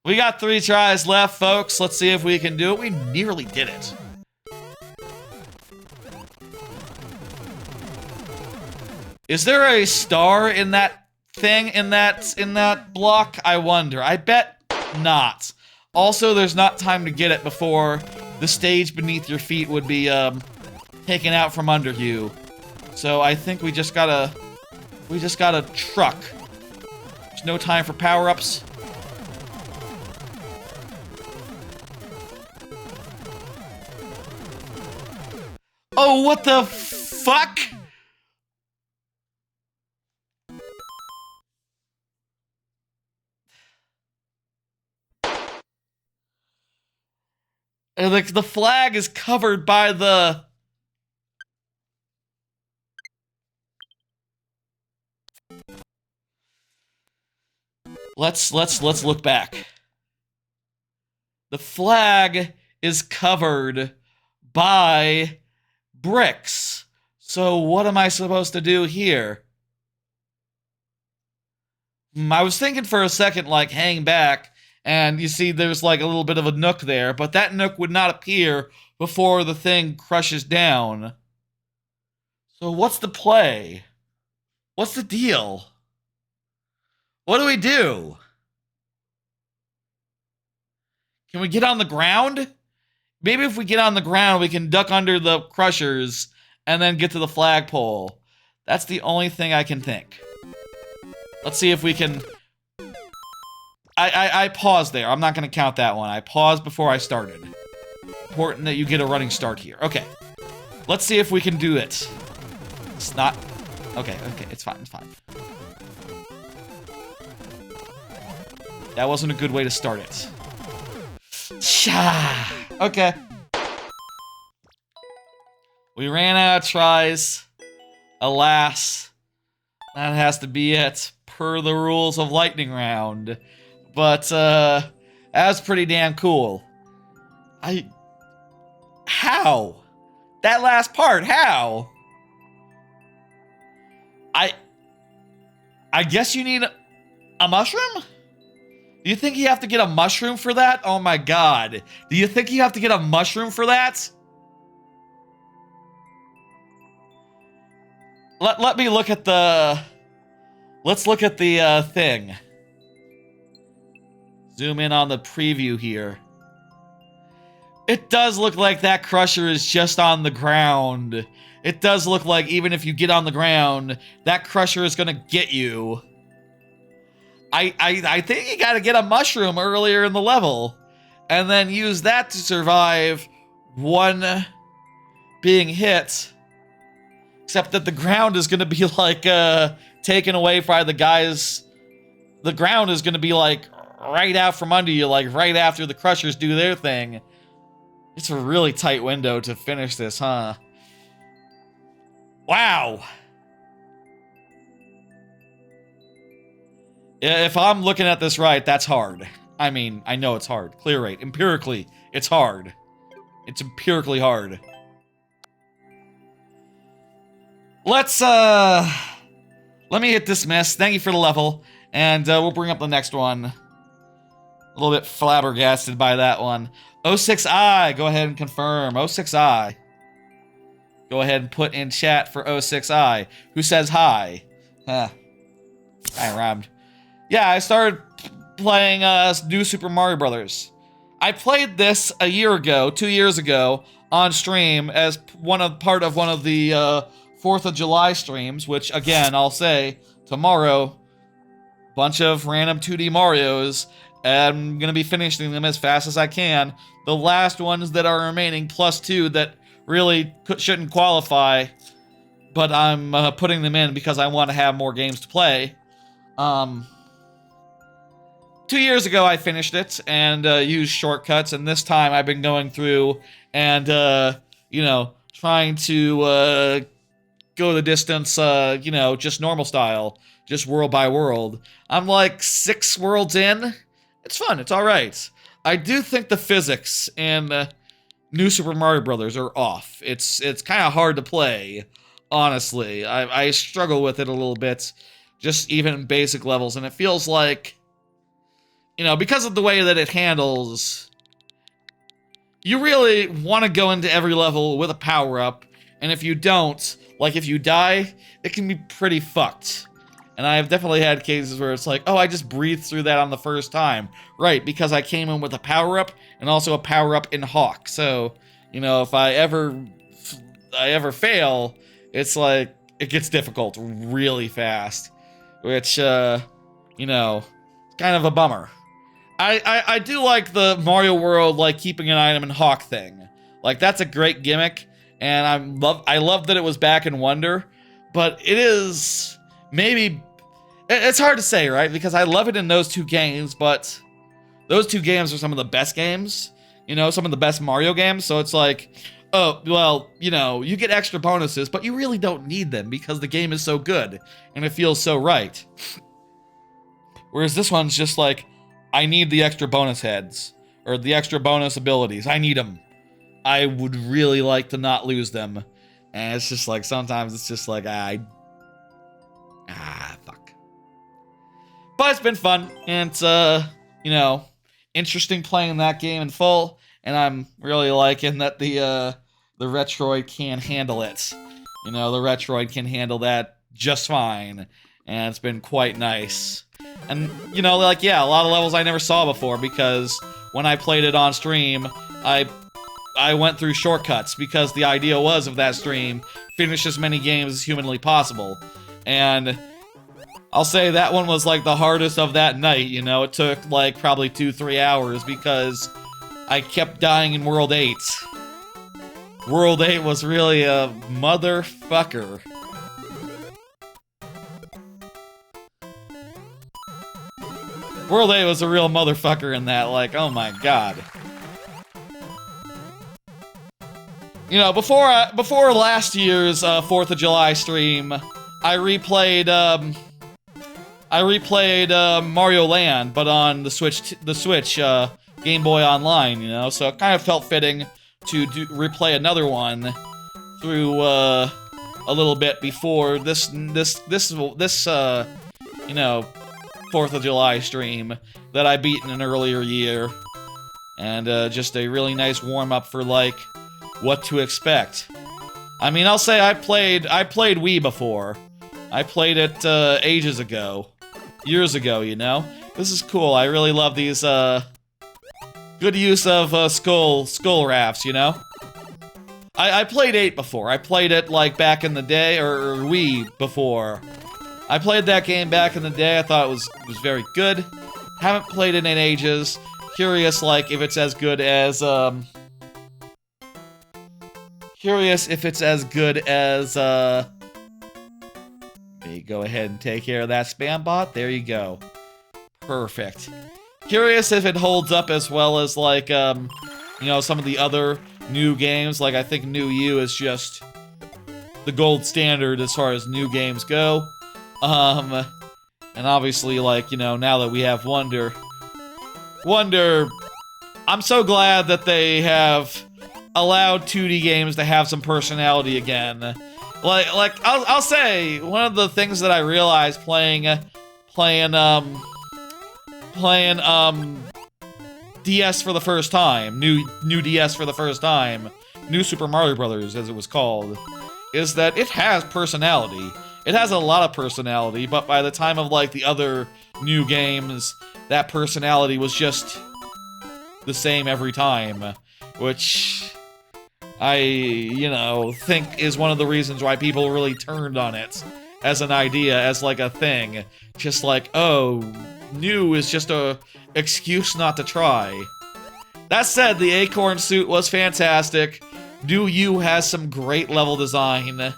We got 3 tries left, folks. Let's see if we can do it. We nearly did it. Is there a star in that thing, in that block? I wonder. I bet not. Also, there's not time to get it before the stage beneath your feet would be, taken out from under you. So I think we just gotta truck. There's no time for power-ups. Oh, what the fuck? And like the flag is covered by the... Let's look back. The flag is covered by bricks. So what am I supposed to do here? I was thinking for a second, like, hang back, and you see there's, like, a little bit of a nook there, but that nook would not appear before the thing crushes down. So what's the play? What's the deal? What do we do? Can we get on the ground? Maybe if we get on the ground, we can duck under the crushers and then get to the flagpole. That's the only thing I can think. Let's see if we can... I paused there. I'm not going to count that one. I paused before I started. Important that you get a running start here. Okay. Let's see if we can do it. It's not... Okay, it's fine, it's fine. That wasn't a good way to start it. Cha! Okay. We ran out of tries. Alas. That has to be it, per the rules of Lightning Round. But, that was pretty damn cool. How? That last part, how? I guess you need a mushroom? Do you think you have to get a mushroom for that? Oh my god. Do you think you have to get a mushroom for that? Let me look at the... Let's look at the thing. Zoom in on the preview here. It does look like that crusher is just on the ground. It does look like even if you get on the ground, that crusher is gonna get you. I think you gotta get a mushroom earlier in the level. And then use that to survive one being hit. Except that the ground is gonna be like, taken away by the guys. The ground is gonna be like right out from under you, like right after the crushers do their thing. It's a really tight window to finish this, huh? Wow. If I'm looking at this right, that's hard. I mean, I know it's hard. Clear rate. Empirically, it's hard. It's empirically hard. Let's, let me hit dismiss. Thank you for the level. And, we'll bring up the next one. A little bit flabbergasted by that one. 06I, go ahead and confirm. 06I. Go ahead and put in chat for 06I. Who says hi? Huh. I rhymed. Yeah, I started playing New Super Mario Brothers. I played this a year ago, 2 years ago, on stream as part of one of the 4th of July streams, which, again, I'll say, tomorrow, bunch of random 2D Marios, and I'm gonna be finishing them as fast as I can. The last ones that are remaining, plus 2 that really shouldn't qualify, but I'm putting them in because I want to have more games to play. 2 years ago, I finished it and used shortcuts, and this time I've been going through and, you know, trying to go the distance, you know, just normal style, just world by world. I'm like 6 worlds in. It's fun. It's all right. I do think the physics in New Super Mario Brothers are off. It's kind of hard to play, honestly. I struggle with it a little bit, just even in basic levels, and it feels like, you know, because of the way that it handles, you really want to go into every level with a power-up, and if you don't, like if you die, it can be pretty fucked. And I've definitely had cases where it's like, oh, I just breathed through that on the first time. Right, because I came in with a power-up, and also a power-up in Hawk. So, you know, if I ever fail, it's like, it gets difficult really fast. Which, you know, it's kind of a bummer. I do like the Mario World, like, keeping an item in Hawk thing. Like, that's a great gimmick, and I love that it was back in Wonder, but it is maybe... It's hard to say, right? Because I love it in those 2 games, but those 2 games are some of the best games. You know, some of the best Mario games, so it's like, oh, well, you know, you get extra bonuses, but you really don't need them because the game is so good, and it feels so right. Whereas this one's just like, I need the extra bonus heads, or the extra bonus abilities. I need them. I would really like to not lose them. And it's just like, sometimes it's just like, fuck. But it's been fun, and it's, you know, interesting playing that game in full, and I'm really liking that the Retroid can handle it. You know, the Retroid can handle that just fine, and it's been quite nice. And, you know, like, yeah, a lot of levels I never saw before, because when I played it on stream, I went through shortcuts, because the idea was of that stream, finish as many games as humanly possible. And I'll say that one was, like, the hardest of that night, you know? It took, like, probably 2-3 hours, because I kept dying in World 8. World 8 was really a motherfucker. World 8 was a real motherfucker in that, like, oh my god. You know, before last year's 4th of July stream, I replayed Mario Land, but on the Switch Game Boy Online, you know, so it kind of felt fitting to replay another one through a little bit before this you know, 4th of July stream that I beat in an earlier year, and just a really nice warm-up for, like, what to expect. I mean, I'll say I played Wii before. I played it ages ago. Years ago, you know? This is cool. I really love these good use of skull rafts, you know? I played 8 before. I played it, like, back in the day, or Wii before. I played that game back in the day. I thought it was very good. Haven't played it in ages. Curious, like, if it's as good as, Curious if it's as good as, Let me go ahead and take care of that spam bot. There you go. Perfect. Curious if it holds up as well as, like, you know, some of the other new games. Like, I think New U is just the gold standard as far as new games go. And obviously, like, you know, now that we have Wonder, I'm so glad that they have allowed 2D games to have some personality again. Like I'll say, one of the things that I realized playing DS for the first time, new DS for the first time, New Super Mario Bros. As it was called, is that it has personality. It has a lot of personality, but by the time of, like, the other new games, that personality was just the same every time, which I, you know, think is one of the reasons why people really turned on it as an idea, as, like, a thing. Just like, oh, new is just a excuse not to try. That said, the Acorn suit was fantastic. New U has some great level design,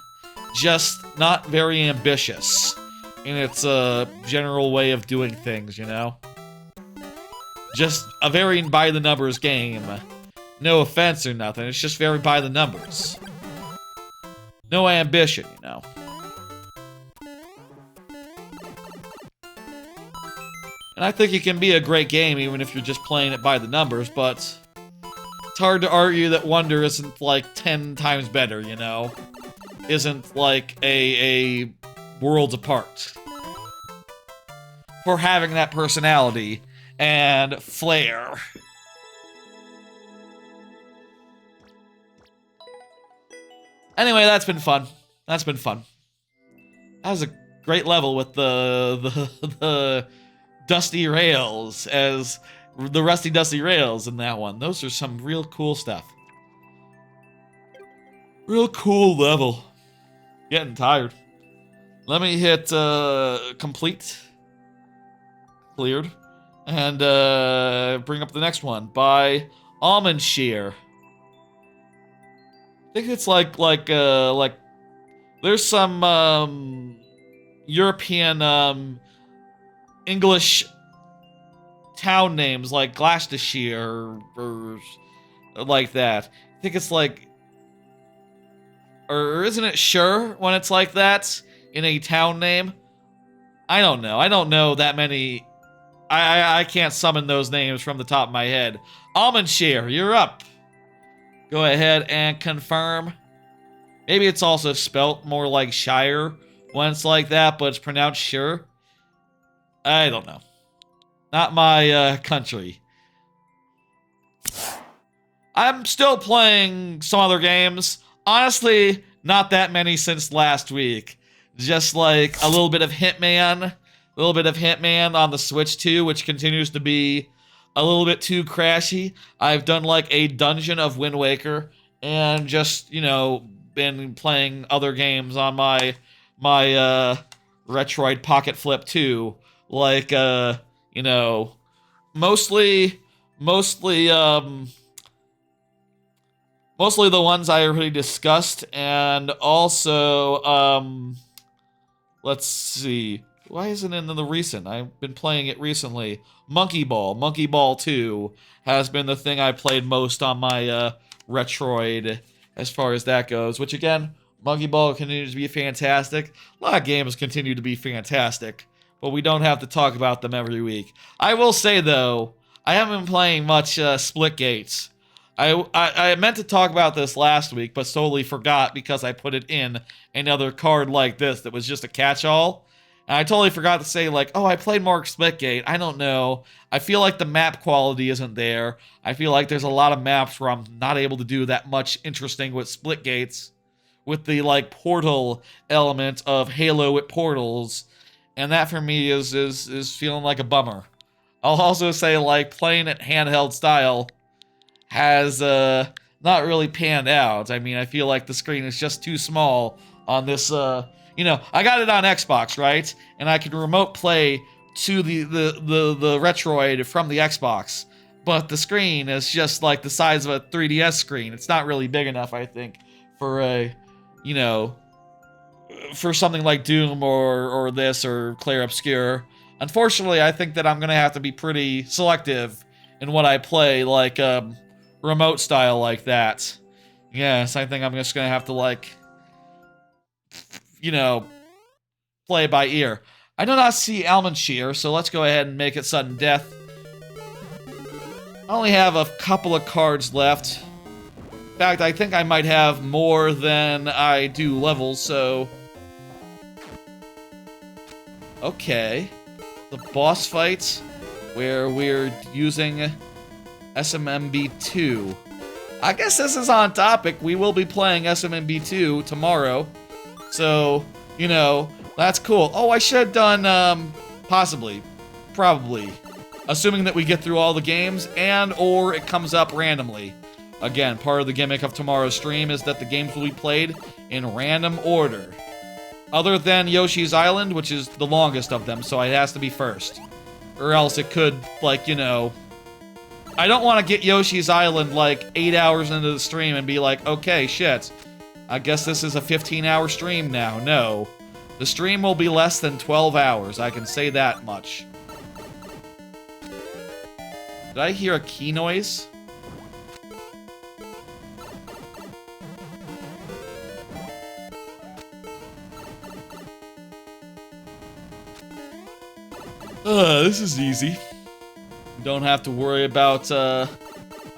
just not very ambitious in its general way of doing things, you know? Just a very by-the-numbers game. No offense or nothing, it's just very by the numbers. No ambition, you know. And I think it can be a great game even if you're just playing it by the numbers, but it's hard to argue that Wonder isn't, like, 10 times better, you know? Isn't, like, a worlds apart. For having that personality and flair. Anyway, that's been fun. That's been fun. That was a great level with the dusty rails, as the rusty dusty rails in that one. Those are some real cool stuff. Real cool level. Getting tired. Let me hit complete. Cleared. And bring up the next one by Almond Shear. I think it's like there's some European English town names like Gloucestershire or like that. I think it's like, or isn't it Sure when it's like that in a town name? I don't know. I don't know that many. I can't summon those names from the top of my head. Almond Shear, you're up. Go ahead and confirm. Maybe it's also spelt more like Shire when it's like that, but it's pronounced Sure. I don't know. Not my country. I'm still playing some other games. Honestly, not that many since last week. Just like a little bit of Hitman. A little bit of Hitman on the Switch too, which continues to be a little bit too crashy. I've done like a dungeon of Wind Waker and just, you know, been playing other games on my Retroid Pocket Flip 2. Like, you know, mostly the ones I already discussed, and also, let's see. Why isn't it in the recent? I've been playing it recently. Monkey Ball. Monkey Ball 2 has been the thing I played most on my Retroid as far as that goes, which again, Monkey Ball continues to be fantastic. A lot of games continue to be fantastic, but we don't have to talk about them every week. I will say, though, I haven't been playing much Splitgates. I meant to talk about this last week, but totally forgot because I put it in another card like this that was just a catch-all. And I totally forgot to say, like, oh, I played more Splitgate. I don't know. I feel like the map quality isn't there. I feel like there's a lot of maps where I'm not able to do that much interesting with Splitgates, with the, like, portal element of Halo with portals. And that, for me, is feeling like a bummer. I'll also say, like, playing it handheld style has not really panned out. I mean, I feel like the screen is just too small on this, you know, I got it on Xbox, right? And I can remote play to the Retroid from the Xbox. But the screen is just like the size of a 3DS screen. It's not really big enough, I think, for a, you know, for something like Doom or this or Clair Obscur. Unfortunately, I think that I'm going to have to be pretty selective in what I play, like, remote style like that. Yes, I think I'm just gonna have to, like, you know, play by ear. I do not see Almond Shear, so let's go ahead and make it sudden death. I only have a couple of cards left. In fact, I think I might have more than I do levels, so... Okay. The boss fight, where we're using SMM2. I guess this is on topic. We will be playing SMM2 tomorrow. So, you know, that's cool. Oh, I should have done, possibly. Probably. Assuming that we get through all the games and or it comes up randomly. Again, part of the gimmick of tomorrow's stream is that the games will be played in random order. Other than Yoshi's Island, which is the longest of them, so it has to be first. Or else it could, like, you know... I don't want to get Yoshi's Island, like, 8 hours into the stream and be like, okay, shit. I guess this is a 15-hour stream now. No. The stream will be less than 12 hours, I can say that much. Did I hear a key noise? This is easy. Don't have to worry about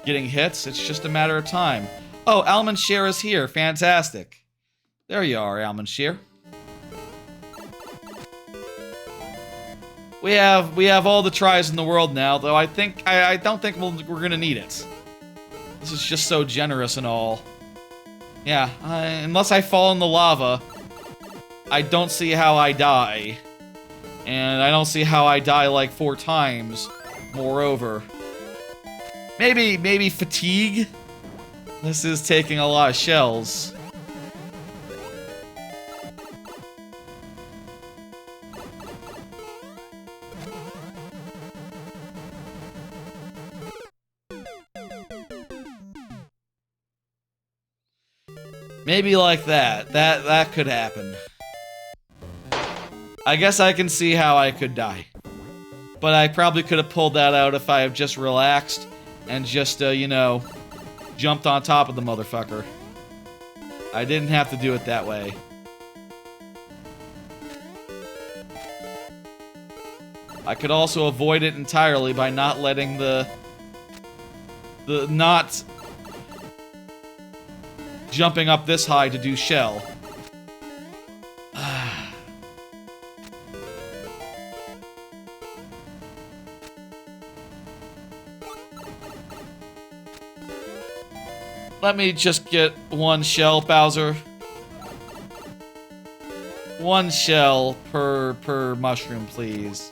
getting hits. It's just a matter of time. Oh, Almond Shear is here. Fantastic. There you are, Almond Shear. We have all the tries in the world now, though I don't think we're gonna need it. This is just so generous and all. Yeah, unless I fall in the lava, I don't see how I die. And I don't see how I die like 4 times. Moreover, maybe fatigue. This is taking a lot of shells. Maybe like that. That could happen. I guess I can see how I could die. But I probably could have pulled that out if I have just relaxed and just, you know, jumped on top of the motherfucker. I didn't have to do it that way. I could also avoid it entirely by not letting not jumping up this high to do shell. Let me just get one shell, Bowser. One shell per mushroom, please.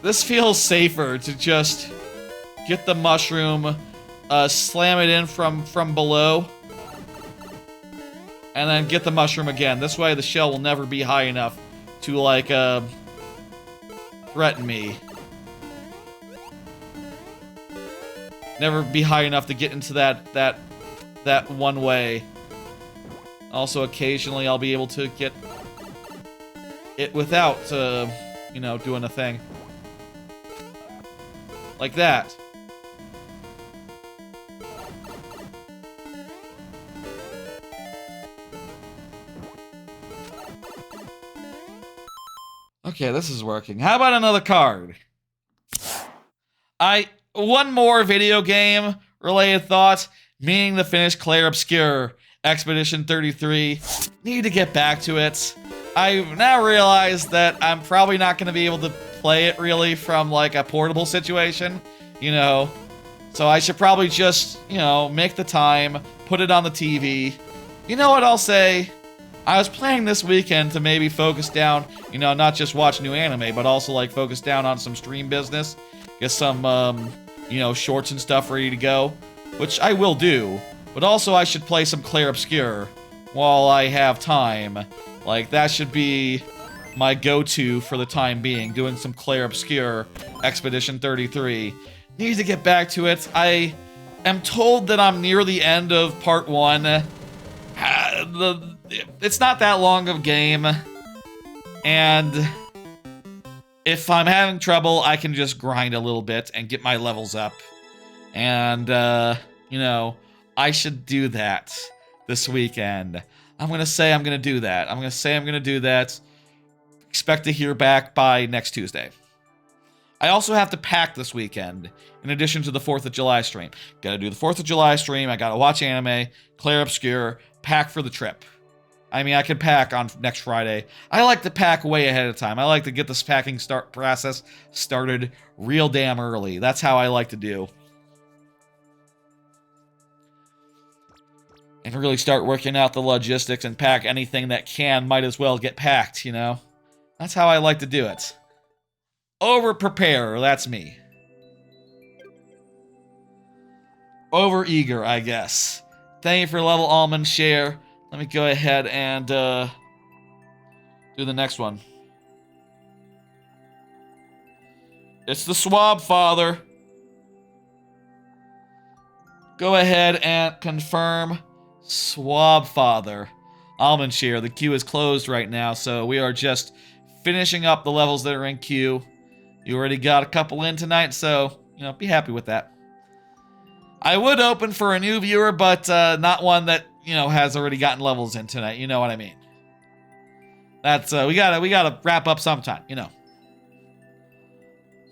This feels safer to just get the mushroom, slam it in from below, and then get the mushroom again. This way the shell will never be high enough to, like, threaten me. Never be high enough to get into that one way. Also, occasionally I'll be able to get it without, you know, doing a thing. Like that. Okay, this is working. How about another card? One more video game related thought, meaning to finish Clair Obscur Expedition 33. Need to get back to it. I've now realized that I'm probably not going to be able to play it really from like a portable situation, you know. So I should probably just, you know, make the time, put it on the TV. You know what I'll say? I was planning this weekend to maybe focus down, you know, not just watch new anime, but also like focus down on some stream business. Get some, you know, shorts and stuff ready to go, which I will do. But also I should play some Clair Obscur while I have time. Like, that should be my go-to for the time being, doing some Clair Obscur Expedition 33. Need to get back to it. I am told that I'm near the end of part 1. It's not that long of a game, and if I'm having trouble, I can just grind a little bit and get my levels up. And, you know, I should do that this weekend. I'm gonna say I'm gonna do that. I'm gonna say I'm gonna do that. Expect to hear back by next Tuesday. I also have to pack this weekend, in addition to the 4th of July stream. Gotta do the 4th of July stream, I gotta watch anime, Clair Obscur, pack for the trip. I mean, I could pack on next Friday. I like to pack way ahead of time. I like to get this packing process started real damn early. That's how I like to do. And really start working out the logistics and pack anything that might as well get packed, you know? That's how I like to do it. Over-prepare, that's me. Over-eager, I guess. Thank you for level almond share. Let me go ahead and do the next one. It's the Swab Father. Go ahead and confirm Swab Father. Almond share. The queue is closed right now, so we are just finishing up the levels that are in queue. You already got a couple in tonight, so, you know, be happy with that. I would open for a new viewer, but not one that, you know, has already gotten levels in tonight. You know what I mean? That's, we gotta wrap up sometime, you know.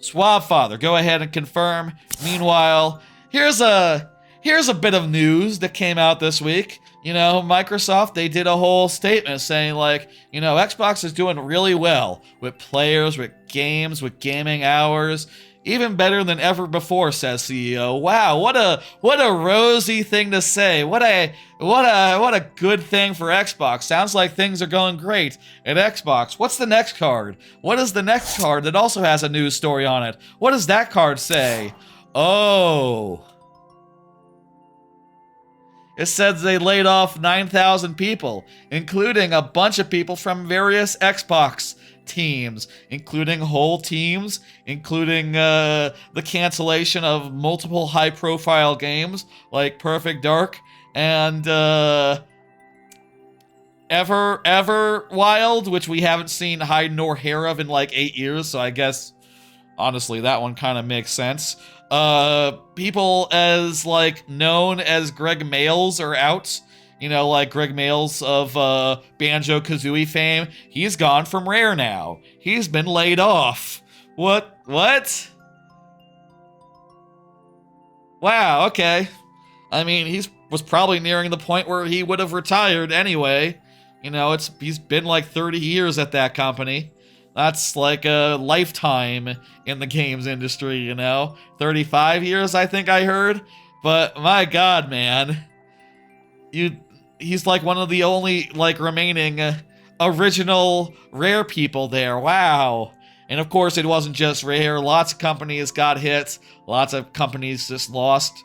Swab Father, go ahead and confirm. Meanwhile, here's a bit of news that came out this week. You know, Microsoft, they did a whole statement saying, like, you know, Xbox is doing really well with players, with games, with gaming hours. Even better than ever before, says CEO. Wow, what a rosy thing to say. What a good thing for Xbox. Sounds like things are going great at Xbox. What's the next card? What is the next card that also has a news story on it? What does that card say? Oh. It says they laid off 9,000 people, including a bunch of people from various Xbox teams, including whole teams, including the cancellation of multiple high-profile games like Perfect Dark and Everwild, which we haven't seen hide nor hair of in like 8 years, so I guess, honestly, that one kind of makes sense. People as, like, known as Greg Males are out. You know, like Greg Males of Banjo-Kazooie fame. He's gone from Rare now. He's been laid off. What? Wow, okay. I mean, was probably nearing the point where he would have retired anyway. You know, he's been like 30 years at that company. That's like a lifetime in the games industry, you know? 35 years, I think I heard. But my god, man. He's like one of the only, like, remaining original Rare people there. Wow. And of course, it wasn't just Rare. Lots of companies got hit. Lots of companies just lost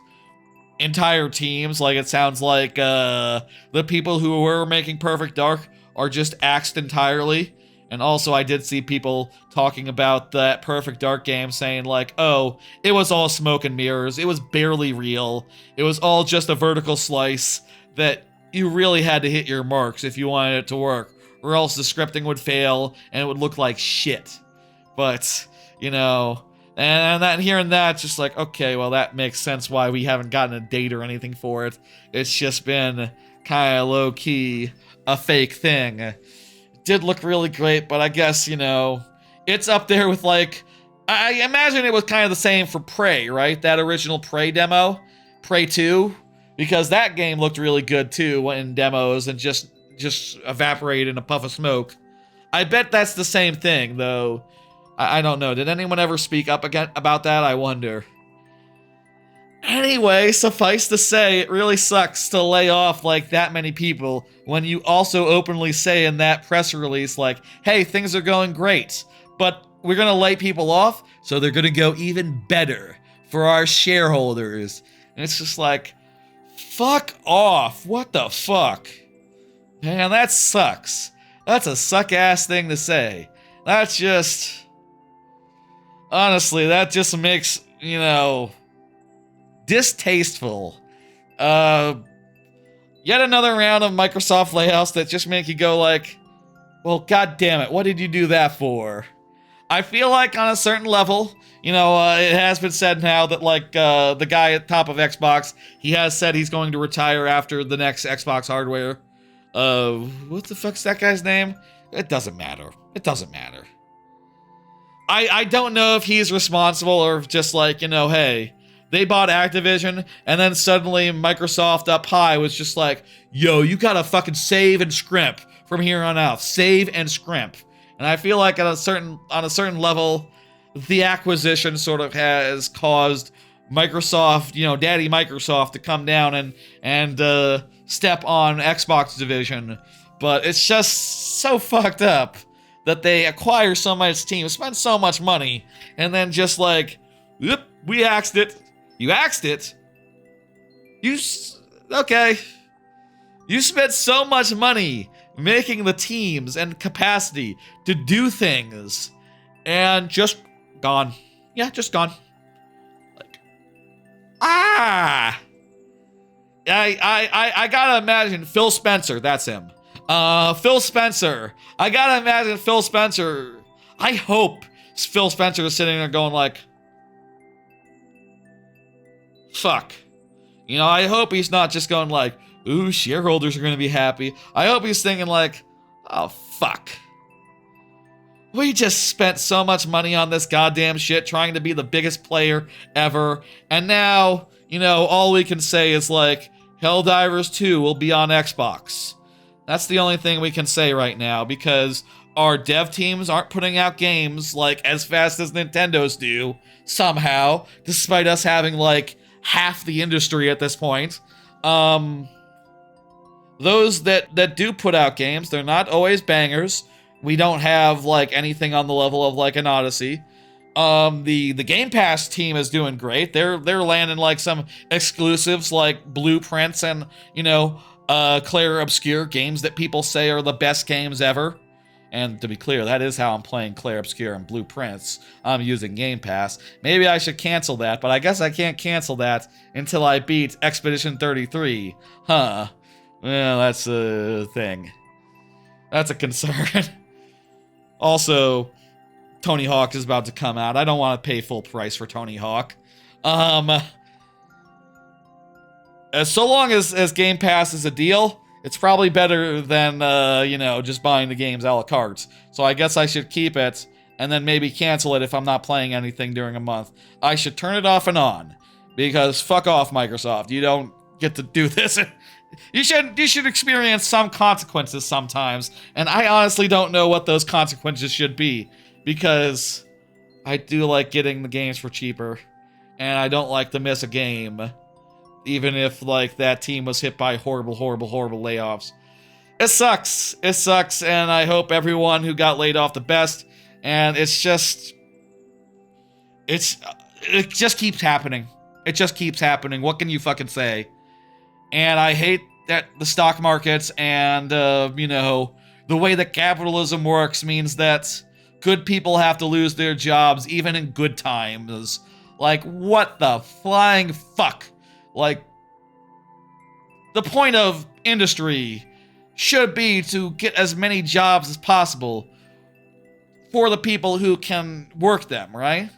entire teams. Like, it sounds like the people who were making Perfect Dark are just axed entirely. And also, I did see people talking about that Perfect Dark game saying, like, oh, it was all smoke and mirrors. It was barely real. It was all just a vertical slice that you really had to hit your marks if you wanted it to work, or else the scripting would fail and it would look like shit. But, you know, and that hearing that, just like, okay, well, that makes sense why we haven't gotten a date or anything for it. It's just been kind of low-key a fake thing. It did look really great, but I guess, you know, it's up there with, like, I imagine it was kind of the same for Prey, right? That original Prey demo, Prey 2, because that game looked really good too in demos and just evaporated in a puff of smoke. I bet that's the same thing, though. I don't know. Did anyone ever speak up again about that? I wonder. Anyway, suffice to say, it really sucks to lay off like that many people when you also openly say in that press release, like, hey, things are going great, but we're gonna lay people off, so they're gonna go even better for our shareholders. And it's just like, fuck off. What the fuck? Man, that sucks. That's a suck-ass thing to say. That's just... Honestly, that just makes, you know, distasteful. Yet another round of Microsoft layoffs that just make you go like, well, god damn it, what did you do that for? I feel like on a certain level, you know, it has been said now that, like, the guy at the top of Xbox, he has said he's going to retire after the next Xbox hardware. What the fuck's that guy's name? It doesn't matter. It doesn't matter. I don't know if he's responsible or just like, you know, hey, they bought Activision, and then suddenly Microsoft up high was just like, yo, you gotta fucking save and scrimp from here on out. Save and scrimp. And I feel like on a certain level, the acquisition sort of has caused Microsoft, you know, Daddy Microsoft, to come down and step on Xbox division. But it's just so fucked up that they acquire so much team, spend so much money, and then just like, whoop, we axed it. You axed it? Okay. You spent so much money making the teams and capacity to do things, and just gone. Yeah, just gone. Like, I gotta imagine Phil Spencer, that's him. Phil Spencer. I gotta imagine Phil Spencer. I hope Phil Spencer is sitting there going like, fuck. You know, I hope he's not just going like, ooh, shareholders are gonna be happy. I hope he's thinking like, oh, fuck. We just spent so much money on this goddamn shit trying to be the biggest player ever. And now, you know, all we can say is like, Helldivers 2 will be on Xbox. That's the only thing we can say right now, because our dev teams aren't putting out games like as fast as Nintendo's do, somehow, despite us having like half the industry at this point. Those that do put out games, they're not always bangers. We don't have like anything on the level of like an Odyssey. The Game Pass team is doing great. They're landing like some exclusives like Blueprints and, you know, Claire Obscure, games that people say are the best games ever. And to be clear, that is how I'm playing Claire Obscure and Blueprints. I'm using Game Pass. Maybe I should cancel that, but I guess I can't cancel that until I beat Expedition 33. Huh. Well, that's a thing. That's a concern. Also, Tony Hawk is about to come out. I don't want to pay full price for Tony Hawk. So long as Game Pass is a deal, it's probably better than, you know, just buying the games a la carte. So I guess I should keep it, and then maybe cancel it if I'm not playing anything during a month. I should turn it off and on, because fuck off, Microsoft. You don't get to do this you should experience some consequences sometimes, and I honestly don't know what those consequences should be, because I do like getting the games for cheaper, and I don't like to miss a game, even if like that team was hit by horrible, horrible, horrible layoffs. It sucks. It sucks, and I hope everyone who got laid off the best. And it just keeps happening. It just keeps happening. What can you fucking say? And I hate that the stock markets and the way that capitalism works means that good people have to lose their jobs even in good times. Like, what the flying fuck? Like, the point of industry should be to get as many jobs as possible for the people who can work them, right?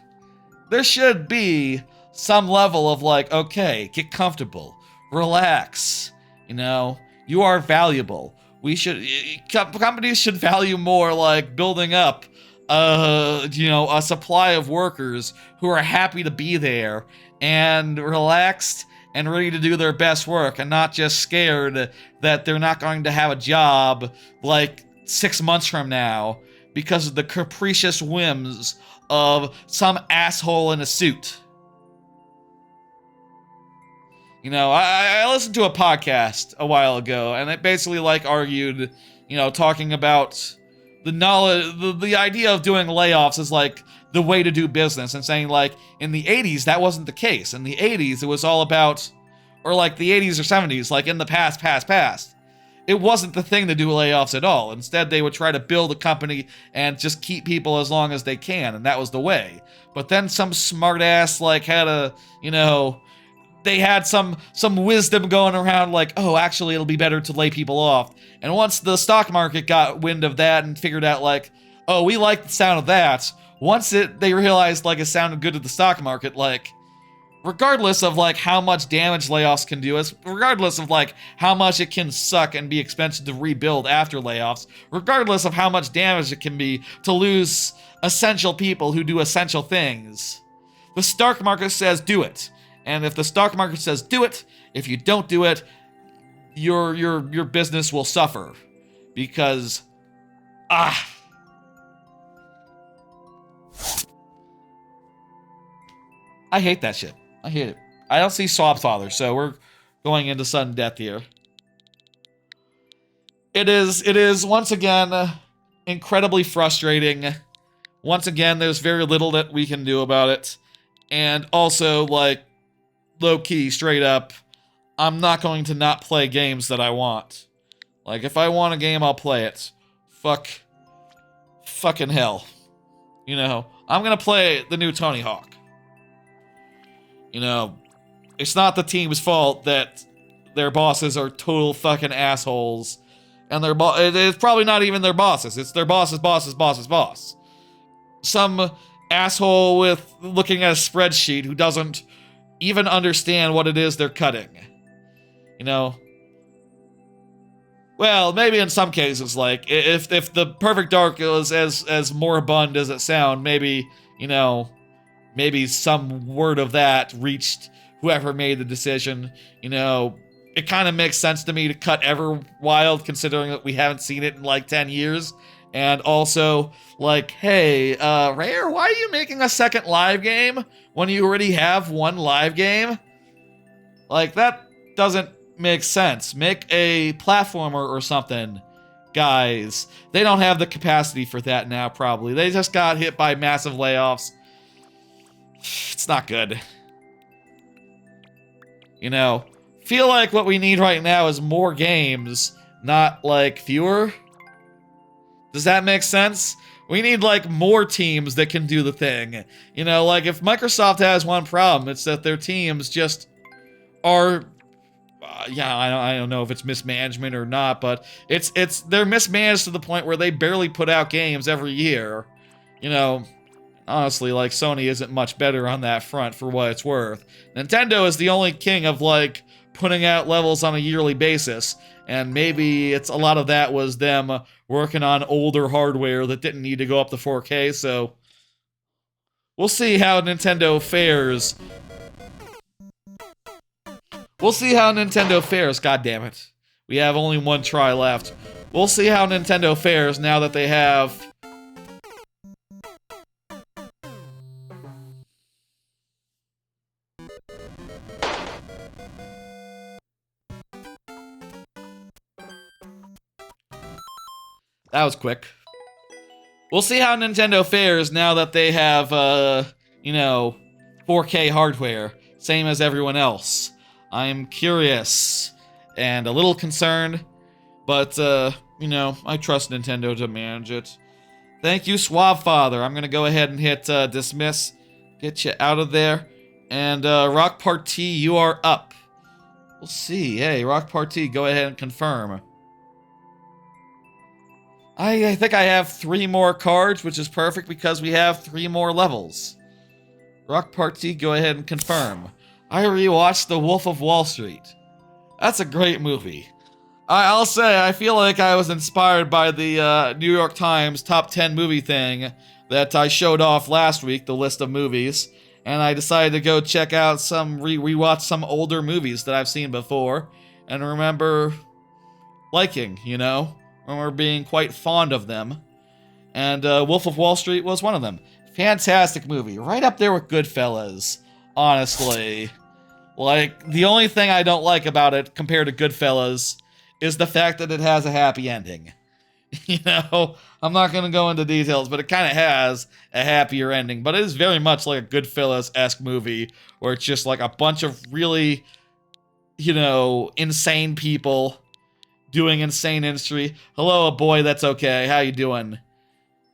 There should be some level of like, okay, get comfortable, relax, you are valuable. Companies should value more like building up a supply of workers who are happy to be there and relaxed and ready to do their best work, and not just scared that they're not going to have a job like 6 months from now because of the capricious whims of some asshole in a suit. I listened to a podcast a while ago, and it basically like argued, talking about the knowledge, the idea of doing layoffs is like the way to do business, and saying like in the 80s that wasn't the case. In the 80s it was all about, or like the 80s or 70s, like in the past, it wasn't the thing to do layoffs at all. Instead, they would try to build a company and just keep people as long as they can, and that was the way. But then some smartass like had a, they had some wisdom going around like, oh, actually it'll be better to lay people off. And once the stock market got wind of that and figured out like, oh, we like the sound of that, they realized like it sounded good to the stock market, like, regardless of like how much damage layoffs can do us, regardless of like how much it can suck and be expensive to rebuild after layoffs, regardless of how much damage it can be to lose essential people who do essential things, the stock market says do it. And if the stock market says do it, if you don't do it, your business will suffer. Because I hate that shit. I hate it. I don't see Swap Father, so we're going into sudden death here. It is once again incredibly frustrating. Once again, there's very little that we can do about it. And also, like, low-key, straight up, I'm not going to not play games that I want. Like, if I want a game, I'll play it. Fucking hell. I'm gonna play the new Tony Hawk. It's not the team's fault that their bosses are total fucking assholes. And it's probably not even their bosses. It's their boss's boss. Some asshole with looking at a spreadsheet who doesn't even understand what it is they're cutting. Well, maybe in some cases, like, if the Perfect Dark is as moribund as it sounds, maybe, maybe some word of that reached whoever made the decision. It kind of makes sense to me to cut Everwild, considering that we haven't seen it in like 10 years. And also, like, hey, Rare, why are you making a second live game when you already have one live game? Like, that doesn't make sense. Make a platformer or something, guys. They don't have the capacity for that now, probably. They just got hit by massive layoffs. It's not good. Feel like what we need right now is more games, not, like, fewer. Does that make sense? We need, like, more teams that can do the thing. Like, if Microsoft has one problem, it's that their teams just are... I don't know if it's mismanagement or not, but they're mismanaged to the point where they barely put out games every year. Honestly, like, Sony isn't much better on that front for what it's worth. Nintendo is the only king of, like, putting out levels on a yearly basis, and maybe a lot of that was them working on older hardware that didn't need to go up to 4K, so we'll see how Nintendo fares We'll see how Nintendo fares, god damn it. We have only one try left. We'll see how Nintendo fares now that they have... That was quick. We'll see how Nintendo fares now that they have, you know, 4K hardware. Same as everyone else. I'm curious and a little concerned, but, you know, I trust Nintendo to manage it. Thank you, Swab Father. I'm gonna go ahead and hit, dismiss. Get you out of there. And, Rock Party, you are up. We'll see. Hey, Rock Party, go ahead and confirm. I think I have 3 more cards, which is perfect because we have 3 more levels. Rock Party, go ahead and confirm. I rewatched The Wolf of Wall Street. That's a great movie. I'll say, I feel like I was inspired by the New York Times top 10 movie thing that I showed off last week, the list of movies, and I decided to go check out some, rewatch some older movies that I've seen before, and remember liking, you know? Remember being quite fond of them. And Wolf of Wall Street was one of them. Fantastic movie. Right up there with Goodfellas, honestly. Like, the only thing I don't like about it compared to Goodfellas is the fact that it has a happy ending. You know, I'm not going to go into details, but it kind of has a happier ending. But it is very much like a Goodfellas-esque movie, where it's just like a bunch of really, you know, insane people doing insane industry. Hello, boy, that's okay. How you doing?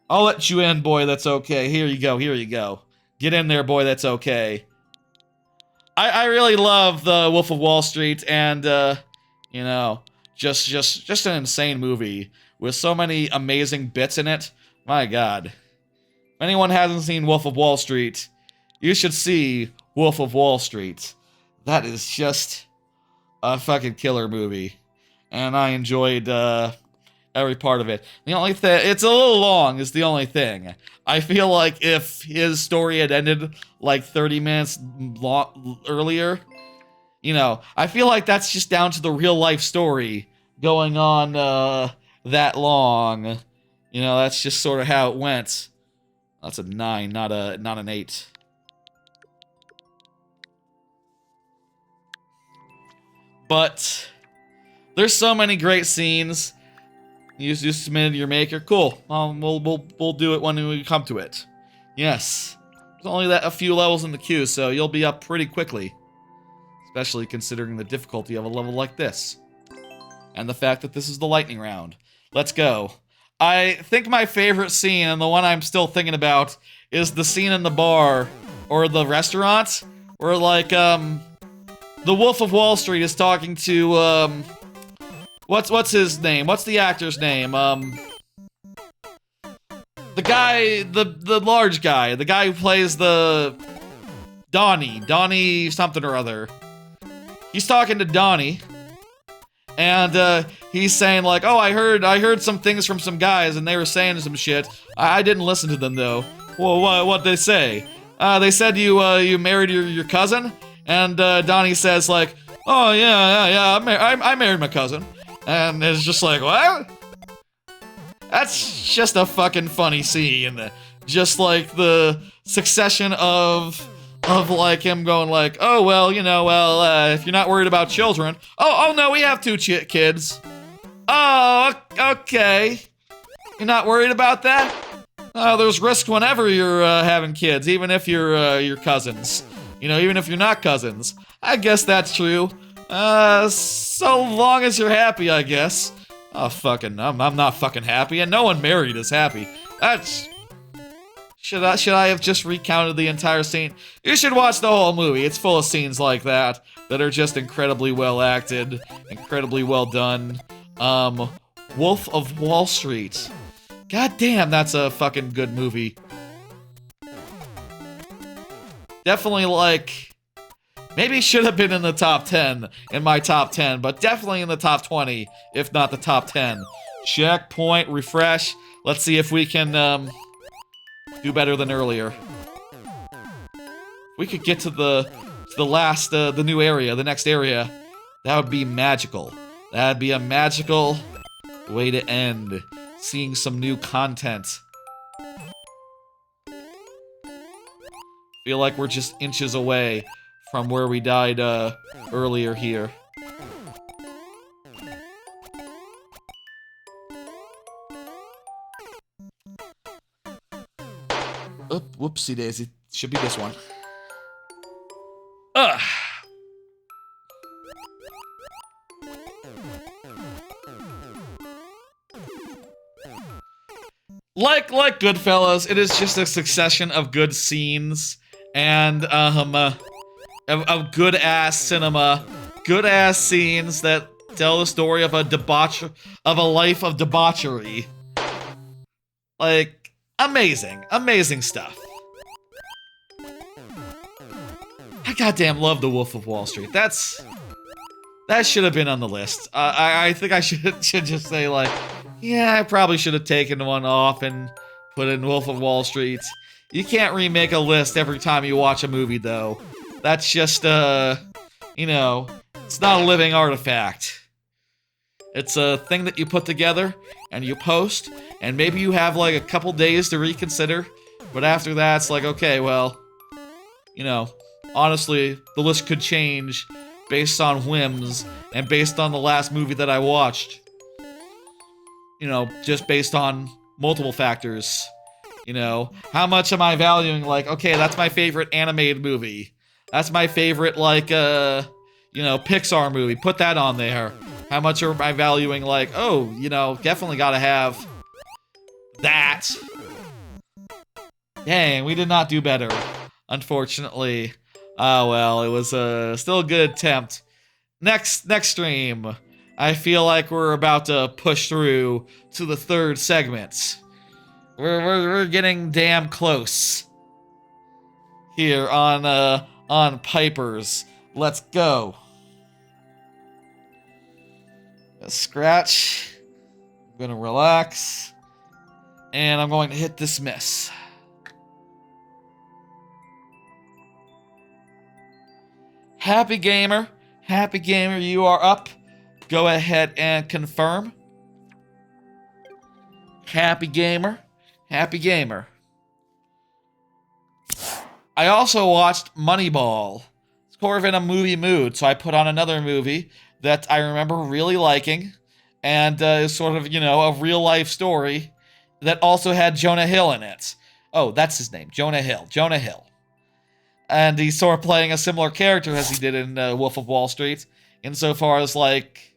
I'll let you in, boy, that's okay. Here you go, here you go. Get in there, boy, that's okay. I really love the Wolf of Wall Street, and, you know, just an insane movie with so many amazing bits in it. My God. If anyone hasn't seen Wolf of Wall Street, you should see Wolf of Wall Street. That is just a fucking killer movie. And I enjoyed every part of it. The only thing, it's a little long, is the only thing. I feel like if his story had ended like 30 minutes earlier, you know, I feel like that's just down to the real life story going on that long. You know, that's just sort of how it went. That's a 9, not an 8. But there's so many great scenes. You submitted your maker. Cool. We'll do it when we come to it. Yes. There's only a few levels in the queue, so you'll be up pretty quickly. Especially considering the difficulty of a level like this. And the fact that this is the lightning round. Let's go. I think my favorite scene, and the one I'm still thinking about, is the scene in the bar, or the restaurant, where, like, the Wolf of Wall Street is talking to, what's his name? What's the actor's name? The guy, the large guy. The guy who plays the... Donnie something or other. He's talking to Donnie. And, he's saying, like, oh, I heard some things from some guys, and they were saying some shit. I didn't listen to them, though. Well, what'd they say? They said you married your cousin? And, Donnie says, like, oh, yeah, I married my cousin. And it's just like, what? That's just a fucking funny scene. Just like the succession of like him going like, oh, well, you know, well, if you're not worried about children. Oh, no, we have 2 kids. Oh, okay. You're not worried about that? Oh, there's risk whenever you're having kids, even if you're cousins. You know, even if you're not cousins. I guess that's true. So long as you're happy, I guess. Oh, fucking, I'm not fucking happy, and no one married is happy. That's... Should I have just recounted the entire scene? You should watch the whole movie. It's full of scenes like that are just incredibly well acted, incredibly well done. Wolf of Wall Street. God damn, that's a fucking good movie. Definitely, like... Maybe should have been in the top 10, in my top 10, but definitely in the top 20, if not the top 10. Checkpoint, refresh. Let's see if we can, do better than earlier. We could get to the the last, the new area, the next area, that would be magical. That'd be a magical way to end, seeing some new content. Feel like we're just inches away from where we died, earlier here. Oop, whoopsie daisy. Should be this one. Ugh. Like Goodfellas, it is just a succession of good scenes and of good-ass cinema, good-ass scenes that tell the story of a life of debauchery. Like, amazing stuff. I goddamn love The Wolf of Wall Street. That should have been on the list. I think I should just say, like, yeah, I probably should have taken one off and put in Wolf of Wall Street. You can't remake a list every time you watch a movie, though. That's just, you know, it's not a living artifact. It's a thing that you put together, and you post, and maybe you have, like, a couple days to reconsider, but after that, it's like, okay, well, you know, honestly, the list could change based on whims, and based on the last movie that I watched. You know, just based on multiple factors. You know, how much am I valuing, like, okay, that's my favorite animated movie. That's my favorite, like, you know, Pixar movie. Put that on there. How much am I valuing, like, oh, you know, definitely gotta have that. Dang, we did not do better, unfortunately. Oh, well, it was, still a good attempt. Next stream, I feel like we're about to push through to the third segment. We're getting damn close here on Pipers. Let's go. Scratch. I'm gonna relax, and I'm going to hit dismiss. Happy gamer, you are up. Go ahead and confirm. Happy gamer. I also watched Moneyball. It's sort of in a movie mood, so I put on another movie that I remember really liking, and is sort of, you know, a real-life story that also had Jonah Hill in it. Oh, that's his name, Jonah Hill. And he's sort of playing a similar character as he did in Wolf of Wall Street, insofar as, like,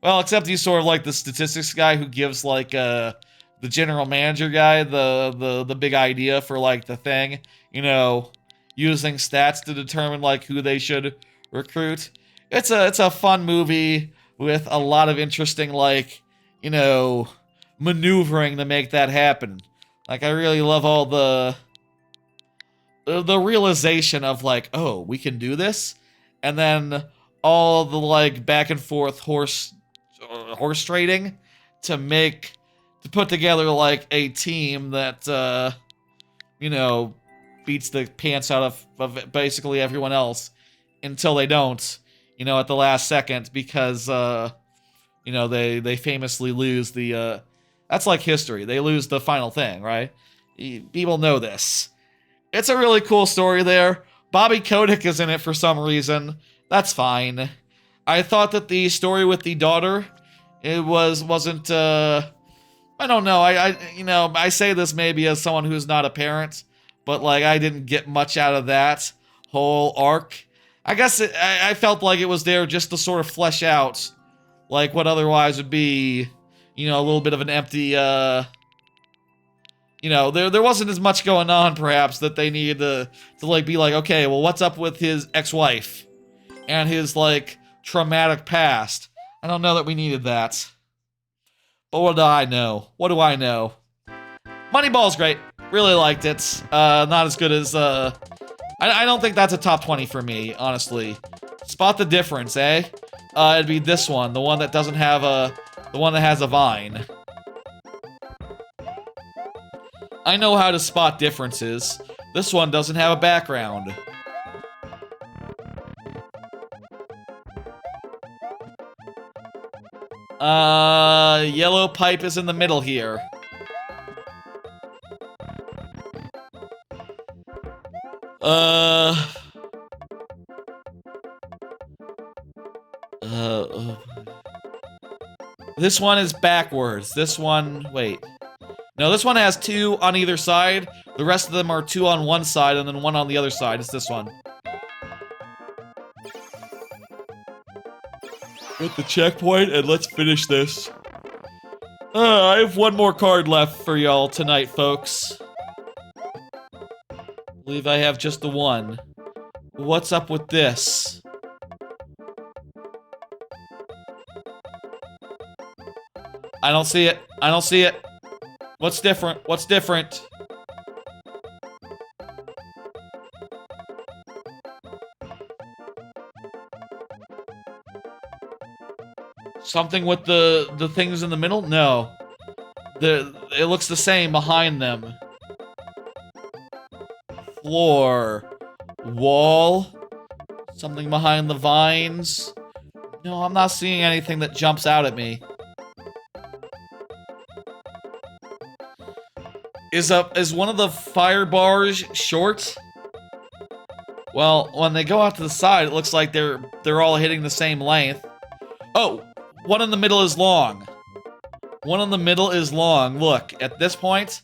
well, except he's sort of like the statistics guy who gives, like, the general manager guy the big idea for, like, the thing, you know, using stats to determine, like, who they should recruit. It's a fun movie with a lot of interesting, like, you know, maneuvering to make that happen. Like, I really love all the realization of, like, oh, we can do this, and then all the, like, back and forth horse trading to put together, like, a team that, you know, beats the pants out of basically everyone else until they don't, you know, at the last second, because, you know, they famously lose the, that's like history. They lose the final thing, right? People know this. It's a really cool story there. Bobby Kotick is in it for some reason. That's fine. I thought that the story with the daughter, it wasn't, I don't know. You know, I say this maybe as someone who's not a parent, but, like, I didn't get much out of that whole arc. I guess I felt like it was there just to sort of flesh out, like, what otherwise would be, you know, a little bit of an empty, you know, there wasn't as much going on, perhaps, that they needed to like, be like, okay, well, what's up with his ex-wife and his, like, traumatic past? I don't know that we needed that. But what do I know? Moneyball's great. Really liked it. Not as good as, I don't think that's a top 20 for me, honestly. Spot the difference, eh? It'd be this one, the one that doesn't have the one that has a vine. I know how to spot differences. This one doesn't have a background. Yellow pipe is in the middle here. Uh... This one is backwards. This one, wait. No, this one has 2 on either side. The rest of them are 2 on one side and then 1 on the other side. It's this one. Get the checkpoint and let's finish this. I have 1 more card left for y'all tonight, folks. I believe I have just the 1. What's up with this? I don't see it. I don't see it. What's different? What's different? Something with the things in the middle? No. It looks the same behind them. Floor. Wall. Something behind the vines. No, I'm not seeing anything that jumps out at me. Is one of the fire bars short? Well, when they go out to the side, it looks like they're all hitting the same length. Oh, one in the middle is long. One in the middle is long. Look, at this point,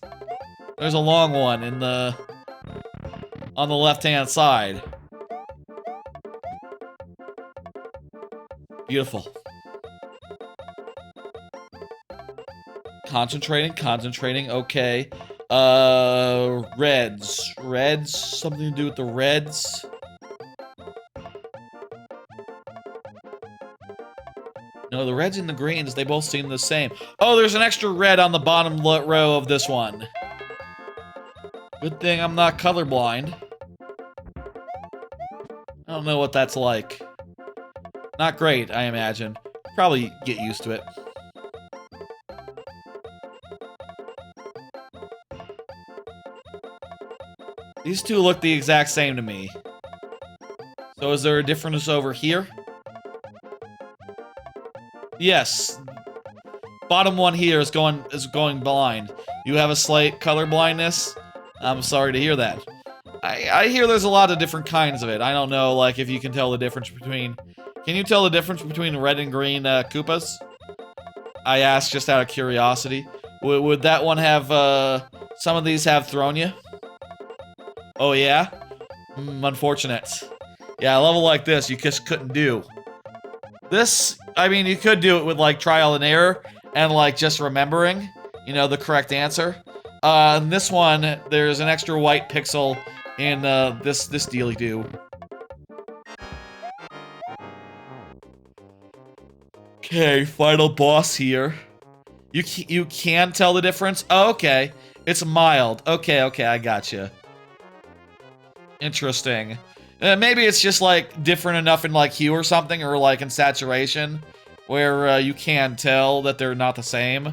there's a long one on the left-hand side. Beautiful. Concentrating, okay. Reds. Reds, something to do with the reds. No, the reds and the greens, they both seem the same. Oh, there's an extra red on the bottom row of this one. Good thing I'm not colorblind. I don't know what that's like. Not great, I imagine. Probably get used to it. These two look the exact same to me. So is there a difference over here? Yes. Bottom one here is going blind. You have a slight color blindness? I'm sorry to hear that. I hear there's a lot of different kinds of it. I don't know, like, if you can tell the difference between... Can you tell the difference between red and green Koopas? I asked just out of curiosity. Would that one have, some of these have thrown you? Oh, yeah? Unfortunate. Yeah, a level like this, you just couldn't do. This, I mean, you could do it with, like, trial and error, and, like, just remembering, you know, the correct answer. In this one, there's an extra white pixel in, this dealy-doo. Okay, final boss here. You can tell the difference? Oh, okay. It's mild. Okay, I gotcha. Interesting. Maybe it's just, like, different enough in, like, hue or something, or, like, in saturation, where, you can tell that they're not the same.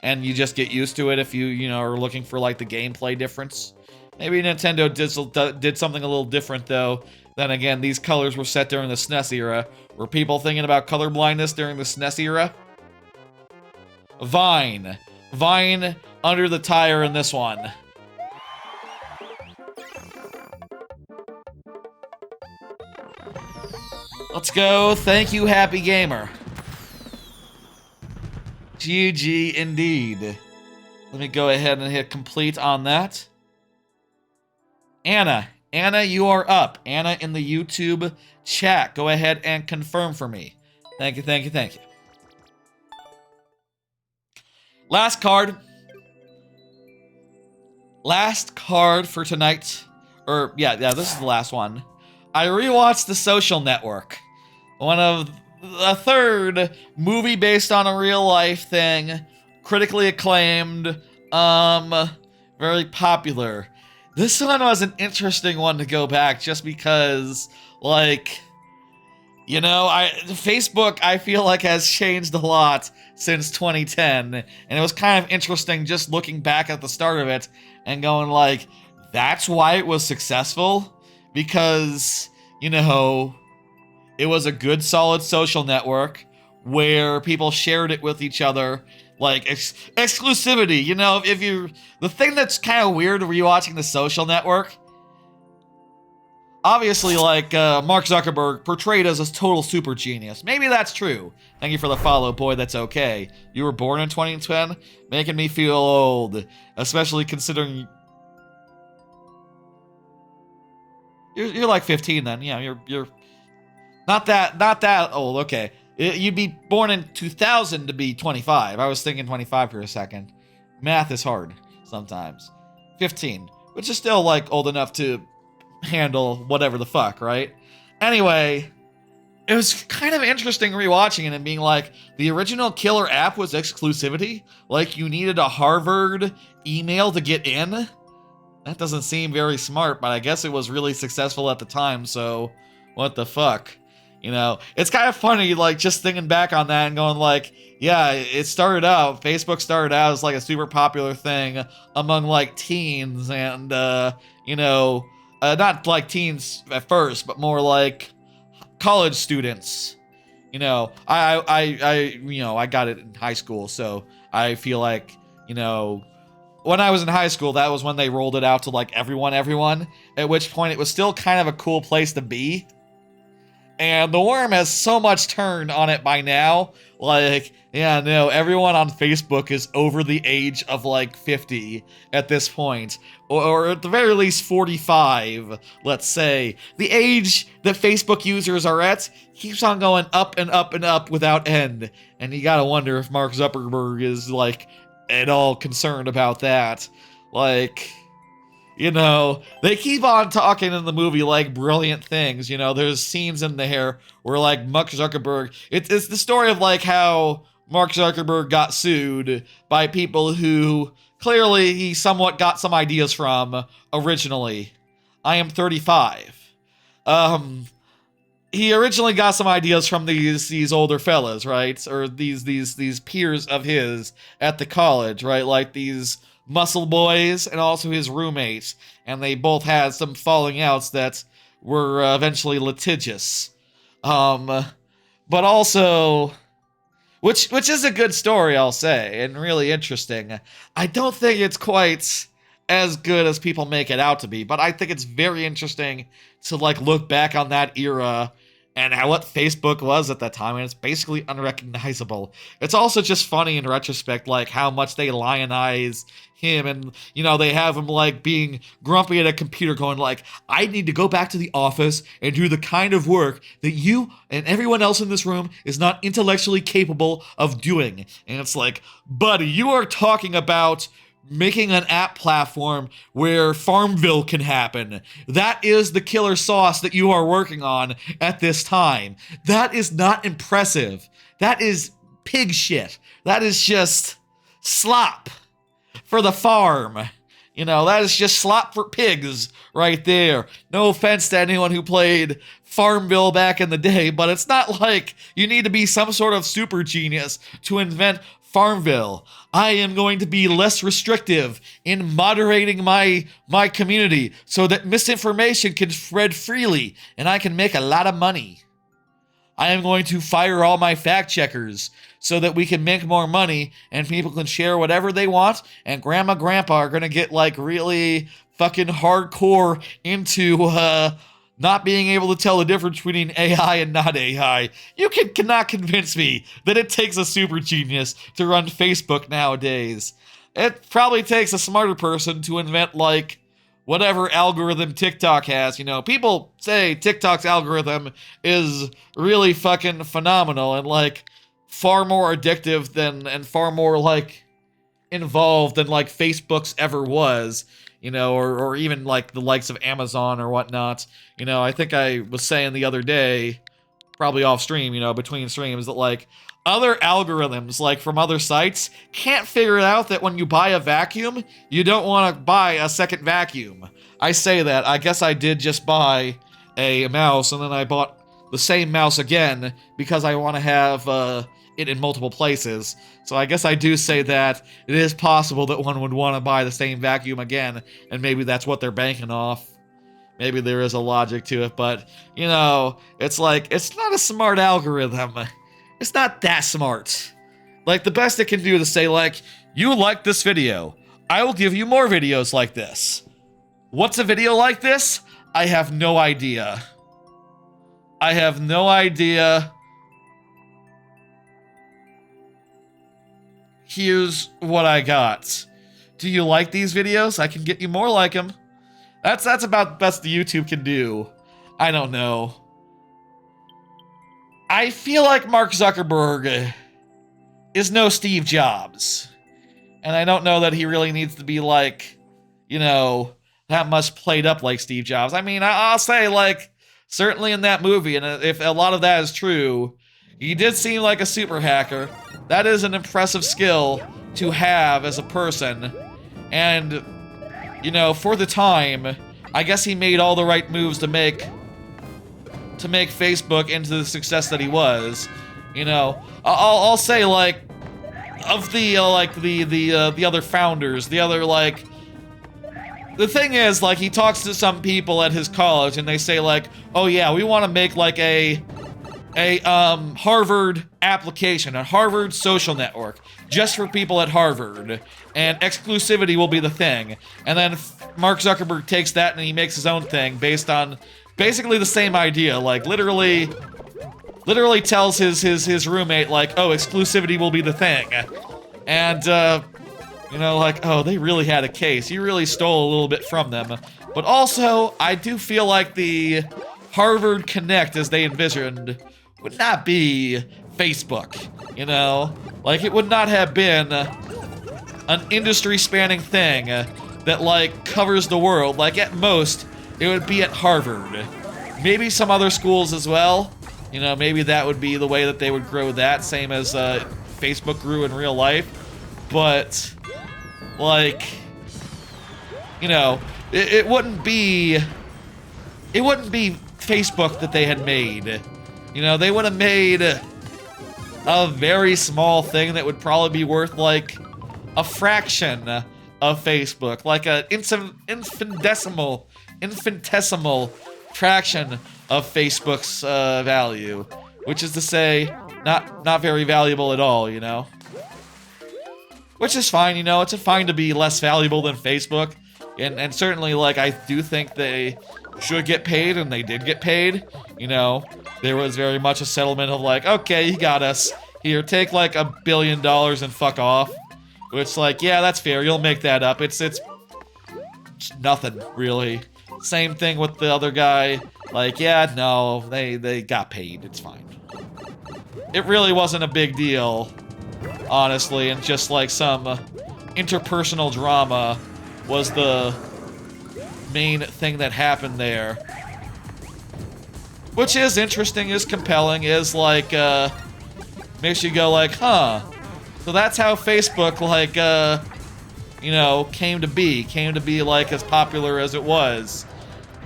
And you just get used to it if you know, are looking for, like, the gameplay difference. Maybe Nintendo did something a little different, though. Then again, these colors were set during the SNES era. Were people thinking about color blindness during the SNES era? Vine. Vine under the tire in this one. Let's go. Thank you, Happy Gamer. GG indeed. Let me go ahead and hit complete on that. Anna, you are up. Anna in the YouTube chat. Go ahead and confirm for me. Thank you. Last card. Last card for tonight. Yeah, this is the last one. I rewatched The Social Network. One of the third movie based on a real life thing. Critically acclaimed. Very popular. This one was an interesting one to go back just because, like, you know, Facebook, I feel like, has changed a lot since 2010. And it was kind of interesting just looking back at the start of it and going like, that's why it was successful? Because, you know, it was a good, solid social network where people shared it with each other, like exclusivity. You know, if you the thing that's kind of weird rewatching The Social Network. Obviously, like, Mark Zuckerberg portrayed as a total super genius. Maybe that's true. Thank you for the follow, boy, that's okay. You were born in 2010, making me feel old. Especially considering... You're like 15 then, yeah, you're... Not that old, okay. You'd be born in 2000 to be 25. I was thinking 25 for a second. Math is hard, sometimes. 15, which is still, like, old enough to... handle whatever the fuck, right? Anyway, it was kind of interesting rewatching it and being like, the original killer app was exclusivity? Like, you needed a Harvard email to get in? That doesn't seem very smart, but I guess it was really successful at the time, so what the fuck? You know, it's kind of funny, like, just thinking back on that and going like, yeah, Facebook started out as, like, a super popular thing among, like, teens and, you know, not like teens at first, but more like college students. You know, I got it in high school, so I feel like, you know, when I was in high school, that was when they rolled it out to like everyone, at which point it was still kind of a cool place to be. And the worm has so much turned on it by now. Like, yeah, no, everyone on Facebook is over the age of like 50 at this point. Or at the very least 45, let's say. The age that Facebook users are at keeps on going up and up and up without end. And you gotta wonder if Mark Zuckerberg is like at all concerned about that. Like... You know, they keep on talking in the movie like brilliant things. You know, there's scenes in there where like Mark Zuckerberg, it's the story of like how Mark Zuckerberg got sued by people who clearly he somewhat got some ideas from originally. I am 35. He originally got some ideas from these older fellas, right? Or these peers of his at the college, right? Like these muscle boys and also his roommates, and they both had some falling outs that were eventually litigious. But also, which is a good story, I'll say, and really interesting. I don't think it's quite as good as people make it out to be, but I think it's very interesting to like look back on that era and what Facebook was at that time, and it's basically unrecognizable. It's also just funny in retrospect, like, how much they lionize him, and, you know, they have him, like, being grumpy at a computer going, like, I need to go back to the office and do the kind of work that you and everyone else in this room is not intellectually capable of doing. And it's like, buddy, you are talking about making an app platform where Farmville can happen. That is the killer sauce that you are working on at this time. That is not impressive. That is pig shit. That is just slop for the farm. You know, that is just slop for pigs right there. No offense to anyone who played Farmville back in the day, but it's not like you need to be some sort of super genius to invent Farmville. I am going to be less restrictive in moderating my community so that misinformation can spread freely and I can make a lot of money. I am going to fire all my fact checkers so that we can make more money and people can share whatever they want, and grandma and grandpa are going to get like really fucking hardcore into not being able to tell the difference between AI and not AI. You cannot convince me that it takes a super genius to run Facebook nowadays. It probably takes a smarter person to invent, like, whatever algorithm TikTok has. You know, people say TikTok's algorithm is really fucking phenomenal and, like, far more addictive than, and far more, like, involved than, like, Facebook's ever was. You know, or even like the likes of Amazon or whatnot. You know, I think I was saying the other day, probably off stream, you know, between streams, that like other algorithms, like from other sites, can't figure it out that when you buy a vacuum, you don't want to buy a second vacuum. I say that. I guess I did just buy a mouse, and then I bought the same mouse again because I want to have it in multiple places. So I guess I do say that it is possible that one would want to buy the same vacuum again, and maybe that's what they're banking off. Maybe there is a logic to it, but, you know, it's like, it's not a smart algorithm. It's not that smart. Like, the best it can do is say, like, you like this video. I will give you more videos like this. What's a video like this? I have no idea. I have no idea. Here's what I got. Do you like these videos? I can get you more like them. That's about the best the YouTube can do. I don't know. I feel like Mark Zuckerberg is no Steve Jobs. And I don't know that he really needs to be like, you know, that much played up like Steve Jobs. I mean, I'll say, like, certainly in that movie, and if a lot of that is true, he did seem like a super hacker. That is an impressive skill to have as a person. And, you know, for the time, I guess he made all the right moves to make Facebook into the success that he was. You know, I'll say, like, of the the other founders, the other, like, the thing is, like, he talks to some people at his college and they say, like, oh yeah, we want to make like a Harvard application, a Harvard social network, just for people at Harvard, and exclusivity will be the thing. And then Mark Zuckerberg takes that and he makes his own thing based on basically the same idea, like literally tells his roommate, like, oh, exclusivity will be the thing. And, you know, like, oh, they really had a case. You really stole a little bit from them. But also, I do feel like the Harvard Connect, as they envisioned, would not be Facebook, you know? Like, it would not have been an industry-spanning thing that, like, covers the world. Like, at most, it would be at Harvard. Maybe some other schools as well. You know, maybe that would be the way that they would grow that, same as Facebook grew in real life. But, like, you know, it wouldn't be Facebook that they had made. You know, they would have made a very small thing that would probably be worth, like, a fraction of Facebook. Like a infinitesimal fraction of Facebook's value. Which is to say, not very valuable at all, you know? Which is fine, you know, it's fine to be less valuable than Facebook. And certainly, like, I do think they should get paid, and they did get paid. You know, there was very much a settlement of like, okay, you got us. Here, take like $1 billion and fuck off. Which, like, yeah, that's fair, you'll make that up. It's nothing, really. Same thing with the other guy. Like, yeah, no, they got paid, it's fine. It really wasn't a big deal, honestly, and just like some interpersonal drama was the main thing that happened there. Which is interesting, is compelling, is like, makes you go like, huh. So that's how Facebook, like, you know, came to be like as popular as it was.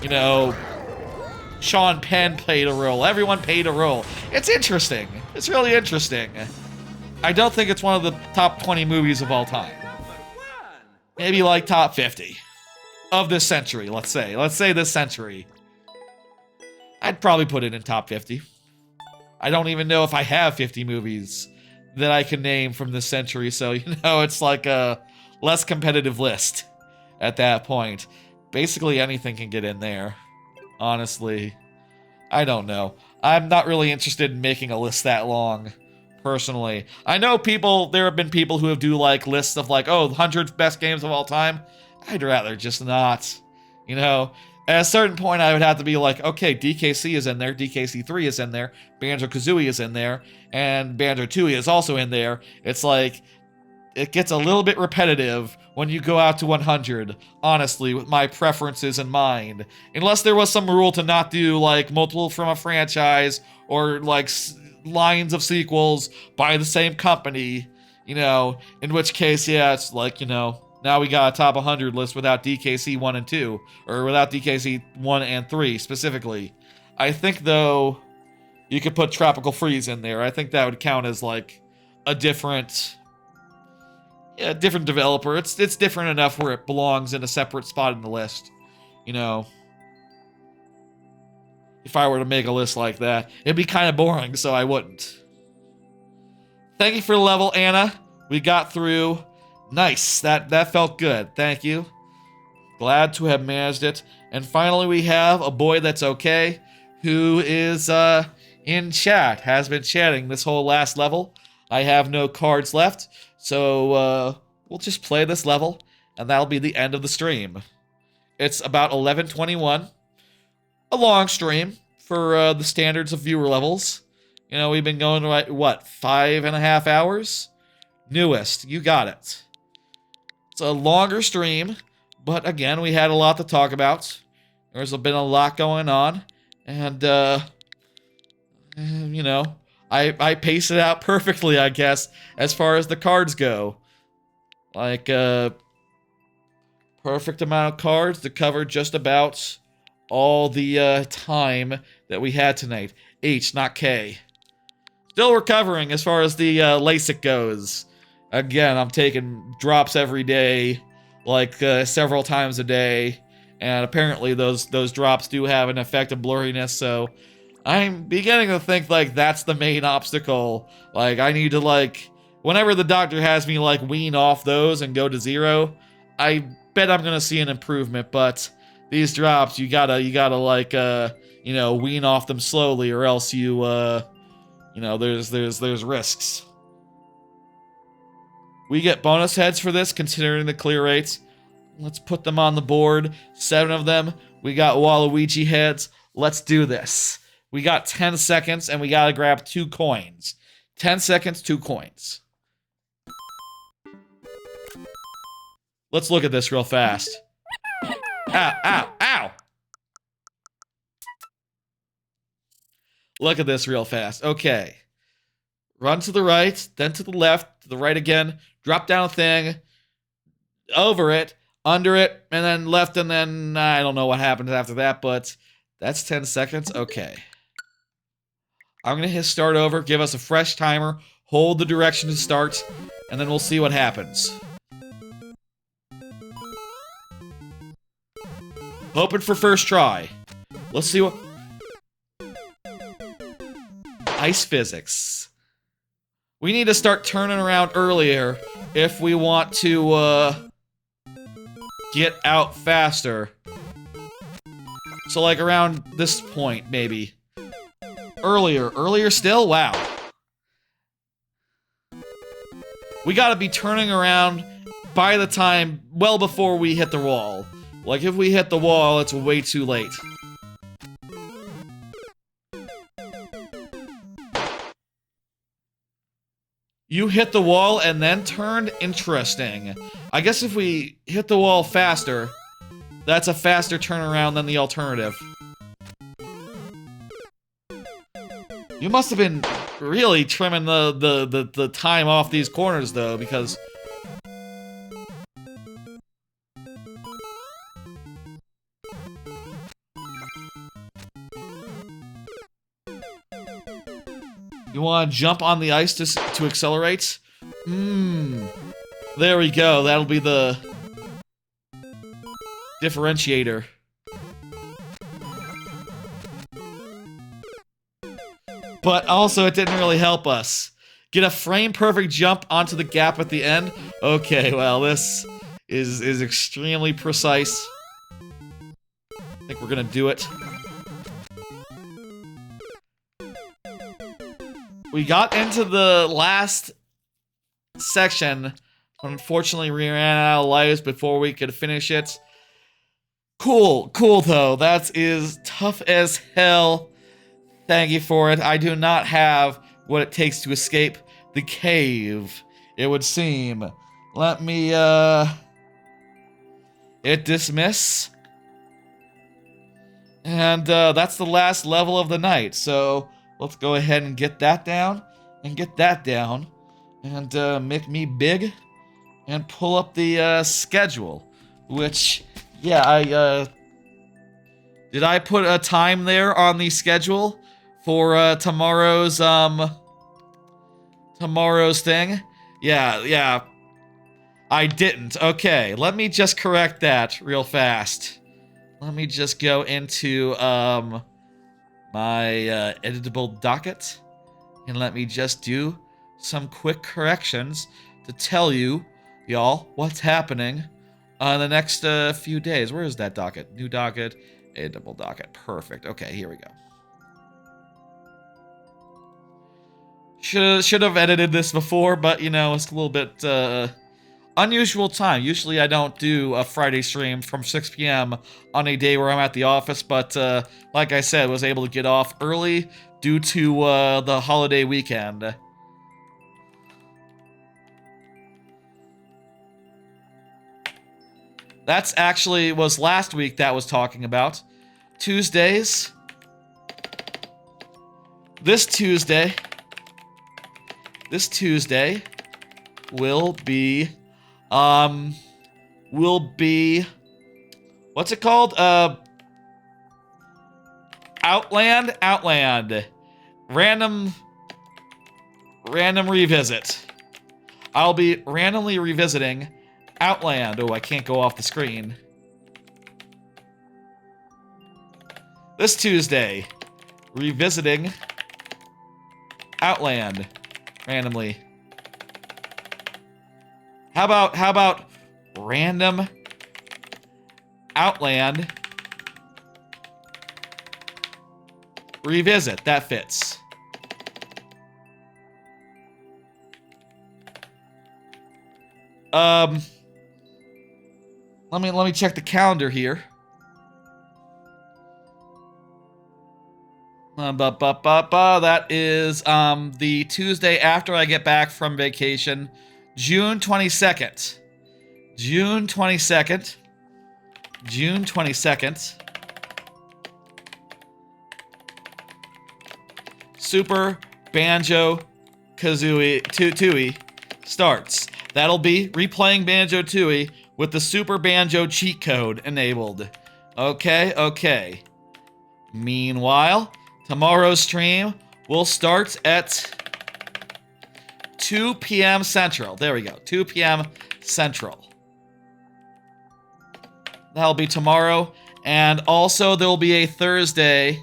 You know, Sean Penn played a role, everyone played a role. It's interesting. It's really interesting. I don't think it's one of the top 20 movies of all time. Maybe like top 50 of this century, let's say. Let's say this century. I'd probably put it in top 50. I don't even know if I have 50 movies that I can name from this century, so, you know, it's like a less competitive list at that point. Basically anything can get in there, honestly. I don't know. I'm not really interested in making a list that long, personally. I know there have been people who have do like lists of like, oh, 100 best games of all time. I'd rather just not, you know. At a certain point, I would have to be like, okay, DKC is in there, DKC3 is in there, Banjo-Kazooie is in there, and Banjo-Tooie is also in there. It's like, it gets a little bit repetitive when you go out to 100, honestly, with my preferences in mind. Unless there was some rule to not do, like, multiple from a franchise, or, like, lines of sequels by the same company, you know, in which case, yeah, it's like, you know, now we got a top 100 list without DKC 1 and 2, or without DKC 1 and 3, specifically. I think, though, you could put Tropical Freeze in there. I think that would count as, like, a different developer. It's different enough where it belongs in a separate spot in the list, you know. If I were to make a list like that, it'd be kind of boring, so I wouldn't. Thank you for the level, Anna. We got through. Nice. That felt good. Thank you. Glad to have managed it. And finally, we have a boy that's okay, who is in chat, has been chatting this whole last level. I have no cards left, so we'll just play this level, and that'll be the end of the stream. It's about 11:21. A long stream for the standards of viewer levels. You know, we've been going like, what, 5.5 hours? Newest, you got it. It's a longer stream, but again, we had a lot to talk about. There's been a lot going on, and, you know, I paced it out perfectly, I guess, as far as the cards go. Like, perfect amount of cards to cover just about all the time that we had tonight. H, not K. Still recovering as far as the LASIK goes. Again, I'm taking drops every day, like several times a day, and apparently those drops do have an effect of blurriness, so I'm beginning to think like that's the main obstacle. Like I need to like, whenever the doctor has me like wean off those and go to 0, I bet I'm gonna see an improvement, but these drops, you gotta like, you know, wean off them slowly, or else you know, there's risks. We get bonus heads for this, considering the clear rates. Let's put them on the board. 7 of them. We got Waluigi heads. Let's do this. We got 10 seconds, and we gotta grab 2 coins. 10 seconds, 2 coins. Let's look at this real fast. Ow, ow, ow! Look at this real fast. Okay. Run to the right, then to the left, to the right again, drop down a thing, over it, under it, and then left, and then I don't know what happens after that, but that's 10 seconds. Okay. I'm going to hit start over, give us a fresh timer, hold the direction to start, and then we'll see what happens. Hoping for first try. Let's see what... Ice physics. We need to start turning around earlier if we want to, get out faster. So, like, around this point, maybe. Earlier still? Wow. We gotta be turning around by the time, well before we hit the wall. Like, if we hit the wall, it's way too late. You hit the wall and then turned? Interesting. I guess if we hit the wall faster, that's a faster turnaround than the alternative. You must have been really trimming the time off these corners, though, because... You want to jump on the ice to accelerate? There we go. That'll be the differentiator. But also, it didn't really help us. Get a frame-perfect jump onto the gap at the end? Okay, well, this is extremely precise. I think we're gonna do it. We got into the last section. Unfortunately, we ran out of lives before we could finish it. Cool though. That is tough as hell. Thank you for it. I do not have what it takes to escape the cave, it would seem. Let me, hit dismiss. And, that's the last level of the night, so... Let's go ahead and get that down, and get that down, and make me big, and pull up the schedule, which, yeah, did I put a time there on the schedule for tomorrow's thing? Yeah, I didn't. Okay, let me just correct that real fast. Let me just go into, my editable docket, and let me just do some quick corrections to tell you, y'all, what's happening the next few days. Where is that docket? New docket, a double docket. Perfect. Okay, here we go. Should have edited this before, but you know, it's a little bit unusual time. Usually I don't do a Friday stream from 6 p.m. on a day where I'm at the office, but like I said, was able to get off early due to the holiday weekend. That's actually was last week that was talking about. Tuesdays. This Tuesday will be what's it called? Outland. Random revisit. I'll be randomly revisiting Outland. Oh, I can't go off the screen. This Tuesday, revisiting Outland randomly. How about random Outland revisit? That fits. Let me check the calendar here. That is the Tuesday after I get back from vacation, June 22nd. June 22nd. Super Banjo Kazooie Tooie starts. That'll be replaying Banjo Tooie with the Super Banjo cheat code enabled. Okay. Meanwhile, tomorrow's stream will start at 2 p.m. Central. There we go. 2 p.m. Central. That'll be tomorrow. And also, there'll be a Thursday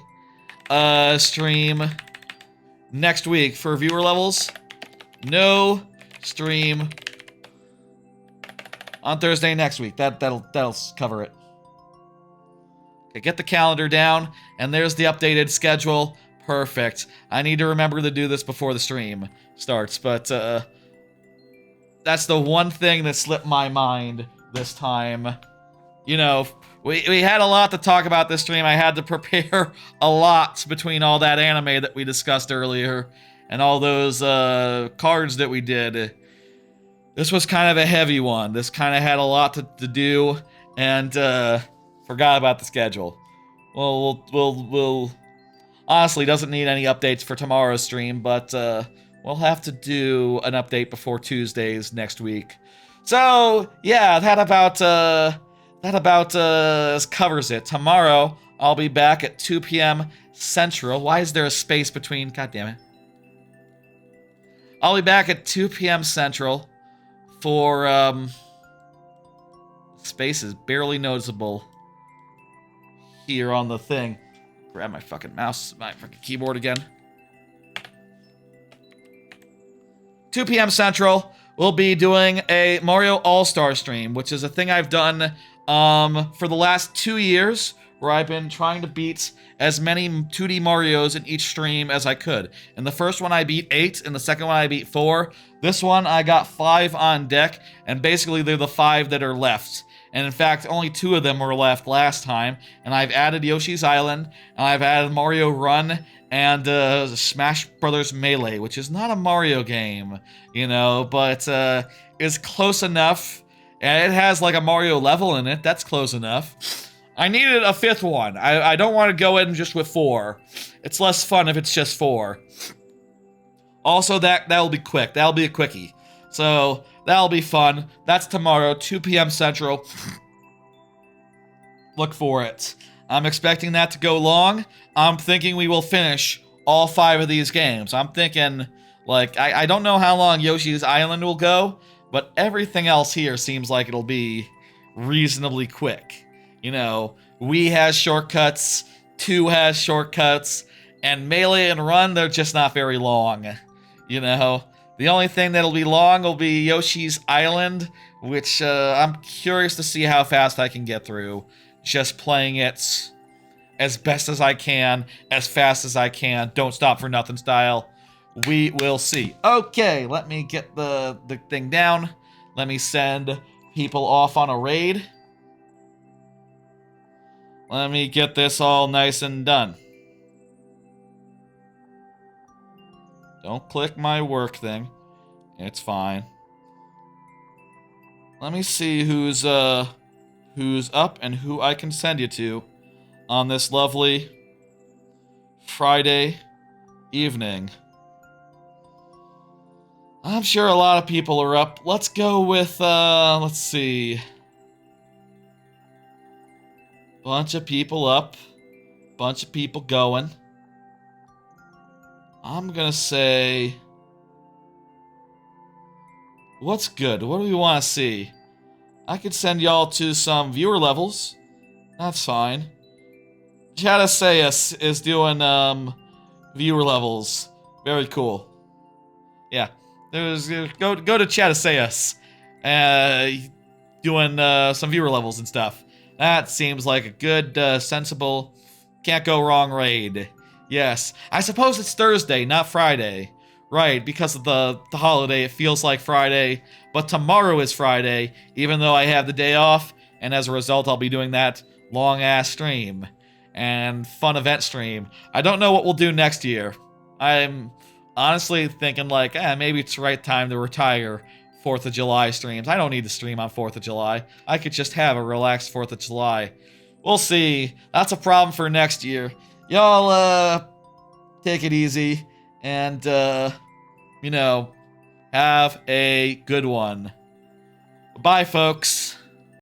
stream next week for viewer levels. No stream on Thursday next week. That'll cover it. Okay, get the calendar down, and there's the updated schedule. Perfect. I need to remember to do this before the stream starts, but that's the one thing that slipped my mind this time. You know, we had a lot to talk about this stream. I had to prepare a lot between all that anime that we discussed earlier and all those cards that we did. This was kind of a heavy one. This kind of had a lot to do, and forgot about the schedule. Well, we'll honestly doesn't need any updates for tomorrow's stream, but we'll have to do an update before Tuesdays next week. So yeah, that about covers it. Tomorrow I'll be back at 2 p.m. Central. Why is there a space between? God damn it! I'll be back at 2 p.m. Central for space is barely noticeable here on the thing. Grab my fucking mouse, my fucking keyboard again. 2 p.m. Central, we'll be doing a Mario All-Star stream, which is a thing I've done for the last 2 years, where I've been trying to beat as many 2D Marios in each stream as I could. In the first one, I beat 8. In the second one, I beat 4. This one, I got 5 on deck, and basically they're the 5 that are left. And in fact, only 2 of them were left last time, and I've added Yoshi's Island, and I've added Mario Run, and Smash Brothers Melee, which is not a Mario game, you know, but is close enough, and it has like a Mario level in it. That's close enough. I needed a 5th one. I don't want to go in just with 4. It's less fun if it's just 4. Also, that'll be quick. That'll be a quickie. So, that'll be fun. That's tomorrow, 2 p.m. Central. Look for it. I'm expecting that to go long. I'm thinking we will finish all 5 of these games. I'm thinking, like, I don't know how long Yoshi's Island will go, but everything else here seems like it'll be reasonably quick. You know, Wii has shortcuts, 2 has shortcuts, and Melee and Run, they're just not very long. You know, The only thing that'll be long will be Yoshi's Island, which I'm curious to see how fast I can get through. Just playing it as best as I can, as fast as I can, don't stop for nothing style. We will see. Okay, let me get the thing down. Let me send people off on a raid. Let me get this all nice and done. Don't click my work thing. It's fine. Let me see who's up and who I can send you to on this lovely Friday evening. I'm sure a lot of people are up. Let's go with, let's see. Bunch of people up. Bunch of people going. I'm gonna say... What's good? What do we want to see? I could send y'all to some viewer levels. That's fine. Chataseus is doing, viewer levels. Very cool. Yeah. There's go to Chataseus. Doing some viewer levels and stuff. That seems like a good, sensible, can't go wrong raid. Yes. I suppose it's Thursday, not Friday. Right, because of the holiday, it feels like Friday. But tomorrow is Friday, even though I have the day off. And as a result, I'll be doing that long-ass stream. And fun event stream. I don't know what we'll do next year. I'm honestly thinking like, maybe it's the right time to retire 4th of July streams. I don't need to stream on 4th of July. I could just have a relaxed 4th of July. We'll see. That's a problem for next year. Y'all, take it easy. And, you know, have a good one. Bye, folks.